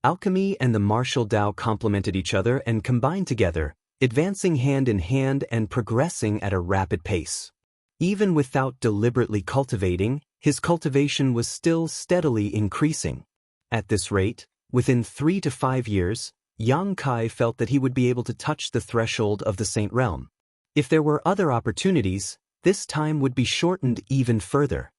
S1: Alchemy and the martial Tao complemented each other and combined together, advancing hand in hand and progressing at a rapid pace. Even without deliberately cultivating, his cultivation was still steadily increasing. At this rate, within 3 to 5 years, Yang Kai felt that he would be able to touch the threshold of the Saint Realm. If there were other opportunities, this time would be shortened even further.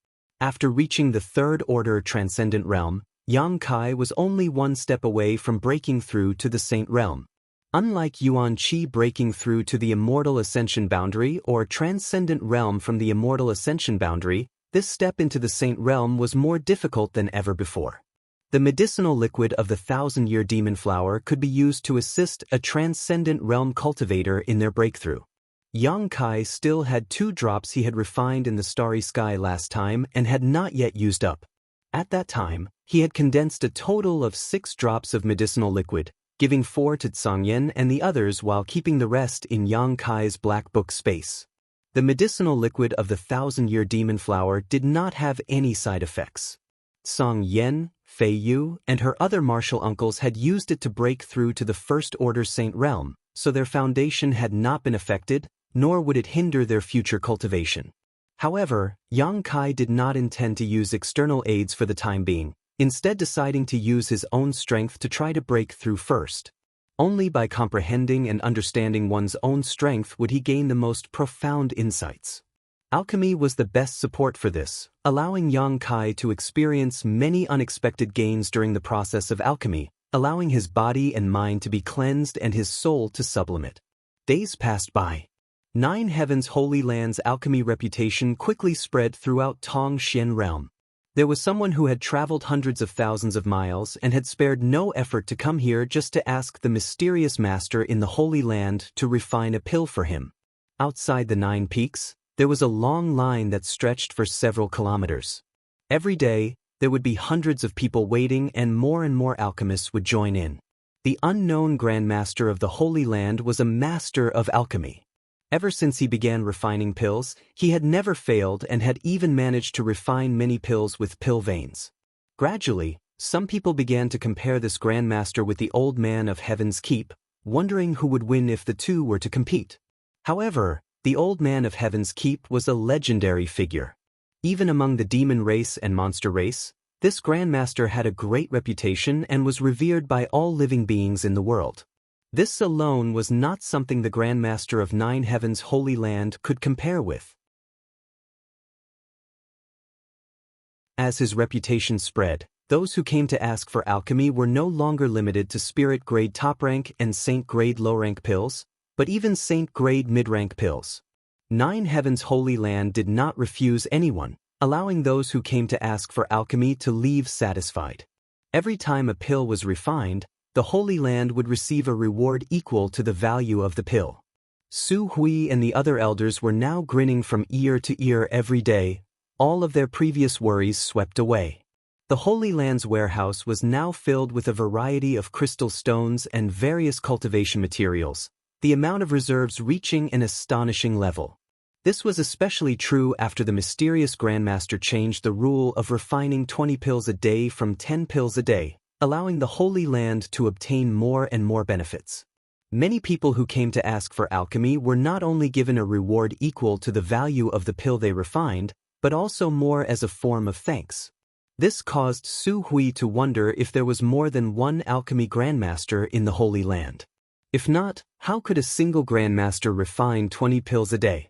S1: After reaching the Third Order Transcendent Realm, Yang Kai was only one step away from breaking through to the Saint Realm. Unlike Yuan Qi breaking through to the Immortal Ascension boundary or Transcendent Realm from the Immortal Ascension boundary, this step into the Saint Realm was more difficult than ever before. The medicinal liquid of the 1,000-year demon flower could be used to assist a Transcendent Realm cultivator in their breakthrough. Yang Kai still had 2 drops he had refined in the starry sky last time and had not yet used up. At that time, he had condensed a total of 6 drops of medicinal liquid, giving 4 to Tsangyan and the others while keeping the rest in Yang Kai's black book space. The medicinal liquid of the 1,000-year demon flower did not have any side effects. Tsangyan, Fei Yu, and her other martial uncles had used it to break through to the First Order Saint Realm, so their foundation had not been affected, nor would it hinder their future cultivation. However, Yang Kai did not intend to use external aids for the time being, instead deciding to use his own strength to try to break through first. Only by comprehending and understanding one's own strength would he gain the most profound insights. Alchemy was the best support for this, allowing Yang Kai to experience many unexpected gains during the process of alchemy, allowing his body and mind to be cleansed and his soul to sublimate. Days passed by. 9 Heavens Holy Land's alchemy reputation quickly spread throughout Tong Xian Realm. There was someone who had traveled hundreds of thousands of miles and had spared no effort to come here just to ask the mysterious master in the Holy Land to refine a pill for him. Outside the 9 peaks, there was a long line that stretched for several kilometers. Every day, there would be hundreds of people waiting and more alchemists would join in. The unknown Grand Master of the Holy Land was a master of alchemy. Ever since he began refining pills, he had never failed and had even managed to refine many pills with pill veins. Gradually, some people began to compare this Grandmaster with the Old Man of Heaven's Keep, wondering who would win if the two were to compete. However, the Old Man of Heaven's Keep was a legendary figure. Even among the demon race and monster race, this Grandmaster had a great reputation and was revered by all living beings in the world. This alone was not something the Grandmaster of 9 Heavens Holy Land could compare with. As his reputation spread, those who came to ask for alchemy were no longer limited to spirit-grade top-rank and saint-grade low-rank pills, but even saint-grade mid-rank pills. 9 Heavens Holy Land did not refuse anyone, allowing those who came to ask for alchemy to leave satisfied. Every time a pill was refined, the Holy Land would receive a reward equal to the value of the pill. Su Hui and the other elders were now grinning from ear to ear every day, all of their previous worries swept away. The Holy Land's warehouse was now filled with a variety of crystal stones and various cultivation materials, the amount of reserves reaching an astonishing level. This was especially true after the mysterious Grandmaster changed the rule of refining 20 pills a day from 10 pills a day, allowing the Holy Land to obtain more and more benefits. Many people who came to ask for alchemy were not only given a reward equal to the value of the pill they refined, but also more as a form of thanks. This caused Su Hui to wonder if there was more than one alchemy Grandmaster in the Holy Land. If not, how could a single Grandmaster refine 20 pills a day?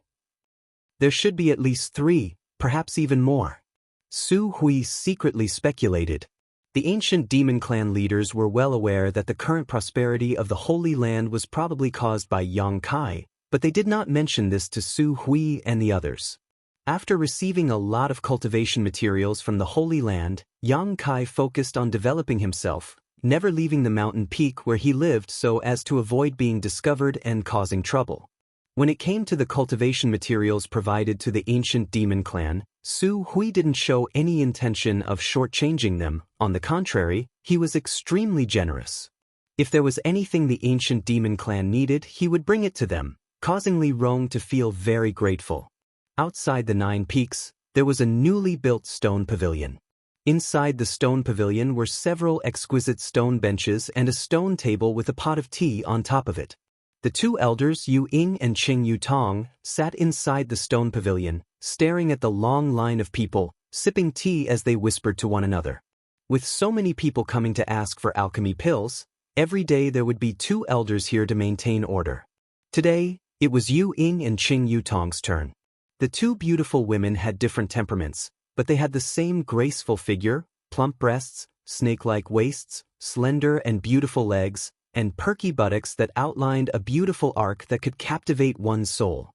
S1: There should be at least 3, perhaps even more. Su Hui secretly speculated. The ancient demon clan leaders were well aware that the current prosperity of the Holy Land was probably caused by Yang Kai, but they did not mention this to Su Hui and the others. After receiving a lot of cultivation materials from the Holy Land, Yang Kai focused on developing himself, never leaving the mountain peak where he lived so as to avoid being discovered and causing trouble. When it came to the cultivation materials provided to the ancient demon clan, Su Hui didn't show any intention of shortchanging them. On the contrary, he was extremely generous. If there was anything the ancient demon clan needed, he would bring it to them, causing Li Rong to feel very grateful. Outside the 9 peaks, there was a newly built stone pavilion. Inside the stone pavilion were several exquisite stone benches and a stone table with a pot of tea on top of it. The 2 elders, Yu Ying and Qing Yu Tong, sat inside the stone pavilion, staring at the long line of people, sipping tea as they whispered to one another. With so many people coming to ask for alchemy pills, every day there would be 2 elders here to maintain order. Today, it was Yu Ying and Qing Yu Tong's turn. The 2 beautiful women had different temperaments, but they had the same graceful figure, plump breasts, snake-like waists, slender and beautiful legs, and perky buttocks that outlined a beautiful arc that could captivate one's soul.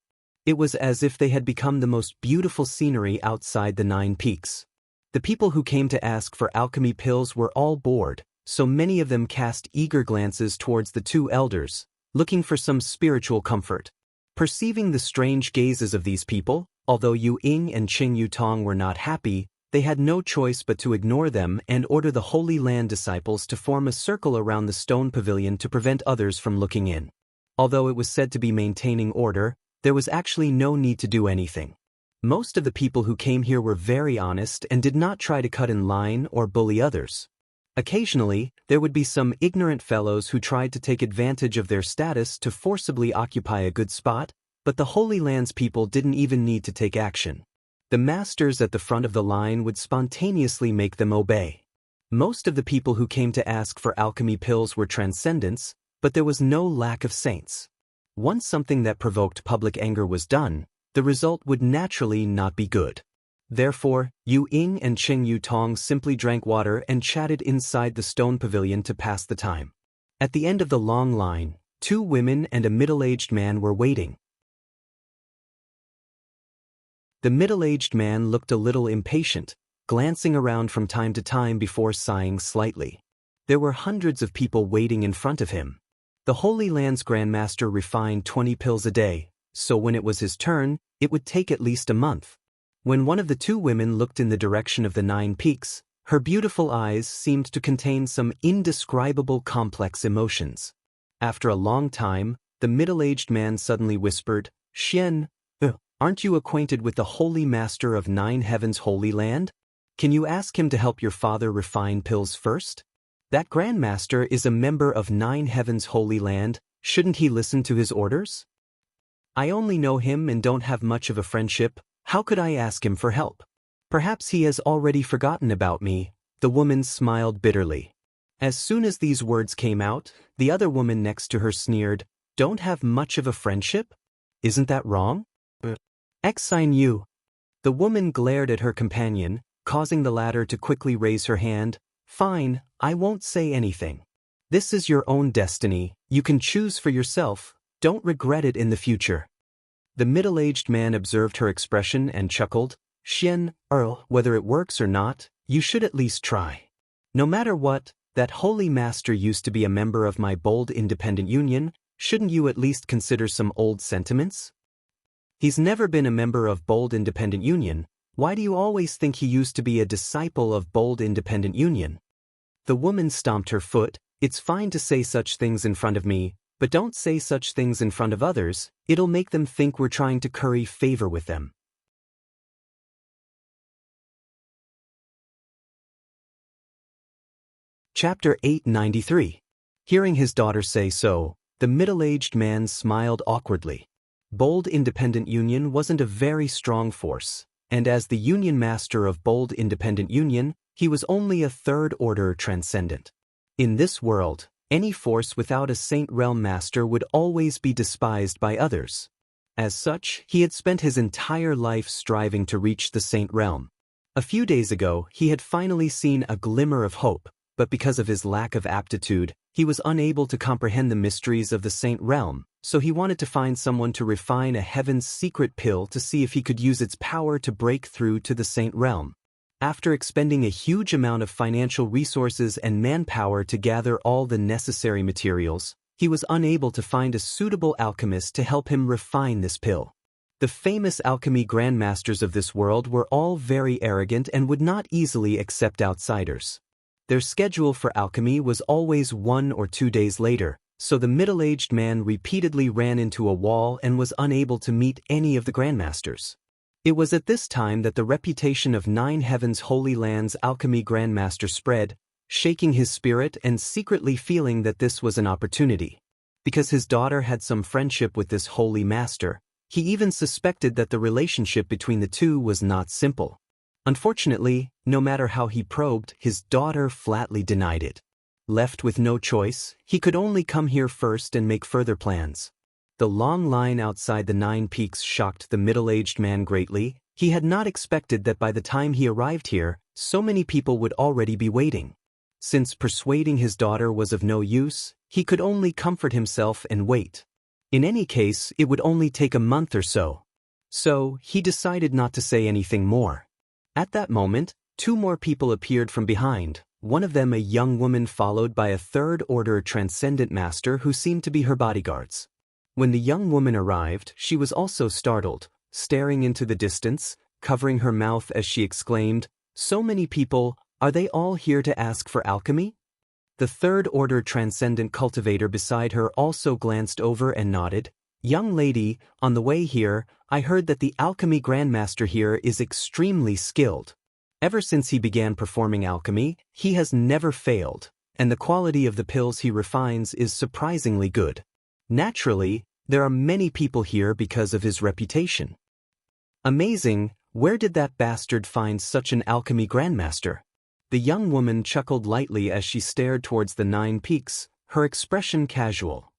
S1: It was as if they had become the most beautiful scenery outside the 9 peaks. The people who came to ask for alchemy pills were all bored, so many of them cast eager glances towards the 2 elders, looking for some spiritual comfort. Perceiving the strange gazes of these people, although Yu Ying and Qing Yu Tong were not happy, they had no choice but to ignore them and order the Holy Land disciples to form a circle around the stone pavilion to prevent others from looking in. Although it was said to be maintaining order, there was actually no need to do anything. Most of the people who came here were very honest and did not try to cut in line or bully others. Occasionally, there would be some ignorant fellows who tried to take advantage of their status to forcibly occupy a good spot, but the Holy Land's people didn't even need to take action. The masters at the front of the line would spontaneously make them obey. Most of the people who came to ask for alchemy pills were transcendents, but there was no lack of saints. Once something that provoked public anger was done, the result would naturally not be good. Therefore, Yu Ying and Qing Yu Tong simply drank water and chatted inside the stone pavilion to pass the time. At the end of the long line, 2 women and a middle-aged man were waiting. The middle-aged man looked a little impatient, glancing around from time to time before sighing slightly. There were hundreds of people waiting in front of him. The Holy Land's Grandmaster refined 20 pills a day, so when it was his turn, it would take at least a month. When one of the 2 women looked in the direction of the 9 peaks, her beautiful eyes seemed to contain some indescribable complex emotions. After a long time, the middle-aged man suddenly whispered, "Xian, aren't you acquainted with the Holy Master of 9 Heavens' Holy Land? Can you ask him to help your father refine pills first? That Grandmaster is a member of 9 Heavens' Holy Land, shouldn't he listen to his orders? I only know him and don't have much of a friendship. How could I ask him for help? Perhaps he has already forgotten about me." The woman smiled bitterly. As soon as these words came out, the other woman next to her sneered, "Don't have much of a friendship? Isn't that wrong? Xine you." The woman glared at her companion, causing the latter to quickly raise her hand. "Fine, I won't say anything. This is your own destiny, you can choose for yourself, don't regret it in the future." The middle-aged man observed her expression and chuckled, "Xian, whether it works or not, you should at least try. No matter what, that Holy Master used to be a member of my bold independent union, shouldn't you at least consider some old sentiments? He's never been a member of bold independent union, why do you always think he used to be a disciple of bold independent union?" The woman stomped her foot. "It's fine to say such things in front of me, but don't say such things in front of others, it'll make them think we're trying to curry favor with them." Chapter 893. Hearing his daughter say so, the middle-aged man smiled awkwardly. Bold Independent Union wasn't a very strong force, and as the Union Master of Bold Independent Union, he was only a 3rd-order transcendent. In this world, any force without a Saint Realm Master would always be despised by others. As such, he had spent his entire life striving to reach the Saint Realm. A few days ago, he had finally seen a glimmer of hope, but because of his lack of aptitude, he was unable to comprehend the mysteries of the Saint Realm, so he wanted to find someone to refine a heaven's secret pill to see if he could use its power to break through to the Saint Realm. After expending a huge amount of financial resources and manpower to gather all the necessary materials, he was unable to find a suitable alchemist to help him refine this pill. The famous alchemy grandmasters of this world were all very arrogant and would not easily accept outsiders. Their schedule for alchemy was always 1 or 2 days later, so the middle-aged man repeatedly ran into a wall and was unable to meet any of the grandmasters. It was at this time that the reputation of 9 Heavens Holy Land's alchemy grandmaster spread, shaking his spirit and secretly feeling that this was an opportunity. Because his daughter had some friendship with this holy master, he even suspected that the relationship between the two was not simple. Unfortunately, no matter how he probed, his daughter flatly denied it. Left with no choice, he could only come here first and make further plans. The long line outside the 9 Peaks shocked the middle-aged man greatly. He had not expected that by the time he arrived here, so many people would already be waiting. Since persuading his daughter was of no use, he could only comfort himself and wait. In any case, it would only take a month or so. So, he decided not to say anything more. At that moment, 2 more people appeared from behind, one of them a young woman followed by a third-order transcendent master who seemed to be her bodyguards. When the young woman arrived, she was also startled, staring into the distance, covering her mouth as she exclaimed, "So many people, are they all here to ask for alchemy?" The third-order transcendent cultivator beside her also glanced over and nodded. "Young lady, on the way here, I heard that the alchemy grandmaster here is extremely skilled. Ever since he began performing alchemy, he has never failed, and the quality of the pills he refines is surprisingly good. Naturally, there are many people here because of his reputation." "Amazing, where did that bastard find such an alchemy grandmaster?" The young woman chuckled lightly as she stared towards the 9 Peaks, her expression casual.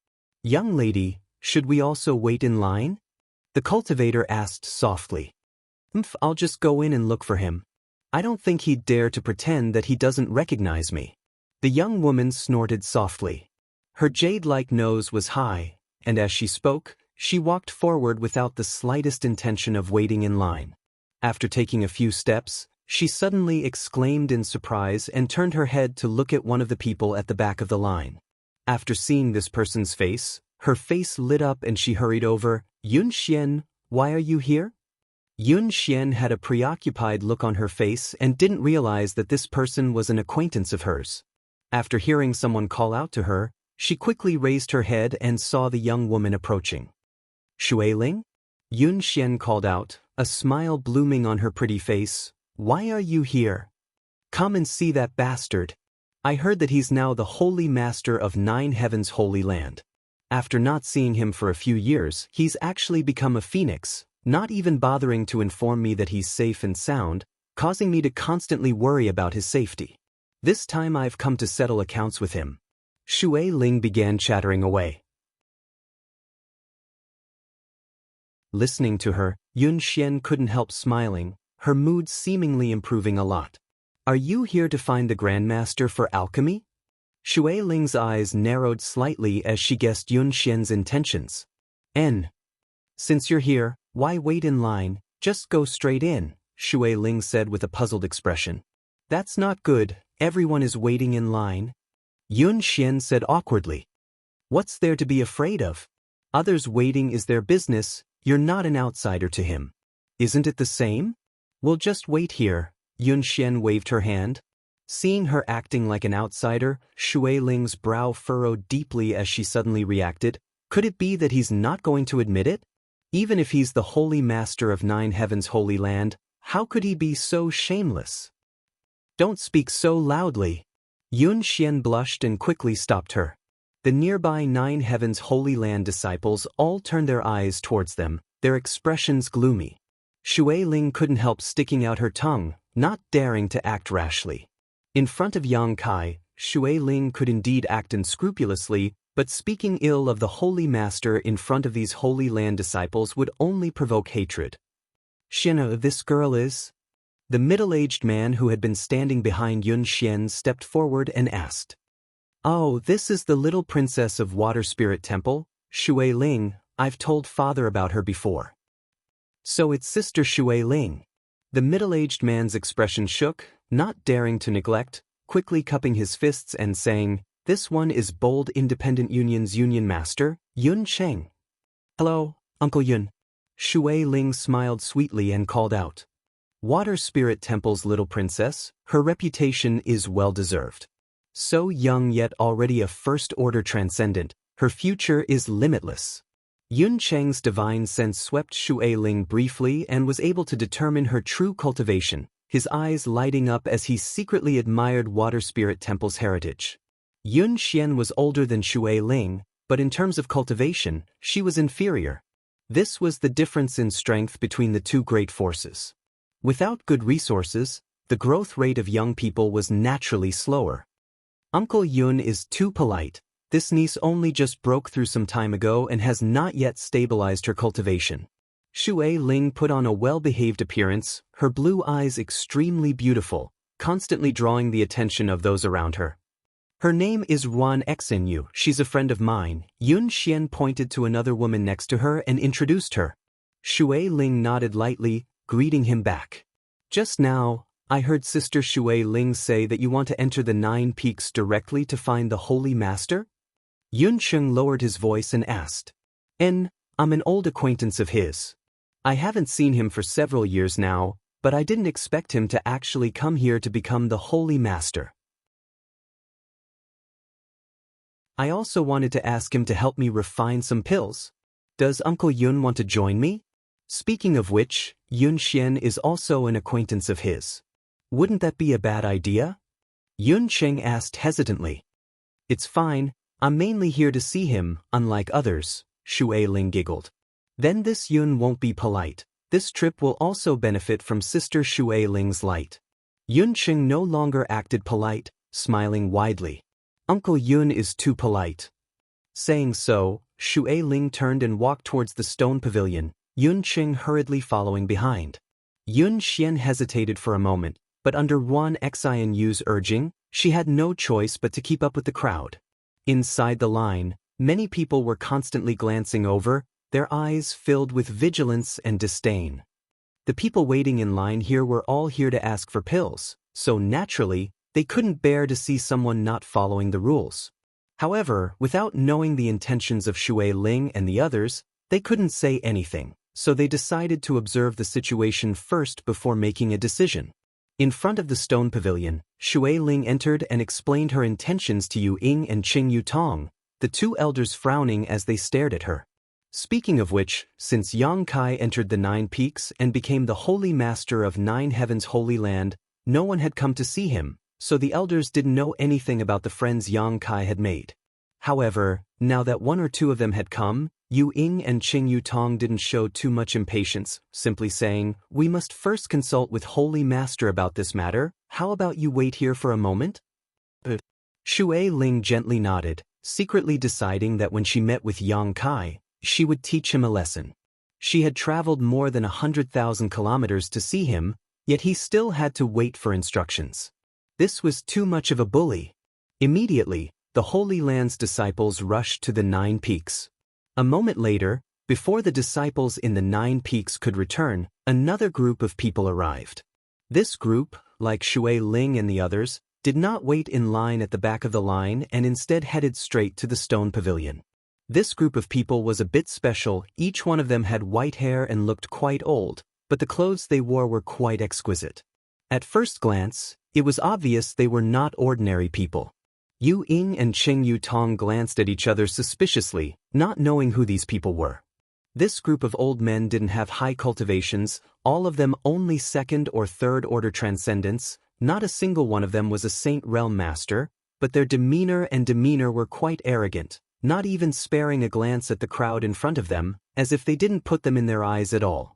S1: "Young lady, should we also wait in line?" The cultivator asked softly. I'll just go in and look for him. I don't think he'd dare to pretend that he doesn't recognize me." The young woman snorted softly. Her jade-like nose was high, and as she spoke, she walked forward without the slightest intention of waiting in line. After taking a few steps, she suddenly exclaimed in surprise and turned her head to look at one of the people at the back of the line. After seeing this person's face, her face lit up and she hurried over. "Yun Xian, why are you here?" Yun Xian had a preoccupied look on her face and didn't realize that this person was an acquaintance of hers. After hearing someone call out to her, she quickly raised her head and saw the young woman approaching. "Xueling?" Yun Xian called out, a smile blooming on her pretty face. "Why are you here? Come and see that bastard. I heard that he's now the holy master of 9 Heavens Holy Land. After not seeing him for a few years, he's actually become a phoenix, not even bothering to inform me that he's safe and sound, causing me to constantly worry about his safety. This time I've come to settle accounts with him." Xueling began chattering away. Listening to her, Yun Xian couldn't help smiling, her mood seemingly improving a lot. "Are you here to find the Grandmaster for alchemy?" Xueling's eyes narrowed slightly as she guessed Yun Xian's intentions. Since you're here, why wait in line, just go straight in," Xueling said with a puzzled expression. "That's not good, everyone is waiting in line." Yun Xian said awkwardly. "What's there to be afraid of? Others waiting is their business, you're not an outsider to him. Isn't it the same? We'll just wait here." Yun Xian waved her hand. Seeing her acting like an outsider, Xueling's brow furrowed deeply as she suddenly reacted. Could it be that he's not going to admit it? Even if he's the holy master of 9 Heavens Holy Land, how could he be so shameless? "Don't speak so loudly." Yun Xian blushed and quickly stopped her. The nearby 9 Heavens Holy Land disciples all turned their eyes towards them, their expressions gloomy. Xueling couldn't help sticking out her tongue, not daring to act rashly. In front of Yang Kai, Xueling could indeed act unscrupulously, but speaking ill of the Holy Master in front of these Holy Land disciples would only provoke hatred. "Shina, this girl is?" The middle-aged man who had been standing behind Yun Xian stepped forward and asked. "Oh, this is the little princess of Water Spirit Temple, Shui Ling. I've told father about her before." "So it's Sister Shui Ling." The middle-aged man's expression shook, not daring to neglect, quickly cupping his fists and saying, "This one is Bold Independent Union's Union Master, Yun Cheng." "Hello, Uncle Yun." Shui Ling smiled sweetly and called out. "Water Spirit Temple's little princess, her reputation is well-deserved. So young yet already a first-order transcendent, her future is limitless." Yun Cheng's divine sense swept Shui Ling briefly and was able to determine her true cultivation, his eyes lighting up as he secretly admired Water Spirit Temple's heritage. Yun Xian was older than Shui Ling, but in terms of cultivation, she was inferior. This was the difference in strength between the two great forces. Without good resources, the growth rate of young people was naturally slower. "Uncle Yun is too polite. This niece only just broke through some time ago and has not yet stabilized her cultivation." Shui Ling put on a well-behaved appearance, her blue eyes extremely beautiful, constantly drawing the attention of those around her. "Her name is Ruan Xinyu, she's a friend of mine." Yun Xian pointed to another woman next to her and introduced her. Shui Ling nodded lightly, greeting him back. "Just now, I heard Sister Shui Ling say that you want to enter the 9 Peaks directly to find the Holy Master?" Yun Cheng lowered his voice and asked. I'm an old acquaintance of his. I haven't seen him for several years now, but I didn't expect him to actually come here to become the Holy Master. I also wanted to ask him to help me refine some pills. Does Uncle Yun want to join me? Speaking of which, Yun Xian is also an acquaintance of his. Wouldn't that be a bad idea? Yun Cheng asked hesitantly. It's fine, I'm mainly here to see him, unlike others, Shui Ling giggled. Then this Yun won't be polite. This trip will also benefit from Sister Shui Ling's light. Yun Cheng no longer acted polite, smiling widely. Uncle Yun is too polite. Saying so, Shui Ling turned and walked towards the stone pavilion, Yun Cheng hurriedly following behind. Yun Xian hesitated for a moment, but under Ruan Xinyu's urging, she had no choice but to keep up with the crowd. Inside the line, many people were constantly glancing over, their eyes filled with vigilance and disdain. The people waiting in line here were all here to ask for pills, so naturally, they couldn't bear to see someone not following the rules. However, without knowing the intentions of Shui Ling and the others, they couldn't say anything, so they decided to observe the situation first before making a decision. In front of the stone pavilion, Shui Ling entered and explained her intentions to Yu Ying and Qing Yu Tong, the two elders frowning as they stared at her. Speaking of which, since Yang Kai entered the 9 Peaks and became the Holy Master of 9 Heavens Holy Land, no one had come to see him, so the elders didn't know anything about the friends Yang Kai had made. However, now that one or two of them had come, Yu Ying and Qing Yu Tong didn't show too much impatience, simply saying, "We must first consult with Holy Master about this matter. How about you wait here for a moment?" Shui Ling gently nodded, secretly deciding that when she met with Yang Kai, she would teach him a lesson. She had traveled more than 100,000 kilometers to see him, yet he still had to wait for instructions. This was too much of a bully. Immediately, the Holy Land's disciples rushed to the 9 Peaks. A moment later, before the disciples in the 9 Peaks could return, another group of people arrived. This group, like Shui Ling and the others, did not wait in line at the back of the line and instead headed straight to the stone pavilion. This group of people was a bit special. Each one of them had white hair and looked quite old, but the clothes they wore were quite exquisite. At first glance, it was obvious they were not ordinary people. Yu Ying and Qing Yu Tong glanced at each other suspiciously, not knowing who these people were. This group of old men didn't have high cultivations, all of them only 2nd or 3rd order transcendents. Not a single one of them was a Saint Realm Master, but their demeanor were quite arrogant, not even sparing a glance at the crowd in front of them, as if they didn't put them in their eyes at all.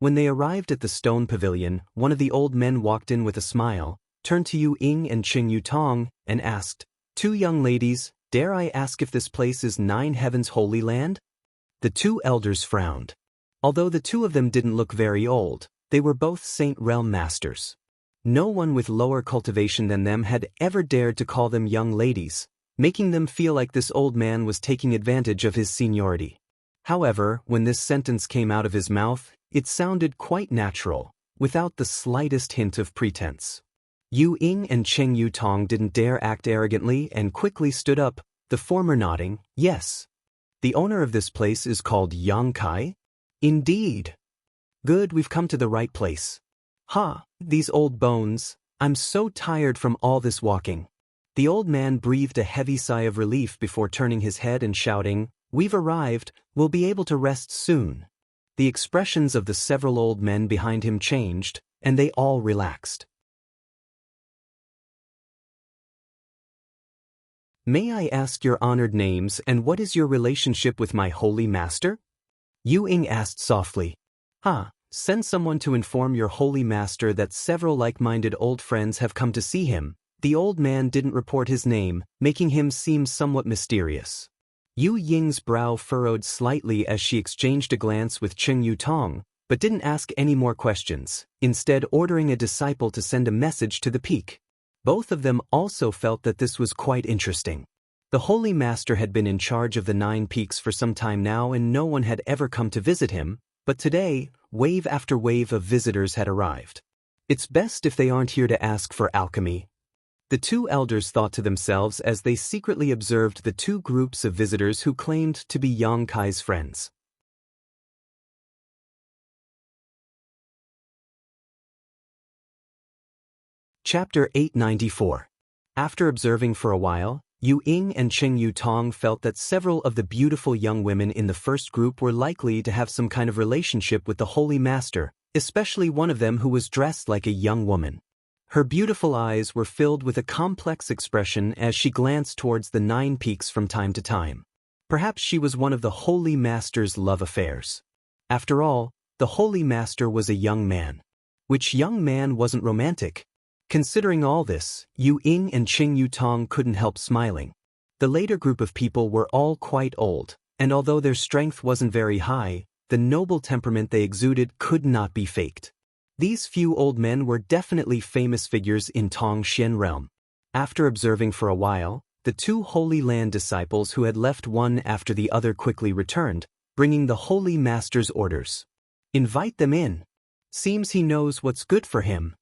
S1: When they arrived at the stone pavilion, one of the old men walked in with a smile, turned to Yu Ying and Qing Yu Tong, and asked, "Two young ladies, dare I ask if this place is 9 Heavens Holy Land?" The two elders frowned. Although the two of them didn't look very old, They were both Saint Realm masters. No one with lower cultivation than them had ever dared to call them young ladies, making them feel like this old man was taking advantage of his seniority. However, when this sentence came out of his mouth, it sounded quite natural, without the slightest hint of pretense. Yu Ying and Cheng Yutong didn't dare act arrogantly and quickly stood up, the former nodding, yes. The owner of this place is called Yang Kai? Indeed. Good, we've come to the right place. Ha, these old bones, I'm so tired from all this walking. The old man breathed a heavy sigh of relief before turning his head and shouting, we've arrived, we'll be able to rest soon. The expressions of the several old men behind him changed, and they all relaxed. May I ask your honored names and what is your relationship with my holy master? Yu Ying asked softly. Send someone to inform your holy master that several like-minded old friends have come to see him. The old man didn't report his name, making him seem somewhat mysterious. Yu Ying's brow furrowed slightly as she exchanged a glance with Cheng Yutong, but didn't ask any more questions, instead ordering a disciple to send a message to the peak. Both of them also felt that this was quite interesting. The holy master had been in charge of the 9 peaks for some time now and no one had ever come to visit him, but today, wave after wave of visitors had arrived. It's best if they aren't here to ask for alchemy. The 2 elders thought to themselves as they secretly observed the 2 groups of visitors who claimed to be Yang Kai's friends. Chapter 894. After observing for a while, Yu Ying and Cheng Yutong felt that several of the beautiful young women in the first group were likely to have some kind of relationship with the Holy Master, especially one of them who was dressed like a young woman. Her beautiful eyes were filled with a complex expression as she glanced towards the 9 peaks from time to time. Perhaps she was one of the Holy Master's love affairs. After all, the Holy Master was a young man. Which young man wasn't romantic? Considering all this, Yu Ying and Cheng Yutong couldn't help smiling. The later group of people were all quite old, and although their strength wasn't very high, the noble temperament they exuded could not be faked. These few old men were definitely famous figures in Tongxian realm. After observing for a while, the 2 Holy Land disciples who had left one after the other quickly returned, bringing the Holy Master's orders. Invite them in. Seems he knows what's good for him.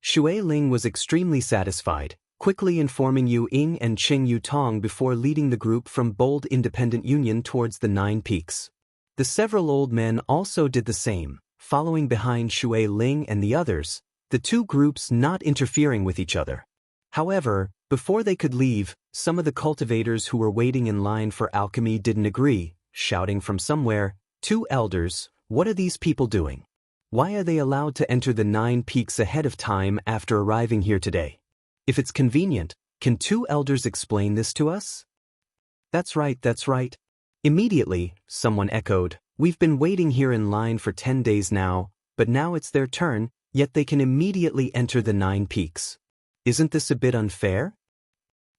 S1: Shui Ling was extremely satisfied, quickly informing Yu Ying and Cheng Yutong before leading the group from Bold Independent Union towards the 9 peaks. The several old men also did the same, following behind Shui Ling and the others, the 2 groups not interfering with each other. However, before they could leave, some of the cultivators who were waiting in line for alchemy didn't agree, shouting from somewhere, 2 elders, what are these people doing? Why are they allowed to enter the 9 peaks ahead of time after arriving here today? If it's convenient, can 2 elders explain this to us? That's right, that's right. Immediately, someone echoed, we've been waiting here in line for 10 days now, but now it's their turn, yet they can immediately enter the 9 peaks. Isn't this a bit unfair?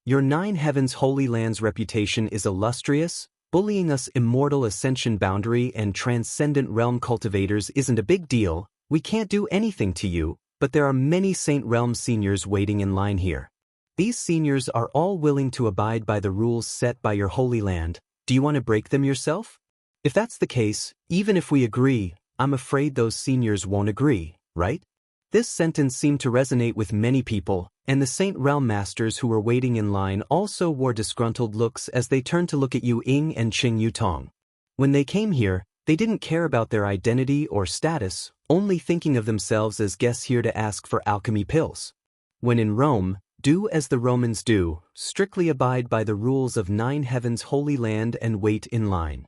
S1: Your 9 heavens holy land's reputation is illustrious. Bullying us immortal ascension boundary and transcendent realm cultivators isn't a big deal, we can't do anything to you, but there are many Saint Realm seniors waiting in line here. These seniors are all willing to abide by the rules set by your holy land, do you want to break them yourself? If that's the case, even if we agree, I'm afraid those seniors won't agree, right? This sentence seemed to resonate with many people, and the Saint Realm Masters who were waiting in line also wore disgruntled looks as they turned to look at Yu Ying and Cheng Yutong. When they came here, they didn't care about their identity or status, only thinking of themselves as guests here to ask for alchemy pills. When in Rome, do as the Romans do, strictly abide by the rules of 9 heavens holy land and wait in line.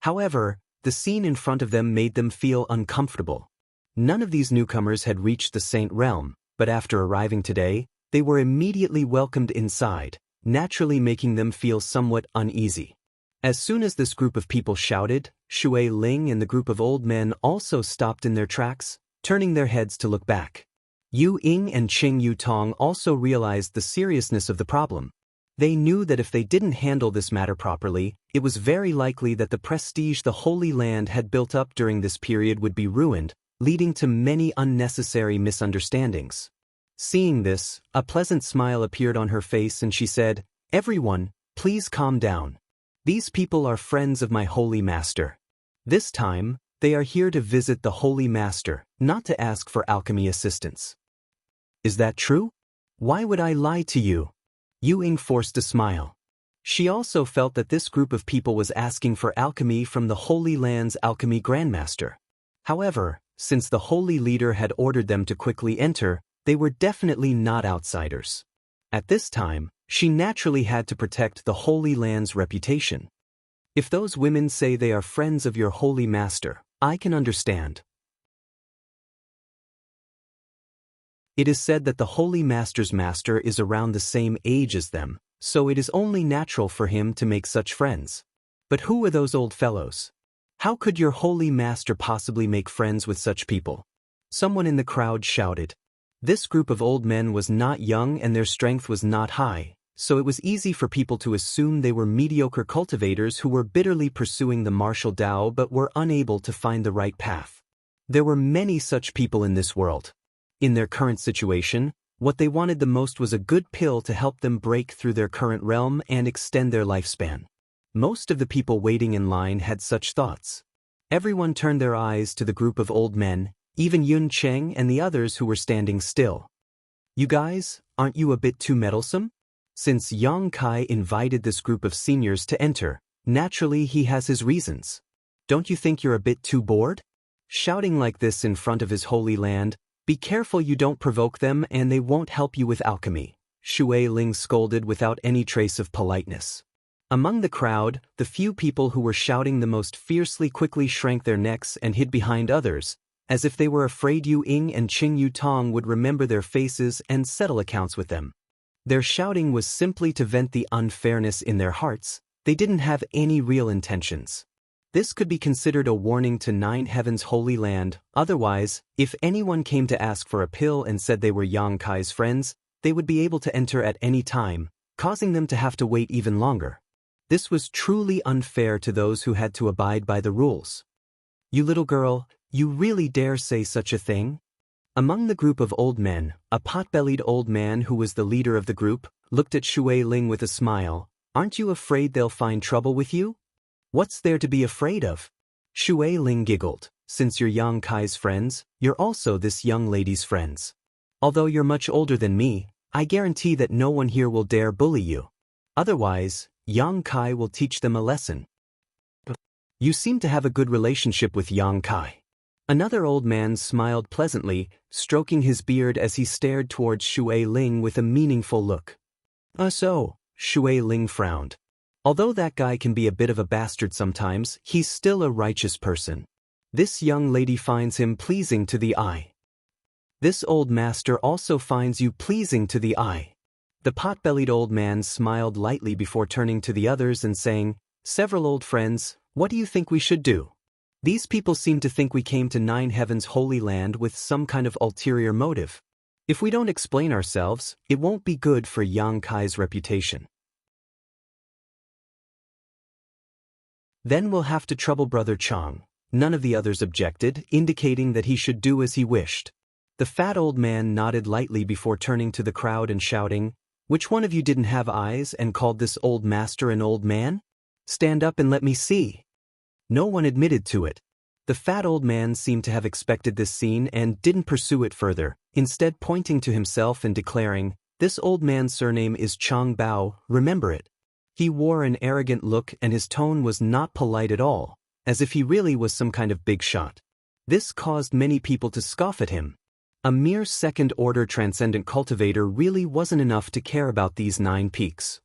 S1: However, the scene in front of them made them feel uncomfortable. None of these newcomers had reached the Saint Realm, but after arriving today, they were immediately welcomed inside, naturally making them feel somewhat uneasy. As soon as this group of people shouted, Shui Ling and the group of old men also stopped in their tracks, turning their heads to look back. Yu Ying and Cheng Yutong also realized the seriousness of the problem. They knew that if they didn't handle this matter properly, it was very likely that the prestige the Holy Land had built up during this period would be ruined, leading to many unnecessary misunderstandings. Seeing this, a pleasant smile appeared on her face and she said, "Everyone, please calm down. These people are friends of my holy master. This time, they are here to visit the holy master, not to ask for alchemy assistance." "Is that true? Why would I lie to you?" Yu Ying forced a smile. She also felt that this group of people was asking for alchemy from the Holy Land's alchemy grandmaster. However, since the holy leader had ordered them to quickly enter, they were definitely not outsiders. At this time, she naturally had to protect the Holy Land's reputation. "If those women say they are friends of your holy master, I can understand. It is said that the holy master's master is around the same age as them, so it is only natural for him to make such friends. But who are those old fellows? How could your holy master possibly make friends with such people?" Someone in the crowd shouted. This group of old men was not young and their strength was not high, so it was easy for people to assume they were mediocre cultivators who were bitterly pursuing the martial Tao but were unable to find the right path. There were many such people in this world. In their current situation, what they wanted the most was a good pill to help them break through their current realm and extend their lifespan. Most of the people waiting in line had such thoughts. Everyone turned their eyes to the group of old men, even Yun Cheng and the others who were standing still. "You guys, aren't you a bit too meddlesome?" Since Yang Kai invited this group of seniors to enter, naturally he has his reasons. "Don't you think you're a bit too bored?" Shouting like this in front of his holy land, "Be careful you don't provoke them and they won't help you with alchemy," Shui Ling scolded without any trace of politeness. Among the crowd, the few people who were shouting the most fiercely quickly shrank their necks and hid behind others, as if they were afraid Yu Ying and Qing Yu Tong would remember their faces and settle accounts with them. Their shouting was simply to vent the unfairness in their hearts. They didn't have any real intentions. This could be considered a warning to Nine Heaven's holy land. Otherwise, if anyone came to ask for a pill and said they were Yang Kai's friends, they would be able to enter at any time, causing them to have to wait even longer. This was truly unfair to those who had to abide by the rules. "You little girl, you really dare say such a thing?" Among the group of old men, a pot-bellied old man who was the leader of the group, looked at Shui Ling with a smile. "Aren't you afraid they'll find trouble with you?" "What's there to be afraid of?" Shui Ling giggled. "Since you're Yang Kai's friends, you're also this young lady's friends. Although you're much older than me, I guarantee that no one here will dare bully you. Otherwise, Yang Kai will teach them a lesson." "You seem to have a good relationship with Yang Kai." Another old man smiled pleasantly, stroking his beard as he stared towards Shui Ling with a meaningful look. So," Shui Ling frowned. "Although that guy can be a bit of a bastard sometimes, he's still a righteous person. This young lady finds him pleasing to the eye. This old master also finds you pleasing to the eye." The pot-bellied old man smiled lightly before turning to the others and saying, "Several old friends, what do you think we should do? These people seem to think we came to Nine Heaven's holy land with some kind of ulterior motive. If we don't explain ourselves, it won't be good for Yang Kai's reputation. Then we'll have to trouble Brother Chang." None of the others objected, indicating that he should do as he wished. The fat old man nodded lightly before turning to the crowd and shouting, "Which one of you didn't have eyes and called this old master an old man? Stand up and let me see." No one admitted to it. The fat old man seemed to have expected this scene and didn't pursue it further, instead pointing to himself and declaring, "This old man's surname is Chang Bao, remember it." He wore an arrogant look and his tone was not polite at all, as if he really was some kind of big shot. This caused many people to scoff at him. A mere second-order transcendent cultivator really wasn't enough to care about these 9 peaks.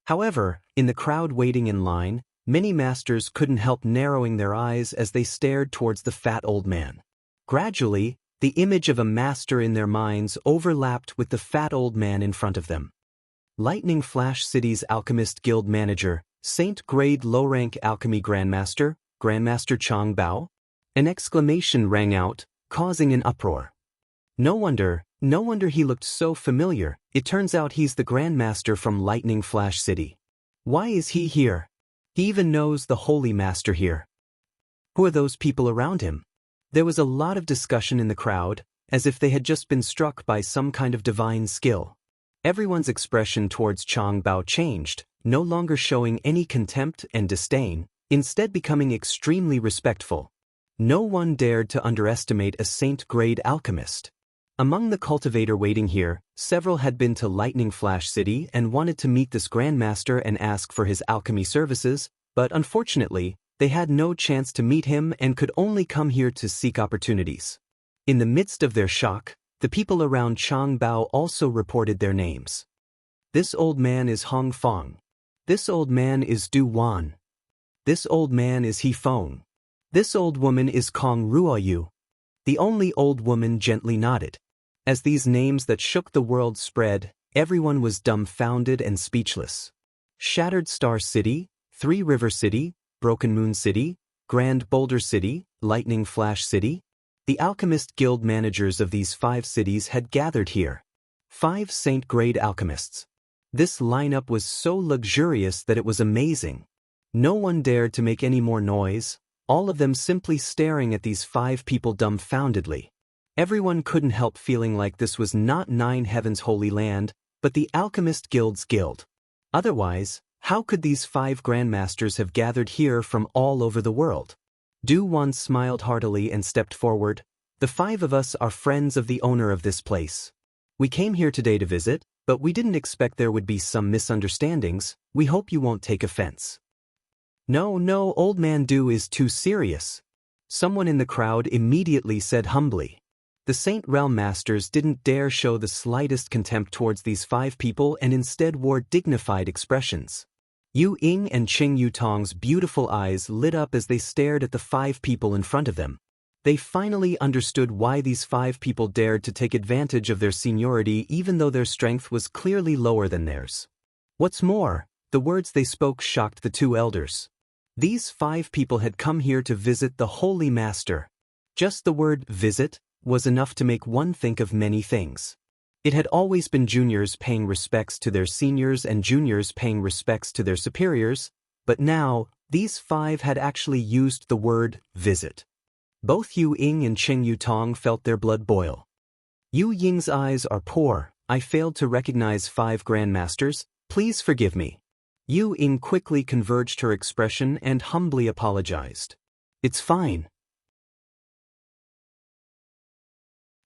S1: However, in the crowd waiting in line, many masters couldn't help narrowing their eyes as they stared towards the fat old man. Gradually, the image of a master in their minds overlapped with the fat old man in front of them. Lightning Flash City's Alchemist Guild Manager, Saint Grade Low-Rank Alchemy Grandmaster, Grandmaster Chang Bao? An exclamation rang out, causing an uproar. No wonder he looked so familiar. It turns out he's the Grandmaster from Lightning Flash City. Why is he here? He even knows the Holy Master here. Who are those people around him? There was a lot of discussion in the crowd, as if they had just been struck by some kind of divine skill. Everyone's expression towards Chang Bao changed, no longer showing any contempt and disdain, instead becoming extremely respectful. No one dared to underestimate a saint-grade alchemist. Among the cultivator waiting here, several had been to Lightning Flash City and wanted to meet this grandmaster and ask for his alchemy services, but unfortunately, they had no chance to meet him and could only come here to seek opportunities. In the midst of their shock, the people around Chang Bao also reported their names. This old man is Hong Fong. This old man is Du Wan. This old man is He Feng. This old woman is Kong Ruoyu. The only old woman gently nodded. As these names that shook the world spread, everyone was dumbfounded and speechless. Shattered Star City, Three River City, Broken Moon City, Grand Boulder City, Lightning Flash City. The Alchemist Guild managers of these 5 cities had gathered here. 5 saint-grade alchemists. This lineup was so luxurious that it was amazing. No one dared to make any more noise, all of them simply staring at these 5 people dumbfoundedly. Everyone couldn't help feeling like this was not Nine Heaven's holy land, but the Alchemist Guild's guild. Otherwise, how could these 5 grandmasters have gathered here from all over the world? Du Wan smiled heartily and stepped forward. The 5 of us are friends of the owner of this place. We came here today to visit, but we didn't expect there would be some misunderstandings. We hope you won't take offense. No, old man Du is too serious. Someone in the crowd immediately said humbly. The Saint Realm Masters didn't dare show the slightest contempt towards these 5 people and instead wore dignified expressions. Yu Ying and Qing Yutong's beautiful eyes lit up as they stared at the 5 people in front of them. They finally understood why these 5 people dared to take advantage of their seniority even though their strength was clearly lower than theirs. What's more, the words they spoke shocked the 2 elders. These 5 people had come here to visit the Holy Master. Just the word visit was enough to make one think of many things. It had always been juniors paying respects to their seniors and juniors paying respects to their superiors, but now, these 5 had actually used the word visit. Both Yu Ying and Qing Yutong felt their blood boil. Yu Ying's eyes are poor. I failed to recognize 5 grandmasters. Please forgive me. Yu Ying quickly converged her expression and humbly apologized. It's fine.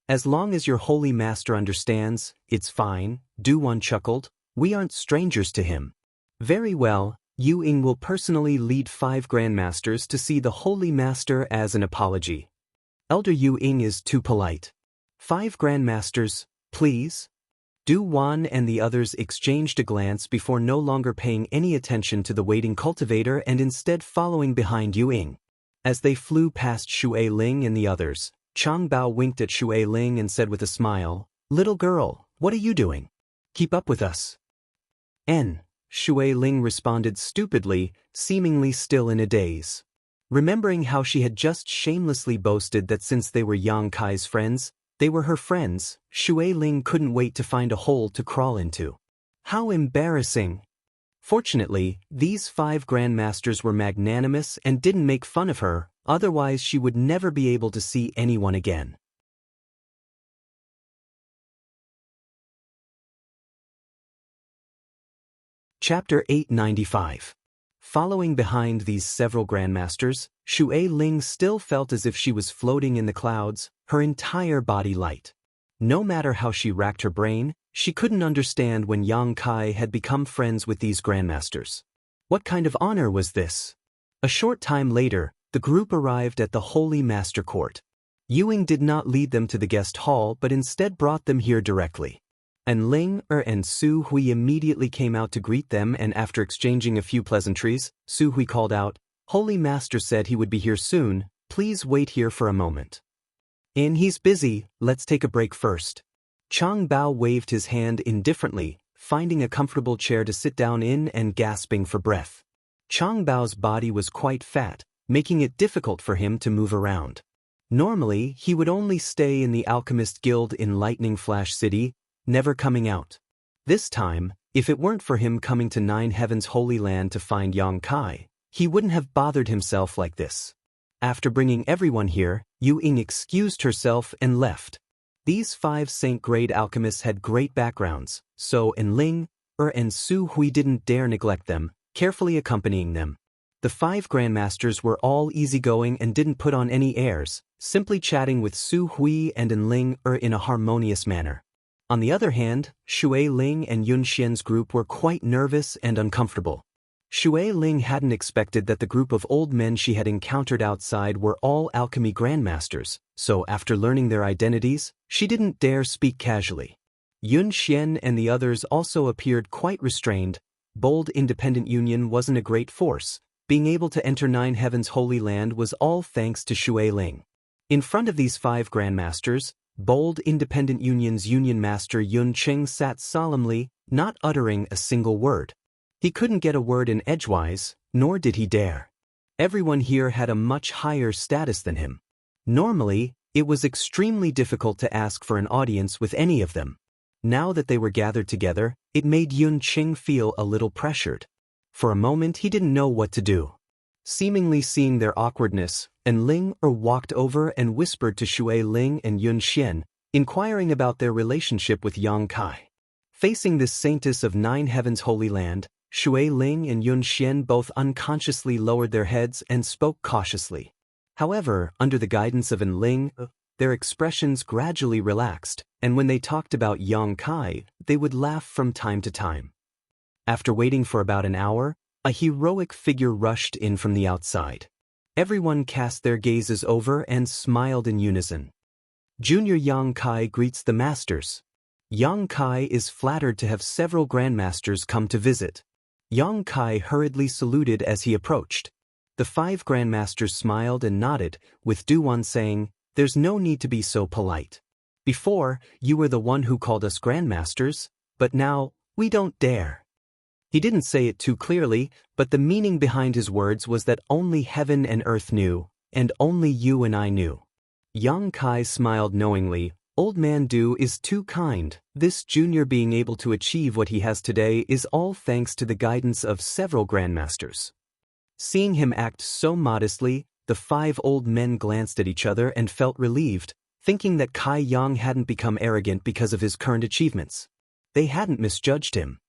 S1: As long as your holy master understands, it's fine, Du Wan chuckled. We aren't strangers to him. Very well, Yu Ying will personally lead 5 grandmasters to see the holy master as an apology. Elder Yu Ying is too polite. 5 grandmasters, please. Du Wan and the others exchanged a glance before no longer paying any attention to the waiting cultivator and instead following behind Yu Ying. As they flew past Xue Ling and the others, Chang Bao winked at Xue Ling and said with a smile, Little girl, what are you doing? Keep up with us. Xue Ling responded stupidly, seemingly still in a daze. Remembering how she had just shamelessly boasted that since they were Yang Kai's friends, they were her friends, Xue Ling couldn't wait to find a hole to crawl into. How embarrassing! Fortunately, these 5 grandmasters were magnanimous and didn't make fun of her, otherwise she would never be able to see anyone again. Chapter 895. Following behind these several grandmasters, Xue Ling still felt as if she was floating in the clouds, her entire body light. No matter how she racked her brain, she couldn't understand when Yang Kai had become friends with these grandmasters. What kind of honor was this? A short time later, the group arrived at the Holy Master Court. Yu Ying did not lead them to the guest hall but instead brought them here directly. And Ling and Su Hui immediately came out to greet them, and after exchanging a few pleasantries, Su Hui called out, Holy Master said he would be here soon, please wait here for a moment. He's busy, let's take a break first. Chang Bao waved his hand indifferently, finding a comfortable chair to sit down in and gasping for breath. Chang Bao's body was quite fat, making it difficult for him to move around. Normally, he would only stay in the Alchemist Guild in Lightning Flash City, never coming out. This time, if it weren't for him coming to Nine Heaven's Holy Land to find Yang Kai, he wouldn't have bothered himself like this. After bringing everyone here, Yu Ying excused herself and left. These 5 Saint-grade alchemists had great backgrounds, so Enling, and Su Hui didn't dare neglect them, carefully accompanying them. The 5 grandmasters were all easygoing and didn't put on any airs, simply chatting with Su Hui and Enling in a harmonious manner. On the other hand, Shui Ling and Yun Xian's group were quite nervous and uncomfortable. Shui Ling hadn't expected that the group of old men she had encountered outside were all alchemy grandmasters, so after learning their identities, she didn't dare speak casually. Yun Xian and the others also appeared quite restrained. Bold independent union wasn't a great force. Being able to enter Nine Heavens' Holy Land was all thanks to Shui Ling. In front of these 5 grandmasters, Bold Independent Union's Union Master Yun Cheng sat solemnly, not uttering a single word. He couldn't get a word in edgewise, nor did he dare. Everyone here had a much higher status than him. Normally, it was extremely difficult to ask for an audience with any of them. Now that they were gathered together, it made Yun Cheng feel a little pressured. For a moment he didn't know what to do. Seemingly seeing their awkwardness, Enling walked over and whispered to Shui Ling and Yun Xian, inquiring about their relationship with Yang Kai. Facing this saintess of Nine Heavens' Holy Land, Shui Ling and Yun Xian both unconsciously lowered their heads and spoke cautiously. However, under the guidance of Enling, their expressions gradually relaxed, and when they talked about Yang Kai, they would laugh from time to time. After waiting for about an hour, a heroic figure rushed in from the outside. Everyone cast their gazes over and smiled in unison. Junior Yang Kai greets the masters. Yang Kai is flattered to have several grandmasters come to visit. Yang Kai hurriedly saluted as he approached. The 5 grandmasters smiled and nodded, with Duan saying, "There's no need to be so polite. Before, you were the one who called us grandmasters, but now, we don't dare." He didn't say it too clearly, but the meaning behind his words was that only heaven and earth knew, and only you and I knew. Yang Kai smiled knowingly. Old man Du is too kind. This junior being able to achieve what he has today is all thanks to the guidance of several grandmasters. Seeing him act so modestly, the 5 old men glanced at each other and felt relieved, thinking that Kai Yang hadn't become arrogant because of his current achievements. They hadn't misjudged him.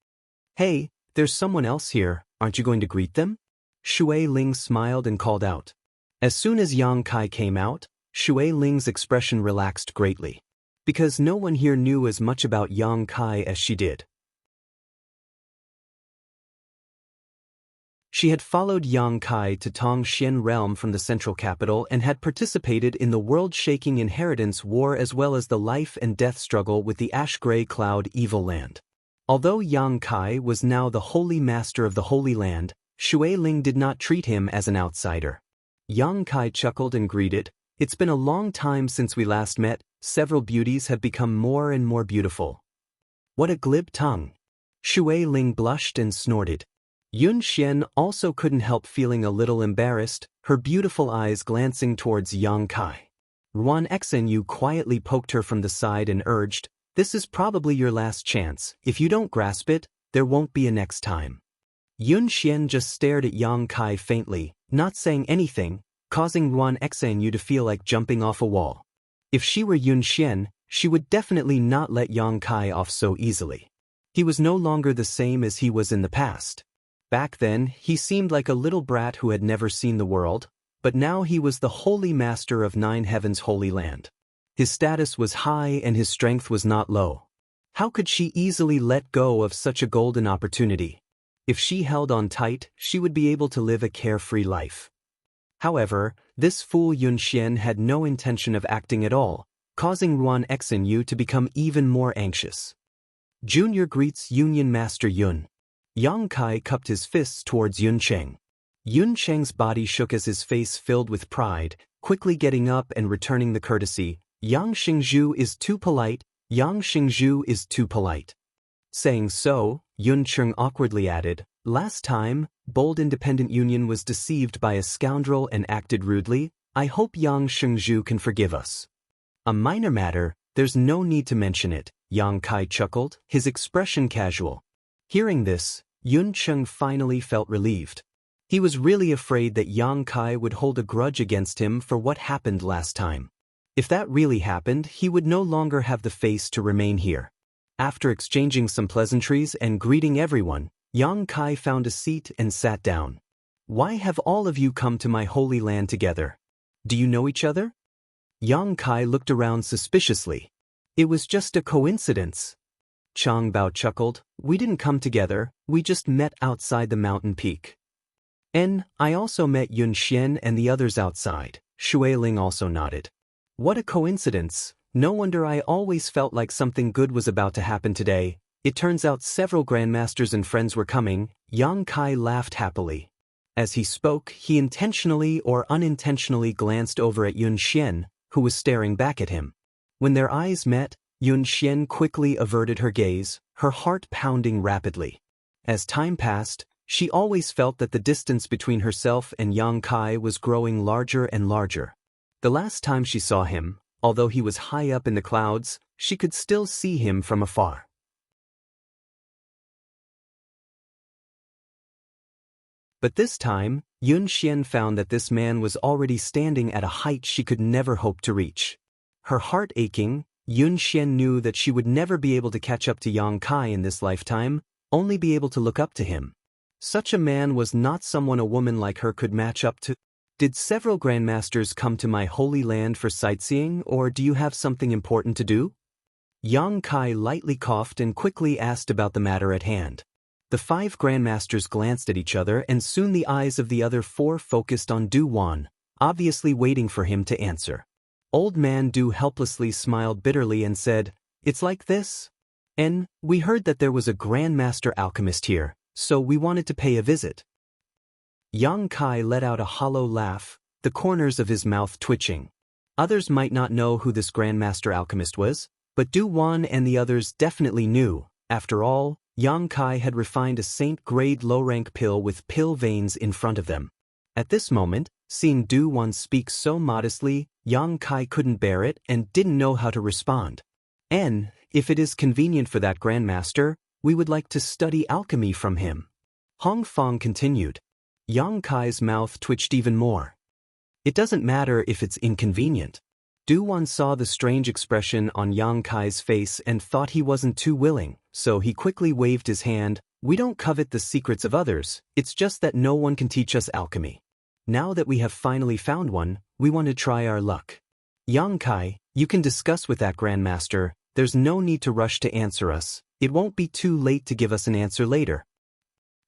S1: "Hey, there's someone else here, aren't you going to greet them?" Shui Ling smiled and called out. As soon as Yang Kai came out, Shui Ling's expression relaxed greatly. Because no one here knew as much about Yang Kai as she did. She had followed Yang Kai to Tongxian realm from the central capital and had participated in the world-shaking inheritance war as well as the life and death struggle with the ash-gray cloud evil land. Although Yang Kai was now the holy master of the Holy Land, Shui Ling did not treat him as an outsider. Yang Kai chuckled and greeted, "It's been a long time since we last met. Several beauties have become more and more beautiful." "What a glib tongue." Shui Ling blushed and snorted. Yun Xian also couldn't help feeling a little embarrassed, her beautiful eyes glancing towards Yang Kai. Ruan Xenyu quietly poked her from the side and urged, "This is probably your last chance. If you don't grasp it, there won't be a next time." Yun Xian just stared at Yang Kai faintly, not saying anything, causing Ruan Xenyu to feel like jumping off a wall. If she were Yun Xian, she would definitely not let Yang Kai off so easily. He was no longer the same as he was in the past. Back then, he seemed like a little brat who had never seen the world, but now he was the holy master of Nine Heavens' Holy Land. His status was high and his strength was not low. How could she easily let go of such a golden opportunity? If she held on tight, she would be able to live a carefree life. However, this fool Yun Xian had no intention of acting at all, causing Ruan Xenyu to become even more anxious. Junior greets Union Master Yun. Yang Kai cupped his fists towards Yun Cheng. Yun Cheng's body shook as his face filled with pride, quickly getting up and returning the courtesy. "Yang Xingzhu is too polite, Yang Xingzhu is too polite." Saying so, Yun Cheng awkwardly added, "Last time, Bold Independent Union was deceived by a scoundrel and acted rudely. I hope Yang Xingzhu can forgive us." "A minor matter, there's no need to mention it," Yang Kai chuckled, his expression casual. Hearing this, Yun Cheng finally felt relieved. He was really afraid that Yang Kai would hold a grudge against him for what happened last time. If that really happened, he would no longer have the face to remain here. After exchanging some pleasantries and greeting everyone, Yang Kai found a seat and sat down. Why have all of you come to my holy land together? Do you know each other? Yang Kai looked around suspiciously. It was just a coincidence. Chang Bao chuckled. We didn't come together, we just met outside the mountain peak. And I also met Yun Xian and the others outside. Shui Ling also nodded. What a coincidence. No wonder I always felt like something good was about to happen today. It turns out several grandmasters and friends were coming. Yang Kai laughed happily. As he spoke, he intentionally or unintentionally glanced over at Yun Xian, who was staring back at him. When their eyes met, Yun Xian quickly averted her gaze, her heart pounding rapidly. As time passed, she always felt that the distance between herself and Yang Kai was growing larger and larger. The last time she saw him, although he was high up in the clouds, she could still see him from afar. But this time, Yun Xian found that this man was already standing at a height she could never hope to reach. Her heart aching, Yun Xian knew that she would never be able to catch up to Yang Kai in this lifetime, only be able to look up to him. Such a man was not someone a woman like her could match up to. Did several grandmasters come to my holy land for sightseeing, or do you have something important to do? Yang Kai lightly coughed and quickly asked about the matter at hand. The 5 grandmasters glanced at each other, and soon the eyes of the other 4 focused on Du Wan, obviously waiting for him to answer. Old man Du helplessly smiled bitterly and said, It's like this. And we heard that there was a grandmaster alchemist here, so we wanted to pay a visit. Yang Kai let out a hollow laugh, the corners of his mouth twitching. Others might not know who this grandmaster alchemist was, but Du Wan and the others definitely knew. After all, Yang Kai had refined a saint-grade low-rank pill with pill veins in front of them. At this moment, seeing Du Wan speak so modestly, Yang Kai couldn't bear it and didn't know how to respond. And, if it is convenient for that grandmaster, we would like to study alchemy from him. Hong Fong continued. Yang Kai's mouth twitched even more. It doesn't matter if it's inconvenient. Du Wan saw the strange expression on Yang Kai's face and thought he wasn't too willing, so he quickly waved his hand. We don't covet the secrets of others, it's just that no one can teach us alchemy. Now that we have finally found one, we want to try our luck. Yang Kai, you can discuss with that grandmaster, there's no need to rush to answer us, it won't be too late to give us an answer later.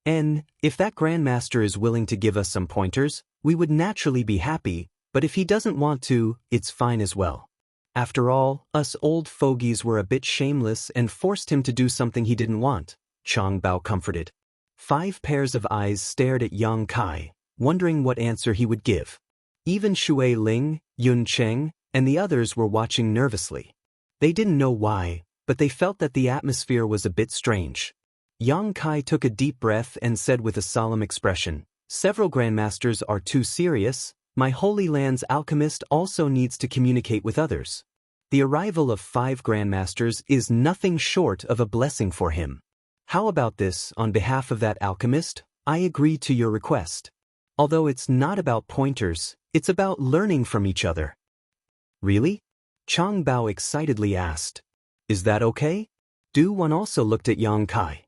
S1: And, if that grandmaster is willing to give us some pointers, we would naturally be happy, but if he doesn't want to, it's fine as well. After all, us old fogies were a bit shameless and forced him to do something he didn't want, Chang Bao comforted. 5 pairs of eyes stared at Yang Kai, wondering what answer he would give. Even Shui Ling, Yun Cheng, and the others were watching nervously. They didn't know why, but they felt that the atmosphere was a bit strange. Yang Kai took a deep breath and said with a solemn expression, Several grandmasters are too serious. My Holy Land's alchemist also needs to communicate with others. The arrival of 5 grandmasters is nothing short of a blessing for him. How about this, on behalf of that alchemist, I agree to your request. Although it's not about pointers, it's about learning from each other. Really? Chang Bao excitedly asked. Is that okay? Du Wan also looked at Yang Kai.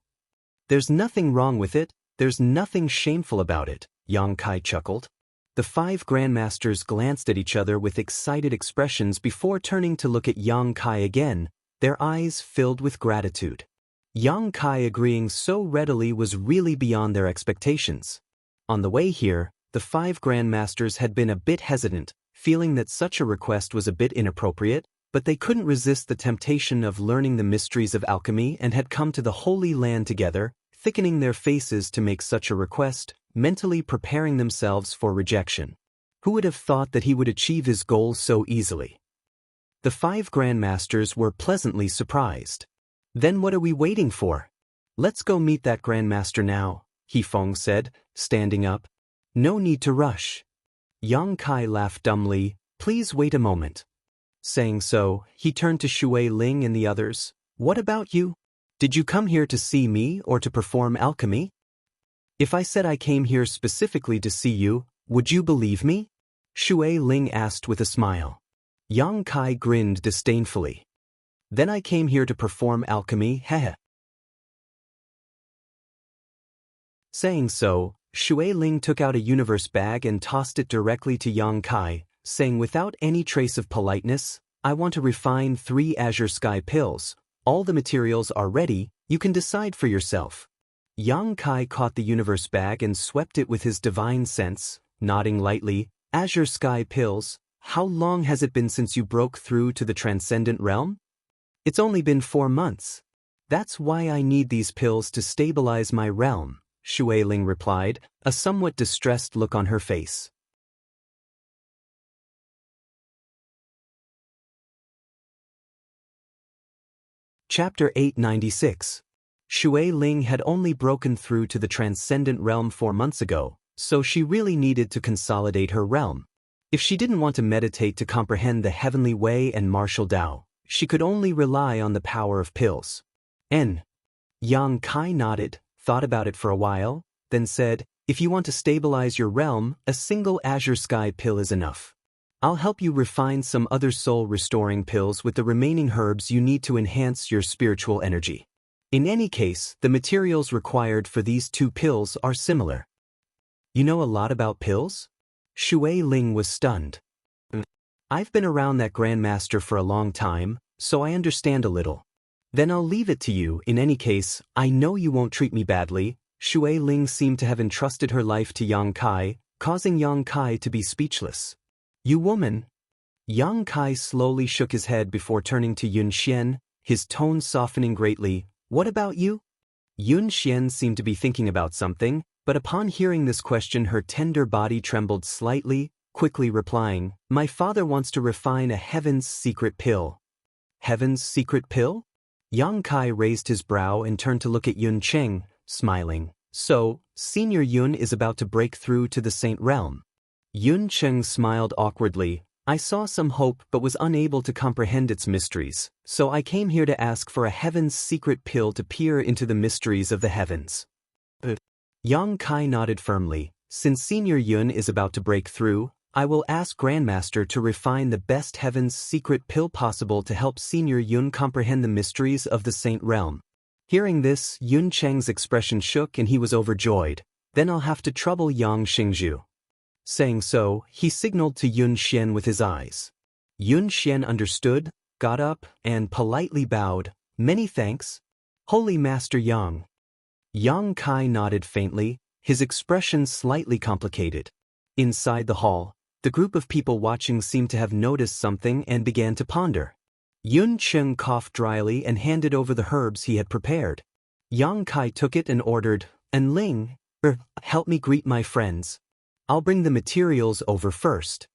S1: There's nothing wrong with it, there's nothing shameful about it, Yang Kai chuckled. The 5 grandmasters glanced at each other with excited expressions before turning to look at Yang Kai again, their eyes filled with gratitude. Yang Kai agreeing so readily was really beyond their expectations. On the way here, the 5 grandmasters had been a bit hesitant, feeling that such a request was a bit inappropriate, but they couldn't resist the temptation of learning the mysteries of alchemy and had come to the Holy Land together, thickening their faces to make such a request, mentally preparing themselves for rejection. Who would have thought that he would achieve his goal so easily? The 5 grandmasters were pleasantly surprised. Then what are we waiting for? Let's go meet that grandmaster now, He Feng said, standing up. No need to rush. Yang Kai laughed dumbly. Please wait a moment. Saying so, he turned to Shui Ling and the others. What about you? Did you come here to see me or to perform alchemy? If I said I came here specifically to see you, would you believe me? Shui Ling asked with a smile. Yang Kai grinned disdainfully. Then I came here to perform alchemy, heh. Saying so, Shui Ling took out a universe bag and tossed it directly to Yang Kai, saying without any trace of politeness, I want to refine 3 Azure Sky pills. All the materials are ready, you can decide for yourself. Yang Kai caught the universe bag and swept it with his divine sense, nodding lightly. Azure Sky pills, how long has it been since you broke through to the transcendent realm? It's only been 4 months. That's why I need these pills to stabilize my realm, Shui Ling replied, a somewhat distressed look on her face. Chapter 896. Shui Ling had only broken through to the transcendent realm 4 months ago, so she really needed to consolidate her realm. If she didn't want to meditate to comprehend the heavenly way and martial Tao, she could only rely on the power of pills. Yang Kai nodded, thought about it for a while, then said, if you want to stabilize your realm, a single Azure Sky pill is enough. I'll help you refine some other soul-restoring pills with the remaining herbs you need to enhance your spiritual energy. In any case, the materials required for these 2 pills are similar. You know a lot about pills? Shui Ling was stunned. I've been around that Grandmaster for a long time, so I understand a little. Then I'll leave it to you. In any case, I know you won't treat me badly. Shui Ling seemed to have entrusted her life to Yang Kai, causing Yang Kai to be speechless. You woman. Yang Kai slowly shook his head before turning to Yun Xian, his tone softening greatly. What about you? Yun Xian seemed to be thinking about something, but upon hearing this question her tender body trembled slightly, quickly replying, my father wants to refine a heaven's secret pill. Heaven's secret pill? Yang Kai raised his brow and turned to look at Yun Cheng, smiling. So, Senior Yun is about to break through to the Saint Realm. Yun Cheng smiled awkwardly. I saw some hope but was unable to comprehend its mysteries, so I came here to ask for a heaven's secret pill to peer into the mysteries of the heavens. Yang Kai nodded firmly. Since Senior Yun is about to break through, I will ask Grandmaster to refine the best heaven's secret pill possible to help Senior Yun comprehend the mysteries of the Saint Realm. Hearing this, Yun Cheng's expression shook and he was overjoyed. Then I'll have to trouble Yang Xingzhu. Saying so, he signaled to Yun Xian with his eyes. Yun Xian understood, got up, and politely bowed. Many thanks. Holy Master Yang. Yang Kai nodded faintly, his expression slightly complicated. Inside the hall, the group of people watching seemed to have noticed something and began to ponder. Yun Cheng coughed dryly and handed over the herbs he had prepared. Yang Kai took it and ordered, "And Ling, help me greet my friends. I'll bring the materials over first."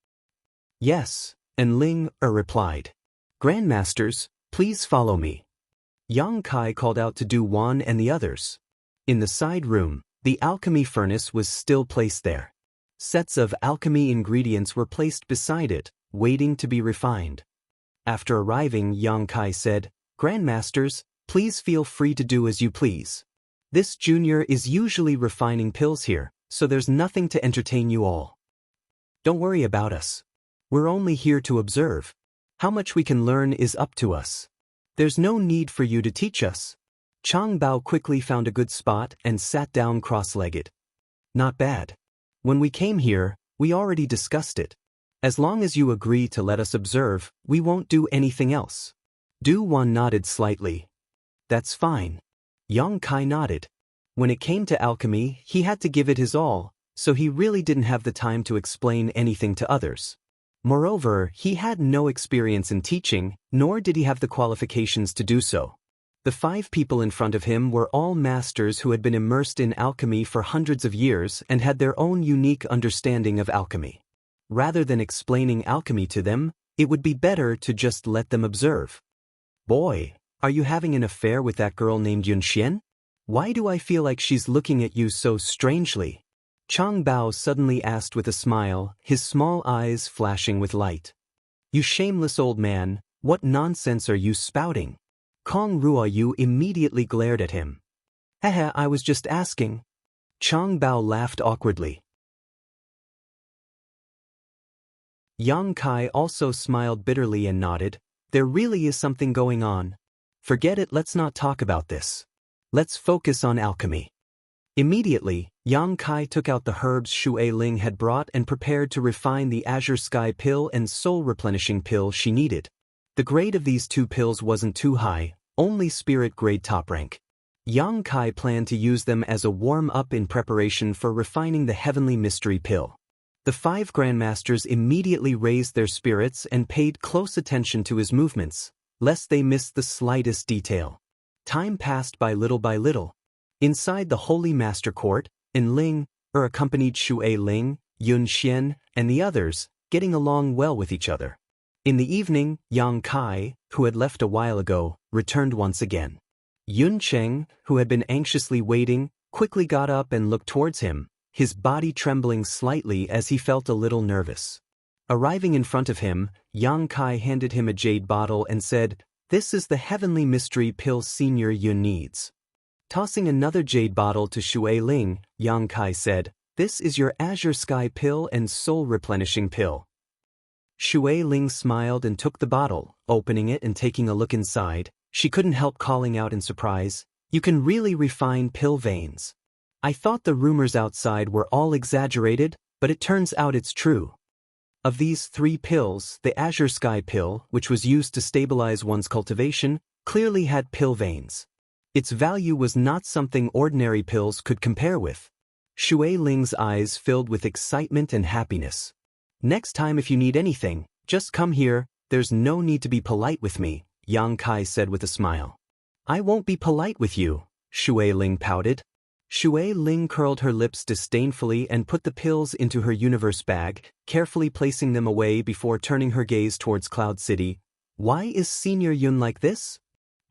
S1: "Yes," and Ling replied. "Grandmasters, please follow me." Yang Kai called out to Du Wan and the others. In the side room, the alchemy furnace was still placed there. Sets of alchemy ingredients were placed beside it, waiting to be refined. After arriving, Yang Kai said, "Grandmasters, please feel free to do as you please. This junior is usually refining pills here, so there's nothing to entertain you all. Don't worry about us. We're only here to observe. How much we can learn is up to us. There's no need for you to teach us." Chang Bao quickly found a good spot and sat down cross-legged. "Not bad. When we came here, we already discussed it. As long as you agree to let us observe, we won't do anything else." Du Wan nodded slightly. "That's fine." Yang Kai nodded. When it came to alchemy, he had to give it his all, so he really didn't have the time to explain anything to others. Moreover, he had no experience in teaching, nor did he have the qualifications to do so. The 5 people in front of him were all masters who had been immersed in alchemy for hundreds of years and had their own unique understanding of alchemy. Rather than explaining alchemy to them, it would be better to just let them observe. "Boy, are you having an affair with that girl named Yun Xian? Why do I feel like she's looking at you so strangely?" Chang Bao suddenly asked with a smile, his small eyes flashing with light. "You shameless old man, what nonsense are you spouting?" Kong Ruoyu immediately glared at him. "Haha, I was just asking." Chang Bao laughed awkwardly. Yang Kai also smiled bitterly and nodded. There really is something going on. Forget it, let's not talk about this. Let's focus on alchemy. Immediately, Yang Kai took out the herbs Xue Ling had brought and prepared to refine the Azure Sky pill and soul replenishing pill she needed. The grade of these two pills wasn't too high, only spirit grade top rank. Yang Kai planned to use them as a warm-up in preparation for refining the heavenly mystery pill. The 5 grandmasters immediately raised their spirits and paid close attention to his movements, lest they missed the slightest detail. Time passed by little. Inside the Holy Master Court, Ling accompanied Xue Ling, Yun Xian, and the others, getting along well with each other. In the evening, Yang Kai, who had left a while ago, returned once again. Yun Cheng, who had been anxiously waiting, quickly got up and looked towards him, his body trembling slightly as he felt a little nervous. Arriving in front of him, Yang Kai handed him a jade bottle and said, "This is the heavenly mystery pill Senior Yun needs." Tossing another jade bottle to Xue Ling, Yang Kai said, "This is your Azure Sky pill and soul replenishing pill." Xue Ling smiled and took the bottle, opening it and taking a look inside. She couldn't help calling out in surprise, "You can really refine pill veins. I thought the rumors outside were all exaggerated, but it turns out it's true." Of these 3 pills, the Azure Sky pill, which was used to stabilize one's cultivation, clearly had pill veins. Its value was not something ordinary pills could compare with. Xue Ling's eyes filled with excitement and happiness. "Next time if you need anything, just come here, there's no need to be polite with me," Yang Kai said with a smile. "I won't be polite with you," Xue Ling pouted. Xue Ling curled her lips disdainfully and put the pills into her universe bag, carefully placing them away before turning her gaze towards Cloud City. "Why is Senior Yun like this?"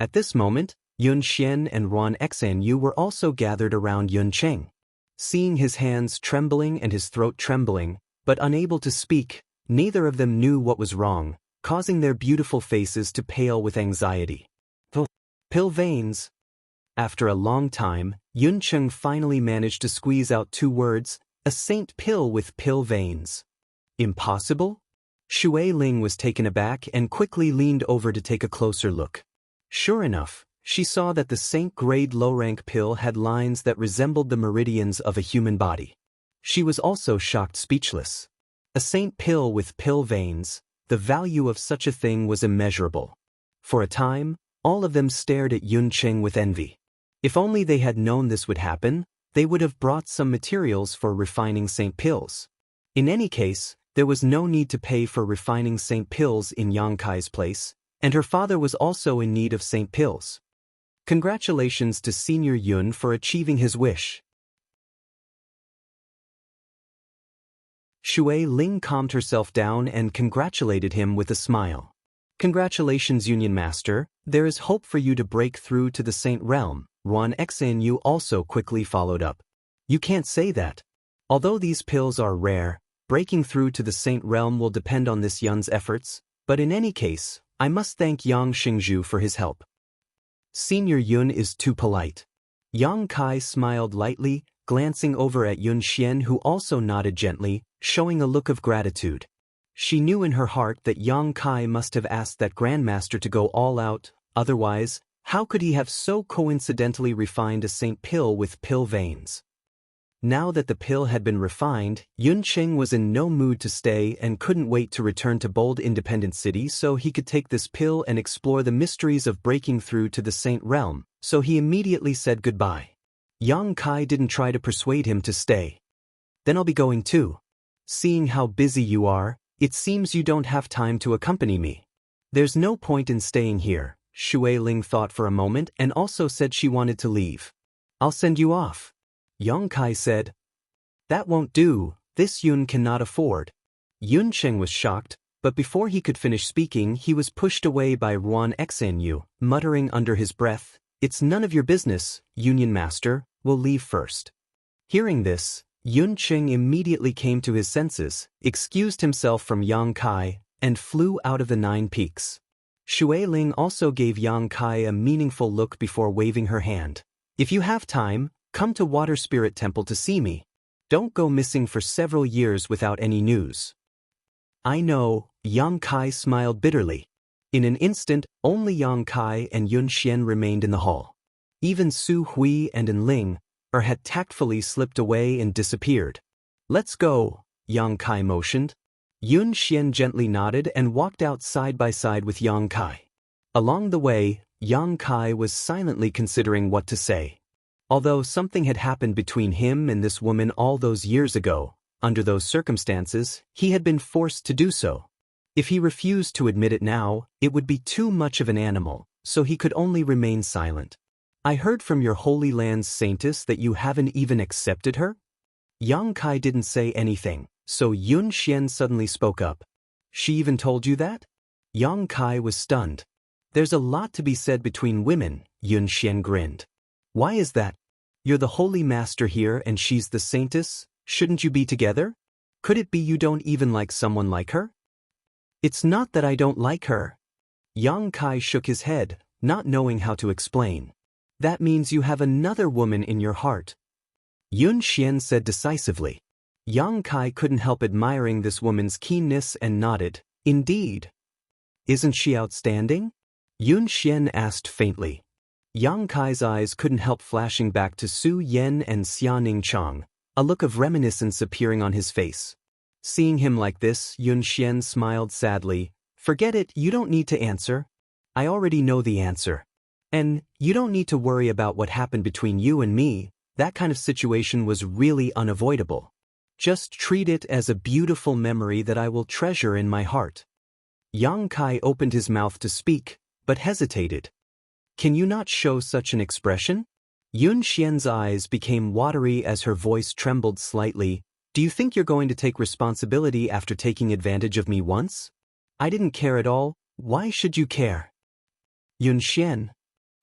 S1: At this moment, Yun Xian and Ruan Xanyu were also gathered around Yun Cheng. Seeing his hands trembling and his throat trembling, but unable to speak, neither of them knew what was wrong, causing their beautiful faces to pale with anxiety. Pill veins. After a long time, Yun Cheng finally managed to squeeze out 2 words, "A saint pill with pill veins." "Impossible?" Xue Ling was taken aback and quickly leaned over to take a closer look. Sure enough, she saw that the saint-grade low-rank pill had lines that resembled the meridians of a human body. She was also shocked speechless. A saint pill with pill veins, the value of such a thing was immeasurable. For a time, all of them stared at Yun Cheng with envy. If only they had known this would happen, they would have brought some materials for refining saint pills. In any case, there was no need to pay for refining saint pills in Yang Kai's place, and her father was also in need of saint pills. Congratulations to Senior Yun for achieving his wish. Xue Ling calmed herself down and congratulated him with a smile. "Congratulations, Union Master, there is hope for you to break through to the Saint Realm," Ruan Xanyu also quickly followed up. "You can't say that. Although these pills are rare, breaking through to the Saint Realm will depend on this Yun's efforts, but in any case, I must thank Yang Xingzhu for his help. Senior Yun is too polite." Yang Kai smiled lightly, glancing over at Yun Xian, who also nodded gently, showing a look of gratitude. She knew in her heart that Yang Kai must have asked that Grandmaster to go all out, otherwise, how could he have so coincidentally refined a saint pill with pill veins? Now that the pill had been refined, Yun Cheng was in no mood to stay and couldn't wait to return to bold independent city so he could take this pill and explore the mysteries of breaking through to the Saint Realm, so he immediately said goodbye. Yang Kai didn't try to persuade him to stay. "Then I'll be going too. Seeing how busy you are, it seems you don't have time to accompany me." "There's no point in staying here," Xue Ling thought for a moment and also said she wanted to leave. "I'll send you off." Yang Kai said, "That won't do, this Yun cannot afford." Yun Cheng was shocked, but before he could finish speaking he was pushed away by Ruan Xanyu, muttering under his breath, "It's none of your business, Union Master, we'll leave first." Hearing this, Yun Cheng immediately came to his senses, excused himself from Yang Kai, and flew out of the 9 peaks. Xue Ling also gave Yang Kai a meaningful look before waving her hand. "If you have time, Come to Water Spirit Temple to see me. Don't go missing for several years without any news. I know, Yang Kai smiled bitterly. In an instant, only Yang Kai and Yun Xian remained in the hall. Even Su Hui and En Ling had tactfully slipped away and disappeared. Let's go, Yang Kai motioned. Yun Xian gently nodded and walked out side by side with Yang Kai. Along the way, Yang Kai was silently considering what to say. Although something had happened between him and this woman all those years ago, under those circumstances, he had been forced to do so. If he refused to admit it now, it would be too much of an animal, so he could only remain silent. I heard from your Holy Land's saintess that you haven't even accepted her? Yang Kai didn't say anything, so Yun Xian suddenly spoke up. She even told you that? Yang Kai was stunned. There's a lot to be said between women, Yun Xian grinned. Why is that? You're the holy master here and she's the saintess, shouldn't you be together? Could it be you don't even like someone like her? It's not that I don't like her. Yang Kai shook his head, not knowing how to explain. That means you have another woman in your heart. Yun Xian said decisively. Yang Kai couldn't help admiring this woman's keenness and nodded. Indeed. Isn't she outstanding? Yun Xian asked faintly. Yang Kai's eyes couldn't help flashing back to Su Yen and Xia Chang, a look of reminiscence appearing on his face. Seeing him like this, Yun Xian smiled sadly. Forget it, you don't need to answer. I already know the answer. And you don't need to worry about what happened between you and me. That kind of situation was really unavoidable. Just treat it as a beautiful memory that I will treasure in my heart. Yang Kai opened his mouth to speak, but hesitated. Can you not show such an expression? Yun Xian's eyes became watery as her voice trembled slightly. Do you think you're going to take responsibility after taking advantage of me once? I didn't care at all. Why should you care? Yun Xian.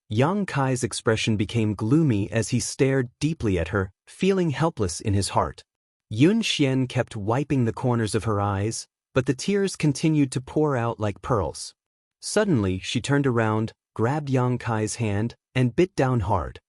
S1: Yang Kai's expression became gloomy as he stared deeply at her, feeling helpless in his heart. Yun Xian kept wiping the corners of her eyes, but the tears continued to pour out like pearls. Suddenly, she turned around, grabbed Yang Kai's hand, and bit down hard.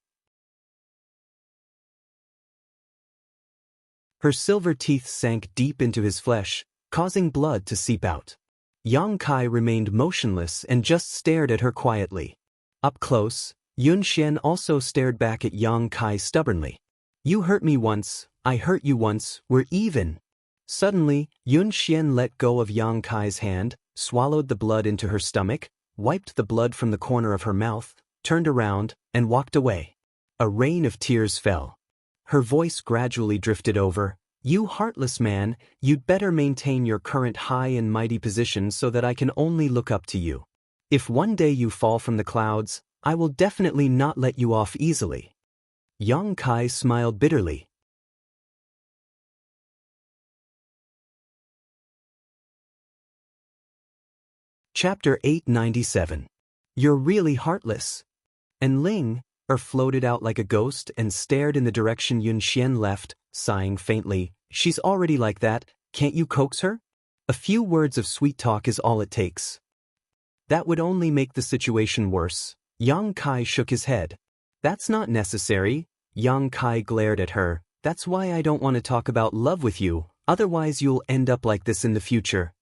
S1: Her silver teeth sank deep into his flesh, causing blood to seep out. Yang Kai remained motionless and just stared at her quietly. Up close, Yun Xian also stared back at Yang Kai stubbornly. You hurt me once, I hurt you once, we're even. Suddenly, Yun Xian let go of Yang Kai's hand, swallowed the blood into her stomach, wiped the blood from the corner of her mouth, turned around, and walked away. A rain of tears fell. Her voice gradually drifted over. You heartless man, you'd better maintain your current high and mighty position so that I can only look up to you. If one day you fall from the clouds, I will definitely not let you off easily. Yang Kai smiled bitterly. Chapter 897. You're really heartless. En Ling floated out like a ghost and stared in the direction Yun Xian left, sighing faintly. She's already like that, can't you coax her? A few words of sweet talk is all it takes. That would only make the situation worse. Yang Kai shook his head. That's not necessary. Yang Kai glared at her. That's why I don't want to talk about love with you, otherwise you'll end up like this in the future.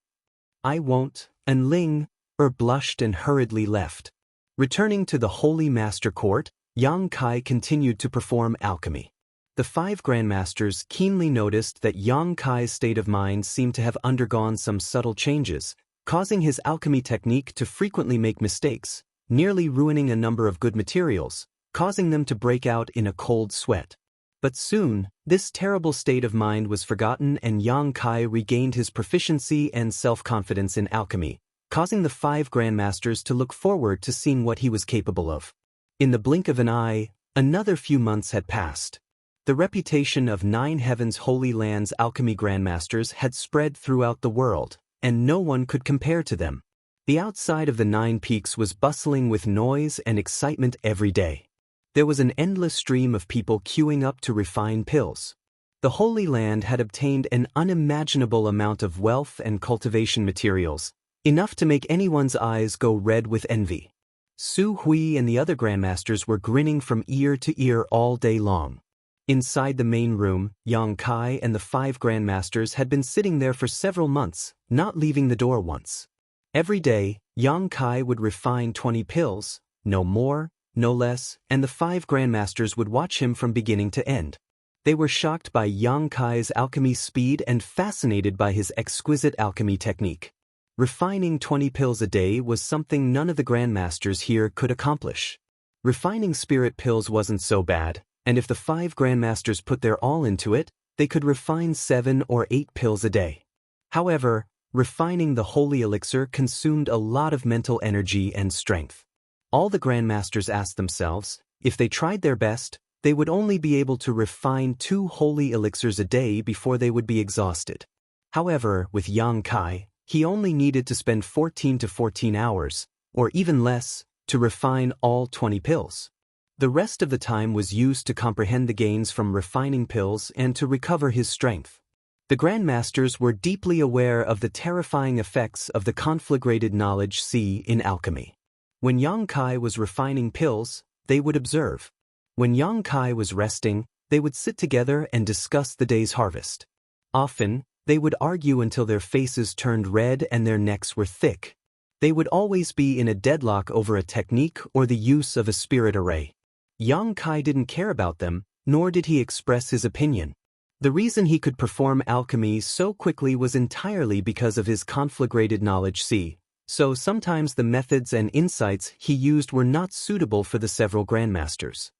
S1: I won't. En Ling blushed and hurriedly left. Returning to the Holy Master Court, Yang Kai continued to perform alchemy. The 5 grandmasters keenly noticed that Yang Kai's state of mind seemed to have undergone some subtle changes, causing his alchemy technique to frequently make mistakes, nearly ruining a number of good materials, causing them to break out in a cold sweat. But soon, this terrible state of mind was forgotten and Yang Kai regained his proficiency and self-confidence in alchemy, causing the 5 grandmasters to look forward to seeing what he was capable of. In the blink of an eye, another few months had passed. The reputation of 9 Heavens Holy Land's alchemy grandmasters had spread throughout the world, and no one could compare to them. The outside of the 9 peaks was bustling with noise and excitement every day. There was an endless stream of people queuing up to refine pills. The Holy Land had obtained an unimaginable amount of wealth and cultivation materials, enough to make anyone's eyes go red with envy. Su Hui and the other grandmasters were grinning from ear to ear all day long. Inside the main room, Yang Kai and the 5 grandmasters had been sitting there for several months, not leaving the door once. Every day, Yang Kai would refine 20 pills, no more, no less, and the 5 grandmasters would watch him from beginning to end. They were shocked by Yang Kai's alchemy speed and fascinated by his exquisite alchemy technique. Refining 20 pills a day was something none of the grandmasters here could accomplish. Refining spirit pills wasn't so bad, and if the 5 grandmasters put their all into it, they could refine 7 or 8 pills a day. However, refining the holy elixir consumed a lot of mental energy and strength. All the grandmasters asked themselves, if they tried their best, they would only be able to refine 2 holy elixirs a day before they would be exhausted. However, with Yang Kai, he only needed to spend 14 to 14 hours, or even less, to refine all 20 pills. The rest of the time was used to comprehend the gains from refining pills and to recover his strength. The grandmasters were deeply aware of the terrifying effects of the conflagrated knowledge C in alchemy. When Yang Kai was refining pills, they would observe. When Yang Kai was resting, they would sit together and discuss the day's harvest. Often, they would argue until their faces turned red and their necks were thick. They would always be in a deadlock over a technique or the use of a spirit array. Yang Kai didn't care about them, nor did he express his opinion. The reason he could perform alchemy so quickly was entirely because of his conflagrated knowledge C, so sometimes the methods and insights he used were not suitable for the several grandmasters.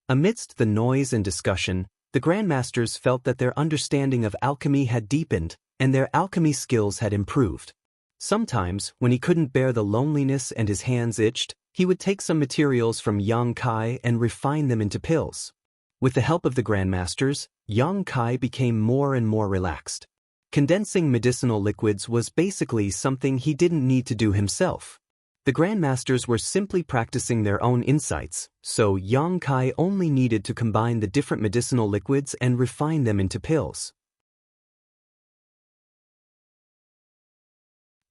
S1: Amidst the noise and discussion, the grandmasters felt that their understanding of alchemy had deepened, and their alchemy skills had improved. Sometimes, when he couldn't bear the loneliness and his hands itched, he would take some materials from Yang Kai and refine them into pills. With the help of the grandmasters, Yang Kai became more and more relaxed. Condensing medicinal liquids was basically something he didn't need to do himself. The grandmasters were simply practicing their own insights, so Yang Kai only needed to combine the different medicinal liquids and refine them into pills.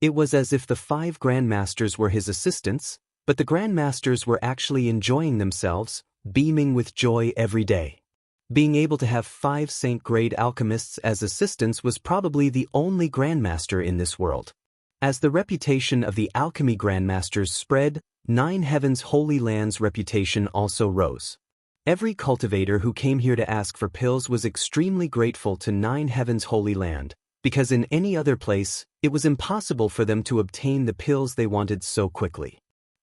S1: It was as if the 5 grandmasters were his assistants, but the grandmasters were actually enjoying themselves, beaming with joy every day. Being able to have 5 saint-grade alchemists as assistants was probably the only grandmaster in this world. As the reputation of the alchemy grandmasters spread, 9 Heavens Holy Land's reputation also rose. Every cultivator who came here to ask for pills was extremely grateful to 9 Heavens Holy Land, because in any other place, it was impossible for them to obtain the pills they wanted so quickly.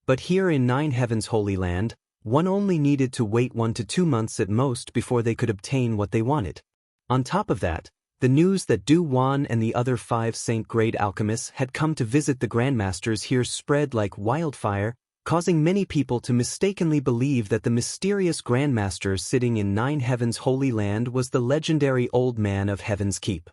S1: But here in 9 Heavens Holy Land, one only needed to wait 1 to 2 months at most before they could obtain what they wanted. On top of that, the news that Du Wan and the other 5 saint-grade alchemists had come to visit the grandmasters here spread like wildfire, causing many people to mistakenly believe that the mysterious grandmaster sitting in 9 Heavens Holy Land was the legendary Old Man of Heaven's Keep.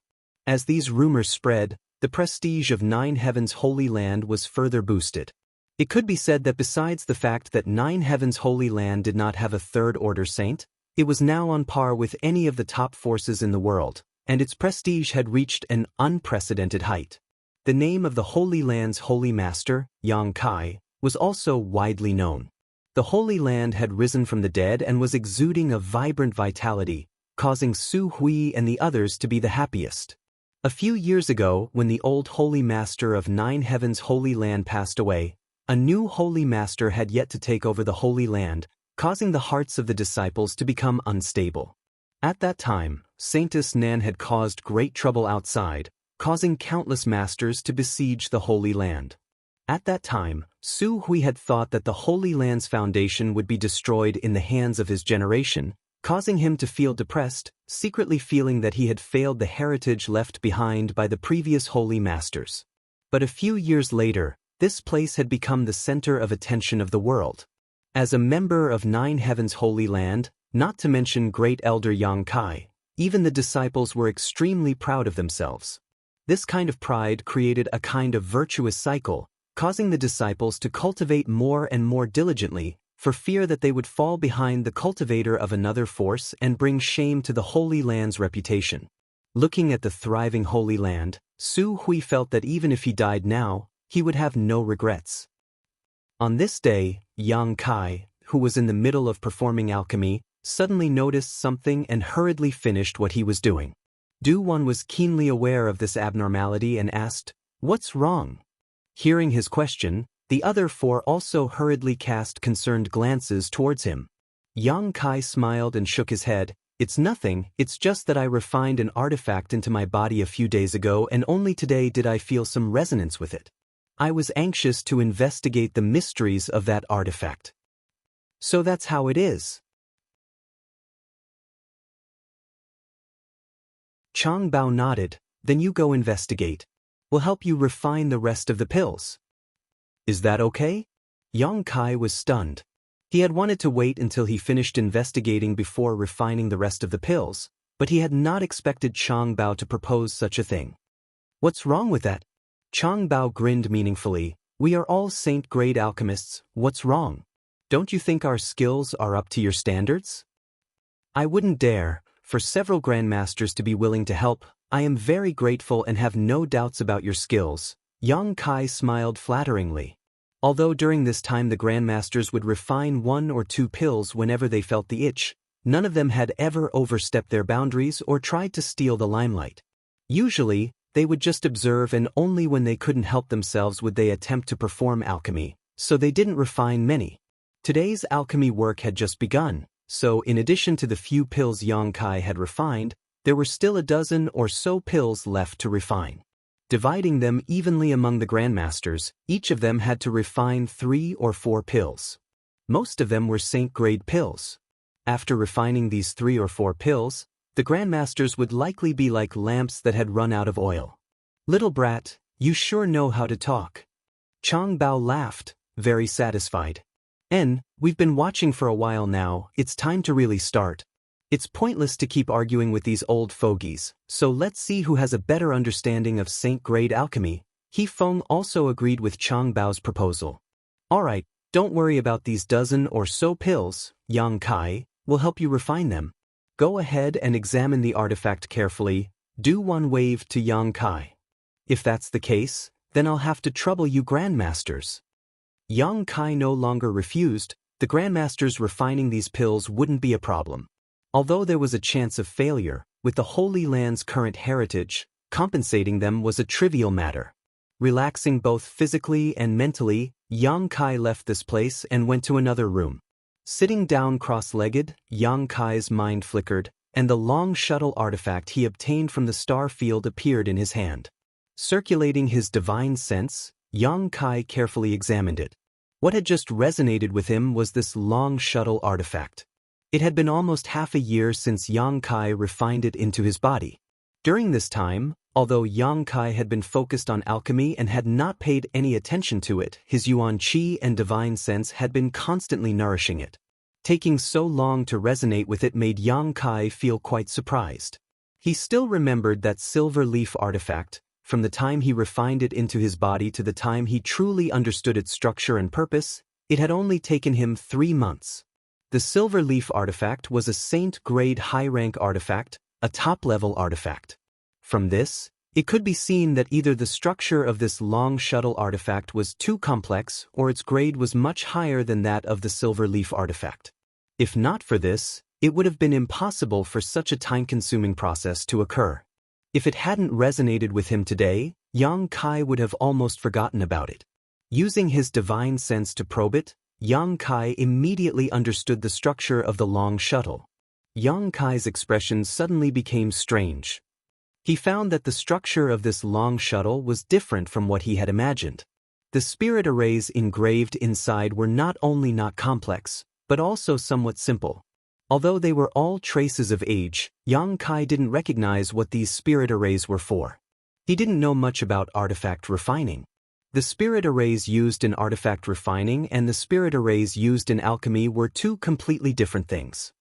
S1: As these rumors spread, the prestige of 9 Heavens Holy Land was further boosted. It could be said that besides the fact that 9 Heavens Holy Land did not have a third-order saint, it was now on par with any of the top forces in the world, and its prestige had reached an unprecedented height. The name of the Holy Land's Holy Master, Yang Kai, was also widely known. The Holy Land had risen from the dead and was exuding a vibrant vitality, causing Su Hui and the others to be the happiest. A few years ago, when the old Holy Master of 9 Heavens Holy Land passed away, a new Holy Master had yet to take over the Holy Land, causing the hearts of the disciples to become unstable. At that time, Saintess Nan had caused great trouble outside, causing countless masters to besiege the Holy Land. At that time, Su Hui had thought that the Holy Land's foundation would be destroyed in the hands of his generation, causing him to feel depressed, secretly feeling that he had failed the heritage left behind by the previous Holy Masters. But a few years later, this place had become the center of attention of the world. As a member of 9 Heavens Holy Land, not to mention Great Elder Yang Kai, even the disciples were extremely proud of themselves. This kind of pride created a kind of virtuous cycle, causing the disciples to cultivate more and more diligently, for fear that they would fall behind the cultivator of another force and bring shame to the Holy Land's reputation. Looking at the thriving Holy Land, Su Hui felt that even if he died now, he would have no regrets. On this day, Yang Kai, who was in the middle of performing alchemy, suddenly noticed something and hurriedly finished what he was doing. Do-won was keenly aware of this abnormality and asked, "What's wrong?" Hearing his question, the other four also hurriedly cast concerned glances towards him. Yang Kai smiled and shook his head. "It's nothing, it's just that I refined an artifact into my body a few days ago and only today did I feel some resonance with it. I was anxious to investigate the mysteries of that artifact." "So that's how it is." Chang Bao nodded. "Then you go investigate. We'll help you refine the rest of the pills." "Is that okay?" Yang Kai was stunned. He had wanted to wait until he finished investigating before refining the rest of the pills, but he had not expected Chang Bao to propose such a thing. "What's wrong with that?" Chang Bao grinned meaningfully. "We are all saint-grade alchemists, what's wrong? Don't you think our skills are up to your standards?" "I wouldn't dare, for several grandmasters to be willing to help. I am very grateful and have no doubts about your skills." Yang Kai smiled flatteringly. Although during this time the grandmasters would refine 1 or 2 pills whenever they felt the itch, none of them had ever overstepped their boundaries or tried to steal the limelight. Usually, they would just observe, and only when they couldn't help themselves would they attempt to perform alchemy, so they didn't refine many. Today's alchemy work had just begun, so in addition to the few pills Yang Kai had refined, there were still a dozen or so pills left to refine. Dividing them evenly among the grandmasters, each of them had to refine 3 or 4 pills. Most of them were saint-grade pills. After refining these 3 or 4 pills, the grandmasters would likely be like lamps that had run out of oil. "Little brat, you sure know how to talk." Chang Bao laughed, very satisfied. We've been watching for a while now, it's time to really start. It's pointless to keep arguing with these old fogies, so let's see who has a better understanding of saint-grade alchemy." He Feng also agreed with Chang Bao's proposal. "Alright, don't worry about these dozen or so pills, Yang Kai, we'll help you refine them. Go ahead and examine the artifact carefully." Do-won waved to Yang Kai. "If that's the case, then I'll have to trouble you grandmasters." Yang Kai no longer refused. The grandmasters refining these pills wouldn't be a problem. Although there was a chance of failure, with the Holy Land's current heritage, compensating them was a trivial matter. Relaxing both physically and mentally, Yang Kai left this place and went to another room. Sitting down cross-legged, Yang Kai's mind flickered, and the long shuttle artifact he obtained from the star field appeared in his hand. Circulating his divine sense, Yang Kai carefully examined it. What had just resonated with him was this long shuttle artifact. It had been almost half a year since Yang Kai refined it into his body. During this time, although Yang Kai had been focused on alchemy and had not paid any attention to it, his yuan qi and divine sense had been constantly nourishing it. Taking so long to resonate with it made Yang Kai feel quite surprised. He still remembered that silver leaf artifact. From the time he refined it into his body to the time he truly understood its structure and purpose, it had only taken him 3 months. The silver leaf artifact was a saint-grade high-rank artifact, a top-level artifact. From this, it could be seen that either the structure of this long shuttle artifact was too complex or its grade was much higher than that of the silver leaf artifact. If not for this, it would have been impossible for such a time-consuming process to occur. If it hadn't resonated with him today, Yang Kai would have almost forgotten about it. Using his divine sense to probe it, Yang Kai immediately understood the structure of the long shuttle. Yang Kai's expression suddenly became strange. He found that the structure of this long shuttle was different from what he had imagined. The spirit arrays engraved inside were not only not complex, but also somewhat simple. Although they were all traces of age, Yang Kai didn't recognize what these spirit arrays were for. He didn't know much about artifact refining. The spirit arrays used in artifact refining and the spirit arrays used in alchemy were 2 completely different things.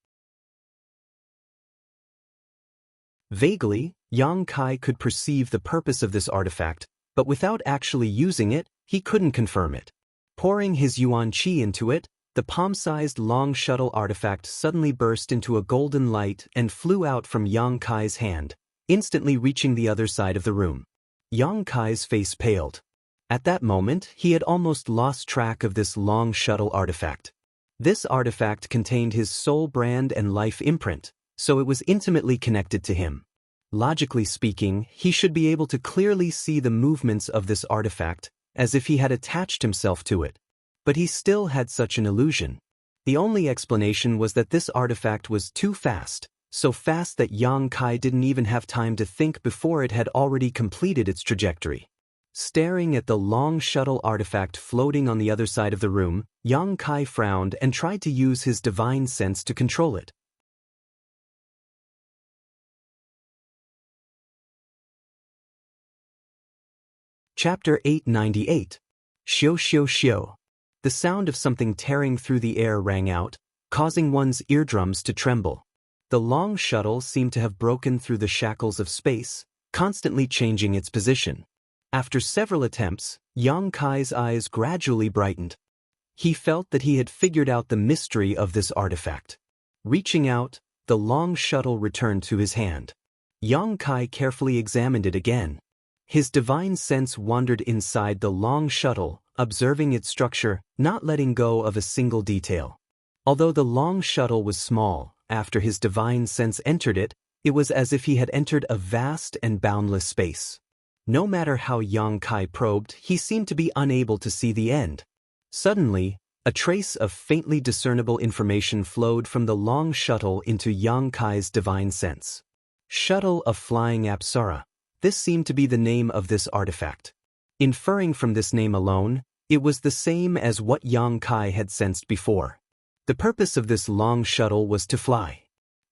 S1: Vaguely, Yang Kai could perceive the purpose of this artifact, but without actually using it, he couldn't confirm it. Pouring his yuan qi into it, the palm-sized long shuttle artifact suddenly burst into a golden light and flew out from Yang Kai's hand, instantly reaching the other side of the room. Yang Kai's face paled. At that moment, he had almost lost track of this long shuttle artifact. This artifact contained his soul brand and life imprint, so it was intimately connected to him. Logically speaking, he should be able to clearly see the movements of this artifact, as if he had attached himself to it. But he still had such an illusion. The only explanation was that this artifact was too fast, so fast that Yang Kai didn't even have time to think before it had already completed its trajectory. Staring at the long shuttle artifact floating on the other side of the room, Yang Kai frowned and tried to use his divine sense to control it. Chapter 898. Xiu Xiu Xiu. The sound of something tearing through the air rang out, causing one's eardrums to tremble. The long shuttle seemed to have broken through the shackles of space, constantly changing its position. After several attempts, Yang Kai's eyes gradually brightened. He felt that he had figured out the mystery of this artifact. Reaching out, the long shuttle returned to his hand. Yang Kai carefully examined it again. His divine sense wandered inside the long shuttle, observing its structure, not letting go of a single detail. Although the long shuttle was small, after his divine sense entered it, it was as if he had entered a vast and boundless space. No matter how Yang Kai probed, he seemed to be unable to see the end. Suddenly, a trace of faintly discernible information flowed from the long shuttle into Yang Kai's divine sense. Shuttle of Flying Apsara. This seemed to be the name of this artifact. Inferring from this name alone, it was the same as what Yang Kai had sensed before. The purpose of this long shuttle was to fly.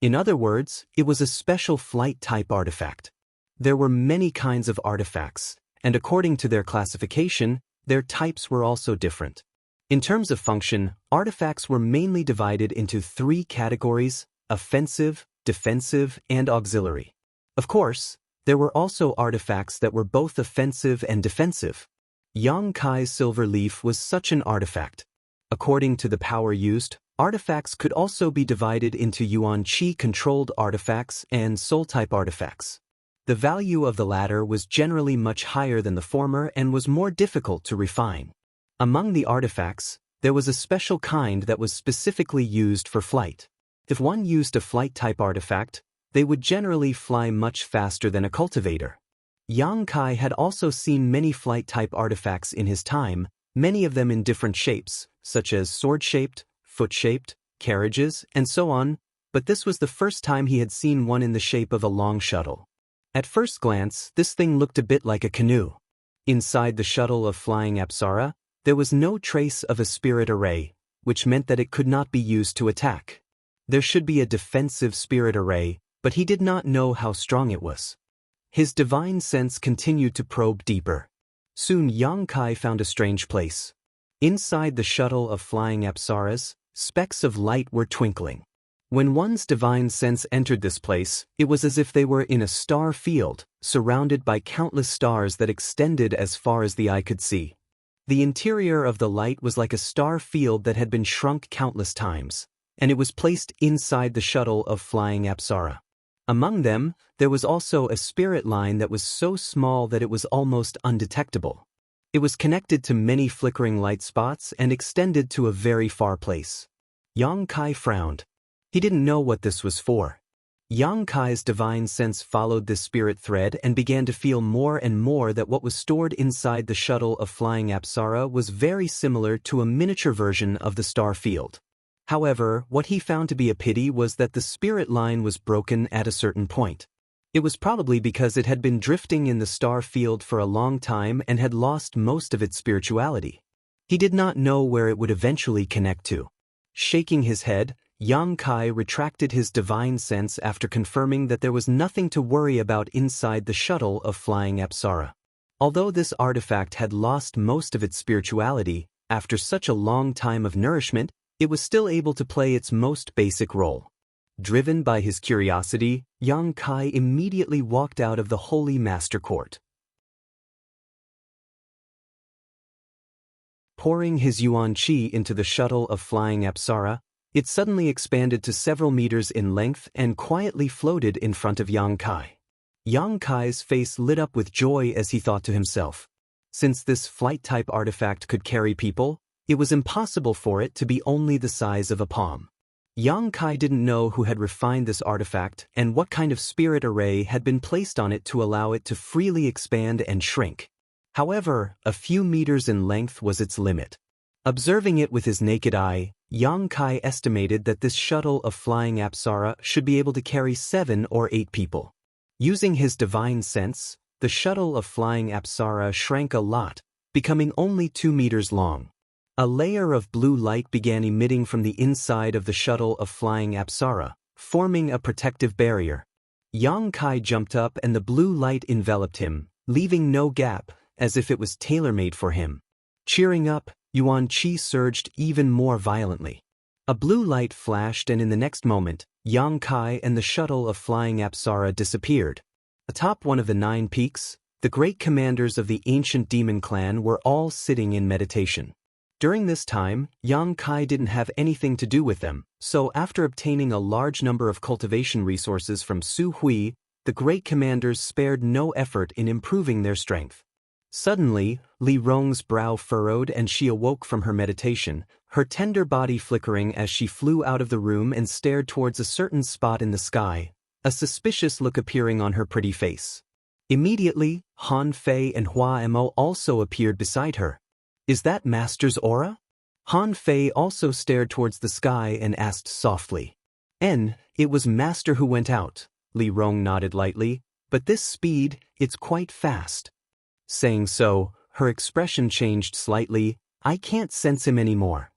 S1: In other words, it was a special flight-type artifact. There were many kinds of artifacts, and according to their classification, their types were also different. In terms of function, artifacts were mainly divided into 3 categories: offensive, defensive, and auxiliary. Of course, there were also artifacts that were both offensive and defensive. Yang Kai's silver leaf was such an artifact. According to the power used, artifacts could also be divided into Yuan Qi-controlled artifacts and soul-type artifacts. The value of the latter was generally much higher than the former and was more difficult to refine. Among the artifacts, there was a special kind that was specifically used for flight. If one used a flight-type artifact, they would generally fly much faster than a cultivator. Yang Kai had also seen many flight-type artifacts in his time, many of them in different shapes, such as sword-shaped, foot-shaped, carriages, and so on, but this was the first time he had seen one in the shape of a long shuttle. At first glance, this thing looked a bit like a canoe. Inside the shuttle of Flying Apsara, there was no trace of a spirit array, which meant that it could not be used to attack. There should be a defensive spirit array, but he did not know how strong it was. His divine sense continued to probe deeper. Soon Yang Kai found a strange place. Inside the shuttle of Flying Apsaras, specks of light were twinkling. When one's divine sense entered this place, it was as if they were in a star field, surrounded by countless stars that extended as far as the eye could see. The interior of the light was like a star field that had been shrunk countless times, and it was placed inside the shuttle of Flying Apsara. Among them, there was also a spirit line that was so small that it was almost undetectable. It was connected to many flickering light spots and extended to a very far place. Yang Kai frowned. He didn't know what this was for. Yang Kai's divine sense followed this spirit thread and began to feel more and more that what was stored inside the shuttle of Flying Apsara was very similar to a miniature version of the star field. However, what he found to be a pity was that the spirit line was broken at a certain point. It was probably because it had been drifting in the star field for a long time and had lost most of its spirituality. He did not know where it would eventually connect to. Shaking his head, Yang Kai retracted his divine sense after confirming that there was nothing to worry about inside the shuttle of Flying Apsara. Although this artifact had lost most of its spirituality, after such a long time of nourishment, it was still able to play its most basic role. Driven by his curiosity, Yang Kai immediately walked out of the Holy Master Court. Pouring his Yuan Qi into the shuttle of Flying Apsara, it suddenly expanded to several meters in length and quietly floated in front of Yang Kai. Yang Kai's face lit up with joy as he thought to himself, since this flight-type artifact could carry people, It was impossible for it to be only the size of a palm. Yang Kai didn't know who had refined this artifact and what kind of spirit array had been placed on it to allow it to freely expand and shrink. However, a few meters in length was its limit. Observing it with his naked eye, Yang Kai estimated that this shuttle of flying Apsara should be able to carry 7 or 8 people. Using his divine sense, the shuttle of flying Apsara shrank a lot, becoming only 2 meters long. A layer of blue light began emitting from the inside of the shuttle of flying Apsara, forming a protective barrier. Yang Kai jumped up and the blue light enveloped him, leaving no gap, as if it was tailor-made for him. Cheering up, Yuan Qi surged even more violently. A blue light flashed and in the next moment, Yang Kai and the shuttle of flying Apsara disappeared. Atop one of the 9 peaks, the great commanders of the ancient demon clan were all sitting in meditation. During this time, Yang Kai didn't have anything to do with them, so after obtaining a large number of cultivation resources from Su Hui, the great commanders spared no effort in improving their strength. Suddenly, Li Rong's brow furrowed and she awoke from her meditation, her tender body flickering as she flew out of the room and stared towards a certain spot in the sky, a suspicious look appearing on her pretty face. Immediately, Han Fei and Hua Mo also appeared beside her. "Is that Master's aura?" Han Fei also stared towards the sky and asked softly. It was Master who went out," Li Rong nodded lightly, "but this speed, it's quite fast." Saying so, her expression changed slightly. "I can't sense him anymore."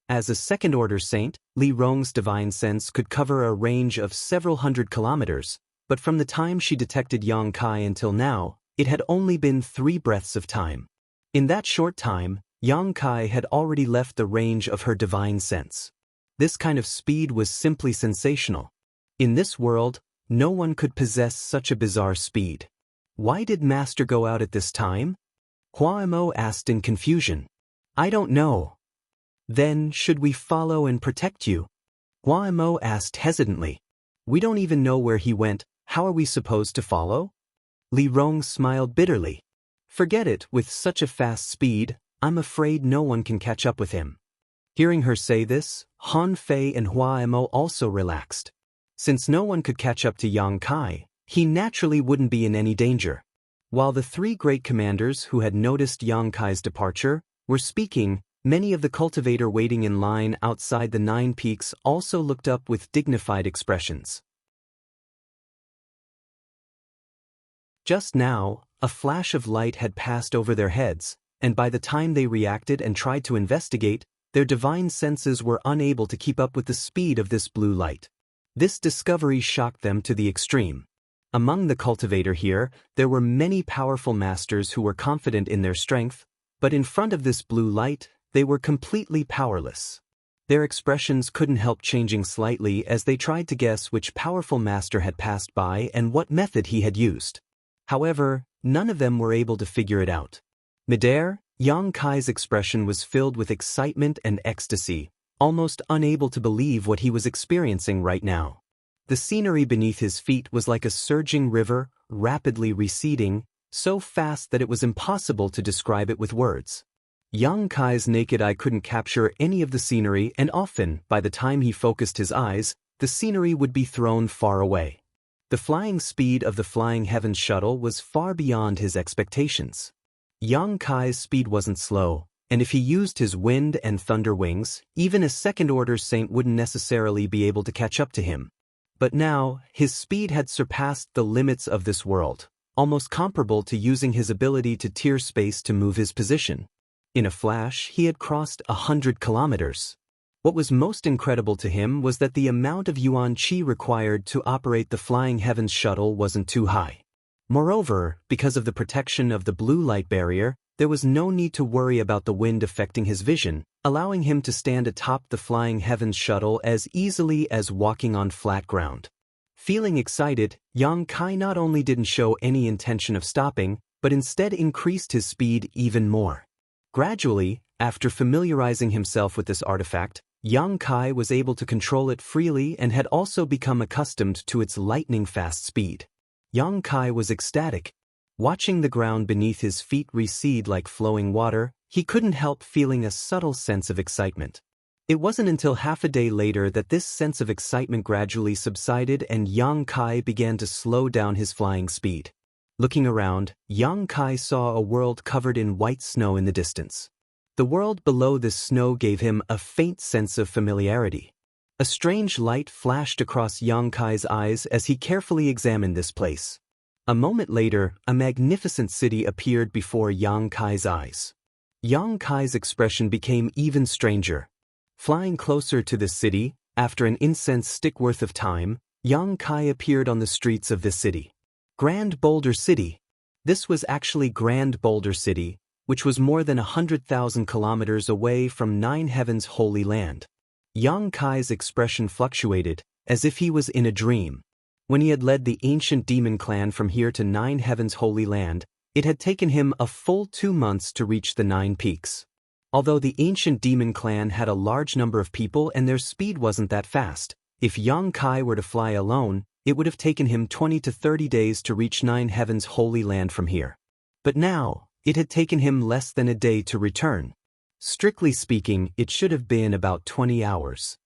S1: As a second-order saint, Li Rong's divine sense could cover a range of several hundred kilometers, but from the time she detected Yang Kai until now, it had only been 3 breaths of time. In that short time, Yang Kai had already left the range of her divine sense. This kind of speed was simply sensational. In this world, no one could possess such a bizarre speed. Why did Master go out at this time? Hua Mo asked in confusion. "I don't know." "Then, should we follow and protect you?" Hua Mo asked hesitantly. "We don't even know where he went, how are we supposed to follow?" Li Rong smiled bitterly. "Forget it, with such a fast speed, I'm afraid no one can catch up with him." Hearing her say this, Han Fei and Hua Mo also relaxed. Since no one could catch up to Yang Kai, he naturally wouldn't be in any danger. While the 3 great commanders who had noticed Yang Kai's departure were speaking, many of the cultivator waiting in line outside the 9 peaks also looked up with dignified expressions. Just now, a flash of light had passed over their heads, and by the time they reacted and tried to investigate, their divine senses were unable to keep up with the speed of this blue light. This discovery shocked them to the extreme. Among the cultivator here, there were many powerful masters who were confident in their strength, but in front of this blue light, they were completely powerless. Their expressions couldn't help changing slightly as they tried to guess which powerful master had passed by and what method he had used. However, none of them were able to figure it out. Midair, Yang Kai's expression was filled with excitement and ecstasy, almost unable to believe what he was experiencing right now. The scenery beneath his feet was like a surging river, rapidly receding, so fast that it was impossible to describe it with words. Yang Kai's naked eye couldn't capture any of the scenery, and often, by the time he focused his eyes, the scenery would be thrown far away. The flying speed of the Flying Heavens shuttle was far beyond his expectations. Yang Kai's speed wasn't slow, and if he used his wind and thunder wings, even a second-order saint wouldn't necessarily be able to catch up to him. But now, his speed had surpassed the limits of this world, almost comparable to using his ability to tear space to move his position. In a flash, he had crossed 100 kilometers. What was most incredible to him was that the amount of Yuan Qi required to operate the Flying Heavens shuttle wasn't too high. Moreover, because of the protection of the blue light barrier, there was no need to worry about the wind affecting his vision, allowing him to stand atop the Flying Heavens shuttle as easily as walking on flat ground. Feeling excited, Yang Kai not only didn't show any intention of stopping, but instead increased his speed even more. Gradually, after familiarizing himself with this artifact, Yang Kai was able to control it freely and had also become accustomed to its lightning-fast speed. Yang Kai was ecstatic. Watching the ground beneath his feet recede like flowing water, he couldn't help feeling a subtle sense of excitement. It wasn't until half a day later that this sense of excitement gradually subsided and Yang Kai began to slow down his flying speed. Looking around, Yang Kai saw a world covered in white snow in the distance. The world below this snow gave him a faint sense of familiarity. A strange light flashed across Yang Kai's eyes as he carefully examined this place. A moment later, a magnificent city appeared before Yang Kai's eyes. Yang Kai's expression became even stranger. Flying closer to the city, after an incense stick worth of time, Yang Kai appeared on the streets of this city. Grand Boulder City. This was actually Grand Boulder City, which was more than 100,000 kilometers away from Nine Heavens' Holy Land. Yang Kai's expression fluctuated, as if he was in a dream. When he had led the ancient demon clan from here to Nine Heavens' Holy Land, it had taken him a full 2 months to reach the 9 peaks. Although the ancient demon clan had a large number of people and their speed wasn't that fast, if Yang Kai were to fly alone, it would have taken him 20 to 30 days to reach Nine Heavens' Holy Land from here. But now, it had taken him less than a day to return. Strictly speaking, it should have been about 20 hours.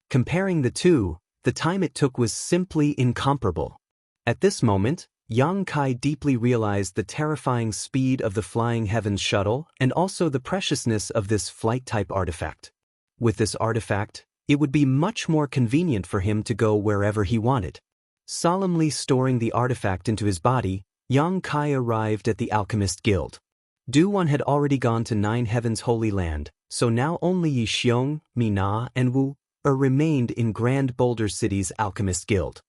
S1: Comparing the two, the time it took was simply incomparable. At this moment, Yang Kai deeply realized the terrifying speed of the Flying Heavens shuttle and also the preciousness of this flight-type artifact. With this artifact, it would be much more convenient for him to go wherever he wanted. Solemnly storing the artifact into his body, Yang Kai arrived at the Alchemist Guild. Du-Wan had already gone to Nine Heavens' Holy Land, so now only Yi Xiong, Mina, and Wu remained in Grand Boulder City's Alchemist Guild.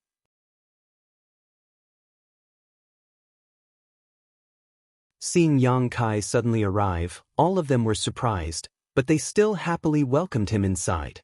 S1: Seeing Yang Kai suddenly arrive, all of them were surprised, but they still happily welcomed him inside.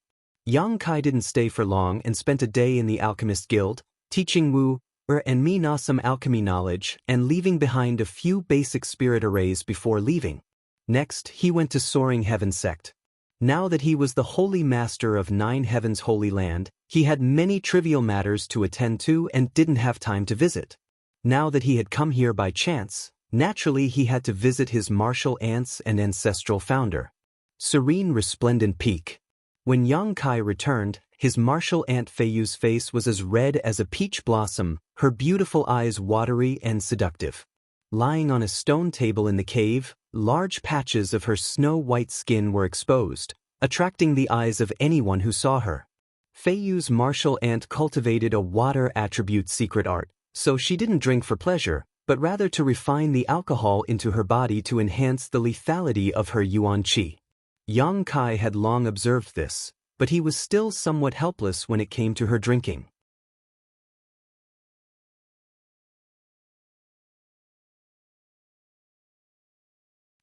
S1: Yang Kai didn't stay for long and spent a day in the Alchemist Guild, teaching Wu and Mina some alchemy knowledge and leaving behind a few basic spirit arrays before leaving. Next, he went to Soaring Heaven Sect. Now that he was the Holy Master of Nine Heavens' Holy Land, he had many trivial matters to attend to and didn't have time to visit. Now that he had come here by chance, naturally he had to visit his martial aunts and ancestral founder. Serene Resplendent Peak. When Yang Kai returned, his martial aunt Feiyu's face was as red as a peach blossom, her beautiful eyes watery and seductive. Lying on a stone table in the cave, large patches of her snow-white skin were exposed, attracting the eyes of anyone who saw her. Feiyu's martial aunt cultivated a water attribute secret art, so she didn't drink for pleasure, but rather to refine the alcohol into her body to enhance the lethality of her yuan qi. Yang Kai had long observed this, but he was still somewhat helpless when it came to her drinking.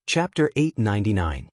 S1: Chapter 899.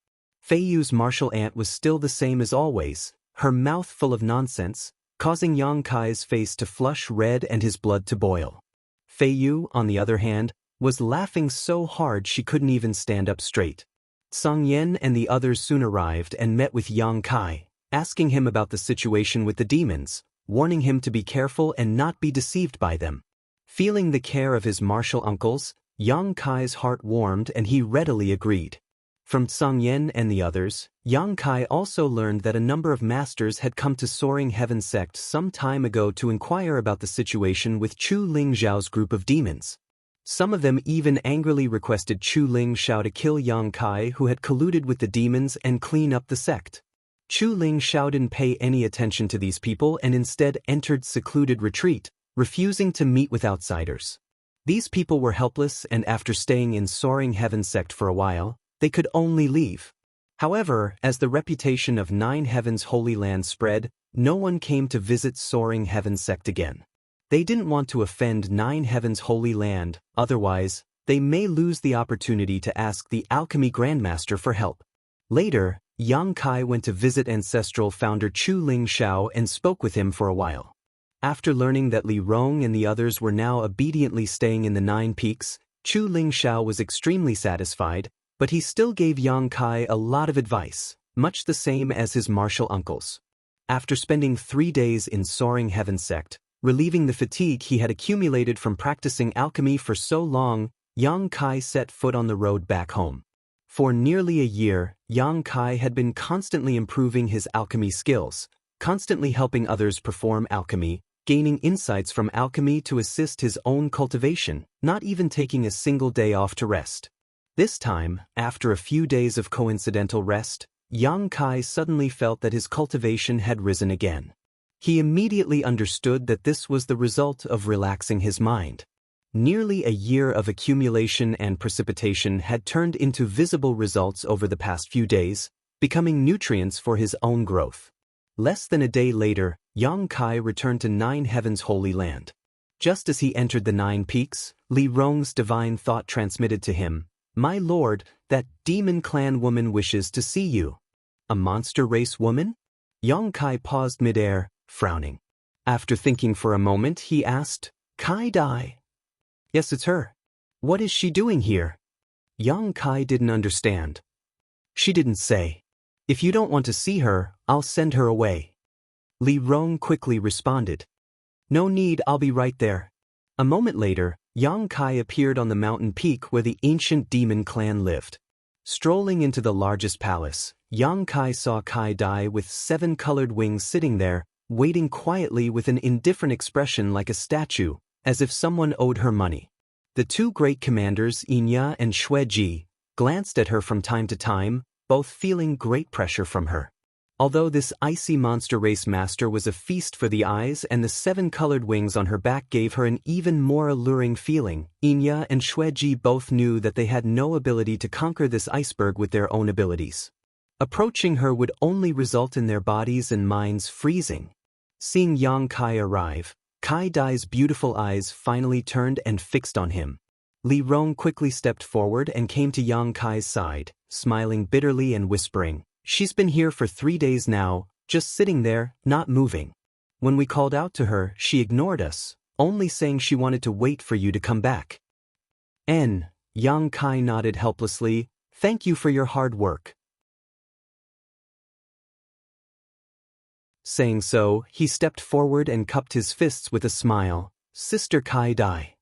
S1: Feiyu's martial aunt was still the same as always, her mouth full of nonsense, causing Yang Kai's face to flush red and his blood to boil. Feiyu, on the other hand, was laughing so hard she couldn't even stand up straight. Song Yen and the others soon arrived and met with Yang Kai, asking him about the situation with the demons, warning him to be careful and not be deceived by them. Feeling the care of his martial uncles, Yang Kai's heart warmed and he readily agreed. From Song Yen and the others, Yang Kai also learned that a number of masters had come to Soaring Heaven Sect some time ago to inquire about the situation with Chu Ling Zhao's group of demons. Some of them even angrily requested Chu Ling Zhao to kill Yang Kai, who had colluded with the demons, and clean up the sect. Chu Ling Zhao didn't pay any attention to these people and instead entered secluded retreat, refusing to meet with outsiders. These people were helpless, and after staying in Soaring Heaven Sect for a while, they could only leave. However, as the reputation of Nine Heavens' Holy Land spread, no one came to visit Soaring Heaven Sect again. They didn't want to offend Nine Heavens' Holy Land, otherwise, they may lose the opportunity to ask the Alchemy Grandmaster for help. Later, Yang Kai went to visit ancestral founder Chu Ling Zhao and spoke with him for a while. After learning that Li Rong and the others were now obediently staying in the 9 Peaks, Chu Ling Zhao was extremely satisfied, but he still gave Yang Kai a lot of advice, much the same as his martial uncles. After spending 3 days in Soaring Heaven Sect, relieving the fatigue he had accumulated from practicing alchemy for so long, Yang Kai set foot on the road back home. For nearly a year, Yang Kai had been constantly improving his alchemy skills, constantly helping others perform alchemy, gaining insights from alchemy to assist his own cultivation, not even taking a single day off to rest. This time, after a few days of coincidental rest, Yang Kai suddenly felt that his cultivation had risen again. He immediately understood that this was the result of relaxing his mind. Nearly a year of accumulation and precipitation had turned into visible results over the past few days, becoming nutrients for his own growth. Less than a day later, Yang Kai returned to Nine Heaven's Holy Land. Just as he entered the Nine Peaks, Li Rong's divine thought transmitted to him, "My lord, that demon clan woman wishes to see you." A monster race woman? Yang Kai paused midair, frowning. After thinking for a moment, he asked, "Kai Dai?" "Yes, it's her." "What is she doing here?" Yang Kai didn't understand. "She didn't say. If you don't want to see her, I'll send her away." Li Rong quickly responded. "No need, I'll be right there." A moment later, Yang Kai appeared on the mountain peak where the ancient demon clan lived. Strolling into the largest palace, Yang Kai saw Kai Dai with 7 colored wings sitting there, waiting quietly with an indifferent expression like a statue, as if someone owed her money. The two great commanders, Inya and Xueji, glanced at her from time to time, both feeling great pressure from her. Although this icy monster race master was a feast for the eyes and the 7 colored wings on her back gave her an even more alluring feeling, Inya and Xueji both knew that they had no ability to conquer this iceberg with their own abilities. Approaching her would only result in their bodies and minds freezing. Seeing Yang Kai arrive, Kai Dai's beautiful eyes finally turned and fixed on him. Li Rong quickly stepped forward and came to Yang Kai's side, smiling bitterly and whispering, "She's been here for 3 days now, just sitting there, not moving. When we called out to her, she ignored us, only saying she wanted to wait for you to come back." Yang Kai nodded helplessly, "Thank you for your hard work." Saying so, he stepped forward and cupped his fists with a smile. "Sister Kai Dai."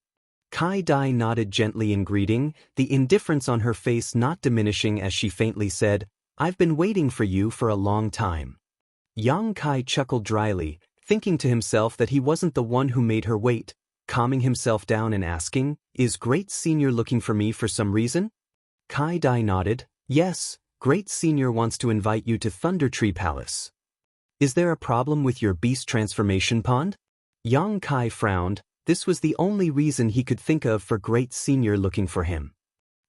S1: Kai Dai nodded gently in greeting, the indifference on her face not diminishing as she faintly said, "I've been waiting for you for a long time." Yang Kai chuckled dryly, thinking to himself that he wasn't the one who made her wait, calming himself down and asking, "Is Great Senior looking for me for some reason?" Kai Dai nodded, "Yes, Great Senior wants to invite you to Thunder Tree Palace." "Is there a problem with your beast transformation pond?" Yang Kai frowned. This was the only reason he could think of for Great Senior looking for him.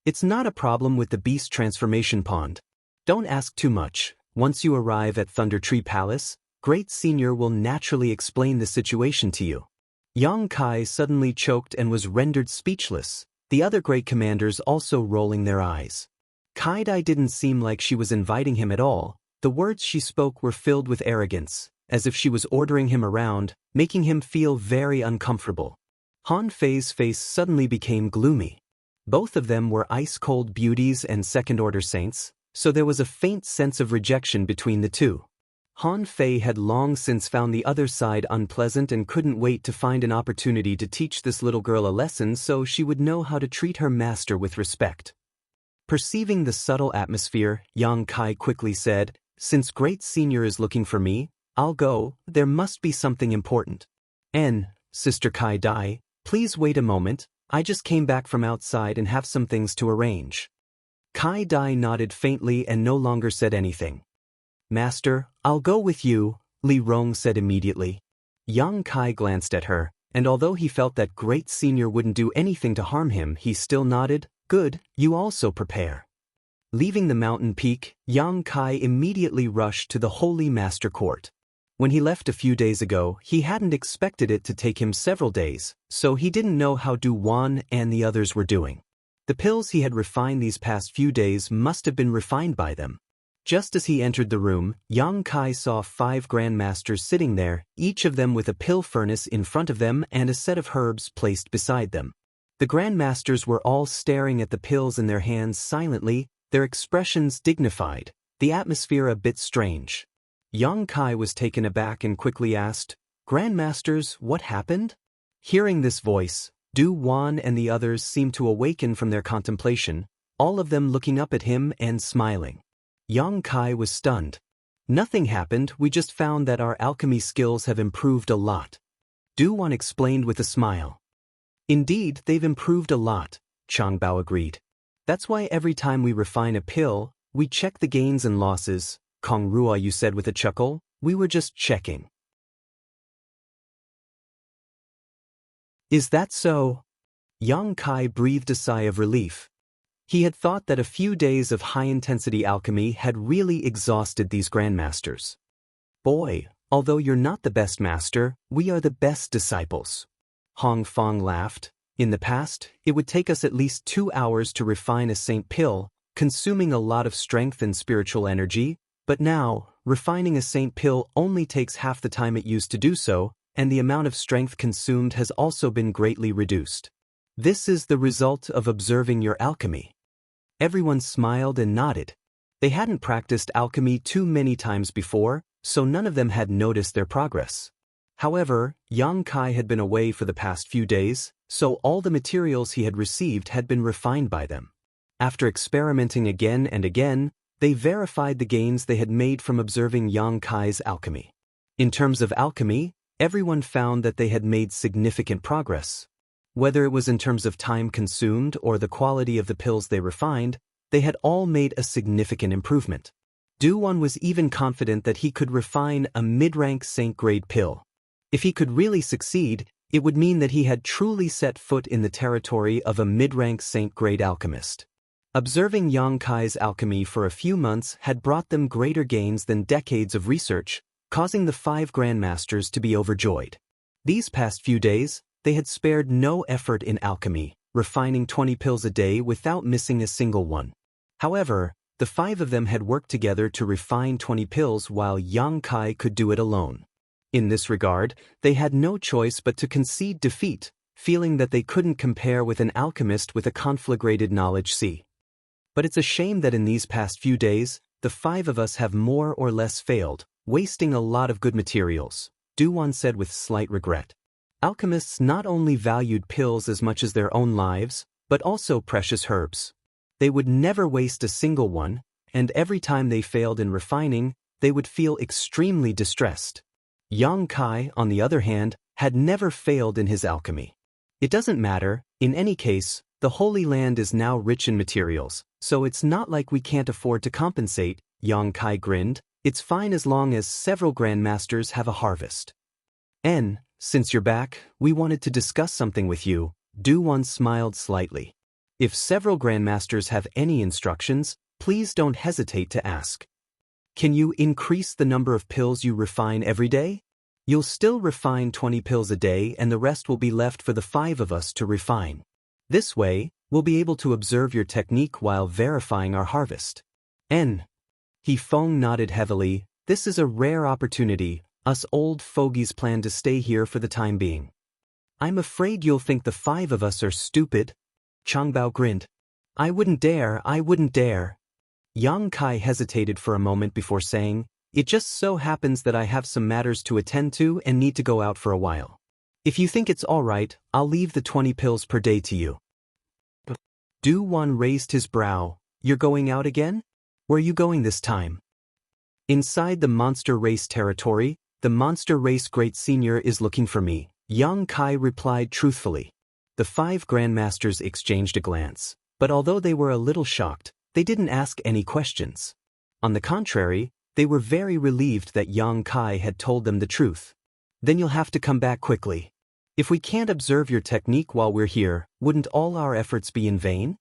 S1: "It's not a problem with the beast transformation pond. Don't ask too much. Once you arrive at Thunder Tree Palace, Great Senior will naturally explain the situation to you." Yang Kai suddenly choked and was rendered speechless, the other great commanders also rolling their eyes. Kai Dai didn't seem like she was inviting him at all. The words she spoke were filled with arrogance, as if she was ordering him around, making him feel very uncomfortable. Han Fei's face suddenly became gloomy. Both of them were ice-cold beauties and second-order saints, so there was a faint sense of rejection between the two. Han Fei had long since found the other side unpleasant and couldn't wait to find an opportunity to teach this little girl a lesson so she would know how to treat her master with respect. Perceiving the subtle atmosphere, Yang Kai quickly said, "Since Great Senior is looking for me, I'll go. There must be something important." Sister Kai Dai, please wait a moment, I just came back from outside and have some things to arrange." Kai Dai nodded faintly and no longer said anything. "Master, I'll go with you," Li Rong said immediately. Yang Kai glanced at her, and although he felt that Great Senior wouldn't do anything to harm him, he still nodded, "Good, you also prepare." Leaving the mountain peak, Yang Kai immediately rushed to the Holy Master Court. When he left a few days ago, he hadn't expected it to take him several days, so he didn't know how Du Wan and the others were doing. The pills he had refined these past few days must have been refined by them. Just as he entered the room, Yang Kai saw 5 grandmasters sitting there, each of them with a pill furnace in front of them and a set of herbs placed beside them. The grandmasters were all staring at the pills in their hands silently, their expressions dignified, the atmosphere a bit strange. Yang Kai was taken aback and quickly asked, "Grandmasters, what happened?" Hearing this voice, Du Wan and the others seemed to awaken from their contemplation, all of them looking up at him and smiling. Yang Kai was stunned. Nothing happened, we just found that our alchemy skills have improved a lot. Du-Wan explained with a smile. Indeed, they've improved a lot, Changbao agreed. That's why every time we refine a pill, we check the gains and losses. Kong Ruoyu said with a chuckle, we were just checking. Is that so? Yang Kai breathed a sigh of relief. He had thought that a few days of high-intensity alchemy had really exhausted these grandmasters. Boy, although you're not the best master, we are the best disciples. Hong Fong laughed. In the past, it would take us at least 2 hours to refine a saint pill, consuming a lot of strength and spiritual energy, but now, refining a saint pill only takes half the time it used to do so, and the amount of strength consumed has also been greatly reduced. This is the result of observing your alchemy. Everyone smiled and nodded. They hadn't practiced alchemy too many times before, so none of them had noticed their progress. However, Yang Kai had been away for the past few days, so all the materials he had received had been refined by them. After experimenting again and again, they verified the gains they had made from observing Yang Kai's alchemy. In terms of alchemy, everyone found that they had made significant progress. Whether it was in terms of time consumed or the quality of the pills they refined, they had all made a significant improvement. Du-Wan was even confident that he could refine a mid-rank saint-grade pill. If he could really succeed, it would mean that he had truly set foot in the territory of a mid-rank saint-grade alchemist. Observing Yang Kai's alchemy for a few months had brought them greater gains than decades of research, causing the 5 grandmasters to be overjoyed. These past few days, they had spared no effort in alchemy, refining 20 pills a day without missing a single one. However, the 5 of them had worked together to refine 20 pills while Yang Kai could do it alone. In this regard, they had no choice but to concede defeat, feeling that they couldn't compare with an alchemist with a conflagrated knowledge sea. But it's a shame that in these past few days, the 5 of us have more or less failed, wasting a lot of good materials, Du-Wan said with slight regret. Alchemists not only valued pills as much as their own lives, but also precious herbs. They would never waste a single one, and every time they failed in refining, they would feel extremely distressed. Yang Kai, on the other hand, had never failed in his alchemy. It doesn't matter, in any case, the Holy Land is now rich in materials, so it's not like we can't afford to compensate, Yang Kai grinned. It's fine as long as several grandmasters have a harvest. Since you're back, we wanted to discuss something with you, Du-Wan smiled slightly. If several grandmasters have any instructions, please don't hesitate to ask. Can you increase the number of pills you refine every day? You'll still refine 20 pills a day and the rest will be left for the 5 of us to refine. This way, we'll be able to observe your technique while verifying our harvest. He Feng nodded heavily. This is a rare opportunity. Us old fogies plan to stay here for the time being. I'm afraid you'll think the 5 of us are stupid. Changbao grinned. I wouldn't dare. Yang Kai hesitated for a moment before saying, it just so happens that I have some matters to attend to and need to go out for a while. If you think it's all right, I'll leave the 20 pills per day to you. Du-Wan raised his brow. You're going out again? Where are you going this time? Inside the monster race territory, the monster race great senior is looking for me, Yang Kai replied truthfully. The 5 grandmasters exchanged a glance, but although they were a little shocked, they didn't ask any questions. On the contrary, they were very relieved that Yang Kai had told them the truth. Then you'll have to come back quickly. If we can't observe your technique while we're here, wouldn't all our efforts be in vain?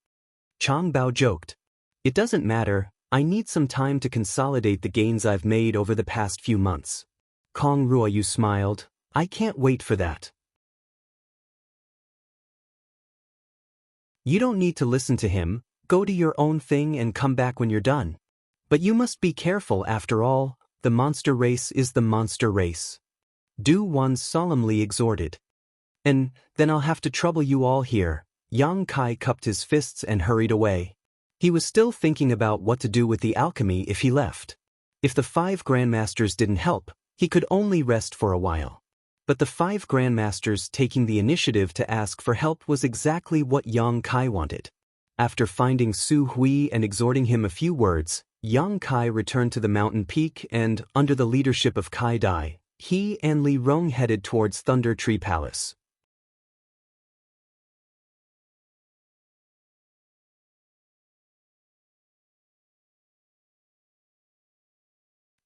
S1: Changbao joked. It doesn't matter, I need some time to consolidate the gains I've made over the past few months. Kong Ruoyu smiled. I can't wait for that. You don't need to listen to him, go do your own thing and come back when you're done. But you must be careful after all, the monster race is the monster race. Du-Wan solemnly exhorted. And then I'll have to trouble you all here. Yang Kai cupped his fists and hurried away. He was still thinking about what to do with the alchemy if he left. If the 5 grandmasters didn't help, he could only rest for a while. But the 5 grandmasters taking the initiative to ask for help was exactly what Yang Kai wanted. After finding Su Hui and exhorting him a few words, Yang Kai returned to the mountain peak and, under the leadership of Kai Dai, he and Li Rong headed towards Thunder Tree Palace.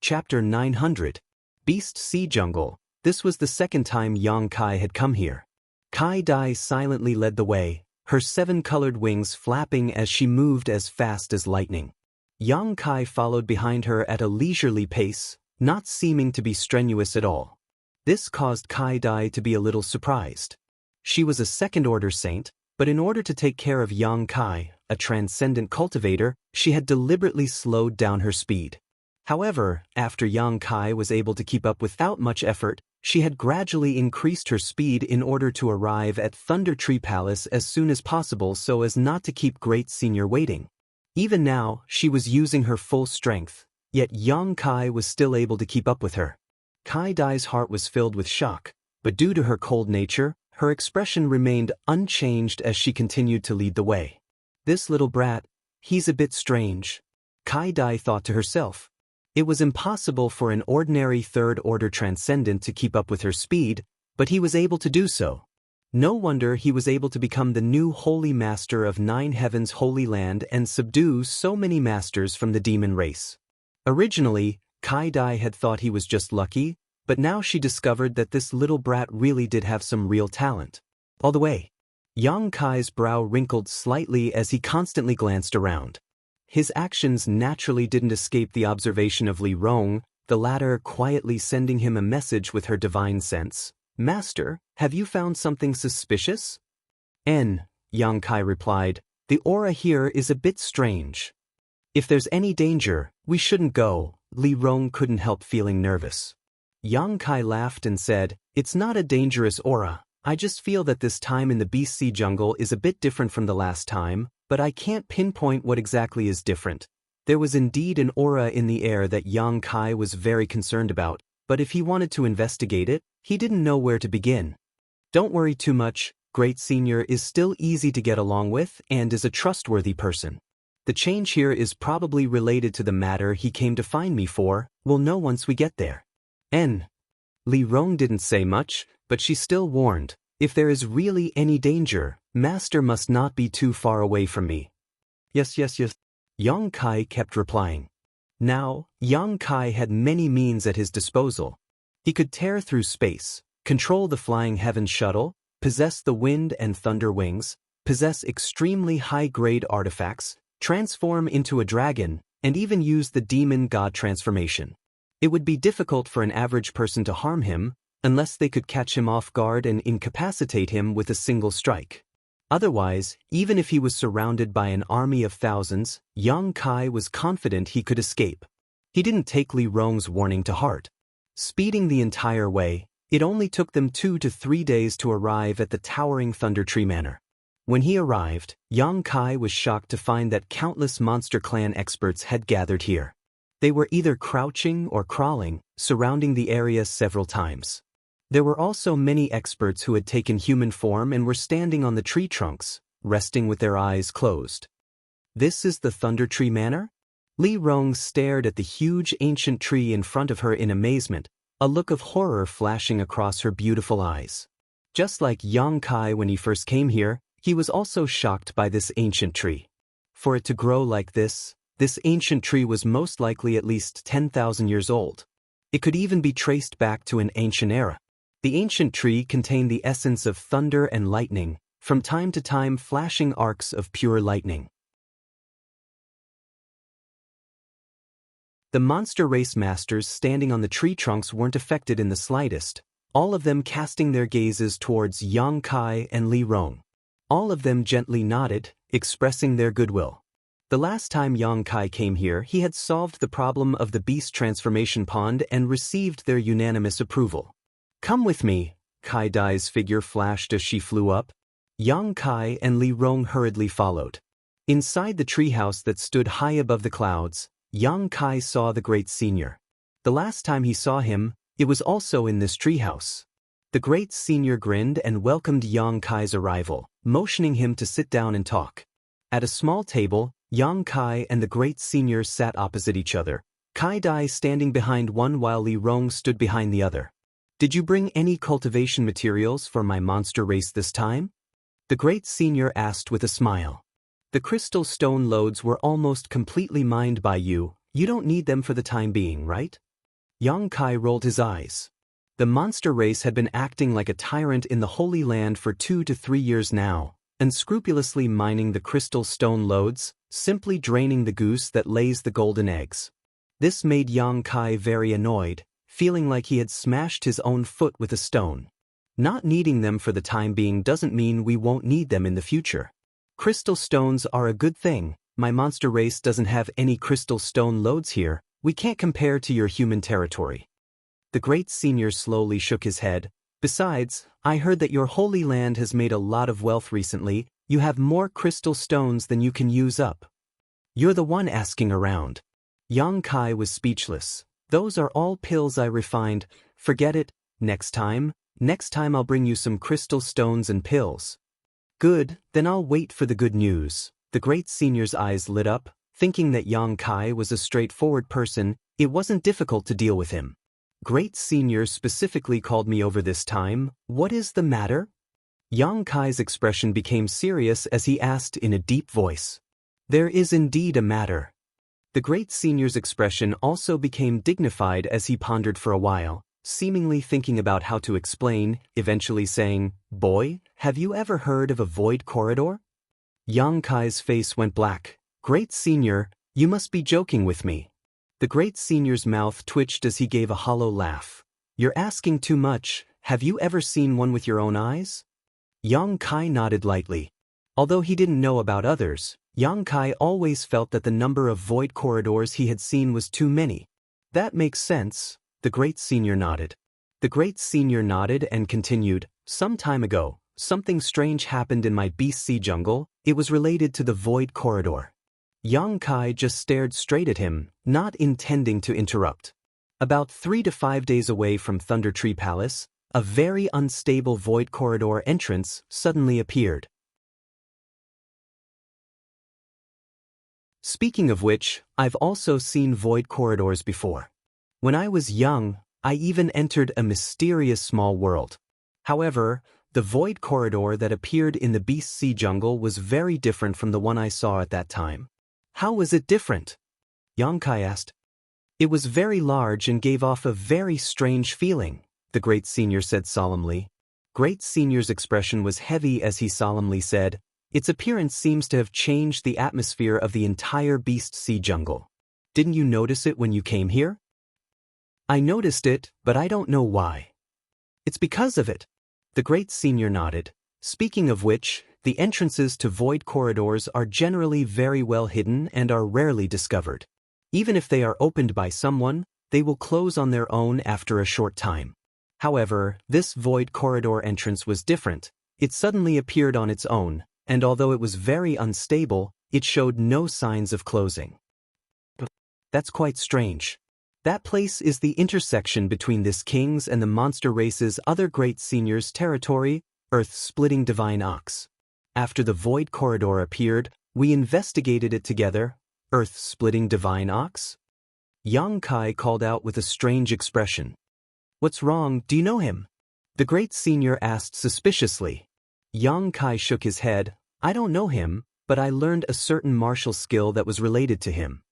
S1: Chapter 900. Beast Sea Jungle. This was the second time Yang Kai had come here. Kai Dai silently led the way, her 7-colored wings flapping as she moved as fast as lightning. Yang Kai followed behind her at a leisurely pace, not seeming to be strenuous at all. This caused Kai Dai to be a little surprised. She was a second-order saint, but in order to take care of Yang Kai, a transcendent cultivator, she had deliberately slowed down her speed. However, after Yang Kai was able to keep up without much effort, she had gradually increased her speed in order to arrive at Thunder Tree Palace as soon as possible so as not to keep Great Senior waiting. Even now, she was using her full strength, yet Yang Kai was still able to keep up with her. Kai Dai's heart was filled with shock, but due to her cold nature, her expression remained unchanged as she continued to lead the way. This little brat, he's a bit strange, Kai Dai thought to herself. It was impossible for an ordinary third-order transcendent to keep up with her speed, but he was able to do so. No wonder he was able to become the new Holy Master of 9 Heavens' Holy Land and subdue so many masters from the demon race. Originally, Kai Dai had thought he was just lucky, but now she discovered that this little brat really did have some real talent. All the way. Yang Kai's brow wrinkled slightly as he constantly glanced around. His actions naturally didn't escape the observation of Li Rong, the latter quietly sending him a message with her divine sense. "Master, have you found something suspicious?" Yang Kai replied, "The aura here is a bit strange. If there's any danger, we shouldn't go." Li Rong couldn't help feeling nervous. Yang Kai laughed and said, "It's not a dangerous aura. I just feel that this time in the Beast Sea Jungle is a bit different from the last time, but I can't pinpoint what exactly is different." There was indeed an aura in the air that Yang Kai was very concerned about, but if he wanted to investigate it, he didn't know where to begin. "Don't worry too much, Great Senior is still easy to get along with and is a trustworthy person. The change here is probably related to the matter he came to find me for. We'll know once we get there." Li Rong didn't say much, but she still warned, "If there is really any danger, Master must not be too far away from me." Yes. Yang Kai kept replying. Now, Yang Kai had many means at his disposal. He could tear through space, control the flying heaven shuttle, possess the wind and thunder wings, possess extremely high-grade artifacts, transform into a dragon, and even use the demon god transformation. It would be difficult for an average person to harm him, unless they could catch him off guard and incapacitate him with a single strike. Otherwise, even if he was surrounded by an army of thousands, Yang Kai was confident he could escape. He didn't take Li Rong's warning to heart. Speeding the entire way, it only took them 2 to 3 days to arrive at the towering Thunder Tree Manor. When he arrived, Yang Kai was shocked to find that countless Monster Clan experts had gathered here. They were either crouching or crawling, surrounding the area several times. There were also many experts who had taken human form and were standing on the tree trunks, resting with their eyes closed. "This is the Thunder Tree Manor?" Li Rong stared at the huge ancient tree in front of her in amazement, a look of horror flashing across her beautiful eyes. Just like Yang Kai when he first came here, he was also shocked by this ancient tree. For it to grow like this ancient tree was most likely at least 10,000 years old. It could even be traced back to an ancient era. The ancient tree contained the essence of thunder and lightning, from time to time flashing arcs of pure lightning. The monster race masters standing on the tree trunks weren't affected in the slightest, all of them casting their gazes towards Yang Kai and Li Rong. All of them gently nodded, expressing their goodwill. The last time Yang Kai came here, he had solved the problem of the beast transformation pond and received their unanimous approval. "Come with me," Kai Dai's figure flashed as she flew up. Yang Kai and Li Rong hurriedly followed. Inside the treehouse that stood high above the clouds, Yang Kai saw the Great Senior. The last time he saw him, it was also in this treehouse. The Great Senior grinned and welcomed Yang Kai's arrival, motioning him to sit down and talk. At a small table, Yang Kai and the Great Senior sat opposite each other, Kai Dai standing behind one while Li Rong stood behind the other. Did you bring any cultivation materials for my monster race this time? The Great Senior asked with a smile. The crystal stone loads were almost completely mined by you. You don't need them for the time being, right? Yang Kai rolled his eyes. The monster race had been acting like a tyrant in the Holy Land for 2 to 3 years now, unscrupulously mining the crystal stone loads, simply draining the goose that lays the golden eggs. This made Yang Kai very annoyed, feeling like he had smashed his own foot with a stone. Not needing them for the time being doesn't mean we won't need them in the future. Crystal stones are a good thing. My monster race doesn't have any crystal stone loads here. We can't compare to your human territory. The Great Senior slowly shook his head. Besides, I heard that your Holy Land has made a lot of wealth recently. You have more crystal stones than you can use up. You're the one asking around. Yang Kai was speechless. Those are all pills I refined. Forget it. Next time I'll bring you some crystal stones and pills. Good, then I'll wait for the good news. The Great Senior's eyes lit up. Thinking that Yang Kai was a straightforward person, it wasn't difficult to deal with him. Great Senior specifically called me over this time. What is the matter? Yang Kai's expression became serious as he asked in a deep voice. There is indeed a matter. The Great Senior's expression also became dignified as he pondered for a while, seemingly thinking about how to explain, eventually saying, Boy, have you ever heard of a void corridor? Yang Kai's face went black. Great Senior, you must be joking with me. The Great Senior's mouth twitched as he gave a hollow laugh. You're asking too much. Have you ever seen one with your own eyes? Yang Kai nodded lightly. Although he didn't know about others, Yang Kai always felt that the number of void corridors he had seen was too many. That makes sense. The Great Senior nodded. The Great Senior nodded and continued, some time ago, something strange happened in my Beast Sea jungle. It was related to the void corridor. Yang Kai just stared straight at him, not intending to interrupt. About 3 to 5 days away from Thunder Tree Palace, a very unstable void corridor entrance suddenly appeared. Speaking of which, I've also seen void corridors before. When I was young, I even entered a mysterious small world. However, the void corridor that appeared in the Beast Sea jungle was very different from the one I saw at that time. How was it different? Yang Kai asked. It was very large and gave off a very strange feeling, the Great Senior said solemnly. Great Senior's expression was heavy as he solemnly said, its appearance seems to have changed the atmosphere of the entire Beast Sea jungle. Didn't you notice it when you came here? I noticed it, but I don't know why. It's because of it. The Great Senior nodded. Speaking of which, the entrances to void corridors are generally very well hidden and are rarely discovered. Even if they are opened by someone, they will close on their own after a short time. However, this void corridor entrance was different. It suddenly appeared on its own, and although it was very unstable, it showed no signs of closing. That's quite strange. That place is the intersection between this king's and the monster race's other Great Senior's territory, Earth-splitting Divine Ox. After the void corridor appeared, we investigated it together. Earth-splitting Divine Ox? Yang Kai called out with a strange expression. What's wrong, do you know him? The Great Senior asked suspiciously. Yang Kai shook his head. I don't know him, but I learned a certain martial skill that was related to him.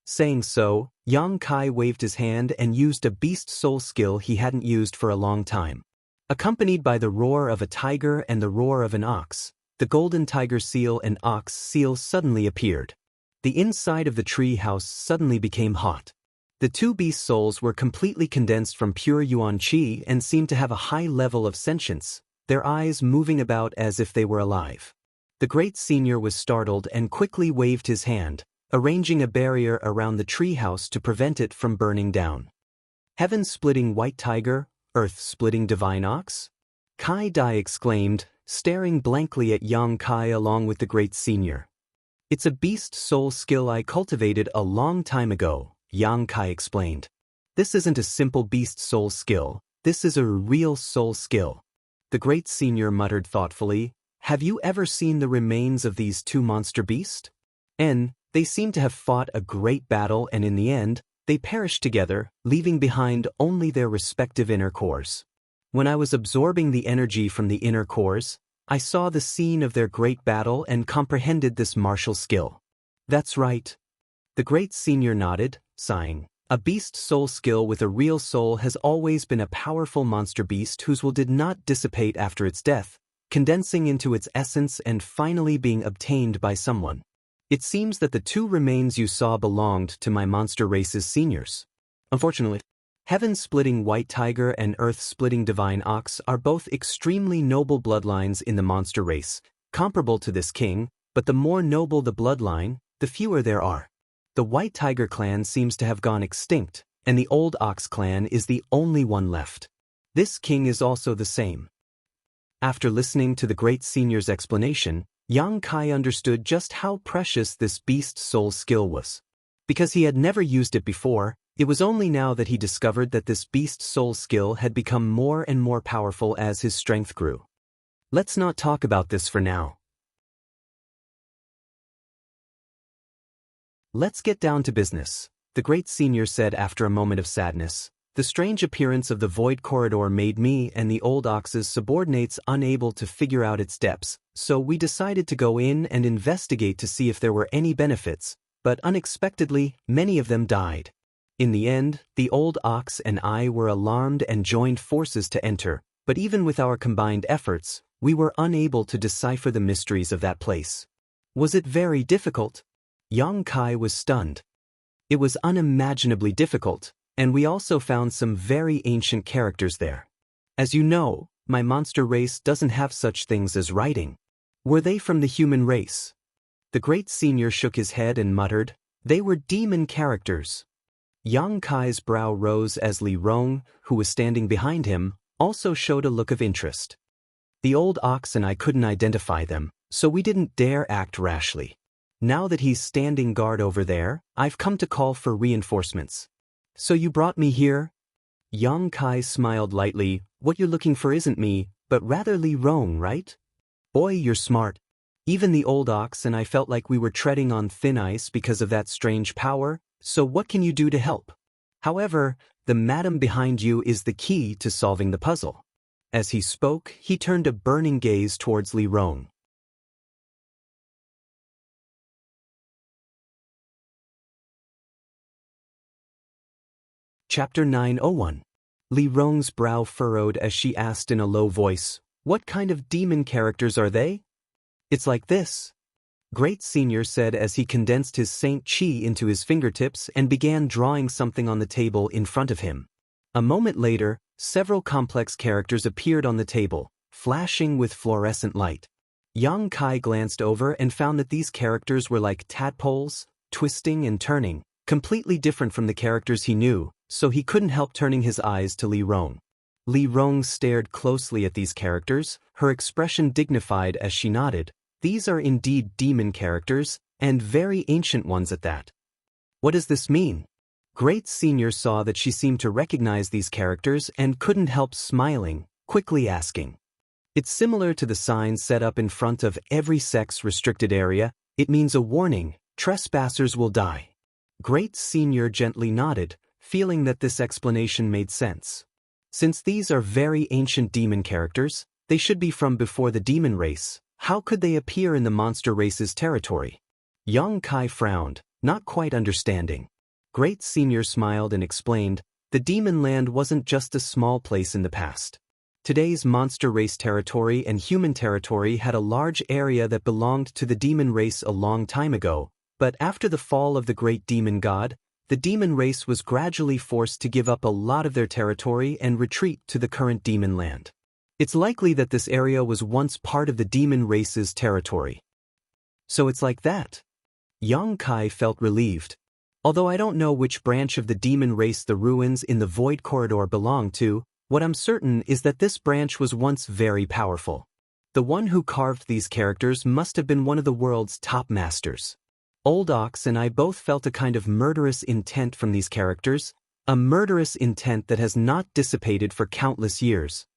S1: Saying so, Yang Kai waved his hand and used a beast soul skill he hadn't used for a long time. Accompanied by the roar of a tiger and the roar of an ox, the golden tiger seal and ox seal suddenly appeared. The inside of the tree house suddenly became hot. The two beast souls were completely condensed from pure yuan qi and seemed to have a high level of sentience, their eyes moving about as if they were alive. The Great Senior was startled and quickly waved his hand, arranging a barrier around the tree house to prevent it from burning down. Heaven-splitting white tiger, earth-splitting divine ox? Kai Dai exclaimed, staring blankly at Yang Kai along with the Great Senior. It's a beast soul skill I cultivated a long time ago, Yang Kai explained. This isn't a simple beast soul skill, this is a real soul skill. The Great Senior muttered thoughtfully, have you ever seen the remains of these two monster beasts? They seem to have fought a great battle, and in the end, they perished together, leaving behind only their respective inner cores. When I was absorbing the energy from the inner cores, I saw the scene of their great battle and comprehended this martial skill. That's right. The great senior nodded, sighing. A beast soul skill with a real soul has always been a powerful monster beast whose will did not dissipate after its death, condensing into its essence and finally being obtained by someone. It seems that the two remains you saw belonged to my monster race's seniors. Unfortunately, heaven-splitting white tiger and earth-splitting divine ox are both extremely noble bloodlines in the monster race, comparable to this king, but the more noble the bloodline, the fewer there are. The white tiger clan seems to have gone extinct, and the old ox clan is the only one left. This king is also the same. After listening to the great senior's explanation, Yang Kai understood just how precious this beast soul skill was. Because he had never used it before, it was only now that he discovered that this beast soul skill had become more and more powerful as his strength grew. Let's not talk about this for now. Let's get down to business, the great senior said after a moment of sadness. The strange appearance of the void corridor made me and the old ox's subordinates unable to figure out its depths, so we decided to go in and investigate to see if there were any benefits, but unexpectedly, many of them died. In the end, the old ox and I were alarmed and joined forces to enter, but even with our combined efforts, we were unable to decipher the mysteries of that place. Was it very difficult? Yang Kai was stunned. It was unimaginably difficult, and we also found some very ancient characters there. As you know, my monster race doesn't have such things as writing. Were they from the human race? The great senior shook his head and muttered, they were demon characters. Yang Kai's brow rose as Li Rong, who was standing behind him, also showed a look of interest. The old ox and I couldn't identify them, so we didn't dare act rashly. Now that he's standing guard over there, I've come to call for reinforcements. So you brought me here? Yang Kai smiled lightly. What you're looking for isn't me, but rather Li Rong, right? Boy, you're smart. Even the old ox and I felt like we were treading on thin ice because of that strange power, so what can you do to help? However, the madam behind you is the key to solving the puzzle. As he spoke, he turned a burning gaze towards Li Rong. Chapter 901. Li Rong's brow furrowed as she asked in a low voice, what kind of demon characters are they? It's like this. Great Senior said as he condensed his Saint Chi into his fingertips and began drawing something on the table in front of him. A moment later, several complex characters appeared on the table, flashing with fluorescent light. Yang Kai glanced over and found that these characters were like tadpoles, twisting and turning, completely different from the characters he knew, so he couldn't help turning his eyes to Li Rong. Li Rong stared closely at these characters, her expression dignified as she nodded. These are indeed demon characters, and very ancient ones at that. What does this mean? Great Senior saw that she seemed to recognize these characters and couldn't help smiling, quickly asking. It's similar to the sign set up in front of every sex-restricted area. It means a warning, trespassers will die. Great Senior gently nodded, feeling that this explanation made sense. Since these are very ancient demon characters, they should be from before the demon race. How could they appear in the monster race's territory? Yang Kai frowned, not quite understanding. Great Senior smiled and explained, the demon land wasn't just a small place in the past. Today's monster race territory and human territory had a large area that belonged to the demon race a long time ago, but after the fall of the great demon god, the demon race was gradually forced to give up a lot of their territory and retreat to the current demon land. It's likely that this area was once part of the demon race's territory. So it's like that. Yang Kai felt relieved. Although I don't know which branch of the demon race the ruins in the Void Corridor belong to, what I'm certain is that this branch was once very powerful. The one who carved these characters must have been one of the world's top masters. Old Ox and I both felt a kind of murderous intent from these characters, a murderous intent that has not dissipated for countless years.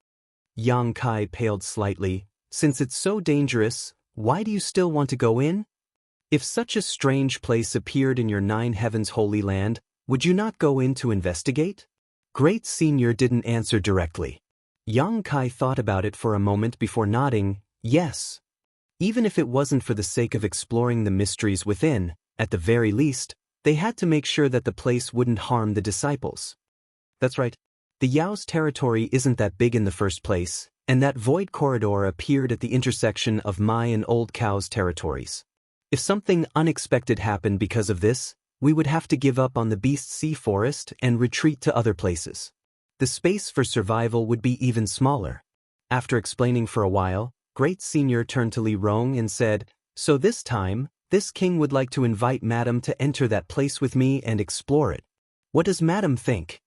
S1: Yang Kai paled slightly. Since it's so dangerous, why do you still want to go in? If such a strange place appeared in your nine heavens holy land, would you not go in to investigate? Great Senior didn't answer directly. Yang Kai thought about it for a moment before nodding, yes. Even if it wasn't for the sake of exploring the mysteries within, at the very least, they had to make sure that the place wouldn't harm the disciples. That's right. The Yao's territory isn't that big in the first place, and that void corridor appeared at the intersection of my and Old Cow's territories. If something unexpected happened because of this, we would have to give up on the Beast Sea Forest and retreat to other places. The space for survival would be even smaller. After explaining for a while, Great Senior turned to Li Rong and said, "So this time, this king would like to invite Madam to enter that place with me and explore it. What does Madam think?"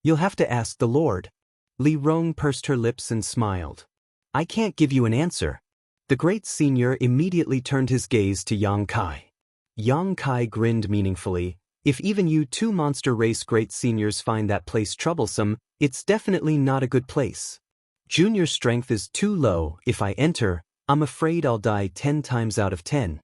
S1: "You'll have to ask the Lord." Li Rong pursed her lips and smiled. "I can't give you an answer." The Great Senior immediately turned his gaze to Yang Kai. Yang Kai grinned meaningfully. "If even you two monster race Great Seniors find that place troublesome, it's definitely not a good place. Junior strength is too low. If I enter, I'm afraid I'll die 10 times out of 10.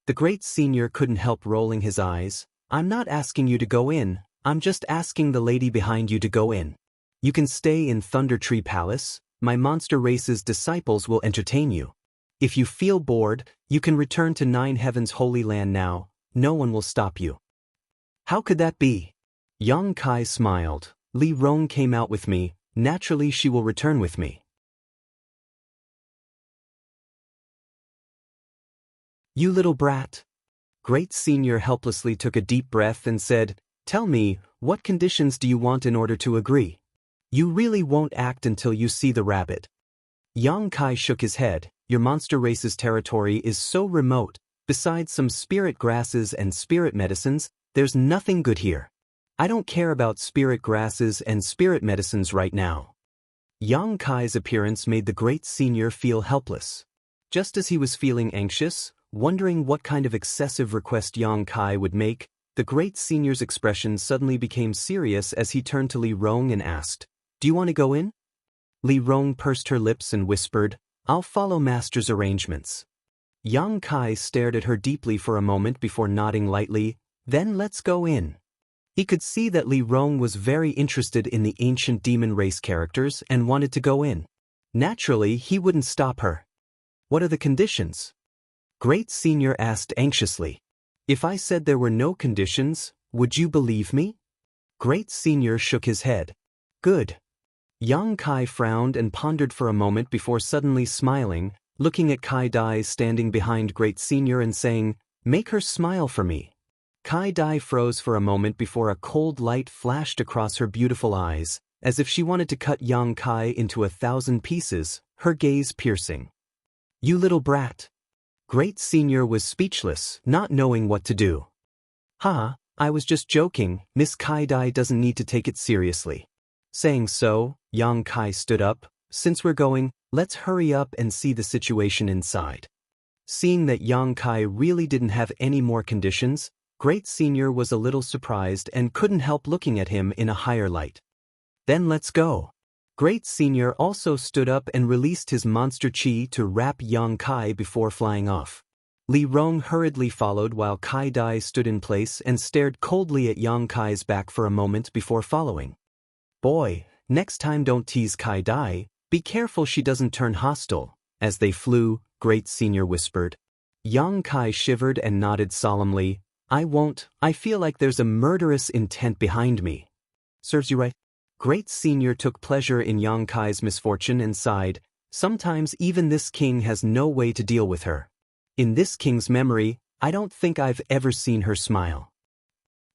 S1: The Great Senior couldn't help rolling his eyes. "I'm not asking you to go in, I'm just asking the lady behind you to go in. You can stay in Thunder Tree Palace, my monster race's disciples will entertain you. If you feel bored, you can return to Nine Heavens Holy Land now, no one will stop you." "How could that be?" Yang Kai smiled. "Li Rong came out with me, naturally she will return with me." "You little brat." Great Senior helplessly took a deep breath and said, "Tell me, what conditions do you want in order to agree? You really won't act until you see the rabbit." Yang Kai shook his head. "Your monster race's territory is so remote, besides some spirit grasses and spirit medicines, there's nothing good here. I don't care about spirit grasses and spirit medicines right now." Yang Kai's appearance made the Great Senior feel helpless. Just as he was feeling anxious, wondering what kind of excessive request Yang Kai would make, the Great Senior's expression suddenly became serious as he turned to Li Rong and asked, "Do you want to go in?" Li Rong pursed her lips and whispered, "I'll follow Master's arrangements." Yang Kai stared at her deeply for a moment before nodding lightly, "Then let's go in." He could see that Li Rong was very interested in the ancient demon race characters and wanted to go in. Naturally, he wouldn't stop her. "What are the conditions?" Great Senior asked anxiously. "If I said there were no conditions, would you believe me?" Great Senior shook his head. "Good." Yang Kai frowned and pondered for a moment before suddenly smiling, looking at Kai Dai standing behind Great Senior and saying, "Make her smile for me." Kai Dai froze for a moment before a cold light flashed across her beautiful eyes, as if she wanted to cut Yang Kai into 1,000 pieces, her gaze piercing. "You little brat." Great Senior was speechless, not knowing what to do. I was just joking, Miss Kai Dai doesn't need to take it seriously." Saying so, Yang Kai stood up. "Since we're going, let's hurry up and see the situation inside." Seeing that Yang Kai really didn't have any more conditions, Great Senior was a little surprised and couldn't help looking at him in a higher light. "Then let's go." Great Senior also stood up and released his monster chi to wrap Yang Kai before flying off. Li Rong hurriedly followed while Kai Dai stood in place and stared coldly at Yang Kai's back for a moment before following. "Boy, next time don't tease Kai Dai, be careful she doesn't turn hostile." As they flew, Great Senior whispered. Yang Kai shivered and nodded solemnly. "I won't, I feel like there's a murderous intent behind me." "Serves you right." Great Senior took pleasure in Yang Kai's misfortune and sighed. "Sometimes even this king has no way to deal with her. In this king's memory, I don't think I've ever seen her smile."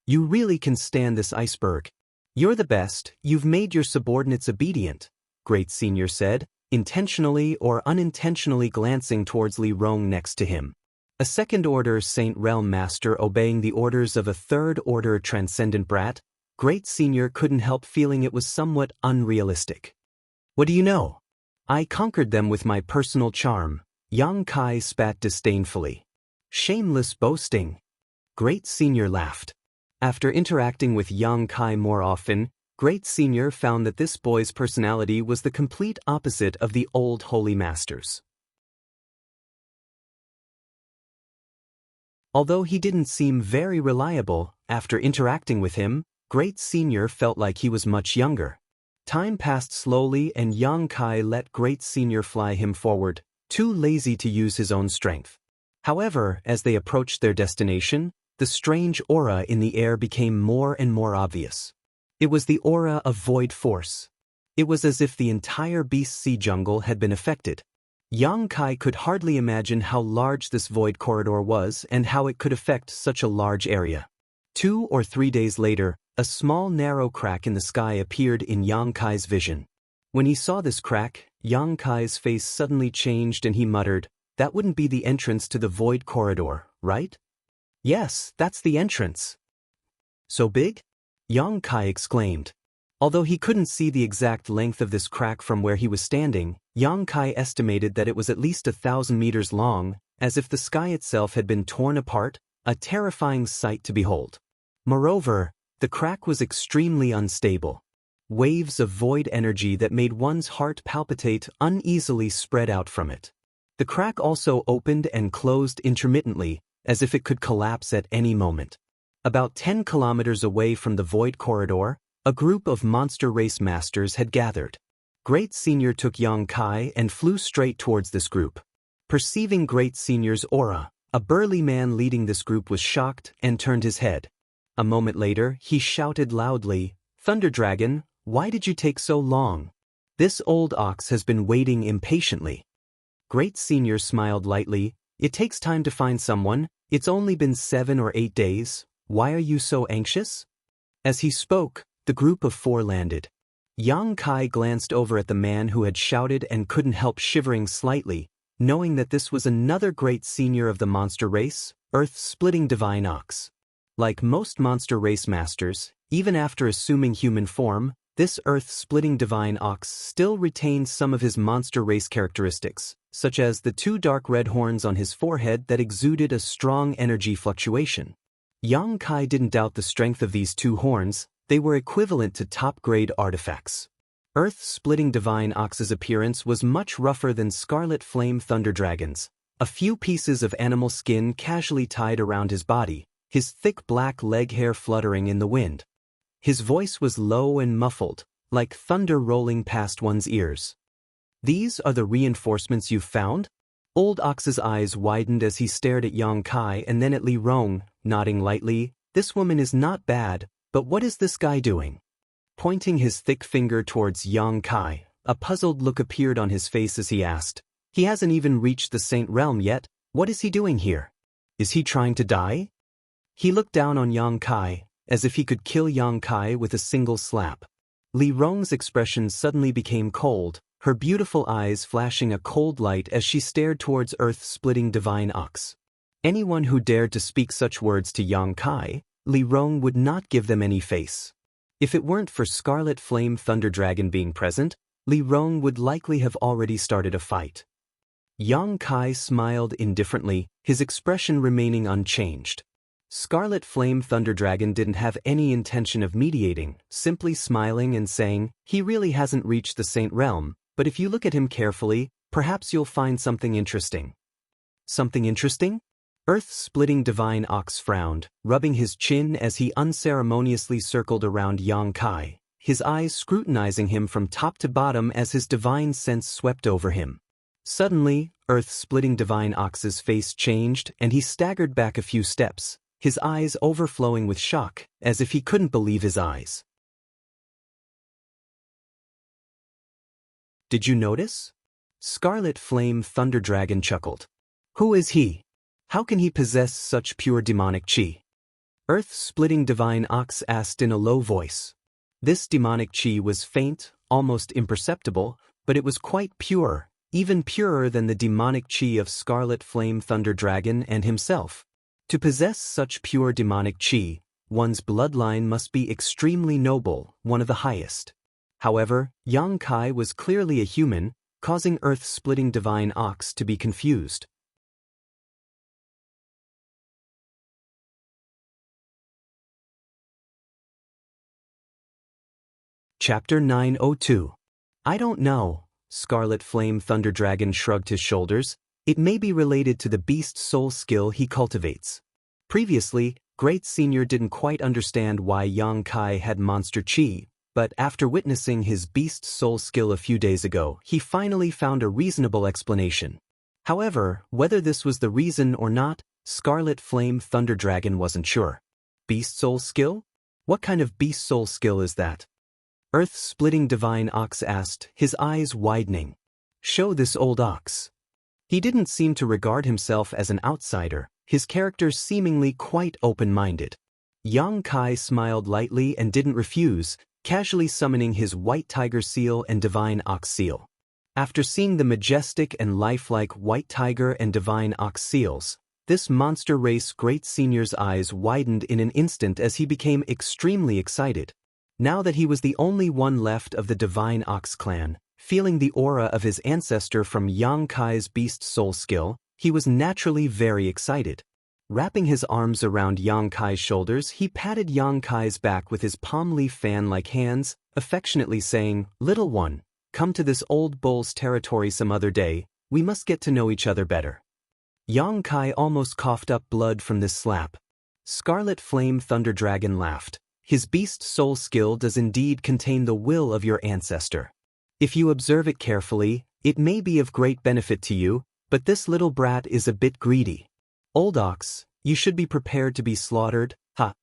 S1: "You really can stand this iceberg. You're the best, you've made your subordinates obedient," Great Senior said, intentionally or unintentionally glancing towards Li Rong next to him. A second-order Saint Realm Master obeying the orders of a third-order Transcendent Brat, Great Senior couldn't help feeling it was somewhat unrealistic. "What do you know? I conquered them with my personal charm," Yang Kai spat disdainfully. "Shameless boasting." Great Senior laughed. After interacting with Yang Kai more often, Great Senior found that this boy's personality was the complete opposite of the old Holy Masters. Although he didn't seem very reliable, after interacting with him, Great Senior felt like he was much younger. Time passed slowly and Yang Kai let Great Senior fly him forward, too lazy to use his own strength. However, as they approached their destination, the strange aura in the air became more and more obvious. It was the aura of void force. It was as if the entire Beast Sea jungle had been affected. Yang Kai could hardly imagine how large this void corridor was and how it could affect such a large area. 2 or 3 days later, a small narrow crack in the sky appeared in Yang Kai's vision. When he saw this crack, Yang Kai's face suddenly changed and he muttered, "That wouldn't be the entrance to the void corridor, right?" "Yes, that's the entrance." "So big?" Yang Kai exclaimed. Although he couldn't see the exact length of this crack from where he was standing, Yang Kai estimated that it was at least 1,000 meters long, as if the sky itself had been torn apart, a terrifying sight to behold. Moreover, the crack was extremely unstable. Waves of void energy that made one's heart palpitate uneasily spread out from it. The crack also opened and closed intermittently, as if it could collapse at any moment. About 10 kilometers away from the void corridor, a group of monster race masters had gathered. Great Senior took Yang Kai and flew straight towards this group. Perceiving Great Senior's aura, a burly man leading this group was shocked and turned his head. A moment later, he shouted loudly, "Thunder Dragon, why did you take so long? This old ox has been waiting impatiently." Great Senior smiled lightly, "It takes time to find someone, it's only been 7 or 8 days, why are you so anxious?" As he spoke, the group of 4 landed. Yang Kai glanced over at the man who had shouted and couldn't help shivering slightly, knowing that this was another Great Senior of the monster race, Earth-splitting Divine Ox. Like most monster race masters, even after assuming human form, this Earth-splitting Divine Ox still retained some of his monster race characteristics, such as the 2 dark red horns on his forehead that exuded a strong energy fluctuation. Yang Kai didn't doubt the strength of these 2 horns. They were equivalent to top-grade artifacts. Earth-splitting Divine Ox's appearance was much rougher than Scarlet Flame Thunder Dragon's. A few pieces of animal skin casually tied around his body, his thick black leg hair fluttering in the wind. His voice was low and muffled, like thunder rolling past one's ears. "These are the reinforcements you've found?" Old Ox's eyes widened as he stared at Yang Kai and then at Li Rong, nodding lightly. "This woman is not bad. But what is this guy doing?" Pointing his thick finger towards Yang Kai, a puzzled look appeared on his face as he asked, "He hasn't even reached the Saint Realm yet, what is he doing here? Is he trying to die?" He looked down on Yang Kai, as if he could kill Yang Kai with a single slap. Li Rong's expression suddenly became cold, her beautiful eyes flashing a cold light as she stared towards Earth-splitting Divine Ox. Anyone who dared to speak such words to Yang Kai, Li Rong would not give them any face. If it weren't for Scarlet Flame Thunder Dragon being present, Li Rong would likely have already started a fight. Yang Kai smiled indifferently, his expression remaining unchanged. Scarlet Flame Thunder Dragon didn't have any intention of mediating, simply smiling and saying, "He really hasn't reached the Saint Realm, but if you look at him carefully, perhaps you'll find something interesting." "Something interesting?" Earth-splitting Divine Ox frowned, rubbing his chin as he unceremoniously circled around Yang Kai, his eyes scrutinizing him from top to bottom as his divine sense swept over him. Suddenly, Earth-splitting Divine Ox's face changed and he staggered back a few steps, his eyes overflowing with shock, as if he couldn't believe his eyes. "Did you notice?" Scarlet Flame Thunder Dragon chuckled. "Who is he? How can he possess such pure demonic chi?" Earth-splitting Divine Ox asked in a low voice. This demonic chi was faint, almost imperceptible, but it was quite pure, even purer than the demonic chi of Scarlet Flame Thunder Dragon and himself. To possess such pure demonic chi, one's bloodline must be extremely noble, one of the highest. However, Yang Kai was clearly a human, causing Earth-splitting Divine Ox to be confused. Chapter 902. I don't know. Scarlet Flame Thunder Dragon shrugged his shoulders. It may be related to the beast soul skill he cultivates. Previously, Great Senior didn't quite understand why Yang Kai had monster chi, but after witnessing his beast soul skill a few days ago, he finally found a reasonable explanation. However, whether this was the reason or not, Scarlet Flame Thunder Dragon wasn't sure. Beast soul skill? What kind of beast soul skill is that? Earth-splitting Divine Ox asked, his eyes widening. Show this old ox. He didn't seem to regard himself as an outsider, his character seemingly quite open-minded. Yang Kai smiled lightly and didn't refuse, casually summoning his White Tiger Seal and Divine Ox Seal. After seeing the majestic and lifelike White Tiger and Divine Ox Seals, this monster race Great Senior's eyes widened in an instant as he became extremely excited. Now that he was the only one left of the Divine Ox clan, feeling the aura of his ancestor from Yang Kai's beast soul skill, he was naturally very excited. Wrapping his arms around Yang Kai's shoulders, he patted Yang Kai's back with his palm leaf fan-like hands, affectionately saying, "Little one, come to this old bull's territory some other day, we must get to know each other better." Yang Kai almost coughed up blood from this slap. Scarlet Flame Thunder Dragon laughed. His beast soul skill does indeed contain the will of your ancestor. If you observe it carefully, it may be of great benefit to you, but this little brat is a bit greedy. Old ox, you should be prepared to be slaughtered, ha.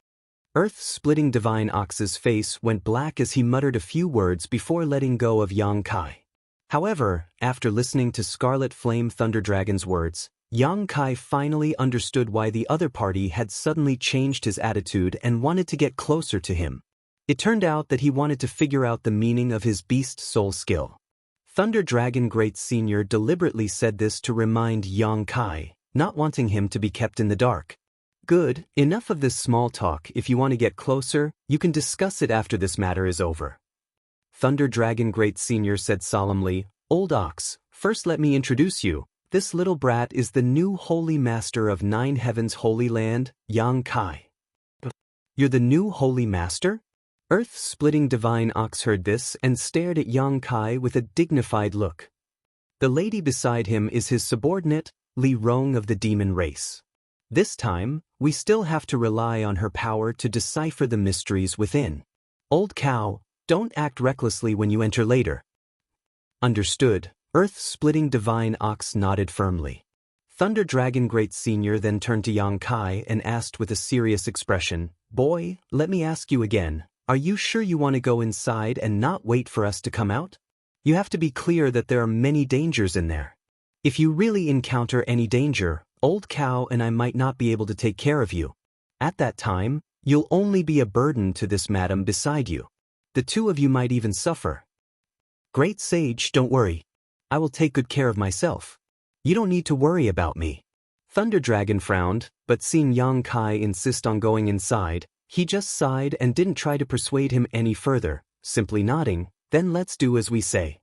S1: Earth-splitting Divine Ox's face went black as he muttered a few words before letting go of Yang Kai. However, after listening to Scarlet Flame Thunder Dragon's words, Yang Kai finally understood why the other party had suddenly changed his attitude and wanted to get closer to him. It turned out that he wanted to figure out the meaning of his beast soul skill. Thunder Dragon Great Senior deliberately said this to remind Yang Kai, not wanting him to be kept in the dark. Good, enough of this small talk. If you want to get closer, you can discuss it after this matter is over. Thunder Dragon Great Senior said solemnly, Old Ox, first let me introduce you. This little brat is the new Holy Master of Nine Heavens Holy Land, Yang Kai. You're the new Holy Master? Earth-splitting Divine Ox heard this and stared at Yang Kai with a dignified look. The lady beside him is his subordinate, Li Rong of the demon race. This time, we still have to rely on her power to decipher the mysteries within. Old cow, don't act recklessly when you enter later. Understood. Earth-splitting Divine Ox nodded firmly. Thunder Dragon Great Senior then turned to Yang Kai and asked with a serious expression, Boy, let me ask you again, are you sure you want to go inside and not wait for us to come out? You have to be clear that there are many dangers in there. If you really encounter any danger, Old Cow and I might not be able to take care of you. At that time, you'll only be a burden to this madam beside you. The two of you might even suffer. Great Sage, don't worry. I will take good care of myself. You don't need to worry about me. Thunder Dragon frowned, but seeing Yang Kai insist on going inside, he just sighed and didn't try to persuade him any further, simply nodding, then let's do as we say.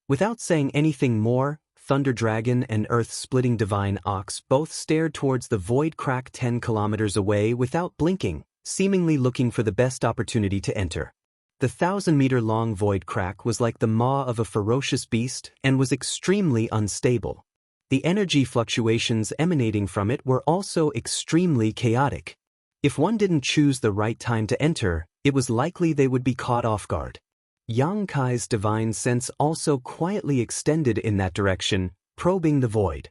S1: Without saying anything more, Thunder Dragon and Earth-splitting Divine Ox both stared towards the void crack 10 kilometers away without blinking, seemingly looking for the best opportunity to enter. The 1,000-meter-long void crack was like the maw of a ferocious beast and was extremely unstable. The energy fluctuations emanating from it were also extremely chaotic. If one didn't choose the right time to enter, it was likely they would be caught off guard. Yang Kai's divine sense also quietly extended in that direction, probing the void.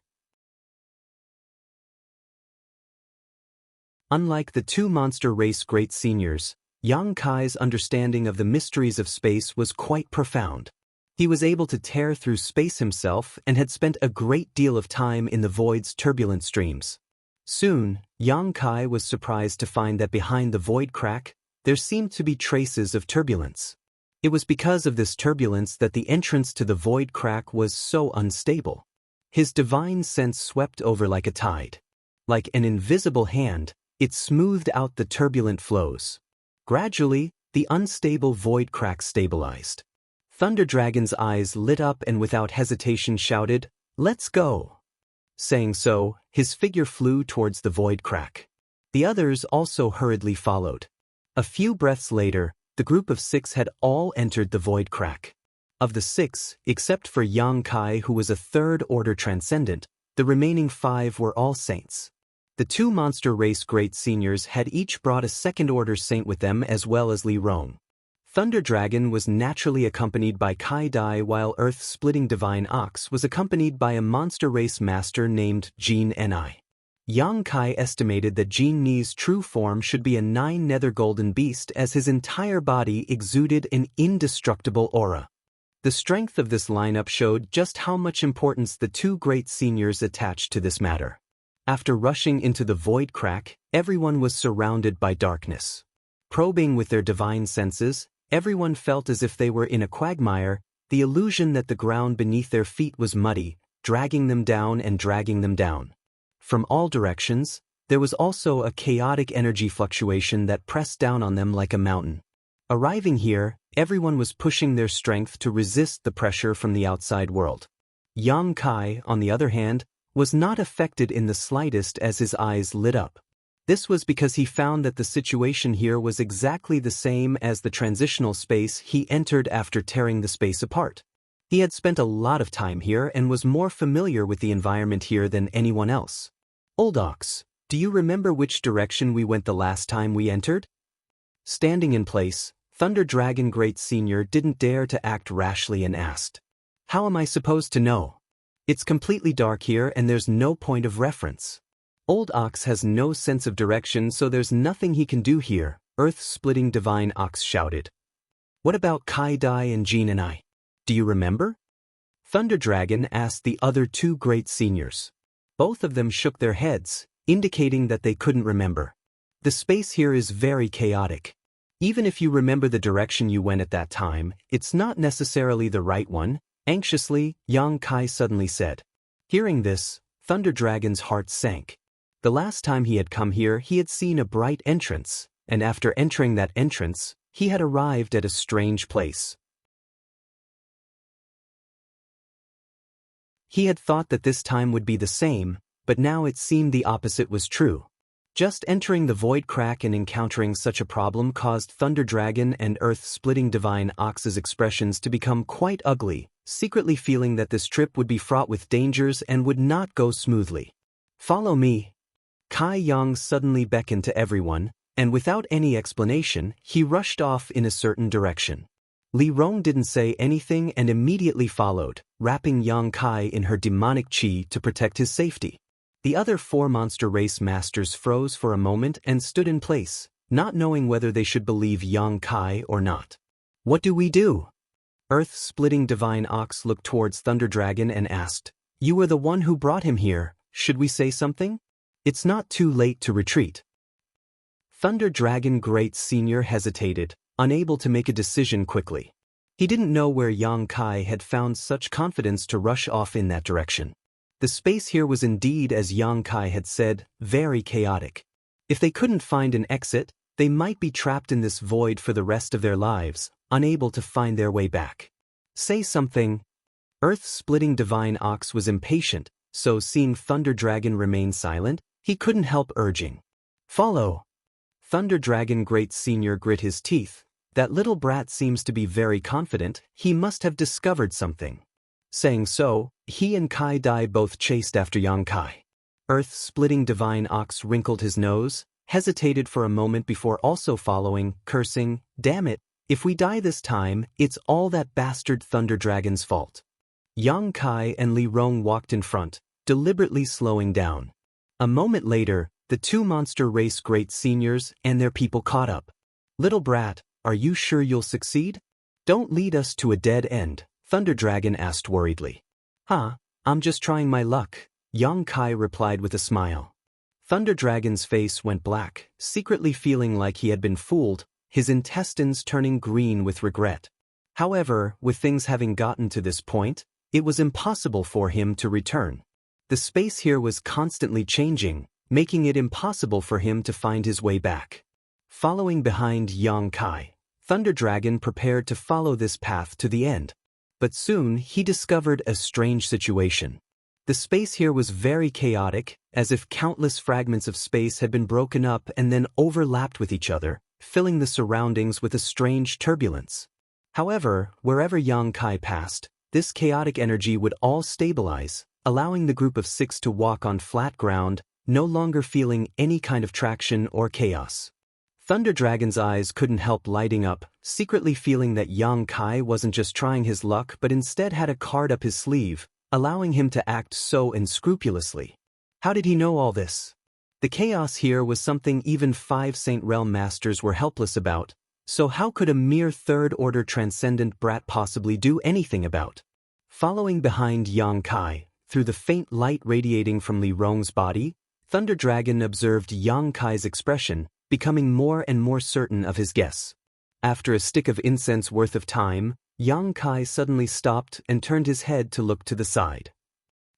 S1: Unlike the two monster race Great Seniors, Yang Kai's understanding of the mysteries of space was quite profound. He was able to tear through space himself and had spent a great deal of time in the void's turbulent streams. Soon, Yang Kai was surprised to find that behind the void crack, there seemed to be traces of turbulence. It was because of this turbulence that the entrance to the void crack was so unstable. His divine sense swept over like a tide. Like an invisible hand, it smoothed out the turbulent flows. Gradually, the unstable void crack stabilized. Thunder Dragon's eyes lit up and without hesitation shouted, "Let's go!" Saying so, his figure flew towards the void crack. The others also hurriedly followed. A few breaths later, The group of 6 had all entered the void crack. Of the 6, except for Yang Kai, who was a third-order transcendent, the remaining 5 were all saints. The 2 monster race great seniors had each brought a second-order saint with them as well as Li Rong. Thunder Dragon was naturally accompanied by Kai Dai, while Earth-splitting Divine Ox was accompanied by a monster race master named Jin Ni. Yang Kai estimated that Jin Ni's true form should be a 9-nether golden beast, as his entire body exuded an indestructible aura. The strength of this lineup showed just how much importance the 2 great seniors attached to this matter. After rushing into the void crack, everyone was surrounded by darkness. Probing with their divine senses, everyone felt as if they were in a quagmire, the illusion that the ground beneath their feet was muddy, dragging them down and dragging them down. From all directions, there was also a chaotic energy fluctuation that pressed down on them like a mountain. Arriving here, everyone was pushing their strength to resist the pressure from the outside world. Yang Kai, on the other hand, was not affected in the slightest as his eyes lit up. This was because he found that the situation here was exactly the same as the transitional space he entered after tearing the space apart. He had spent a lot of time here and was more familiar with the environment here than anyone else. Old Ox, do you remember which direction we went the last time we entered? Standing in place, Thunder Dragon Great Senior didn't dare to act rashly and asked, "How am I supposed to know? It's completely dark here and there's no point of reference." Old Ox has no sense of direction, so there's nothing he can do here, Earth-splitting Divine Ox shouted. "What about Kai Dai and Jin and I? Do you remember?" Thunder Dragon asked the other 2 great seniors. Both of them shook their heads, indicating that they couldn't remember. The space here is very chaotic. Even if you remember the direction you went at that time, it's not necessarily the right one, anxiously, Yang Kai suddenly said. Hearing this, Thunder Dragon's heart sank. The last time he had come here, he had seen a bright entrance, and after entering that entrance, he had arrived at a strange place. He had thought that this time would be the same, but now it seemed the opposite was true. Just entering the void crack and encountering such a problem caused Thunder Dragon and Earth-splitting Divine Ox's expressions to become quite ugly, secretly feeling that this trip would be fraught with dangers and would not go smoothly. "Follow me." Kai Yang suddenly beckoned to everyone, and without any explanation, he rushed off in a certain direction. Li Rong didn't say anything and immediately followed, wrapping Yang Kai in her demonic chi to protect his safety. The other 4 monster race masters froze for a moment and stood in place, not knowing whether they should believe Yang Kai or not. "What do we do?" Earth-splitting Divine Ox looked towards Thunder Dragon and asked, "You were the one who brought him here, should we say something? It's not too late to retreat." Thunder Dragon Great Senior hesitated, unable to make a decision quickly. He didn't know where Yang Kai had found such confidence to rush off in that direction. The space here was indeed, as Yang Kai had said, very chaotic. If they couldn't find an exit, they might be trapped in this void for the rest of their lives, unable to find their way back. "Say something." Earth-splitting Divine Ox was impatient, so seeing Thunder Dragon remain silent, he couldn't help urging, "Follow." Thunder Dragon Great Senior grit his teeth. That little brat seems to be very confident, he must have discovered something. Saying so, he and Kai Dai both chased after Yang Kai. Earth-splitting Divine Ox wrinkled his nose, hesitated for a moment before also following, cursing, "Damn it, if we die this time, it's all that bastard Thunder Dragon's fault." Yang Kai and Li Rong walked in front, deliberately slowing down. A moment later, the 2 monster race great seniors and their people caught up. "Little brat, are you sure you'll succeed? Don't lead us to a dead end," Thunder Dragon asked worriedly. "Huh, I'm just trying my luck," Yang Kai replied with a smile. Thunder Dragon's face went black, secretly feeling like he had been fooled, his intestines turning green with regret. However, with things having gotten to this point, it was impossible for him to return. The space here was constantly changing, making it impossible for him to find his way back. Following behind Yang Kai, Thunder Dragon prepared to follow this path to the end. But soon he discovered a strange situation. The space here was very chaotic, as if countless fragments of space had been broken up and then overlapped with each other, filling the surroundings with a strange turbulence. However, wherever Yang Kai passed, this chaotic energy would all stabilize, allowing the group of 6 to walk on flat ground, no longer feeling any kind of traction or chaos. Thunder Dragon's eyes couldn't help lighting up, secretly feeling that Yang Kai wasn't just trying his luck but instead had a card up his sleeve, allowing him to act so unscrupulously. How did he know all this? The chaos here was something even 5 Saint Realm Masters were helpless about, so how could a mere third-order transcendent brat possibly do anything about? Following behind Yang Kai, through the faint light radiating from Li Rong's body, Thunder Dragon observed Yang Kai's expression, becoming more and more certain of his guess. After a stick of incense worth of time, Yang Kai suddenly stopped and turned his head to look to the side.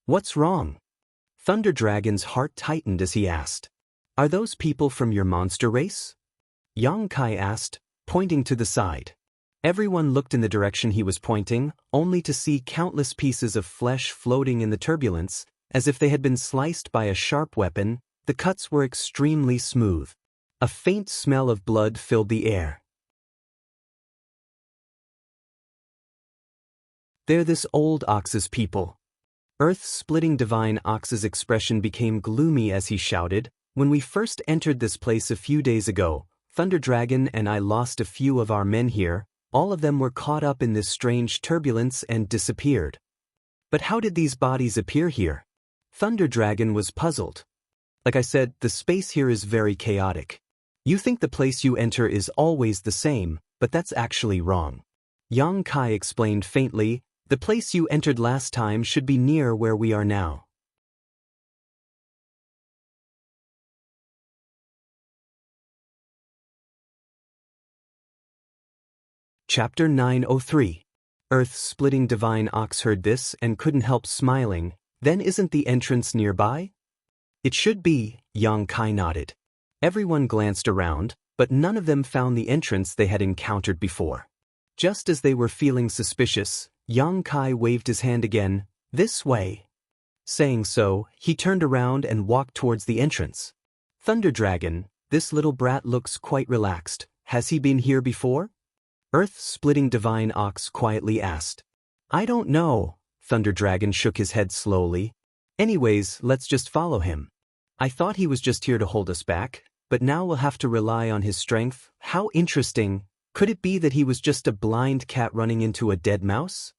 S1: "What's wrong?" Thunder Dragon's heart tightened as he asked. "Are those people from your monster race?" Yang Kai asked, pointing to the side. Everyone looked in the direction he was pointing, only to see countless pieces of flesh floating in the turbulence, as if they had been sliced by a sharp weapon. The cuts were extremely smooth. A faint smell of blood filled the air. "They're this old Ox's people." Earth-splitting Divine Ox's expression became gloomy as he shouted, "When we first entered this place a few days ago, Thunder Dragon and I lost a few of our men here. All of them were caught up in this strange turbulence and disappeared." "But how did these bodies appear here?" Thunder Dragon was puzzled. "Like I said, the space here is very chaotic. You think the place you enter is always the same, but that's actually wrong." Yang Kai explained faintly, "The place you entered last time should be near where we are now." Chapter 903. Earth-splitting Divine Ox heard this and couldn't help smiling. "Then isn't the entrance nearby?" "It should be," Yang Kai nodded. Everyone glanced around, but none of them found the entrance they had encountered before. Just as they were feeling suspicious, Yang Kai waved his hand again. "This way." Saying so, he turned around and walked towards the entrance. "Thunder Dragon, this little brat looks quite relaxed. Has he been here before?" Earth-splitting Divine Ox quietly asked. "I don't know." Thunder Dragon shook his head slowly. "Anyways, let's just follow him. I thought he was just here to hold us back, but now we'll have to rely on his strength. How interesting. Could it be that he was just a blind cat running into a dead mouse?"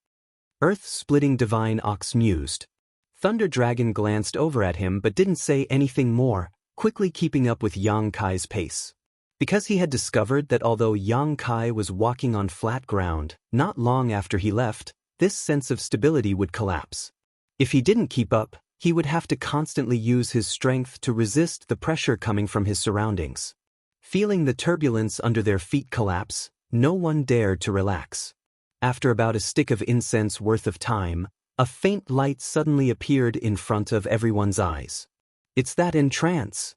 S1: Earth-splitting Divine Ox mused. Thunder Dragon glanced over at him but didn't say anything more, quickly keeping up with Yang Kai's pace. Because he had discovered that although Yang Kai was walking on flat ground, not long after he left, this sense of stability would collapse. If he didn't keep up, he would have to constantly use his strength to resist the pressure coming from his surroundings. Feeling the turbulence under their feet collapse, no one dared to relax. After about a stick of incense worth of time, a faint light suddenly appeared in front of everyone's eyes. "It's that entrance!"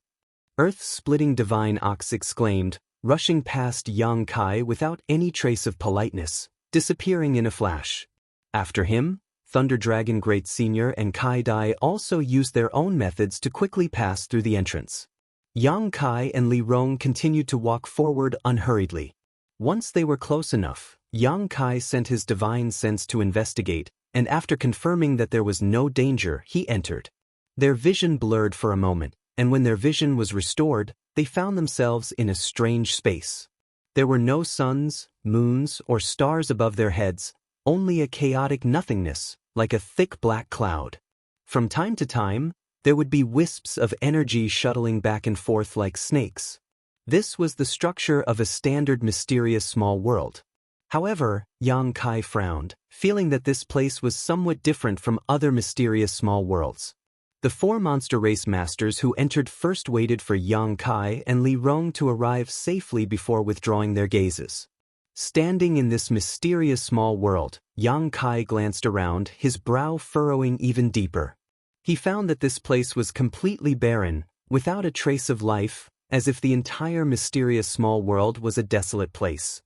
S1: Earth-splitting Divine Ox exclaimed, rushing past Yang Kai without any trace of politeness, disappearing in a flash. After him, Thunder Dragon Great Senior and Kai Dai also used their own methods to quickly pass through the entrance. Yang Kai and Li Rong continued to walk forward unhurriedly. Once they were close enough, Yang Kai sent his divine sense to investigate, and after confirming that there was no danger, he entered. Their vision blurred for a moment, and when their vision was restored, they found themselves in a strange space. There were no suns, moons, or stars above their heads, only a chaotic nothingness, like a thick black cloud. From time to time, there would be wisps of energy shuttling back and forth like snakes. This was the structure of a standard mysterious small world. However, Yang Kai frowned, feeling that this place was somewhat different from other mysterious small worlds. The 4 monster race masters who entered first waited for Yang Kai and Li Rong to arrive safely before withdrawing their gazes. Standing in this mysterious small world, Yang Kai glanced around, his brow furrowing even deeper. He found that this place was completely barren, without a trace of life, as if the entire mysterious small world was a desolate place.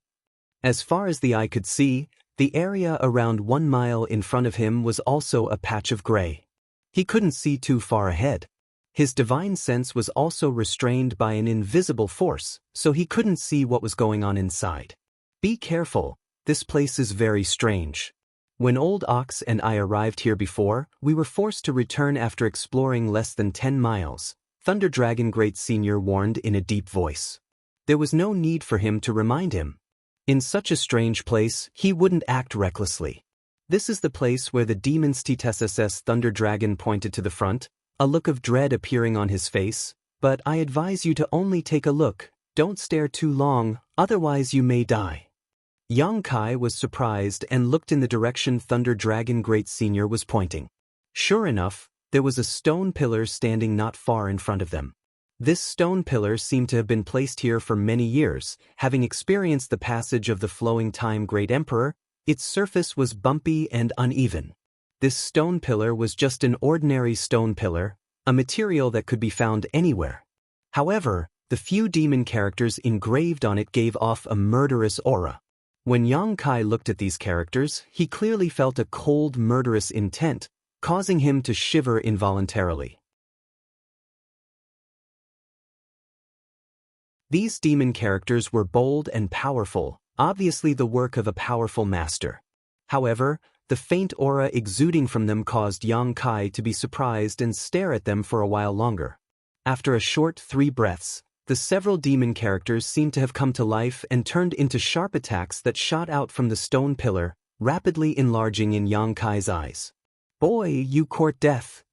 S1: As far as the eye could see, the area around 1 mile in front of him was also a patch of gray. He couldn't see too far ahead. His divine sense was also restrained by an invisible force, so he couldn't see what was going on inside. Be careful, this place is very strange. When Old Ox and I arrived here before, we were forced to return after exploring less than 10 miles, Thunder Dragon Great Senior warned in a deep voice. There was no need for him to remind him. In such a strange place, he wouldn't act recklessly. This is the place where the demon's TSSS Thunder Dragon pointed to the front, a look of dread appearing on his face, but I advise you to only take a look, don't stare too long, otherwise you may die. Yang Kai was surprised and looked in the direction Thunder Dragon Great Senior was pointing. Sure enough, there was a stone pillar standing not far in front of them. This stone pillar seemed to have been placed here for many years, having experienced the passage of the flowing time Great Emperor. Its surface was bumpy and uneven. This stone pillar was just an ordinary stone pillar, a material that could be found anywhere. However, the few demon characters engraved on it gave off a murderous aura. When Yang Kai looked at these characters, he clearly felt a cold, murderous intent, causing him to shiver involuntarily. These demon characters were bold and powerful, obviously the work of a powerful master. However, the faint aura exuding from them caused Yang Kai to be surprised and stare at them for a while longer. After a short 3 breaths, the several demon characters seemed to have come to life and turned into sharp attacks that shot out from the stone pillar, rapidly enlarging in Yang Kai's eyes. Boy, you court death.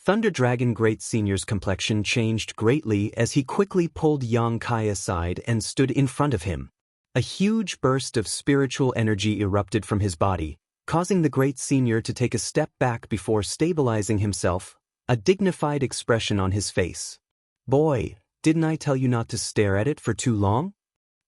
S1: Thunder Dragon Great Senior's complexion changed greatly as he quickly pulled Yang Kai aside and stood in front of him. A huge burst of spiritual energy erupted from his body, causing the Great Senior to take a step back before stabilizing himself, a dignified expression on his face. Boy, didn't I tell you not to stare at it for too long?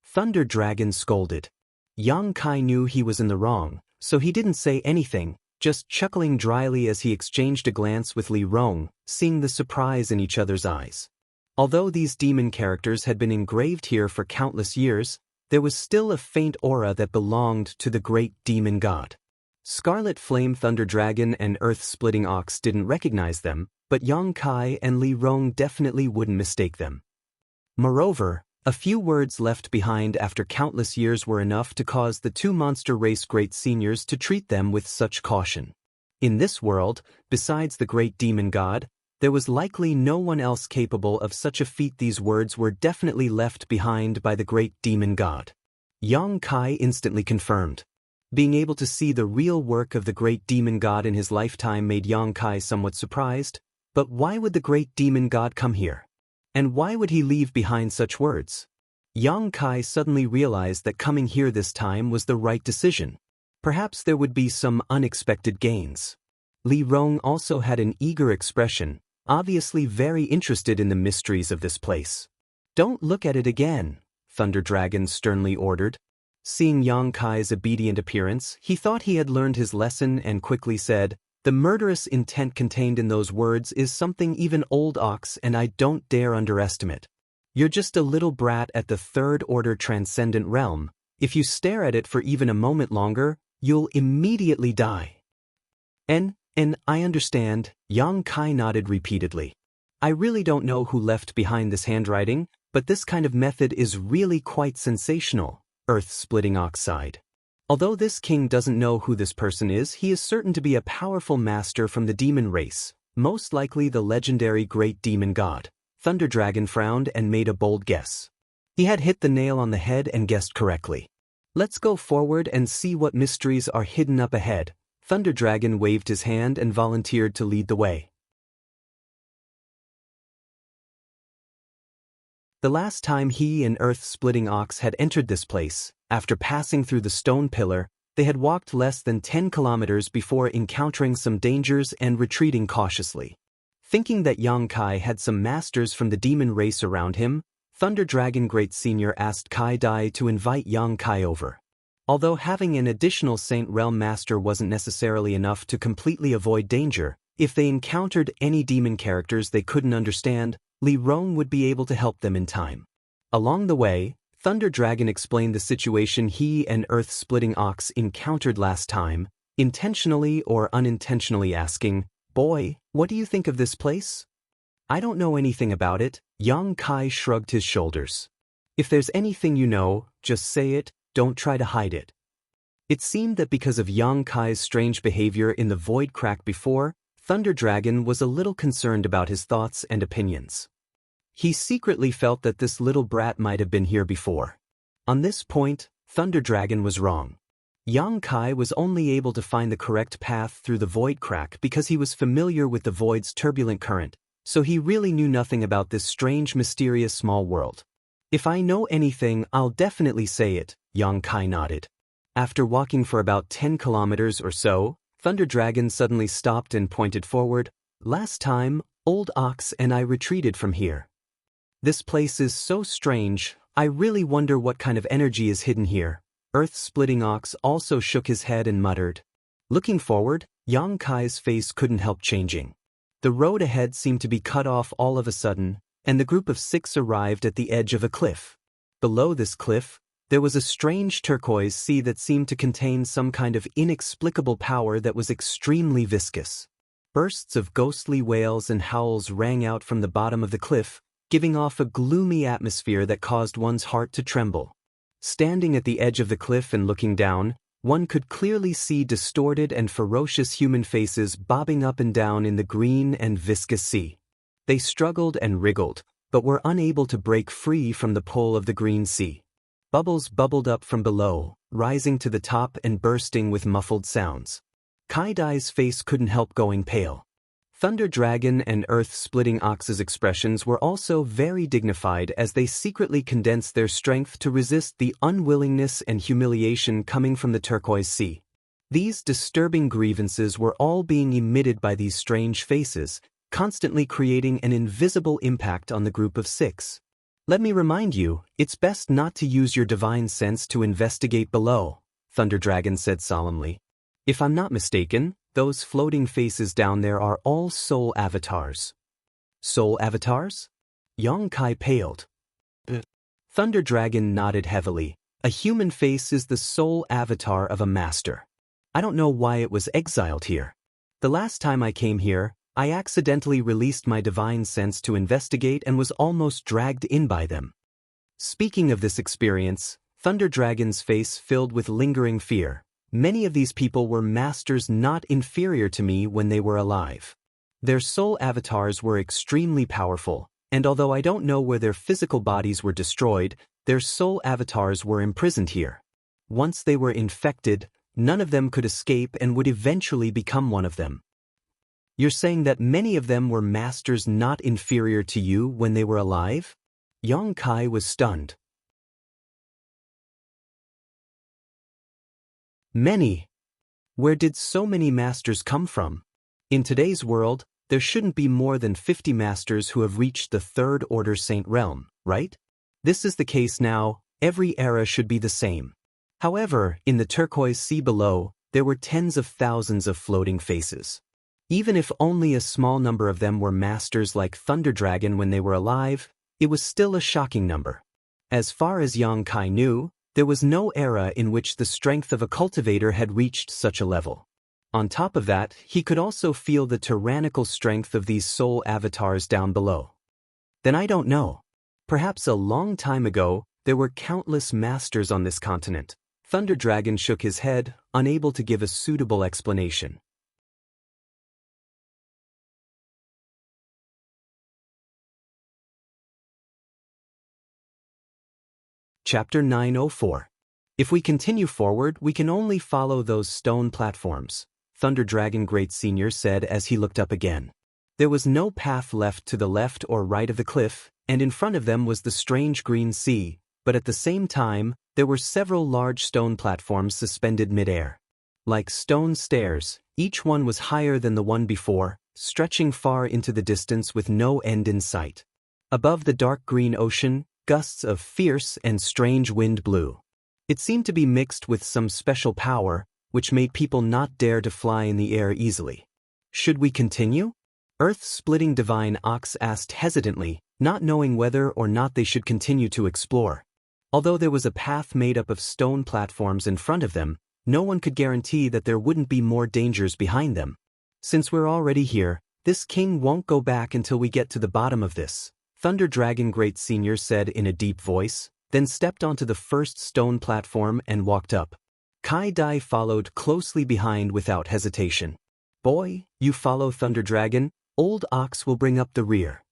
S1: Thunder Dragon scolded. Yang Kai knew he was in the wrong, so he didn't say anything, just chuckling dryly as he exchanged a glance with Li Rong, seeing the surprise in each other's eyes. Although these demon characters had been engraved here for countless years, there was still a faint aura that belonged to the great demon god. Scarlet Flame Thunder Dragon and Earth-Splitting Ox didn't recognize them, but Yang Kai and Li Rong definitely wouldn't mistake them. Moreover, a few words left behind after countless years were enough to cause the 2 monster race Great Seniors to treat them with such caution. In this world, besides the great demon god, there was likely no one else capable of such a feat. These words were definitely left behind by the great demon god. Yang Kai instantly confirmed. Being able to see the real work of the great demon god in his lifetime made Yang Kai somewhat surprised, but why would the great demon god come here? And why would he leave behind such words? Yang Kai suddenly realized that coming here this time was the right decision. Perhaps there would be some unexpected gains. Li Rong also had an eager expression, obviously very interested in the mysteries of this place. Don't look at it again, Thunder Dragon sternly ordered. Seeing Yang Kai's obedient appearance, he thought he had learned his lesson and quickly said, "The murderous intent contained in those words is something even Old Ox and I don't dare underestimate. You're just a little brat at the third-order transcendent realm. If you stare at it for even a moment longer, you'll immediately die." And I understand, Yang Kai nodded repeatedly. I really don't know who left behind this handwriting, but this kind of method is really quite sensational, Earth-Splitting Ox sighed. Although this king doesn't know who this person is, he is certain to be a powerful master from the demon race, most likely the legendary great demon god. Thunder Dragon frowned and made a bold guess. He had hit the nail on the head and guessed correctly. Let's go forward and see what mysteries are hidden up ahead. Thunder Dragon waved his hand and volunteered to lead the way. The last time he and Earth-Splitting Ox had entered this place, after passing through the stone pillar, they had walked less than 10 kilometers before encountering some dangers and retreating cautiously. Thinking that Yang Kai had some masters from the demon race around him, Thunder Dragon Great Senior asked Kai Dai to invite Yang Kai over. Although having an additional Saint Realm Master wasn't necessarily enough to completely avoid danger, if they encountered any demon characters they couldn't understand, Li Rong would be able to help them in time. Along the way, Thunder Dragon explained the situation he and Earth-Splitting Ox encountered last time, intentionally or unintentionally asking, "Boy, what do you think of this place?" I don't know anything about it, Yang Kai shrugged his shoulders. If there's anything you know, just say it, don't try to hide it. It seemed that because of Yang Kai's strange behavior in the void crack before, Thunder Dragon was a little concerned about his thoughts and opinions. He secretly felt that this little brat might have been here before. On this point, Thunder Dragon was wrong. Yang Kai was only able to find the correct path through the void crack because he was familiar with the void's turbulent current, so he really knew nothing about this strange, mysterious small world. If I know anything, I'll definitely say it, Yang Kai nodded. After walking for about 10 kilometers or so, Thunder Dragon suddenly stopped and pointed forward. Last time, Old Ox and I retreated from here. This place is so strange, I really wonder what kind of energy is hidden here. Earth-splitting Ox also shook his head and muttered. Looking forward, Yang Kai's face couldn't help changing. The road ahead seemed to be cut off all of a sudden, and the group of 6 arrived at the edge of a cliff. Below this cliff, there was a strange turquoise sea that seemed to contain some kind of inexplicable power that was extremely viscous. Bursts of ghostly wails and howls rang out from the bottom of the cliff, giving off a gloomy atmosphere that caused one's heart to tremble. Standing at the edge of the cliff and looking down, one could clearly see distorted and ferocious human faces bobbing up and down in the green and viscous sea. They struggled and wriggled, but were unable to break free from the pull of the green sea. Bubbles bubbled up from below, rising to the top and bursting with muffled sounds. Kai-Dai's face couldn't help going pale. Thunder Dragon and Earth-splitting Ox's expressions were also very dignified as they secretly condensed their strength to resist the unwillingness and humiliation coming from the turquoise sea. These disturbing grievances were all being emitted by these strange faces, constantly creating an invisible impact on the group of 6. Let me remind you, it's best not to use your divine sense to investigate below, Thunder Dragon said solemnly. If I'm not mistaken, those floating faces down there are all soul avatars. Soul avatars? Yang Kai paled. Thunder Dragon nodded heavily. A human face is the soul avatar of a master. I don't know why it was exiled here. The last time I came here, I accidentally released my divine sense to investigate and was almost dragged in by them. Speaking of this experience, Thunder Dragon's face filled with lingering fear. Many of these people were masters not inferior to me when they were alive. Their soul avatars were extremely powerful, and although I don't know where their physical bodies were destroyed, their soul avatars were imprisoned here. Once they were infected, none of them could escape and would eventually become one of them. You're saying that many of them were masters not inferior to you when they were alive? Yang Kai was stunned. Many? Where did so many masters come from? In today's world, there shouldn't be more than 50 masters who have reached the Third Order Saint Realm, right? This is the case now, every era should be the same. However, in the turquoise sea below, there were tens of thousands of floating faces. Even if only a small number of them were masters like Thunder Dragon when they were alive, it was still a shocking number. As far as Yang Kai knew, there was no era in which the strength of a cultivator had reached such a level. On top of that, he could also feel the tyrannical strength of these soul avatars down below. Then I don't know. Perhaps a long time ago, there were countless masters on this continent. Thunder Dragon shook his head, unable to give a suitable explanation. Chapter 904. If we continue forward, we can only follow those stone platforms, Thunder Dragon Great Senior said as he looked up again. There was no path left to the left or right of the cliff, and in front of them was the strange green sea, but at the same time, there were several large stone platforms suspended mid-air. Like stone stairs, each one was higher than the one before, stretching far into the distance with no end in sight. Above the dark green ocean, gusts of fierce and strange wind blew. It seemed to be mixed with some special power, which made people not dare to fly in the air easily. Should we continue? Earth-splitting Divine Ox asked hesitantly, not knowing whether or not they should continue to explore. Although there was a path made up of stone platforms in front of them, no one could guarantee that there wouldn't be more dangers behind them. Since we're already here, This king won't go back until we get to the bottom of this, Thunder Dragon Great Senior said in a deep voice, then stepped onto the first stone platform and walked up. Kai Dai followed closely behind without hesitation. Boy, you follow Thunder Dragon, Old Ox will bring up the rear.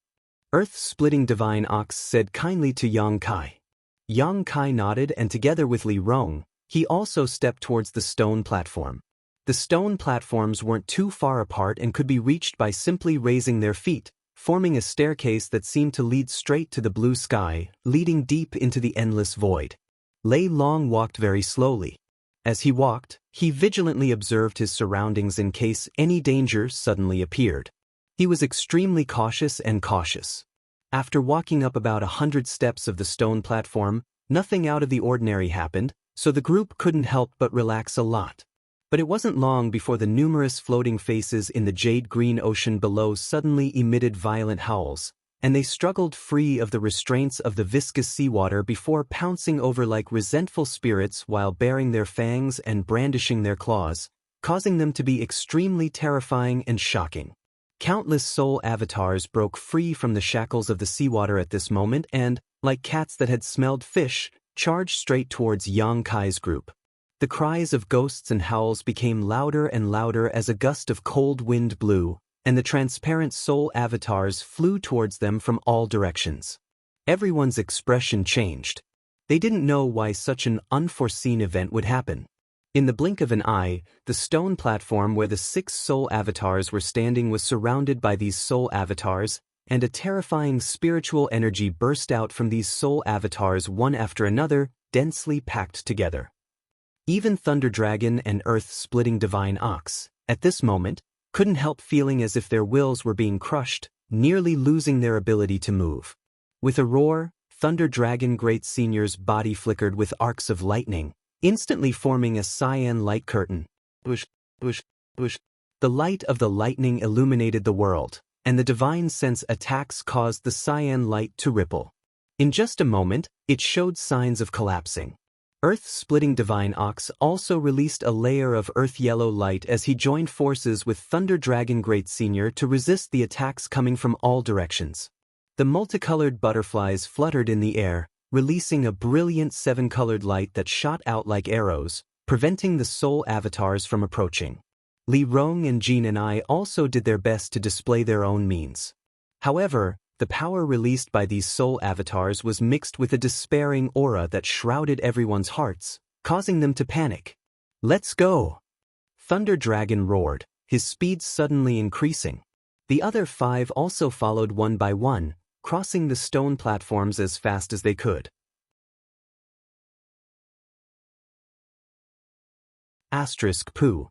S1: Earth-splitting Divine Ox said kindly to Yang Kai. Yang Kai nodded and together with Li Rong, he also stepped towards the stone platform. The stone platforms weren't too far apart and could be reached by simply raising their feet, forming a staircase that seemed to lead straight to the blue sky, leading deep into the endless void. Lei Long walked very slowly. As he walked, he vigilantly observed his surroundings in case any danger suddenly appeared. He was extremely cautious and cautious. After walking up about 100 steps of the stone platform, nothing out of the ordinary happened, so the group couldn't help but relax a lot. But it wasn't long before the numerous floating faces in the jade-green ocean below suddenly emitted violent howls, and they struggled free of the restraints of the viscous seawater before pouncing over like resentful spirits while baring their fangs and brandishing their claws, causing them to be extremely terrifying and shocking. Countless soul avatars broke free from the shackles of the seawater at this moment and, like cats that had smelled fish, charged straight towards Yang Kai's group. The cries of ghosts and howls became louder and louder as a gust of cold wind blew, and the transparent soul avatars flew towards them from all directions. Everyone's expression changed. They didn't know why such an unforeseen event would happen. In the blink of an eye, the stone platform where the 6 soul avatars were standing was surrounded by these soul avatars, and a terrifying spiritual energy burst out from these soul avatars one after another, densely packed together. Even Thunder Dragon and Earth-splitting Divine Ox, at this moment, couldn't help feeling as if their wills were being crushed, nearly losing their ability to move. With a roar, Thunder Dragon Great Senior's body flickered with arcs of lightning, instantly forming a cyan light curtain. Bush, bush, bush. The light of the lightning illuminated the world, and the divine sense attacks caused the cyan light to ripple. In just a moment, it showed signs of collapsing. Earth-splitting Divine Ox also released a layer of earth-yellow light as he joined forces with Thunder Dragon Great Senior to resist the attacks coming from all directions. The multicolored butterflies fluttered in the air, releasing a brilliant 7-colored light that shot out like arrows, preventing the soul avatars from approaching. Li Rong and Jin and I also did their best to display their own means. However, the power released by these soul avatars was mixed with a despairing aura that shrouded everyone's hearts, causing them to panic. "Let's go!" Thunder Dragon roared, his speed suddenly increasing. The other 5 also followed one by one, crossing the stone platforms as fast as they could. Poo.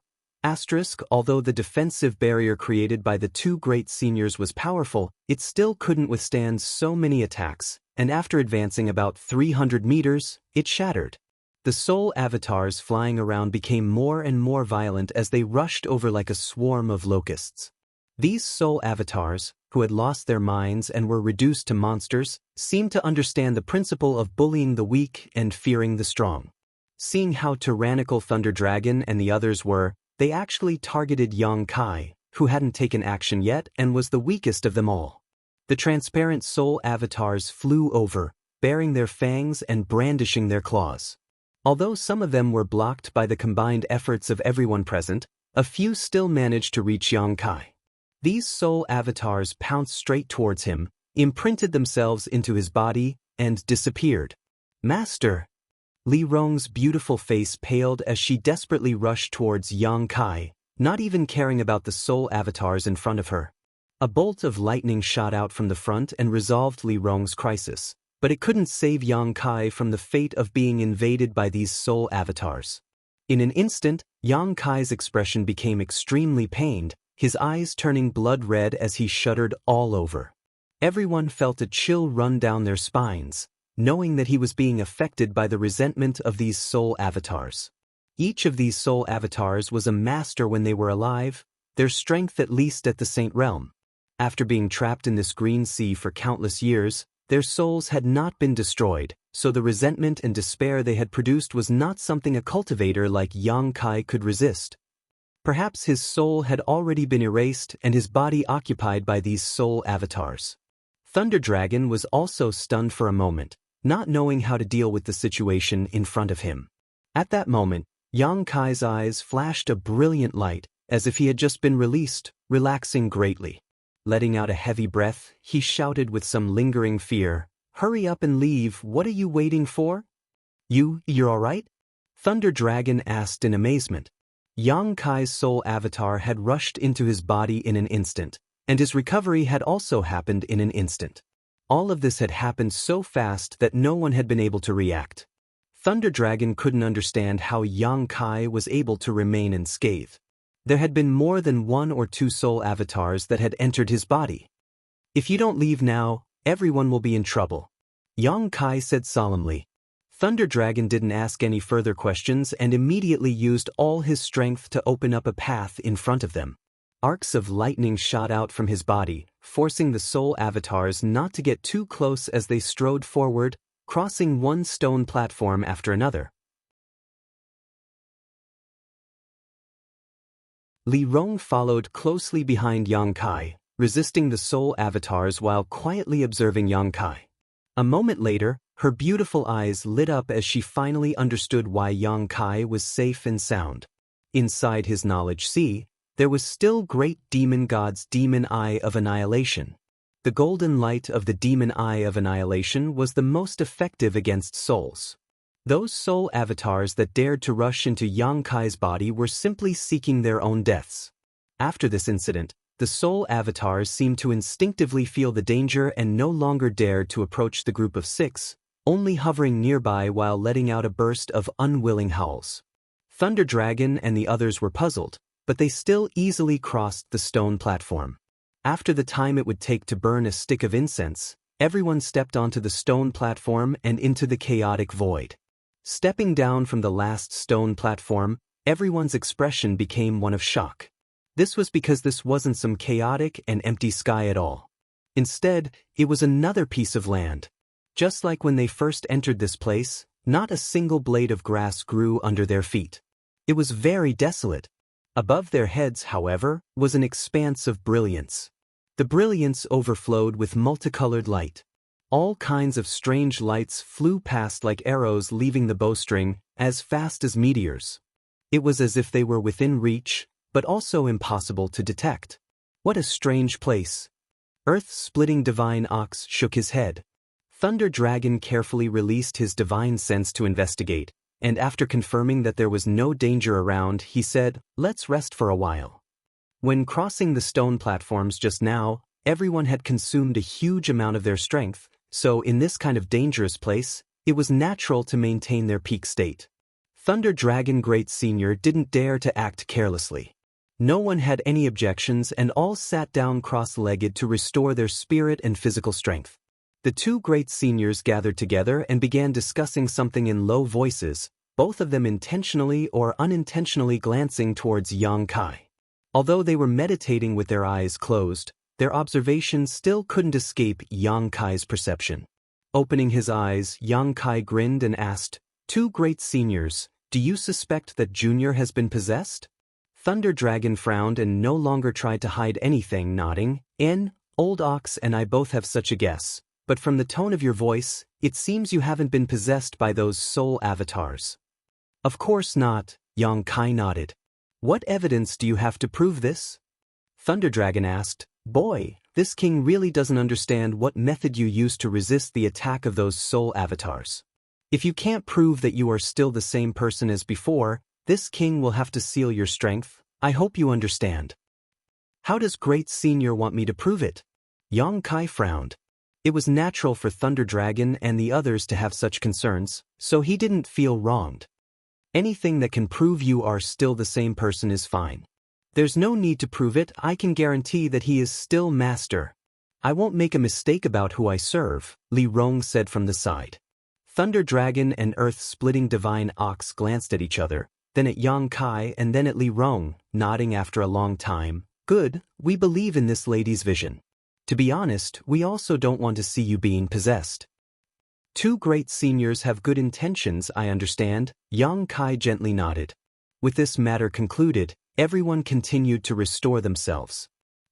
S1: Although the defensive barrier created by the 2 great seniors was powerful, it still couldn't withstand so many attacks, and after advancing about 300 meters, it shattered. The soul avatars flying around became more and more violent as they rushed over like a swarm of locusts. These soul avatars, who had lost their minds and were reduced to monsters, seemed to understand the principle of bullying the weak and fearing the strong. Seeing how tyrannical Thunder Dragon and the others were, they actually targeted Yang Kai, who hadn't taken action yet and was the weakest of them all. The transparent soul avatars flew over, baring their fangs and brandishing their claws. Although some of them were blocked by the combined efforts of everyone present, a few still managed to reach Yang Kai. These soul avatars pounced straight towards him, imprinted themselves into his body, and disappeared. "Master!" Li Rong's beautiful face paled as she desperately rushed towards Yang Kai, not even caring about the soul avatars in front of her. A bolt of lightning shot out from the front and resolved Li Rong's crisis, but it couldn't save Yang Kai from the fate of being invaded by these soul avatars. In an instant, Yang Kai's expression became extremely pained, his eyes turning blood red as he shuddered all over. Everyone felt a chill run down their spines, knowing that he was being affected by the resentment of these soul avatars. Each of these soul avatars was a master when they were alive, their strength at least at the Saint Realm. After being trapped in this green sea for countless years, their souls had not been destroyed, so the resentment and despair they had produced was not something a cultivator like Yang Kai could resist. Perhaps his soul had already been erased and his body occupied by these soul avatars. Thunder Dragon was also stunned for a moment, not knowing how to deal with the situation in front of him. At that moment, Yang Kai's eyes flashed a brilliant light, as if he had just been released, relaxing greatly. Letting out a heavy breath, he shouted with some lingering fear, "Hurry up and leave, what are you waiting for?" You're alright?" Thunder Dragon asked in amazement. Yang Kai's soul avatar had rushed into his body in an instant, and his recovery had also happened in an instant. All of this had happened so fast that no one had been able to react. Thunder Dragon couldn't understand how Yang Kai was able to remain unscathed. There had been more than 1 or 2 soul avatars that had entered his body. "If you don't leave now, everyone will be in trouble," Yang Kai said solemnly. Thunder Dragon didn't ask any further questions and immediately used all his strength to open up a path in front of them. Arcs of lightning shot out from his body, forcing the soul avatars not to get too close as they strode forward, crossing one stone platform after another. Li Rong followed closely behind Yang Kai, resisting the soul avatars while quietly observing Yang Kai. A moment later, her beautiful eyes lit up as she finally understood why Yang Kai was safe and sound. Inside his knowledge sea, there was still great demon god's demon eye of annihilation. The golden light of the demon eye of annihilation was the most effective against souls. Those soul avatars that dared to rush into Yang Kai's body were simply seeking their own deaths. After this incident, the soul avatars seemed to instinctively feel the danger and no longer dared to approach the group of 6, only hovering nearby while letting out a burst of unwilling howls. Thunder Dragon and the others were puzzled, but they still easily crossed the stone platform. After the time it would take to burn a stick of incense, everyone stepped onto the stone platform and into the chaotic void. Stepping down from the last stone platform, everyone's expression became one of shock. This was because this wasn't some chaotic and empty sky at all. Instead, it was another piece of land. Just like when they first entered this place, not a single blade of grass grew under their feet. It was very desolate. Above their heads, however, was an expanse of brilliance. The brilliance overflowed with multicolored light. All kinds of strange lights flew past like arrows leaving the bowstring, as fast as meteors. It was as if they were within reach, but also impossible to detect. What a strange place. Earth-splitting divine ox shook his head. Thunder Dragon carefully released his divine sense to investigate, and after confirming that there was no danger around, he said, "Let's rest for a while." When crossing the stone platforms just now, everyone had consumed a huge amount of their strength, so in this kind of dangerous place, it was natural to maintain their peak state. Thunder Dragon Great Senior didn't dare to act carelessly. No one had any objections and all sat down cross-legged to restore their spirit and physical strength. The 2 great seniors gathered together and began discussing something in low voices, both of them intentionally or unintentionally glancing towards Yang Kai. Although they were meditating with their eyes closed, their observations still couldn't escape Yang Kai's perception. Opening his eyes, Yang Kai grinned and asked, "2 great seniors, do you suspect that Junior has been possessed?" Thunder Dragon frowned and no longer tried to hide anything, nodding, "Old Ox and I both have such a guess, but from the tone of your voice, it seems you haven't been possessed by those soul avatars." "Of course not," Yang Kai nodded. "What evidence do you have to prove this?" Thunder Dragon asked. "Boy, this king really doesn't understand what method you used to resist the attack of those soul avatars. If you can't prove that you are still the same person as before, this king will have to seal your strength. I hope you understand." "How does Great Senior want me to prove it?" Yang Kai frowned. It was natural for Thunder Dragon and the others to have such concerns, so he didn't feel wronged. "Anything that can prove you are still the same person is fine. There's no need to prove it. I can guarantee that he is still master. I won't make a mistake about who I serve," Li Rong said from the side. Thunder Dragon and Earth-splitting divine ox glanced at each other, then at Yang Kai and then at Li Rong, nodding after a long time. "Good, we believe in this lady's vision. To be honest, we also don't want to see you being possessed." "2 great seniors have good intentions, I understand," Yang Kai gently nodded. With this matter concluded, everyone continued to restore themselves.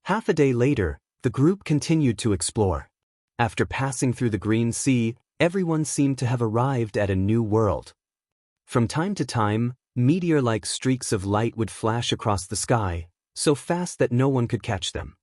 S1: Half a day later, the group continued to explore. After passing through the Green Sea, everyone seemed to have arrived at a new world. From time to time, meteor-like streaks of light would flash across the sky, so fast that no one could catch them.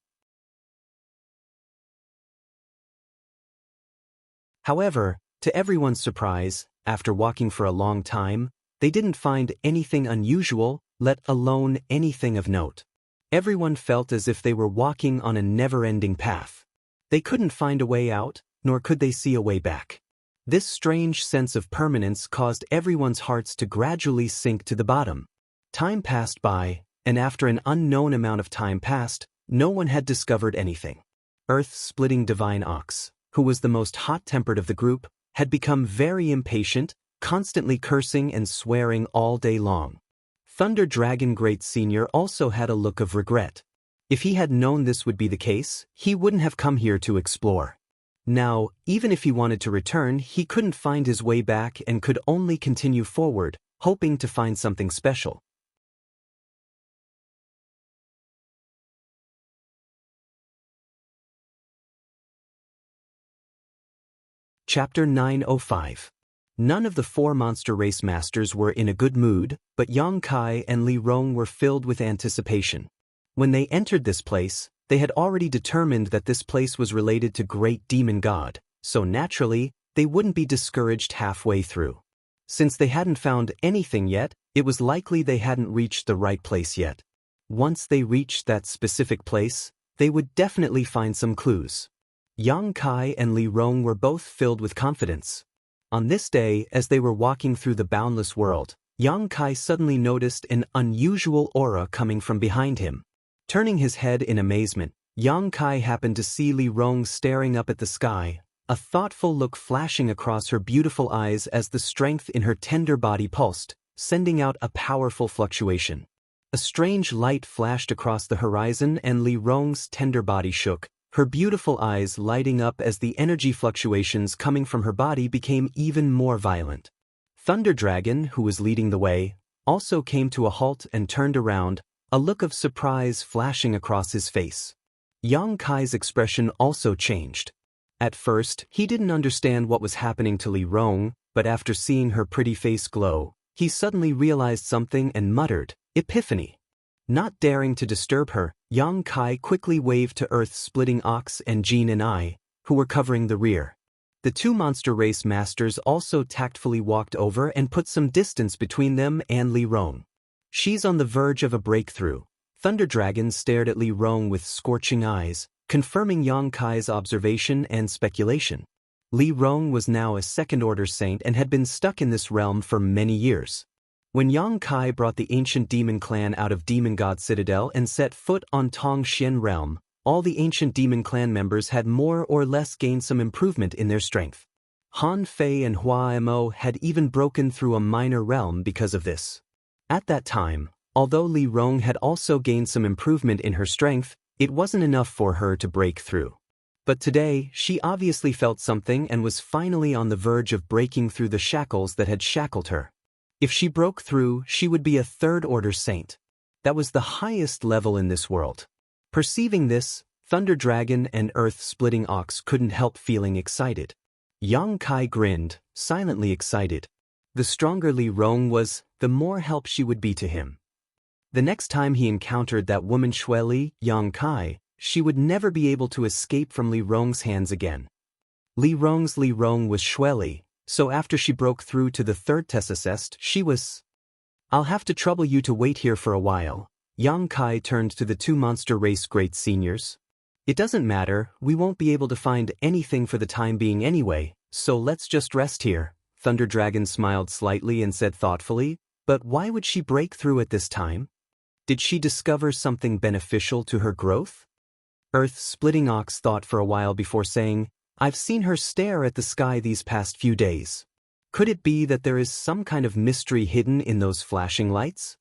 S1: However, to everyone's surprise, after walking for a long time, they didn't find anything unusual, let alone anything of note. Everyone felt as if they were walking on a never-ending path. They couldn't find a way out, nor could they see a way back. This strange sense of permanence caused everyone's hearts to gradually sink to the bottom. Time passed by, and after an unknown amount of time passed, no one had discovered anything. Earth-splitting Divine Ox, who was the most hot-tempered of the group, had become very impatient, constantly cursing and swearing all day long. Thunder Dragon Great Senior also had a look of regret. If he had known this would be the case, he wouldn't have come here to explore. Now, even if he wanted to return, he couldn't find his way back and could only continue forward, hoping to find something special. Chapter 905. None of the four monster race masters were in a good mood, but Yang Kai and Li Rong were filled with anticipation. When they entered this place, they had already determined that this place was related to Great Demon God, so naturally, they wouldn't be discouraged halfway through. Since they hadn't found anything yet, it was likely they hadn't reached the right place yet. Once they reached that specific place, they would definitely find some clues. Yang Kai and Li Rong were both filled with confidence. On this day, as they were walking through the boundless world, Yang Kai suddenly noticed an unusual aura coming from behind him. Turning his head in amazement, Yang Kai happened to see Li Rong staring up at the sky, a thoughtful look flashing across her beautiful eyes as the strength in her tender body pulsed, sending out a powerful fluctuation. A strange light flashed across the horizon and Li Rong's tender body shook, her beautiful eyes lighting up as the energy fluctuations coming from her body became even more violent. Thunder Dragon, who was leading the way, also came to a halt and turned around, a look of surprise flashing across his face. Yang Kai's expression also changed. At first, he didn't understand what was happening to Li Rong, but after seeing her pretty face glow, he suddenly realized something and muttered, "Epiphany." Not daring to disturb her, Yang Kai quickly waved to Earth-splitting Ox and Jean and I, who were covering the rear. The two monster race masters also tactfully walked over and put some distance between them and Li Rong. She's on the verge of a breakthrough. Thunder Dragon stared at Li Rong with scorching eyes, confirming Yang Kai's observation and speculation. Li Rong was now a second-order saint and had been stuck in this realm for many years. When Yang Kai brought the ancient demon clan out of Demon God Citadel and set foot on Tong Xian realm, all the ancient demon clan members had more or less gained some improvement in their strength. Han Fei and Hua Mo had even broken through a minor realm because of this. At that time, although Li Rong had also gained some improvement in her strength, it wasn't enough for her to break through. But today, she obviously felt something and was finally on the verge of breaking through the shackles that had shackled her. If she broke through, she would be a third-order saint. That was the highest level in this world. Perceiving this, Thunder Dragon and Earth-splitting Ox couldn't help feeling excited. Yang Kai grinned, silently excited. The stronger Li Rong was, the more help she would be to him. The next time he encountered that woman Xueli, Yang Kai, she would never be able to escape from Li Rong's hands again. Li Rong's Li Rong was Xueli, so after she broke through to the third Tessacest, she was... "I'll have to trouble you to wait here for a while." Yang Kai turned to the two monster race great seniors. "It doesn't matter, we won't be able to find anything for the time being anyway, so let's just rest here." Thunder Dragon smiled slightly and said thoughtfully, "But why would she break through at this time? Did she discover something beneficial to her growth?" Earth-splitting Ox thought for a while before saying, "I've seen her stare at the sky these past few days. Could it be that there is some kind of mystery hidden in those flashing lights?"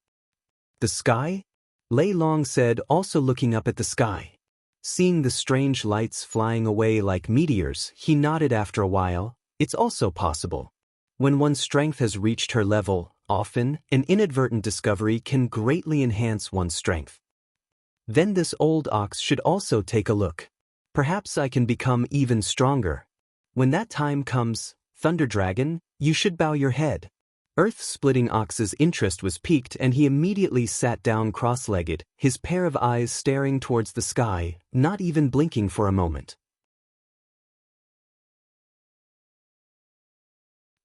S1: "The sky?" Lei Long said, also looking up at the sky. Seeing the strange lights flying away like meteors, he nodded after a while. "It's also possible. When one's strength has reached her level, often, an inadvertent discovery can greatly enhance one's strength. Then this old ox should also take a look. Perhaps I can become even stronger. When that time comes, Thunder Dragon, you should bow your head. Earth-splitting ox's interest was piqued and he immediately sat down cross-legged, his pair of eyes staring towards the sky, not even blinking for a moment.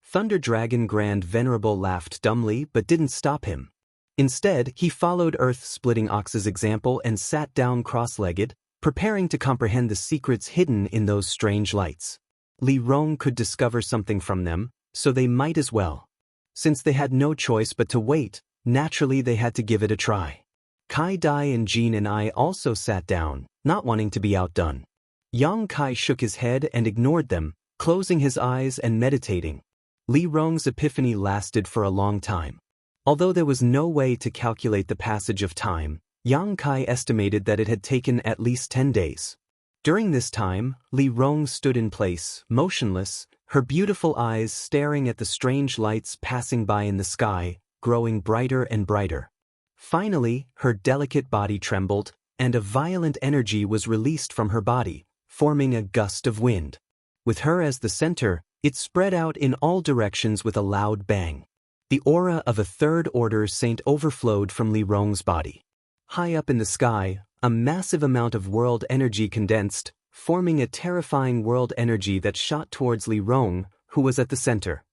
S1: Thunder Dragon Grand Venerable laughed dumbly but didn't stop him. Instead, he followed Earth-splitting ox's example and sat down cross-legged, preparing to comprehend the secrets hidden in those strange lights. Li Rong could discover something from them, so they might as well. Since they had no choice but to wait, naturally they had to give it a try. Kai Dai and Jean and I also sat down, not wanting to be outdone. Yang Kai shook his head and ignored them, closing his eyes and meditating. Li Rong's epiphany lasted for a long time. Although there was no way to calculate the passage of time, Yang Kai estimated that it had taken at least 10 days. During this time, Li Rong stood in place, motionless, her beautiful eyes staring at the strange lights passing by in the sky, growing brighter and brighter. Finally, her delicate body trembled, and a violent energy was released from her body, forming a gust of wind. With her as the center, it spread out in all directions with a loud bang. The aura of a third-order saint overflowed from Li Rong's body. High up in the sky, a massive amount of world energy condensed, forming a terrifying world energy that shot towards Li Rong, who was at the center.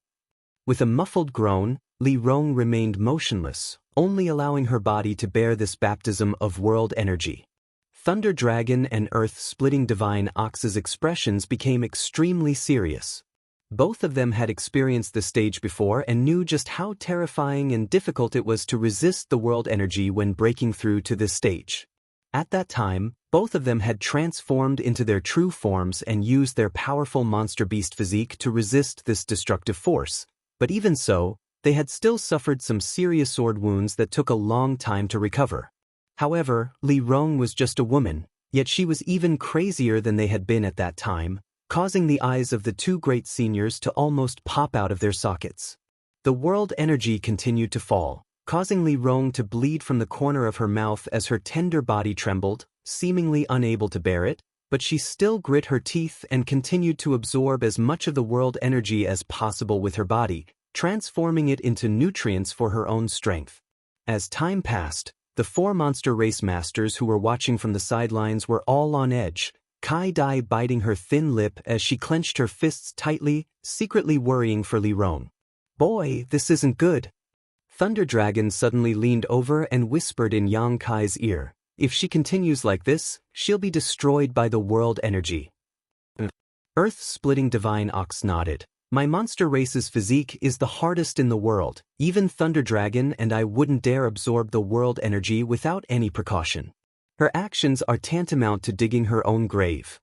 S1: With a muffled groan, Li Rong remained motionless, only allowing her body to bear this baptism of world energy. Thunder Dragon and Earth-splitting Divine Ox's expressions became extremely serious. Both of them had experienced this stage before and knew just how terrifying and difficult it was to resist the world energy when breaking through to this stage. At that time, both of them had transformed into their true forms and used their powerful monster beast physique to resist this destructive force, but even so, they had still suffered some serious sword wounds that took a long time to recover. However, Li Rong was just a woman, yet she was even crazier than they had been at that time, causing the eyes of the two great seniors to almost pop out of their sockets. The world energy continued to fall, causing Li Rong to bleed from the corner of her mouth as her tender body trembled, seemingly unable to bear it, but she still grit her teeth and continued to absorb as much of the world energy as possible with her body, transforming it into nutrients for her own strength. As time passed, the four monster race masters who were watching from the sidelines were all on edge, Kai Dai biting her thin lip as she clenched her fists tightly, secretly worrying for Li Rong. "Boy, this isn't good." Thunder Dragon suddenly leaned over and whispered in Yang Kai's ear, "If she continues like this, she'll be destroyed by the world energy." Earth-splitting Divine Ox nodded. "My monster race's physique is the hardest in the world. Even Thunder Dragon and I wouldn't dare absorb the world energy without any precaution. Her actions are tantamount to digging her own grave."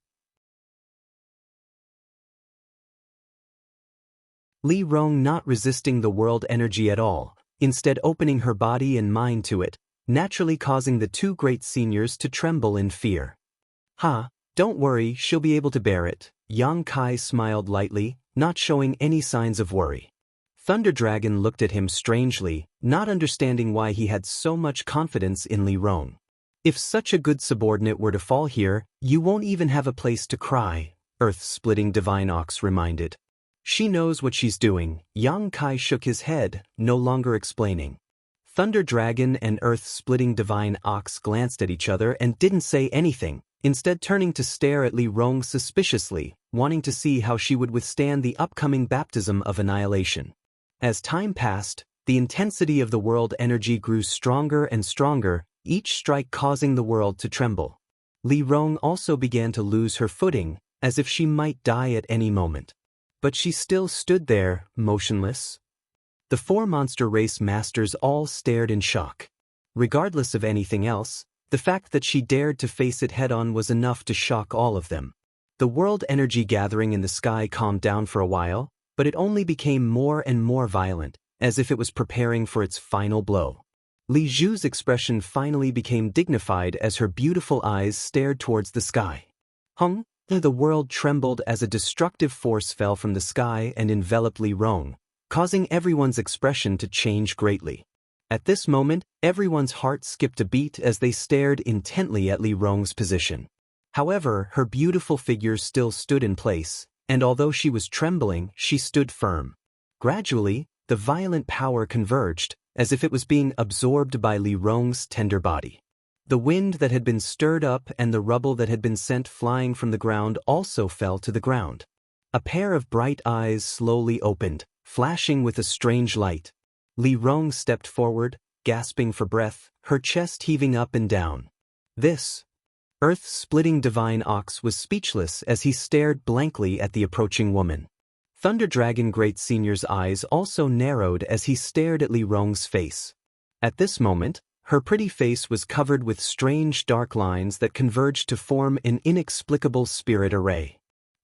S1: Li Rong not resisting the world energy at all, instead opening her body and mind to it, naturally causing the two great seniors to tremble in fear. Don't worry, she'll be able to bear it." Yang Kai smiled lightly, not showing any signs of worry. Thunder Dragon looked at him strangely, not understanding why he had so much confidence in Li Rong. "If such a good subordinate were to fall here, you won't even have a place to cry," Earth-splitting Divine Ox reminded. "She knows what she's doing." Yang Kai shook his head, no longer explaining. Thunder Dragon and Earth-splitting Divine Ox glanced at each other and didn't say anything, instead turning to stare at Li Rong suspiciously, wanting to see how she would withstand the upcoming baptism of annihilation. As time passed, the intensity of the world energy grew stronger and stronger, each strike causing the world to tremble. Li Rong also began to lose her footing, as if she might die at any moment. But she still stood there, motionless. The four monster race masters all stared in shock. Regardless of anything else, the fact that she dared to face it head-on was enough to shock all of them. The world energy gathering in the sky calmed down for a while, but it only became more and more violent, as if it was preparing for its final blow. Li Zhu's expression finally became dignified as her beautiful eyes stared towards the sky. The world trembled as a destructive force fell from the sky and enveloped Li Rong, causing everyone's expression to change greatly. At this moment, everyone's heart skipped a beat as they stared intently at Li Rong's position. However, her beautiful figure still stood in place, and although she was trembling, she stood firm. Gradually, the violent power converged, as if it was being absorbed by Li Rong's tender body. The wind that had been stirred up and the rubble that had been sent flying from the ground also fell to the ground. A pair of bright eyes slowly opened, flashing with a strange light. Li Rong stepped forward, gasping for breath, her chest heaving up and down. This earth-splitting divine ox was speechless as he stared blankly at the approaching woman. Thunder Dragon Great Senior's eyes also narrowed as he stared at Li Rong's face. At this moment, her pretty face was covered with strange dark lines that converged to form an inexplicable spirit array.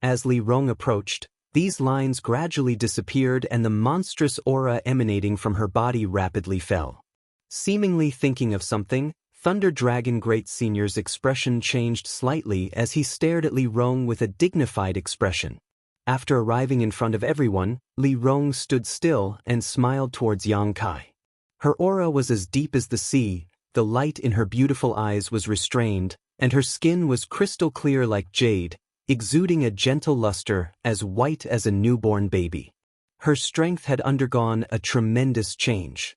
S1: As Li Rong approached, these lines gradually disappeared and the monstrous aura emanating from her body rapidly fell. Seemingly thinking of something, Thunder Dragon Great Senior's expression changed slightly as he stared at Li Rong with a dignified expression. After arriving in front of everyone, Li Rong stood still and smiled towards Yang Kai. Her aura was as deep as the sea, the light in her beautiful eyes was restrained, and her skin was crystal clear like jade, exuding a gentle luster as white as a newborn baby. Her strength had undergone a tremendous change.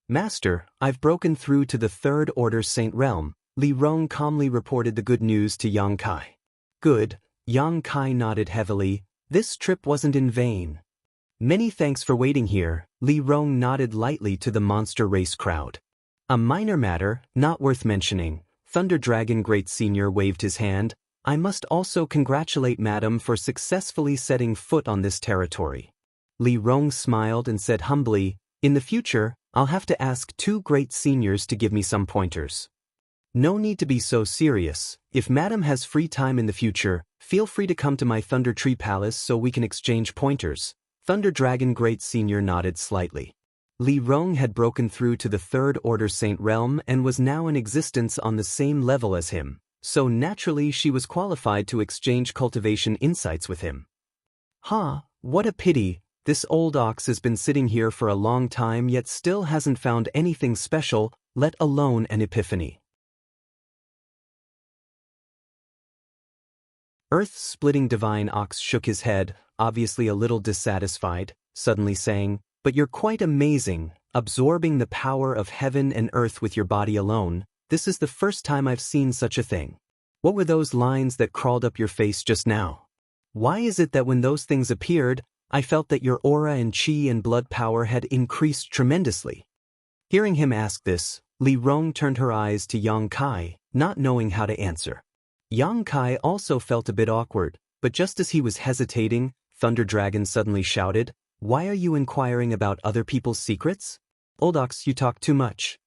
S1: "Master, I've broken through to the Third Order Saint Realm," Li Rong calmly reported the good news to Yang Kai. "Good," Yang Kai nodded heavily. "This trip wasn't in vain." "Many thanks for waiting here," Li Rong nodded lightly to the monster race crowd. "A minor matter, not worth mentioning," Thunder Dragon Great Senior waved his hand. "I must also congratulate Madam for successfully setting foot on this territory." Li Rong smiled and said humbly, "In the future, I'll have to ask 2 great seniors to give me some pointers." "No need to be so serious. If Madam has free time in the future, feel free to come to my Thunder Tree Palace so we can exchange pointers." Thunder Dragon Great Senior nodded slightly. Li Rong had broken through to the Third Order Saint Realm and was now in existence on the same level as him, so naturally she was qualified to exchange cultivation insights with him. What a pity, this old ox has been sitting here for a long time yet still hasn't found anything special, let alone an epiphany. Earth-splitting divine ox shook his head, obviously a little dissatisfied, suddenly saying, "But you're quite amazing, absorbing the power of heaven and earth with your body alone. This is the first time I've seen such a thing. What were those lines that crawled up your face just now? Why is it that when those things appeared, I felt that your aura and chi and blood power had increased tremendously?" Hearing him ask this, Li Rong turned her eyes to Yang Kai, not knowing how to answer. Yang Kai also felt a bit awkward, but just as he was hesitating, Thunder Dragon suddenly shouted, "Why are you inquiring about other people's secrets? Old ox, you talk too much."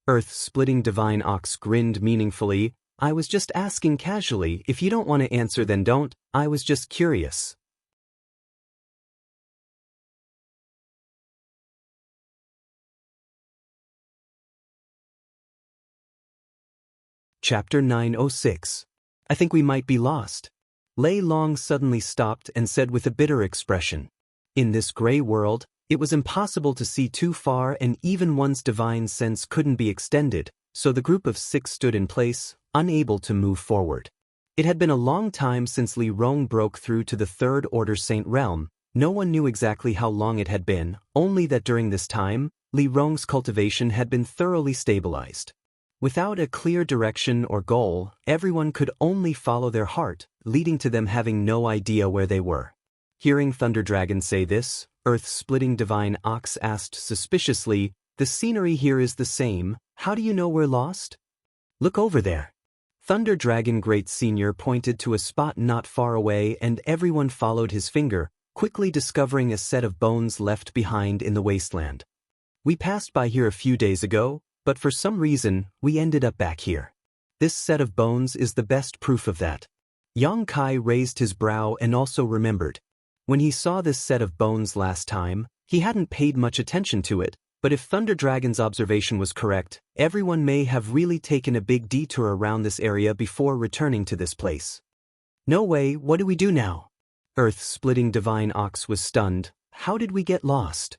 S1: Earth-splitting divine ox grinned meaningfully. "I was just asking casually. If you don't want to answer, then don't. I was just curious." Chapter 906. I think we might be lost. Lei Long suddenly stopped and said with a bitter expression. In this gray world, it was impossible to see too far and even one's divine sense couldn't be extended, so the group of 6 stood in place, unable to move forward. It had been a long time since Li Rong broke through to the Third Order Saint Realm. No one knew exactly how long it had been, only that during this time, Li Rong's cultivation had been thoroughly stabilized. Without a clear direction or goal, everyone could only follow their heart, leading to them having no idea where they were. Hearing Thunder Dragon say this, Earth-splitting divine ox asked suspiciously, "The scenery here is the same, how do you know we're lost?" "Look over there." Thunder Dragon Great Senior pointed to a spot not far away and everyone followed his finger, quickly discovering a set of bones left behind in the wasteland. "We passed by here a few days ago, but for some reason, we ended up back here. This set of bones is the best proof of that." Yang Kai raised his brow and also remembered. When he saw this set of bones last time, he hadn't paid much attention to it, but if Thunder Dragon's observation was correct, everyone may have really taken a big detour around this area before returning to this place. "No way, what do we do now?" Earth-splitting divine ox was stunned. How did we get lost?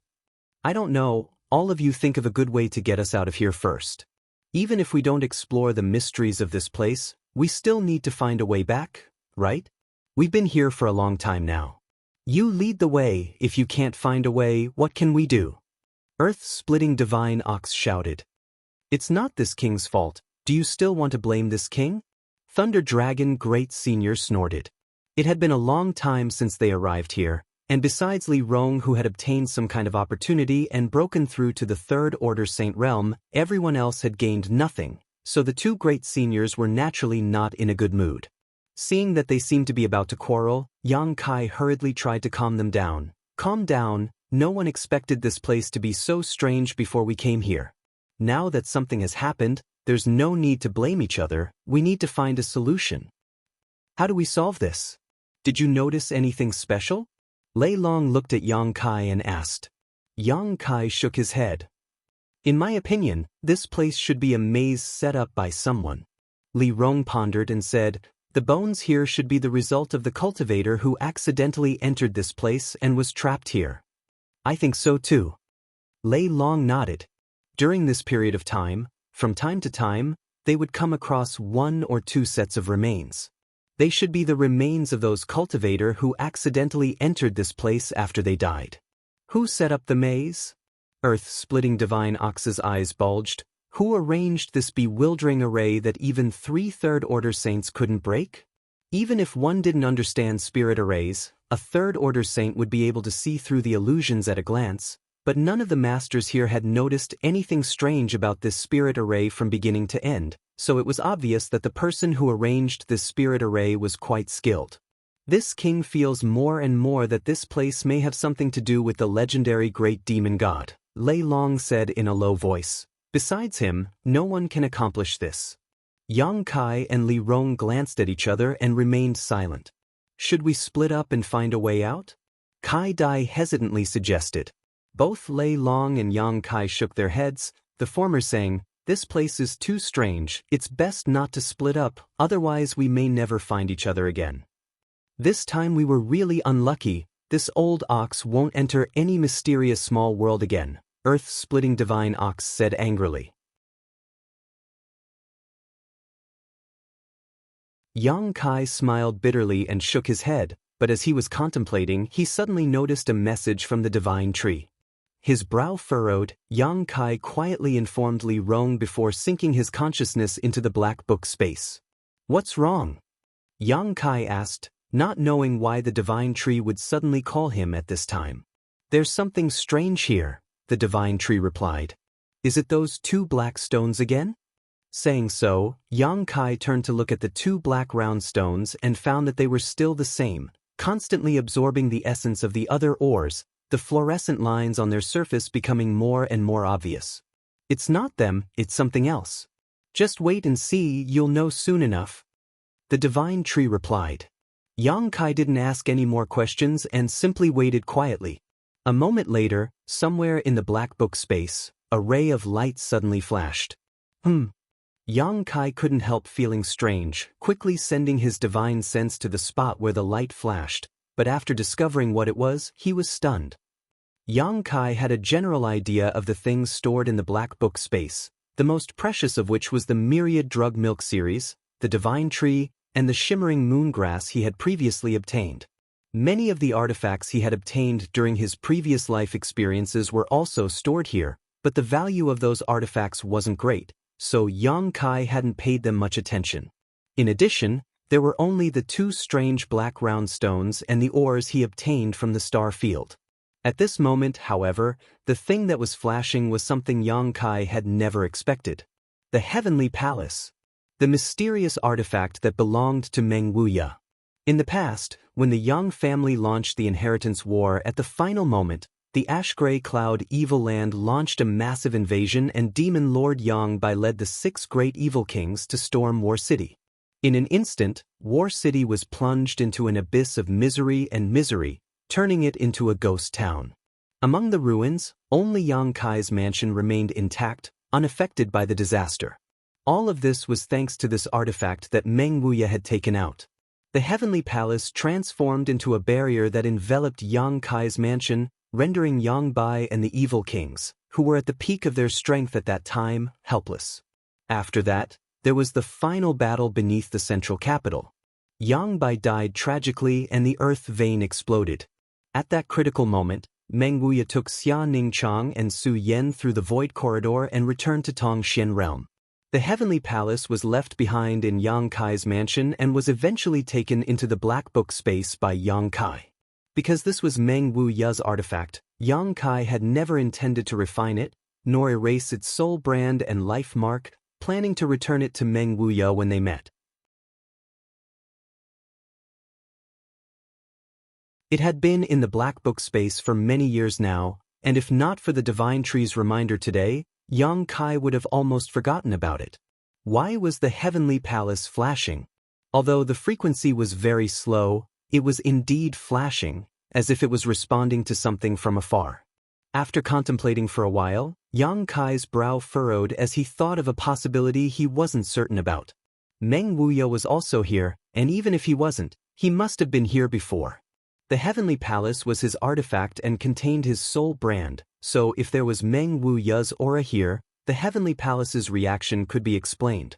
S1: I don't know, all of you think of a good way to get us out of here first. Even if we don't explore the mysteries of this place, we still need to find a way back, right? We've been here for a long time now. You lead the way. If you can't find a way, what can we do? Earth-splitting divine ox shouted. It's not this king's fault. Do you still want to blame this king? Thunder Dragon Great Senior snorted. It had been a long time since they arrived here, and besides Li Rong, who had obtained some kind of opportunity and broken through to the Third Order Saint Realm, everyone else had gained nothing, so the two great seniors were naturally not in a good mood. Seeing that they seemed to be about to quarrel, Yang Kai hurriedly tried to calm them down. Calm down, no one expected this place to be so strange before we came here. Now that something has happened, there's no need to blame each other, we need to find a solution. How do we solve this? Did you notice anything special? Lei Long looked at Yang Kai and asked. Yang Kai shook his head. In my opinion, this place should be a maze set up by someone. Li Rong pondered and said, the bones here should be the result of the cultivator who accidentally entered this place and was trapped here. I think so too. Lei Long nodded. During this period of time, from time to time, they would come across 1 or 2 sets of remains. They should be the remains of those cultivator who accidentally entered this place after they died. Who set up the maze? Earth-splitting divine ox's eyes bulged. Who arranged this bewildering array that even 3 Third Order saints couldn't break? Even if one didn't understand spirit arrays, a Third Order saint would be able to see through the illusions at a glance, but none of the masters here had noticed anything strange about this spirit array from beginning to end, so it was obvious that the person who arranged this spirit array was quite skilled. This king feels more and more that this place may have something to do with the legendary great demon god, Lei Long said in a low voice. Besides him, no one can accomplish this. Yang Kai and Li Rong glanced at each other and remained silent. Should we split up and find a way out? Kai Dai hesitantly suggested. Both Lei Long and Yang Kai shook their heads, the former saying, this place is too strange, it's best not to split up, otherwise we may never find each other again. This time we were really unlucky, this old ox won't enter any mysterious small world again, Earth-splitting divine ox said angrily. Yang Kai smiled bitterly and shook his head, but as he was contemplating, he suddenly noticed a message from the divine tree. His brow furrowed, Yang Kai quietly informed Li Rong before sinking his consciousness into the black book space. What's wrong? Yang Kai asked, not knowing why the divine tree would suddenly call him at this time. There's something strange here, the divine tree replied. Is it those 2 black stones again? Saying so, Yang Kai turned to look at the 2 black round stones and found that they were still the same, constantly absorbing the essence of the other ores, the fluorescent lines on their surface becoming more and more obvious. It's not them, it's something else. Just wait and see, you'll know soon enough. The divine tree replied. Yang Kai didn't ask any more questions and simply waited quietly. A moment later, somewhere in the black book space, a ray of light suddenly flashed. Yang Kai couldn't help feeling strange, quickly sending his divine sense to the spot where the light flashed, but after discovering what it was, he was stunned. Yang Kai had a general idea of the things stored in the black book space, the most precious of which was the myriad drug milk series, the divine tree, and the shimmering moongrass he had previously obtained. Many of the artifacts he had obtained during his previous life experiences were also stored here, but the value of those artifacts wasn't great, so Yang Kai hadn't paid them much attention. In addition, there were only the 2 strange black round stones and the ores he obtained from the star field. At this moment, however, the thing that was flashing was something Yang Kai had never expected. The Heavenly Palace. The mysterious artifact that belonged to Meng Wuya. In the past, when the Yang family launched the Inheritance War at the final moment, the Ash-Gray Cloud Evil Land launched a massive invasion and Demon Lord Yang Bai led the 6 great evil kings to storm War City. In an instant, War City was plunged into an abyss of misery and misery, turning it into a ghost town. Among the ruins, only Yang Kai's mansion remained intact, unaffected by the disaster. All of this was thanks to this artifact that Meng Wuya had taken out. The Heavenly Palace transformed into a barrier that enveloped Yang Kai's mansion, rendering Yangbai and the evil kings, who were at the peak of their strength at that time, helpless. After that, there was the final battle beneath the central capital. Yangbai died tragically and the earth vein exploded. At that critical moment, Meng Wuya took Xia Ningchang and Su Yan through the void corridor and returned to Tongxian realm. The heavenly palace was left behind in Yang Kai's mansion and was eventually taken into the Black Book space by Yang Kai. Because this was Meng Wuya's artifact, Yang Kai had never intended to refine it, nor erase its soul brand and life mark, planning to return it to Meng Wuya when they met. It had been in the Black Book space for many years now, and if not for the Divine Tree's reminder today, Yang Kai would have almost forgotten about it. Why was the heavenly palace flashing? Although the frequency was very slow, it was indeed flashing, as if it was responding to something from afar. After contemplating for a while, Yang Kai's brow furrowed as he thought of a possibility he wasn't certain about. Meng Wuya was also here, and even if he wasn't, he must have been here before. The heavenly palace was his artifact and contained his soul brand, so if there was Meng Wuya's aura here, the heavenly palace's reaction could be explained.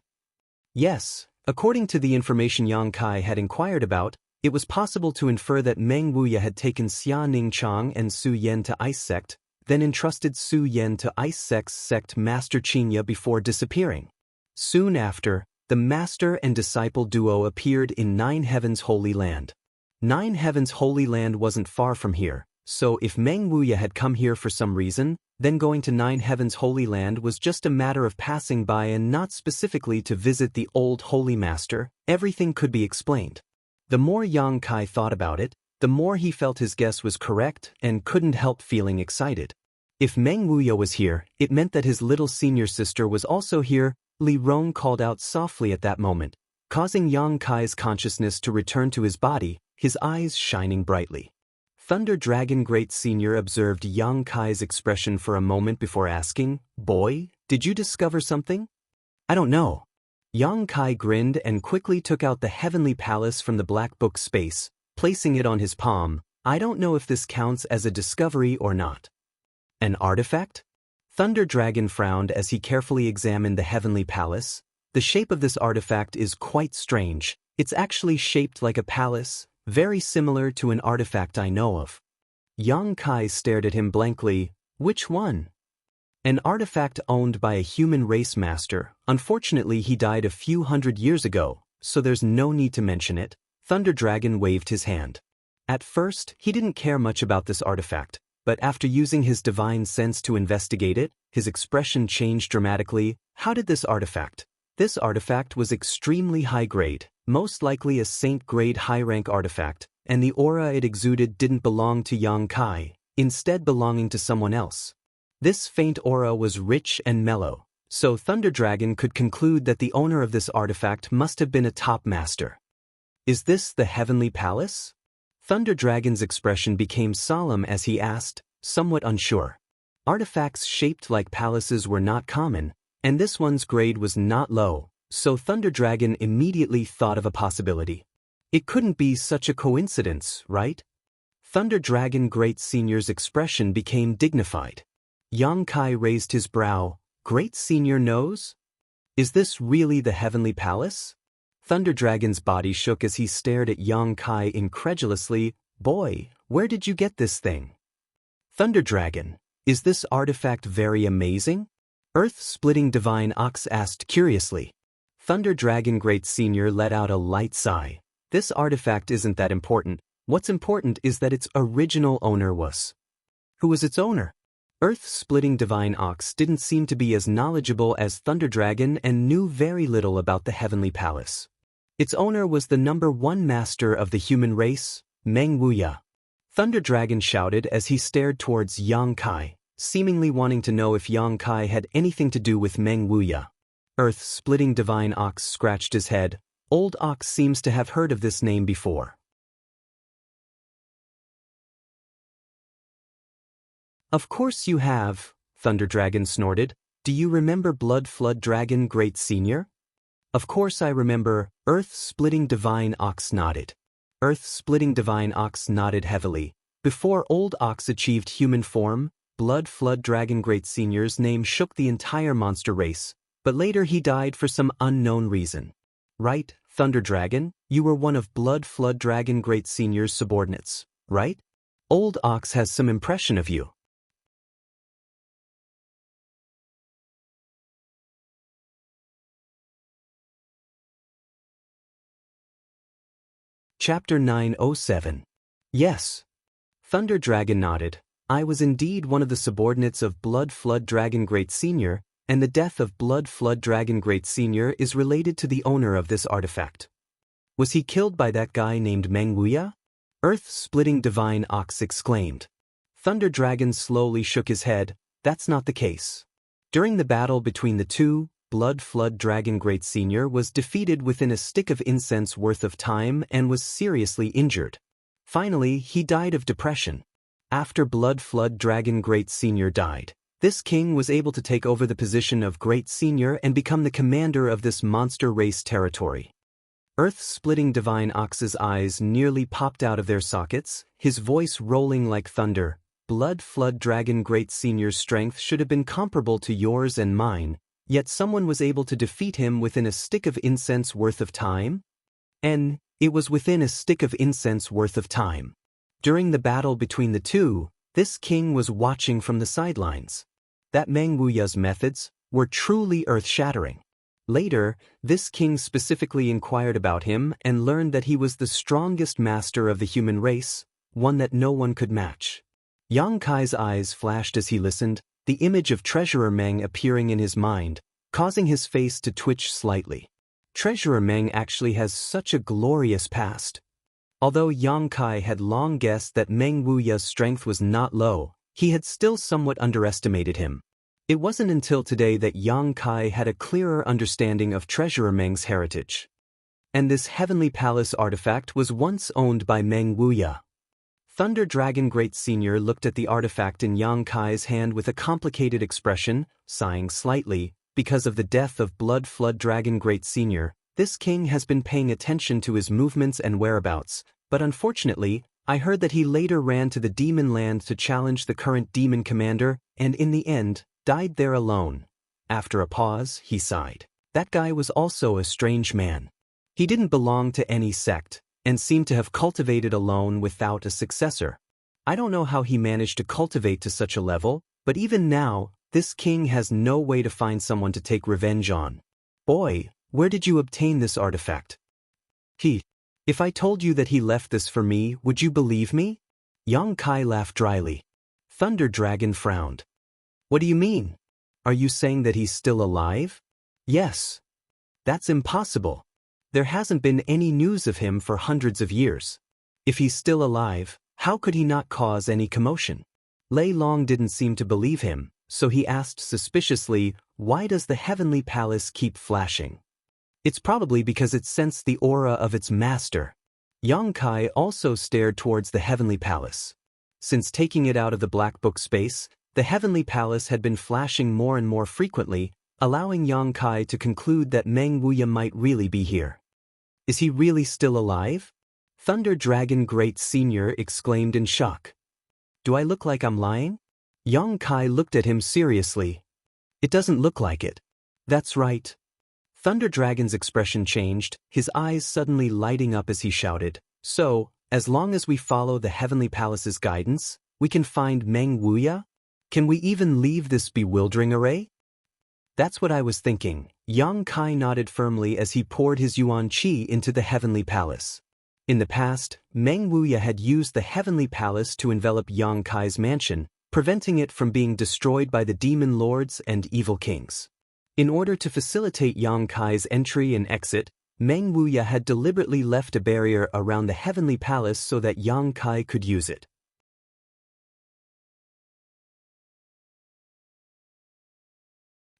S1: Yes, according to the information Yang Kai had inquired about, it was possible to infer that Meng Wuya had taken Xia Ningchang and Su Yan to Ice Sect, then entrusted Su Yan to Ice Sect's sect Master Qinya before disappearing. Soon after, the master and disciple duo appeared in Nine Heavens' Holy Land. Nine Heavens' Holy Land wasn't far from here, so if Meng Wuya had come here for some reason, then going to Nine Heavens' Holy Land was just a matter of passing by and not specifically to visit the old Holy Master. Everything could be explained. The more Yang Kai thought about it, the more he felt his guess was correct and couldn't help feeling excited. If Meng Wuya was here, it meant that his little senior sister was also here. Li Rong called out softly at that moment, causing Yang Kai's consciousness to return to his body, his eyes shining brightly. Thunder Dragon Great Senior observed Yang Kai's expression for a moment before asking, "Boy, did you discover something?" "I don't know." Yang Kai grinned and quickly took out the heavenly palace from the Black Book space, placing it on his palm. "I don't know if this counts as a discovery or not." "An artifact?" Thunder Dragon frowned as he carefully examined the heavenly palace. "The shape of this artifact is quite strange. It's actually shaped like a palace, very similar to an artifact I know of." Yang Kai stared at him blankly. "Which one?" "An artifact owned by a human race master. Unfortunately, he died a few hundred years ago, so there's no need to mention it." Thunder Dragon waved his hand. At first, he didn't care much about this artifact, but after using his divine sense to investigate it, his expression changed dramatically. "How did this artifact?" "This artifact was extremely high-grade, most likely a saint-grade high-rank artifact, and the aura it exuded didn't belong to Yang Kai, instead belonging to someone else. This faint aura was rich and mellow, so Thunder Dragon could conclude that the owner of this artifact must have been a top master." "Is this the heavenly palace?" Thunder Dragon's expression became solemn as he asked, somewhat unsure. Artifacts shaped like palaces were not common, and this one's grade was not low, so Thunder Dragon immediately thought of a possibility. "It couldn't be such a coincidence, right?" Thunder Dragon Great Senior's expression became dignified. Yang Kai raised his brow. "Great Senior knows? Is this really the heavenly palace?" Thunder Dragon's body shook as he stared at Yang Kai incredulously. "Boy, where did you get this thing?" "Thunder Dragon, is this artifact very amazing?" Earth-splitting Divine Ox asked curiously. Thunder Dragon Great Senior let out a light sigh. "This artifact isn't that important. What's important is that its original owner was." "Who was its owner?" Earth-splitting Divine Ox didn't seem to be as knowledgeable as Thunder Dragon and knew very little about the Heavenly Palace. "Its owner was the #1 master of the human race, Meng Wuya." Thunder Dragon shouted as he stared towards Yang Kai, seemingly wanting to know if Yang Kai had anything to do with Meng Wuya. Earth-splitting Divine Ox scratched his head. "Old Ox seems to have heard of this name before." "Of course you have," Thunder Dragon snorted. "Do you remember Blood Flood Dragon Great Senior?" "Of course I remember." Earth-splitting Divine Ox nodded. Earth-splitting Divine Ox nodded heavily. Before Old Ox achieved human form, Blood Flood Dragon Great Senior's name shook the entire monster race, but later he died for some unknown reason. Right, Thunder Dragon, you were one of Blood Flood Dragon Great Senior's subordinates, right? Old Ox has some impression of you. Chapter 907. Yes. Thunder Dragon nodded. I was indeed one of the subordinates of Blood Flood Dragon Great Senior, and the death of Blood Flood Dragon Great Senior is related to the owner of this artifact. Was he killed by that guy named Meng Wuya? Earth-splitting Divine Ox exclaimed. Thunder Dragon slowly shook his head. That's not the case. During the battle between the two, Blood Flood Dragon Great Senior was defeated within a stick of incense worth of time and was seriously injured. Finally, he died of depression. After Blood Flood Dragon Great Senior died, this king was able to take over the position of Great Senior and become the commander of this monster race territory. Earth-splitting Divine Ox's eyes nearly popped out of their sockets, his voice rolling like thunder. Blood Flood Dragon Great Senior's strength should have been comparable to yours and mine, yet someone was able to defeat him within a stick of incense worth of time? And it was within a stick of incense worth of time. During the battle between the two, this king was watching from the sidelines. That Meng Wuya's methods were truly earth-shattering. Later, this king specifically inquired about him and learned that he was the strongest master of the human race, one that no one could match. Yang Kai's eyes flashed as he listened, the image of Treasurer Meng appearing in his mind, causing his face to twitch slightly. Treasurer Meng actually has such a glorious past. Although Yang Kai had long guessed that Meng Wuya's strength was not low, he had still somewhat underestimated him. It wasn't until today that Yang Kai had a clearer understanding of Treasurer Meng's heritage. And this Heavenly Palace artifact was once owned by Meng Wuya. Thunder Dragon Great Senior looked at the artifact in Yang Kai's hand with a complicated expression, sighing slightly. Because of the death of Blood Flood Dragon Great Senior, this king has been paying attention to his movements and whereabouts, but unfortunately, I heard that he later ran to the demon land to challenge the current demon commander, and in the end, died there alone. After a pause, he sighed. That guy was also a strange man. He didn't belong to any sect, and seemed to have cultivated alone without a successor. I don't know how he managed to cultivate to such a level, but even now, this king has no way to find someone to take revenge on. Boy, where did you obtain this artifact? If I told you that he left this for me, would you believe me? Yang Kai laughed dryly. Thunder Dragon frowned. What do you mean? Are you saying that he's still alive? Yes. That's impossible. There hasn't been any news of him for hundreds of years. If he's still alive, how could he not cause any commotion? Lei Long didn't seem to believe him, so he asked suspiciously, why does the Heavenly Palace keep flashing? It's probably because it sensed the aura of its master. Yang Kai also stared towards the Heavenly Palace. Since taking it out of the Black Book space, the Heavenly Palace had been flashing more and more frequently, allowing Yang Kai to conclude that Meng Wuya might really be here. Is he really still alive? Thunder Dragon Great Senior exclaimed in shock. Do I look like I'm lying? Yang Kai looked at him seriously. It doesn't look like it. That's right. Thunder Dragon's expression changed, his eyes suddenly lighting up as he shouted, so, as long as we follow the Heavenly Palace's guidance, we can find Meng Wuya? Can we even leave this bewildering array? That's what I was thinking. Yang Kai nodded firmly as he poured his Yuan Qi into the Heavenly Palace. In the past, Meng Wuya had used the Heavenly Palace to envelop Yang Kai's mansion, preventing it from being destroyed by the demon lords and evil kings. In order to facilitate Yang Kai's entry and exit, Meng Wuya had deliberately left a barrier around the Heavenly Palace so that Yang Kai could use it.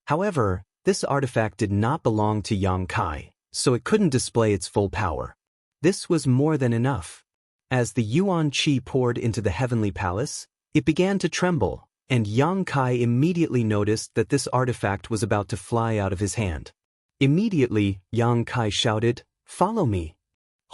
S1: However, this artifact did not belong to Yang Kai, so it couldn't display its full power. This was more than enough. As the Yuan Qi poured into the Heavenly Palace, it began to tremble, and Yang Kai immediately noticed that this artifact was about to fly out of his hand. Immediately, Yang Kai shouted, "Follow me."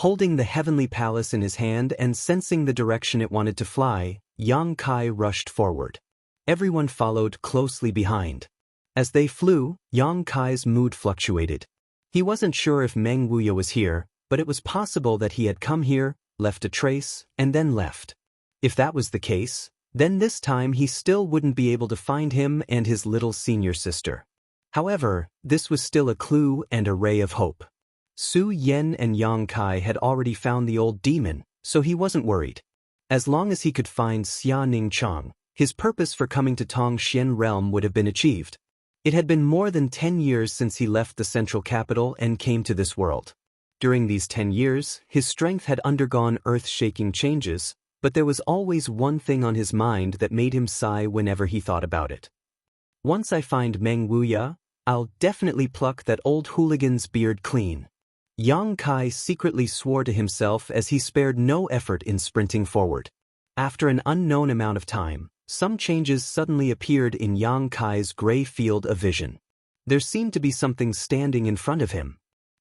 S1: Holding the heavenly palace in his hand and sensing the direction it wanted to fly, Yang Kai rushed forward. Everyone followed closely behind. As they flew, Yang Kai's mood fluctuated. He wasn't sure if Meng Wuya was here, but it was possible that he had come here, left a trace, and then left. If that was the case, then this time he still wouldn't be able to find him and his little senior sister. However, this was still a clue and a ray of hope. Su Yen and Yang Kai had already found the old demon, so he wasn't worried. As long as he could find Xia Ning Chang, his purpose for coming to Tongxian realm would have been achieved. It had been more than 10 years since he left the central capital and came to this world. During these 10 years, his strength had undergone earth-shaking changes, but there was always one thing on his mind that made him sigh whenever he thought about it. Once I find Meng Wuya, I'll definitely pluck that old hooligan's beard clean. Yang Kai secretly swore to himself as he spared no effort in sprinting forward. After an unknown amount of time, some changes suddenly appeared in Yang Kai's gray field of vision. There seemed to be something standing in front of him.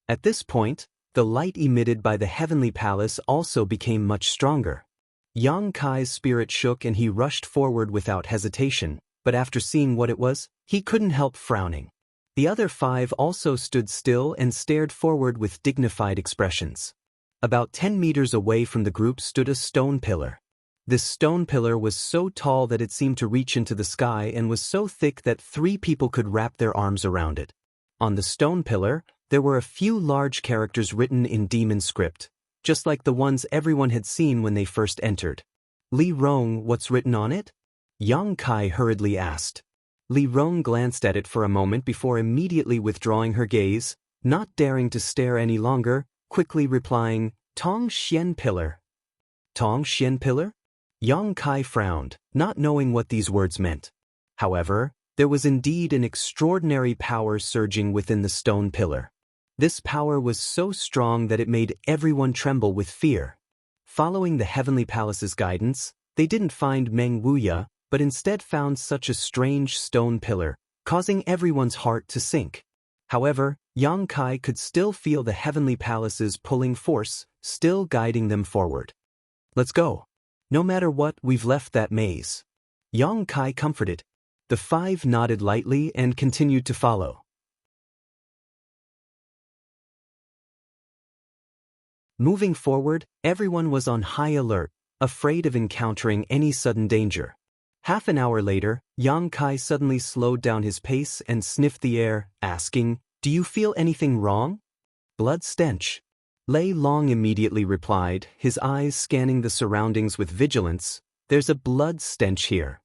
S1: At this point, the light emitted by the heavenly palace also became much stronger. Yang Kai's spirit shook and he rushed forward without hesitation, but after seeing what it was, he couldn't help frowning. The other 5 also stood still and stared forward with dignified expressions. About 10 meters away from the group stood a stone pillar. This stone pillar was so tall that it seemed to reach into the sky and was so thick that 3 people could wrap their arms around it. On the stone pillar, there were a few large characters written in demon script, just like the ones everyone had seen when they first entered. Li Rong, what's written on it? Yang Kai hurriedly asked. Li Rong glanced at it for a moment before immediately withdrawing her gaze, not daring to stare any longer, quickly replying, Tongxian Pillar. Tongxian Pillar? Yang Kai frowned, not knowing what these words meant. However, there was indeed an extraordinary power surging within the stone pillar. This power was so strong that it made everyone tremble with fear. Following the heavenly palace's guidance, they didn't find Meng Wuya, but instead found such a strange stone pillar, causing everyone's heart to sink. However, Yang Kai could still feel the heavenly palace's pulling force, still guiding them forward. Let's go. No matter what, we've left that maze. Yang Kai comforted. The 5 nodded lightly and continued to follow. Moving forward, everyone was on high alert, afraid of encountering any sudden danger. Half an hour later, Yang Kai suddenly slowed down his pace and sniffed the air, asking, "Do you feel anything wrong?" "Blood stench." Lei Long immediately replied, his eyes scanning the surroundings with vigilance, "There's a blood stench here.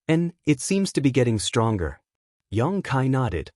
S1: And it seems to be getting stronger." Yang Kai nodded.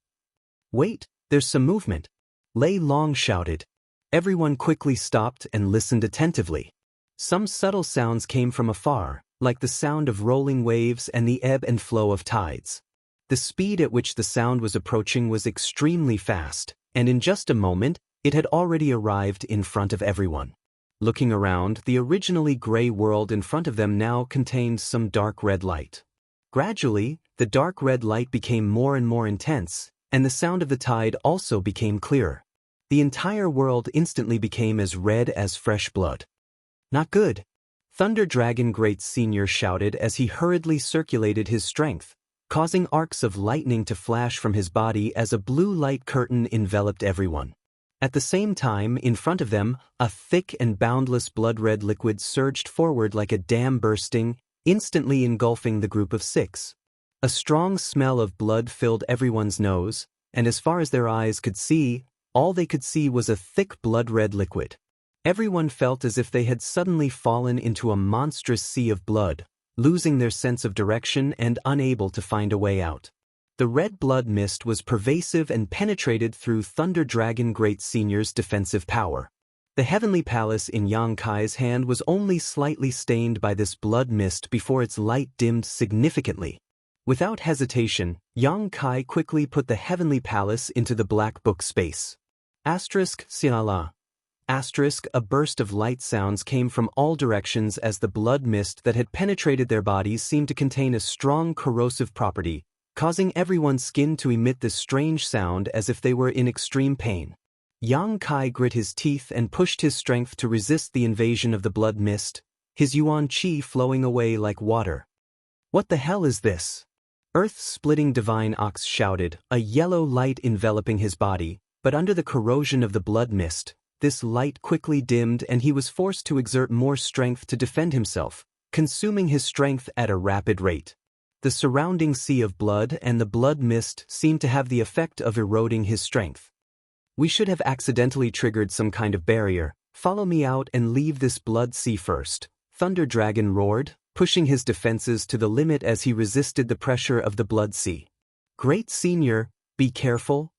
S1: "Wait, there's some movement." Lei Long shouted. Everyone quickly stopped and listened attentively. Some subtle sounds came from afar, like the sound of rolling waves and the ebb and flow of tides. The speed at which the sound was approaching was extremely fast, and in just a moment, it had already arrived in front of everyone. Looking around, the originally gray world in front of them now contained some dark red light. Gradually, the dark red light became more and more intense, and the sound of the tide also became clearer. The entire world instantly became as red as fresh blood. "Not good." Thunder Dragon Great Senior shouted as he hurriedly circulated his strength, causing arcs of lightning to flash from his body as a blue light curtain enveloped everyone. At the same time, in front of them, a thick and boundless blood-red liquid surged forward like a dam bursting, instantly engulfing the group of 6. A strong smell of blood filled everyone's nose, and as far as their eyes could see, all they could see was a thick blood-red liquid. Everyone felt as if they had suddenly fallen into a monstrous sea of blood, losing their sense of direction and unable to find a way out. The red blood mist was pervasive and penetrated through Thunder Dragon Great Senior's defensive power. The heavenly palace in Yang Kai's hand was only slightly stained by this blood mist before its light dimmed significantly. Without hesitation, Yang Kai quickly put the heavenly palace into the black book space. Siala. A burst of light sounds came from all directions as the blood mist that had penetrated their bodies seemed to contain a strong corrosive property, causing everyone's skin to emit this strange sound as if they were in extreme pain. Yang Kai grit his teeth and pushed his strength to resist the invasion of the blood mist, his yuan qi flowing away like water. What the hell is this? Earth-splitting divine ox shouted, a yellow light enveloping his body, but under the corrosion of the blood mist, this light quickly dimmed and he was forced to exert more strength to defend himself, consuming his strength at a rapid rate. The surrounding sea of blood and the blood mist seemed to have the effect of eroding his strength. We should have accidentally triggered some kind of barrier. Follow me out and leave this blood sea first, Thunder Dragon roared, pushing his defenses to the limit as he resisted the pressure of the blood sea. Great Senior, be careful!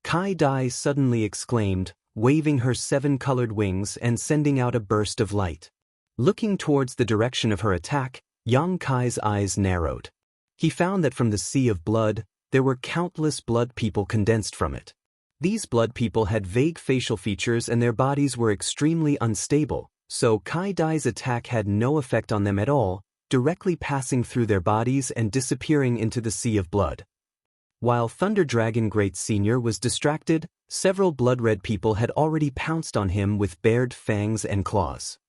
S1: Kai Dai suddenly exclaimed, waving her 7-colored wings and sending out a burst of light. Looking towards the direction of her attack, Yang Kai's eyes narrowed. He found that from the sea of blood, there were countless blood people condensed from it. These blood people had vague facial features and their bodies were extremely unstable, so Kai Dai's attack had no effect on them at all, directly passing through their bodies and disappearing into the sea of blood. While Thunder Dragon Great Senior was distracted, several blood-red people had already pounced on him with bared fangs and claws.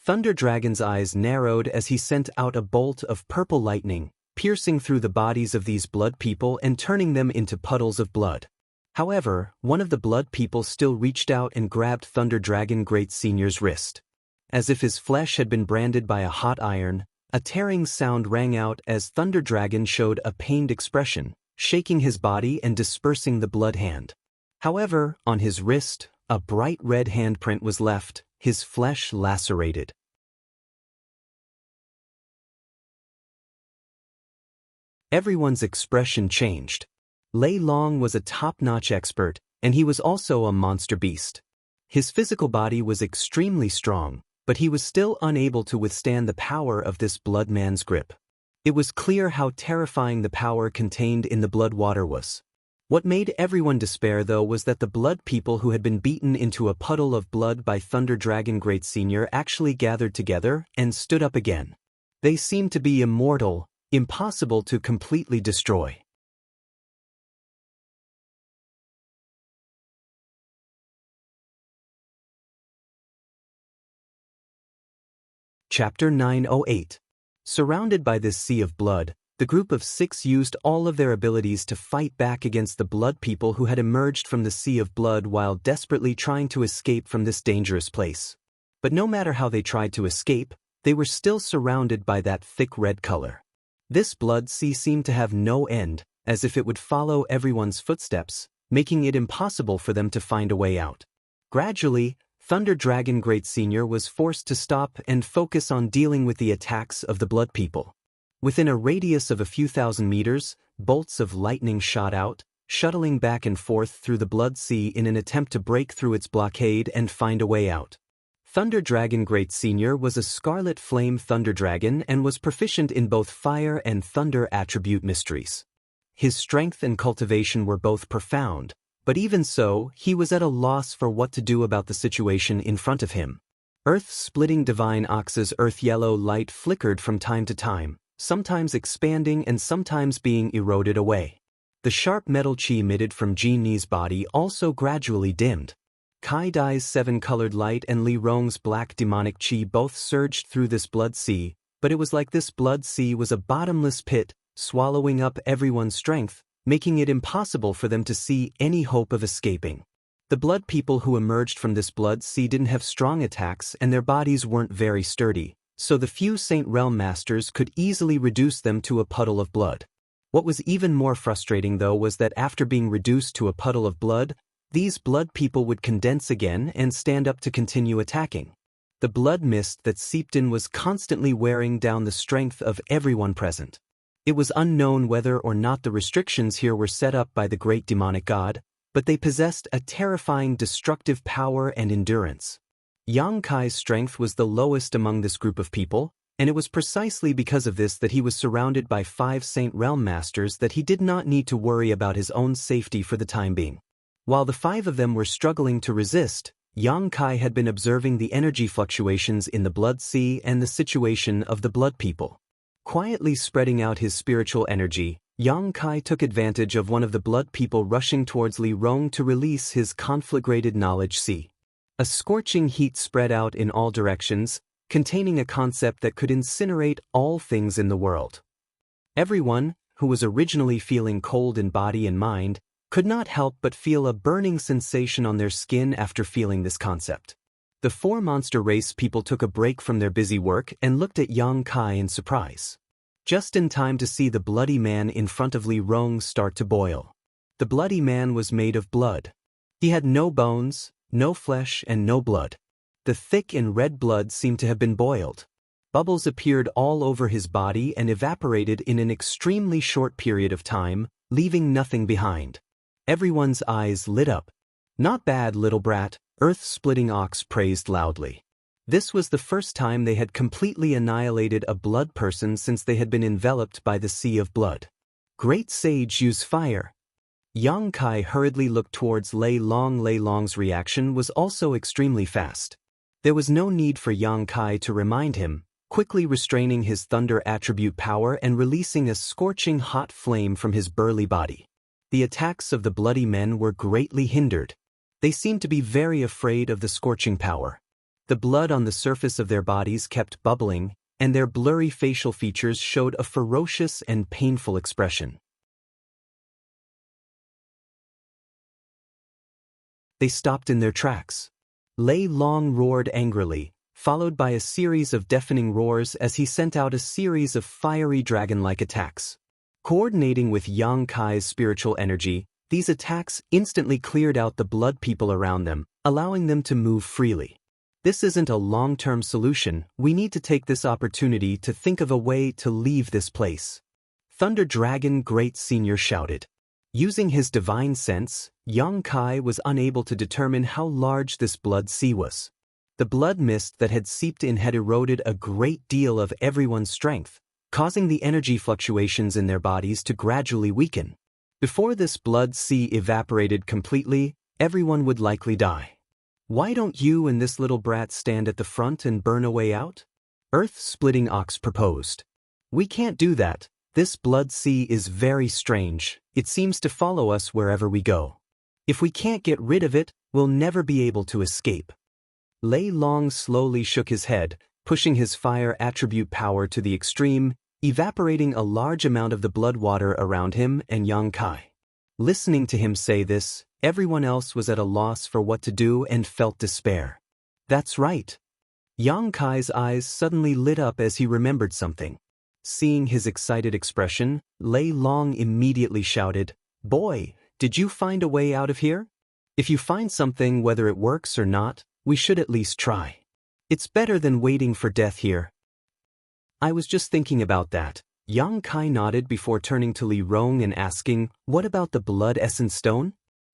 S1: Thunder Dragon's eyes narrowed as he sent out a bolt of purple lightning, piercing through the bodies of these blood people and turning them into puddles of blood. However, one of the blood people still reached out and grabbed Thunder Dragon Great Senior's wrist. As if his flesh had been branded by a hot iron, a tearing sound rang out as Thunder Dragon showed a pained expression, shaking his body and dispersing the blood hand. However, on his wrist, a bright red handprint was left, his flesh lacerated. Everyone's expression changed. Lei Long was a top-notch expert, and he was also a monster beast. His physical body was extremely strong, but he was still unable to withstand the power of this blood man's grip. It was clear how terrifying the power contained in the blood water was. What made everyone despair though was that the blood people who had been beaten into a puddle of blood by Thunder Dragon Great Senior actually gathered together and stood up again. They seemed to be immortal, impossible to completely destroy. Chapter 908. Surrounded by this sea of blood, the group of 6 used all of their abilities to fight back against the blood people who had emerged from the sea of blood while desperately trying to escape from this dangerous place. But no matter how they tried to escape, they were still surrounded by that thick red color. This blood sea seemed to have no end, as if it would follow everyone's footsteps, making it impossible for them to find a way out. Gradually, Thunder Dragon Great Senior was forced to stop and focus on dealing with the attacks of the blood people. Within a radius of a few thousand meters, bolts of lightning shot out, shuttling back and forth through the blood sea in an attempt to break through its blockade and find a way out. Thunder Dragon Great Senior was a Scarlet Flame Thunder Dragon and was proficient in both fire and thunder attribute mysteries. His strength and cultivation were both profound, but even so, he was at a loss for what to do about the situation in front of him. Earth-splitting Divine Ox's earth-yellow light flickered from time to time, sometimes expanding and sometimes being eroded away. The sharp metal chi emitted from Jinni's body also gradually dimmed. Kai Dai's 7-colored light and Li Rong's black demonic chi both surged through this blood sea, but it was like this blood sea was a bottomless pit, swallowing up everyone's strength, making it impossible for them to see any hope of escaping. The blood people who emerged from this blood sea didn't have strong attacks and their bodies weren't very sturdy, so the few Saint Realm Masters could easily reduce them to a puddle of blood. What was even more frustrating though was that after being reduced to a puddle of blood, these blood people would condense again and stand up to continue attacking. The blood mist that seeped in was constantly wearing down the strength of everyone present. It was unknown whether or not the restrictions here were set up by the great demonic god, but they possessed a terrifying destructive power and endurance. Yang Kai's strength was the lowest among this group of people, and it was precisely because of this that he was surrounded by 5 Saint Realm Masters that he did not need to worry about his own safety for the time being. While the 5 of them were struggling to resist, Yang Kai had been observing the energy fluctuations in the blood sea and the situation of the blood people. Quietly spreading out his spiritual energy, Yang Kai took advantage of one of the blood people rushing towards Li Rong to release his conflagrated knowledge sea. A scorching heat spread out in all directions, containing a concept that could incinerate all things in the world. Everyone, who was originally feeling cold in body and mind, could not help but feel a burning sensation on their skin after feeling this concept. The four monster race people took a break from their busy work and looked at Yang Kai in surprise. Just in time to see the bloody man in front of Li Rong start to boil. The bloody man was made of blood. He had no bones, no flesh, and no blood. The thick and red blood seemed to have been boiled. Bubbles appeared all over his body and evaporated in an extremely short period of time, leaving nothing behind. Everyone's eyes lit up. "Not bad, little brat," Earth-Splitting Ox praised loudly. This was the first time they had completely annihilated a blood person since they had been enveloped by the sea of blood. "Great sage, use fire." Yang Kai hurriedly looked towards Lei Long. Lei Long's reaction was also extremely fast. There was no need for Yang Kai to remind him, quickly restraining his thunder attribute power and releasing a scorching hot flame from his burly body. The attacks of the bloody men were greatly hindered. They seemed to be very afraid of the scorching power. The blood on the surface of their bodies kept bubbling, and their blurry facial features showed a ferocious and painful expression. They stopped in their tracks. Lei Long roared angrily, followed by a series of deafening roars as he sent out a series of fiery dragon-like attacks. Coordinating with Yang Kai's spiritual energy, these attacks instantly cleared out the blood people around them, allowing them to move freely. This isn't a long-term solution. We need to take this opportunity to think of a way to leave this place. Thunder Dragon Great Senior shouted. Using his divine sense, Yang Kai was unable to determine how large this blood sea was. The blood mist that had seeped in had eroded a great deal of everyone's strength, causing the energy fluctuations in their bodies to gradually weaken. Before this blood sea evaporated completely, everyone would likely die. "Why don't you and this little brat stand at the front and burn a way out?" Earth-Splitting Ox proposed. "We can't do that. This blood sea is very strange. It seems to follow us wherever we go. If we can't get rid of it, we'll never be able to escape." Lei Long slowly shook his head, pushing his fire attribute power to the extreme, evaporating a large amount of the blood water around him and Yang Kai. Listening to him say this, everyone else was at a loss for what to do and felt despair. That's right. Yang Kai's eyes suddenly lit up as he remembered something. Seeing his excited expression, Lei Long immediately shouted, "Boy, did you find a way out of here? If you find something, whether it works or not, we should at least try. It's better than waiting for death here." "I was just thinking about that." Yang Kai nodded before turning to Li Rong and asking, "What about the blood essence stone?"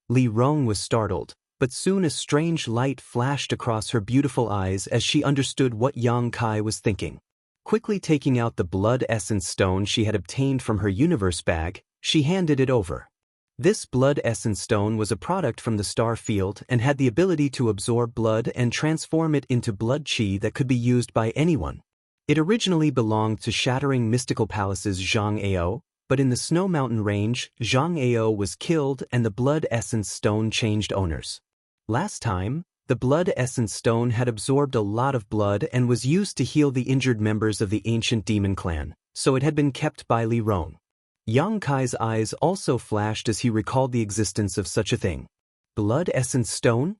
S1: Li Rong was startled, but soon a strange light flashed across her beautiful eyes as she understood what Yang Kai was thinking. Quickly taking out the blood essence stone she had obtained from her universe bag, she handed it over. This blood essence stone was a product from the star field and had the ability to absorb blood and transform it into blood chi that could be used by anyone. It originally belonged to Shattering Mystical Palace's Zhang Ao, but in the Snow Mountain Range, Zhang Ao was killed and the blood essence stone changed owners. Last time, the blood essence stone had absorbed a lot of blood and was used to heal the injured members of the ancient demon clan, so it had been kept by Li Rong. Yang Kai's eyes also flashed as he recalled the existence of such a thing. "Blood essence stone?"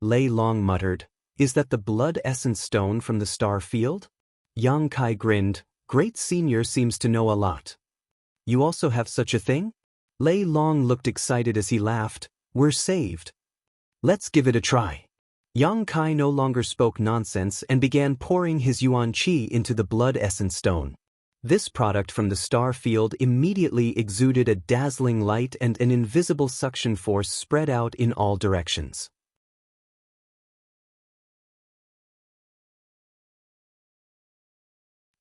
S1: Lei Long muttered. "Is that the blood essence stone from the star field?" Yang Kai grinned. "Great Senior seems to know a lot." "You also have such a thing?" Lei Long looked excited as he laughed. "We're saved. Let's give it a try." Yang Kai no longer spoke nonsense and began pouring his yuan qi into the blood essence stone. This product from the star field immediately exuded a dazzling light and an invisible suction force spread out in all directions.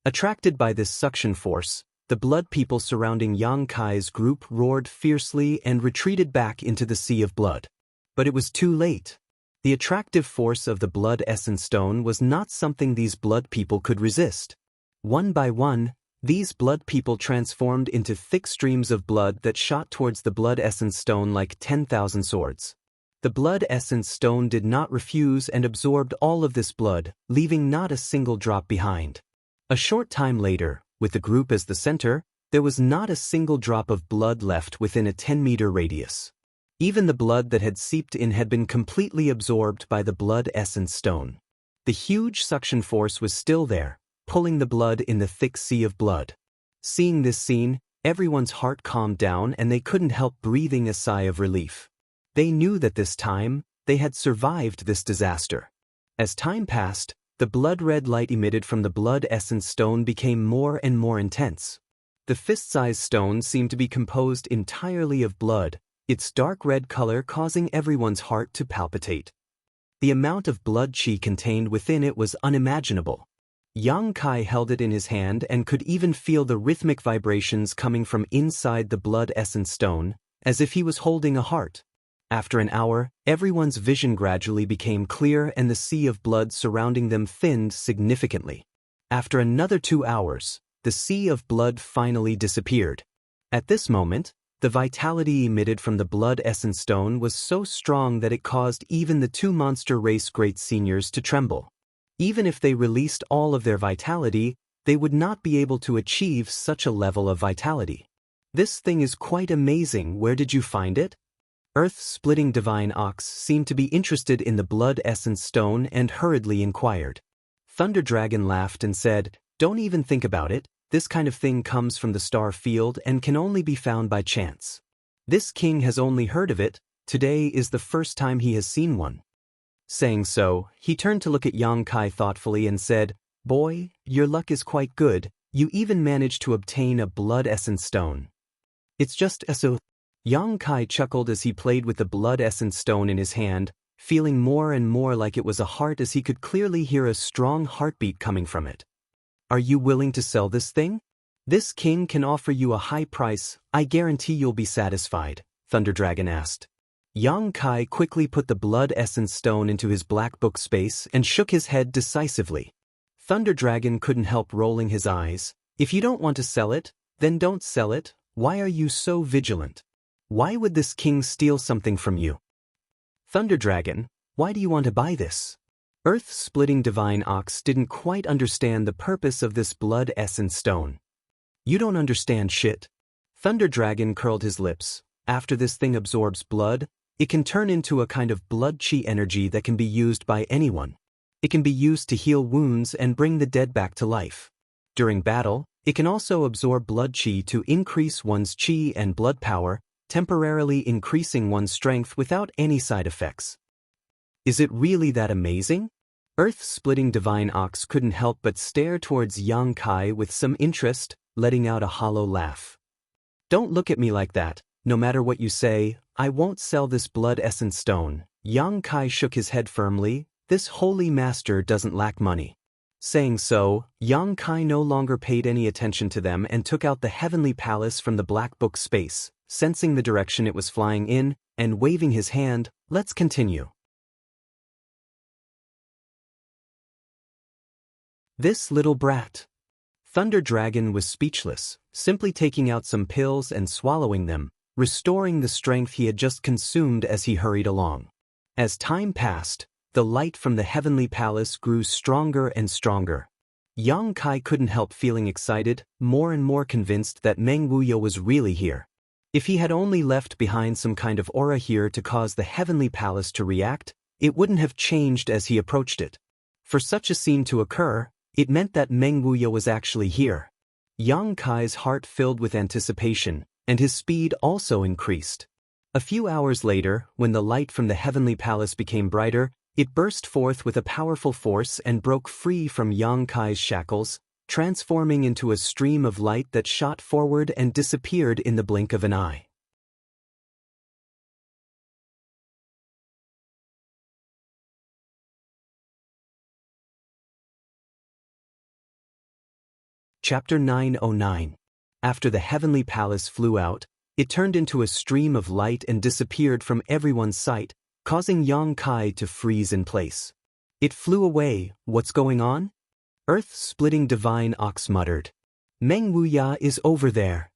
S1: Attracted by this suction force, the blood people surrounding Yang Kai's group roared fiercely and retreated back into the sea of blood. But it was too late. The attractive force of the blood essence stone was not something these blood people could resist. One by one, These blood people transformed into thick streams of blood that shot towards the blood essence stone like 10,000 swords. The blood essence stone did not refuse and absorbed all of this blood, leaving not a single drop behind. A short time later, with the group as the center, there was not a single drop of blood left within a 10-meter radius. Even the blood that had seeped in had been completely absorbed by the blood essence stone. The huge suction force was still there, pulling the blood in the thick sea of blood. Seeing this scene, everyone's heart calmed down and they couldn't help breathing a sigh of relief. They knew that this time, they had survived this disaster. As time passed, the blood-red light emitted from the blood essence stone became more and more intense. The fist-sized stone seemed to be composed entirely of blood, its dark red color causing everyone's heart to palpitate. The amount of blood chi contained within it was unimaginable. Yang Kai held it in his hand and could even feel the rhythmic vibrations coming from inside the blood essence stone, as if he was holding a heart. After an hour, everyone's vision gradually became clear and the sea of blood surrounding them thinned significantly. After another 2 hours, the sea of blood finally disappeared. At this moment, the vitality emitted from the blood essence stone was so strong that it caused even the 2 monster race great seniors to tremble. Even if they released all of their vitality, they would not be able to achieve such a level of vitality. This thing is quite amazing. Where did you find it? Earth-splitting divine ox seemed to be interested in the blood essence stone and hurriedly inquired. Thunder Dragon laughed and said, "Don't even think about it, this kind of thing comes from the star field and can only be found by chance. This king has only heard of it, today is the first time he has seen one." Saying so, he turned to look at Yang Kai thoughtfully and said, "Boy, your luck is quite good, you even managed to obtain a blood essence stone. It's just so." Yang Kai chuckled as he played with the blood essence stone in his hand, feeling more and more like it was a heart as he could clearly hear a strong heartbeat coming from it. "Are you willing to sell this thing? This king can offer you a high price, I guarantee you'll be satisfied," Thunder Dragon asked. Yang Kai quickly put the blood essence stone into his black book space and shook his head decisively. Thunder Dragon couldn't help rolling his eyes. "If you don't want to sell it, then don't sell it. Why are you so vigilant? Why would this king steal something from you?" "Thunder Dragon, why do you want to buy this?" Earth-splitting divine ox didn't quite understand the purpose of this blood essence stone. "You don't understand shit." Thunder Dragon curled his lips. "After this thing absorbs blood, it can turn into a kind of blood chi energy that can be used by anyone. It can be used to heal wounds and bring the dead back to life. During battle, it can also absorb blood chi to increase one's chi and blood power, temporarily increasing one's strength without any side effects." "Is it really that amazing?" Earth-splitting divine ox couldn't help but stare towards Yang Kai with some interest, letting out a hollow laugh. "Don't look at me like that. No matter what you say, I won't sell this blood essence stone." Yang Kai shook his head firmly. This holy master doesn't lack money. Saying so, Yang Kai no longer paid any attention to them and took out the heavenly palace from the black book space, sensing the direction it was flying in, and waving his hand, "Let's continue." This little brat. Thunder Dragon was speechless, simply taking out some pills and swallowing them, restoring the strength he had just consumed as he hurried along. As time passed, the light from the heavenly palace grew stronger and stronger. Yang Kai couldn't help feeling excited, more and more convinced that Meng Wuyo was really here. If he had only left behind some kind of aura here to cause the heavenly palace to react, it wouldn't have changed as he approached it. For such a scene to occur, it meant that Meng Wuyo was actually here. Yang Kai's heart filled with anticipation, and his speed also increased. A few hours later, when the light from the heavenly palace became brighter, it burst forth with a powerful force and broke free from Yang Kai's shackles, transforming into a stream of light that shot forward and disappeared in the blink of an eye. Chapter 909. After the heavenly palace flew out, it turned into a stream of light and disappeared from everyone's sight, causing Yang Kai to freeze in place. "It flew away, what's going on?" Earth-splitting divine ox muttered. Meng Wuya is over there.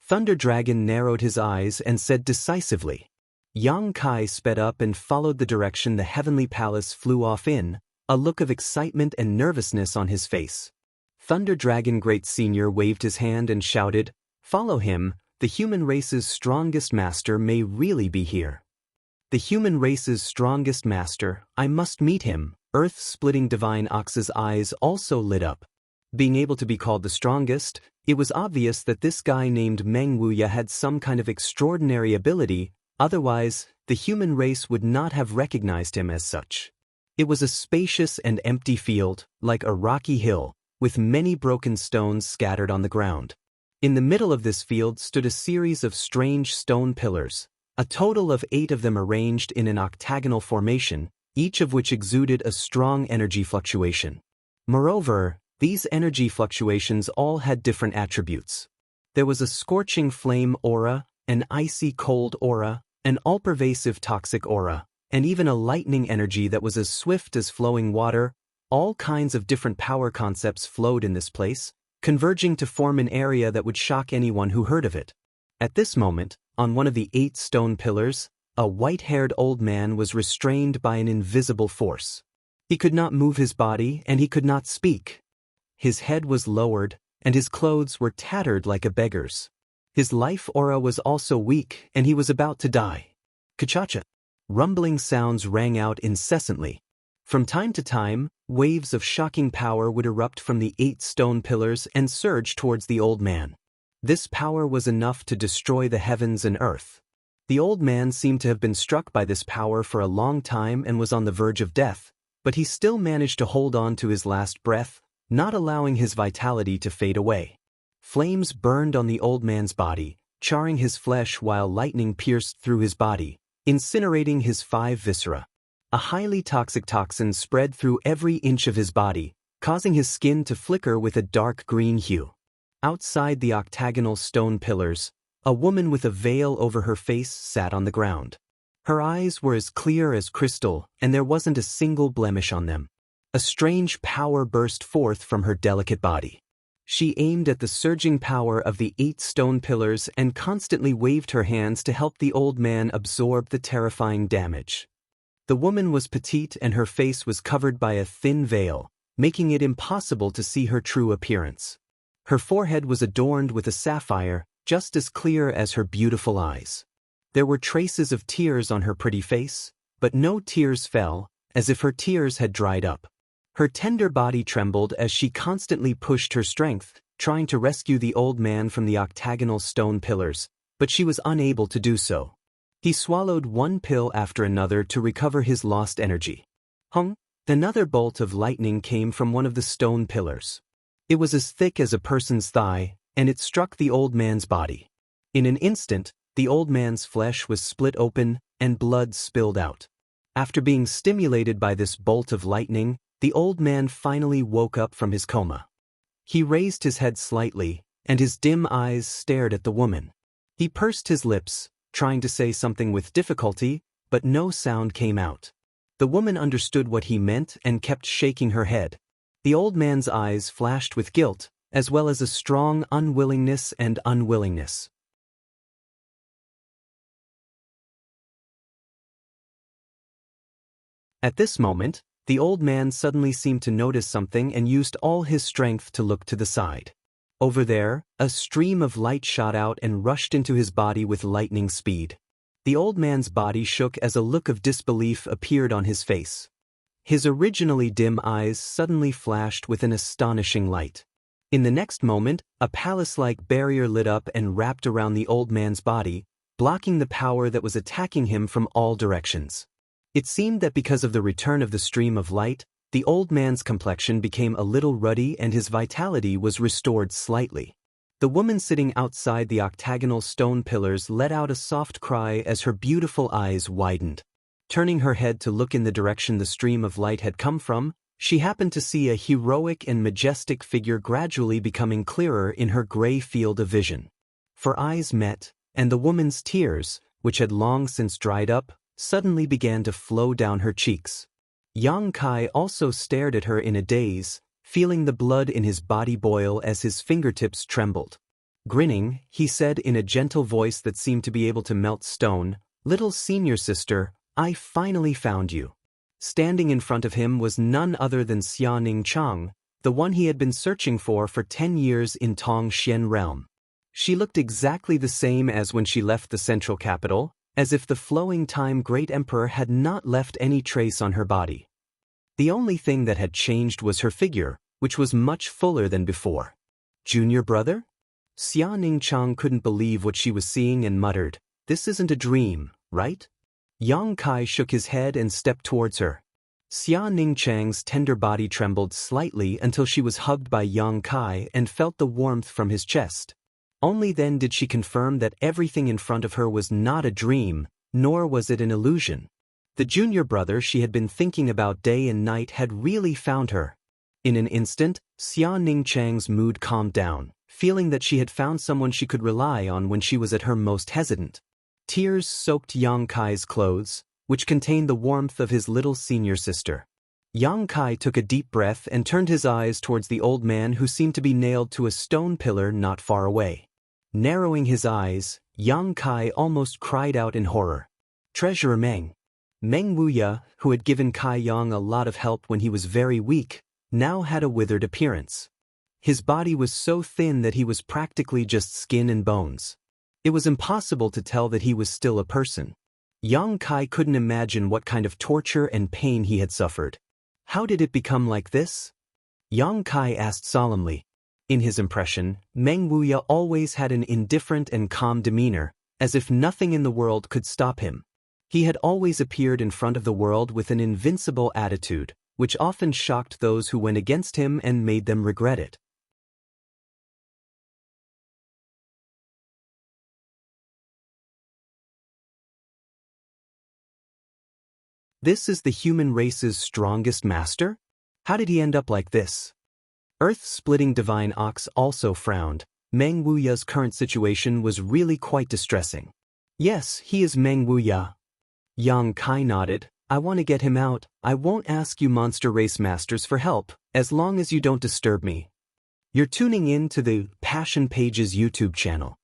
S1: Thunder Dragon narrowed his eyes and said decisively. Yang Kai sped up and followed the direction the heavenly palace flew off in, a look of excitement and nervousness on his face. Thunder Dragon Great Senior waved his hand and shouted, "Follow him, the human race's strongest master may really be here." The human race's strongest master, I must meet him. Earth-splitting Divine Ox's eyes also lit up. Being able to be called the strongest, it was obvious that this guy named Meng Wuya had some kind of extraordinary ability, otherwise, the human race would not have recognized him as such. It was a spacious and empty field, like a rocky hill, with many broken stones scattered on the ground. In the middle of this field stood a series of strange stone pillars, a total of 8 of them arranged in an octagonal formation, each of which exuded a strong energy fluctuation. Moreover, these energy fluctuations all had different attributes. There was a scorching flame aura, an icy cold aura, an all-pervasive toxic aura, and even a lightning energy that was as swift as flowing water. All kinds of different power concepts flowed in this place, converging to form an area that would shock anyone who heard of it. At this moment, on one of the 8 stone pillars, a white-haired old man was restrained by an invisible force. He could not move his body and he could not speak. His head was lowered, and his clothes were tattered like a beggar's. His life aura was also weak, and he was about to die. Kachacha! Rumbling sounds rang out incessantly. From time to time, waves of shocking power would erupt from the 8 stone pillars and surge towards the old man. This power was enough to destroy the heavens and earth. The old man seemed to have been struck by this power for a long time and was on the verge of death, but he still managed to hold on to his last breath, not allowing his vitality to fade away. Flames burned on the old man's body, charring his flesh while lightning pierced through his body, incinerating his 5 viscera. A highly toxic toxin spread through every inch of his body, causing his skin to flicker with a dark green hue. Outside the octagonal stone pillars, a woman with a veil over her face sat on the ground. Her eyes were as clear as crystal, and there wasn't a single blemish on them. A strange power burst forth from her delicate body. She aimed at the surging power of the 8 stone pillars and constantly waved her hands to help the old man absorb the terrifying damage. The woman was petite and her face was covered by a thin veil, making it impossible to see her true appearance. Her forehead was adorned with a sapphire, just as clear as her beautiful eyes. There were traces of tears on her pretty face, but no tears fell, as if her tears had dried up. Her tender body trembled as she constantly pushed her strength, trying to rescue the old man from the octagonal stone pillars, but she was unable to do so. He swallowed one pill after another to recover his lost energy. Hung! Another bolt of lightning came from one of the stone pillars. It was as thick as a person's thigh, and it struck the old man's body. In an instant, the old man's flesh was split open, and blood spilled out. After being stimulated by this bolt of lightning, the old man finally woke up from his coma. He raised his head slightly, and his dim eyes stared at the woman. He pursed his lips, trying to say something with difficulty, but no sound came out. The woman understood what he meant and kept shaking her head. The old man's eyes flashed with guilt, as well as a strong unwillingness and unwillingness. At this moment, the old man suddenly seemed to notice something and used all his strength to look to the side. Over there, a stream of light shot out and rushed into his body with lightning speed. The old man's body shook as a look of disbelief appeared on his face. His originally dim eyes suddenly flashed with an astonishing light. In the next moment, a palace-like barrier lit up and wrapped around the old man's body, blocking the power that was attacking him from all directions. It seemed that because of the return of the stream of light, the old man's complexion became a little ruddy and his vitality was restored slightly. The woman sitting outside the octagonal stone pillars let out a soft cry as her beautiful eyes widened. Turning her head to look in the direction the stream of light had come from, she happened to see a heroic and majestic figure gradually becoming clearer in her gray field of vision. For eyes met, and the woman's tears, which had long since dried up, suddenly began to flow down her cheeks. Yang Kai also stared at her in a daze, feeling the blood in his body boil as his fingertips trembled. Grinning, he said in a gentle voice that seemed to be able to melt stone, "Little senior sister, I finally found you." Standing in front of him was none other than Xia Ningchang, the one he had been searching for 10 years in Tong Xian realm. She looked exactly the same as when she left the central capital, as if the flowing time great emperor had not left any trace on her body. The only thing that had changed was her figure, which was much fuller than before. "Junior brother?" Xia Ningchang couldn't believe what she was seeing and muttered, "This isn't a dream, right?" Yang Kai shook his head and stepped towards her. Xia Ningchang's tender body trembled slightly until she was hugged by Yang Kai and felt the warmth from his chest. Only then did she confirm that everything in front of her was not a dream, nor was it an illusion. The junior brother she had been thinking about day and night had really found her. In an instant, Xia Ningchang's mood calmed down, feeling that she had found someone she could rely on when she was at her most hesitant. Tears soaked Yang Kai's clothes, which contained the warmth of his little senior sister. Yang Kai took a deep breath and turned his eyes towards the old man who seemed to be nailed to a stone pillar not far away. Narrowing his eyes, Yang Kai almost cried out in horror. Treasurer Meng. Meng Wuya, who had given Kai Yang a lot of help when he was very weak, now had a withered appearance. His body was so thin that he was practically just skin and bones. It was impossible to tell that he was still a person. Yang Kai couldn't imagine what kind of torture and pain he had suffered. How did it become like this? Yang Kai asked solemnly. In his impression, Meng Wuya always had an indifferent and calm demeanor, as if nothing in the world could stop him. He had always appeared in front of the world with an invincible attitude, which often shocked those who went against him and made them regret it. This is the human race's strongest master? How did he end up like this? Earth-splitting divine ox also frowned. Meng Wuya's current situation was really quite distressing. Yes, he is Meng Wuya. Yang Kai nodded. I want to get him out. I won't ask you monster race masters for help, as long as you don't disturb me. You're tuning in to the Passion Pages YouTube channel.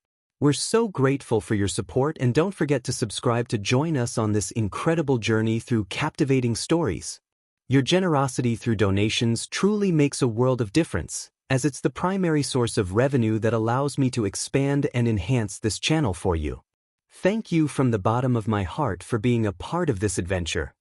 S1: We're so grateful for your support, and don't forget to subscribe to join us on this incredible journey through captivating stories. Your generosity through donations truly makes a world of difference, as it's the primary source of revenue that allows me to expand and enhance this channel for you. Thank you from the bottom of my heart for being a part of this adventure.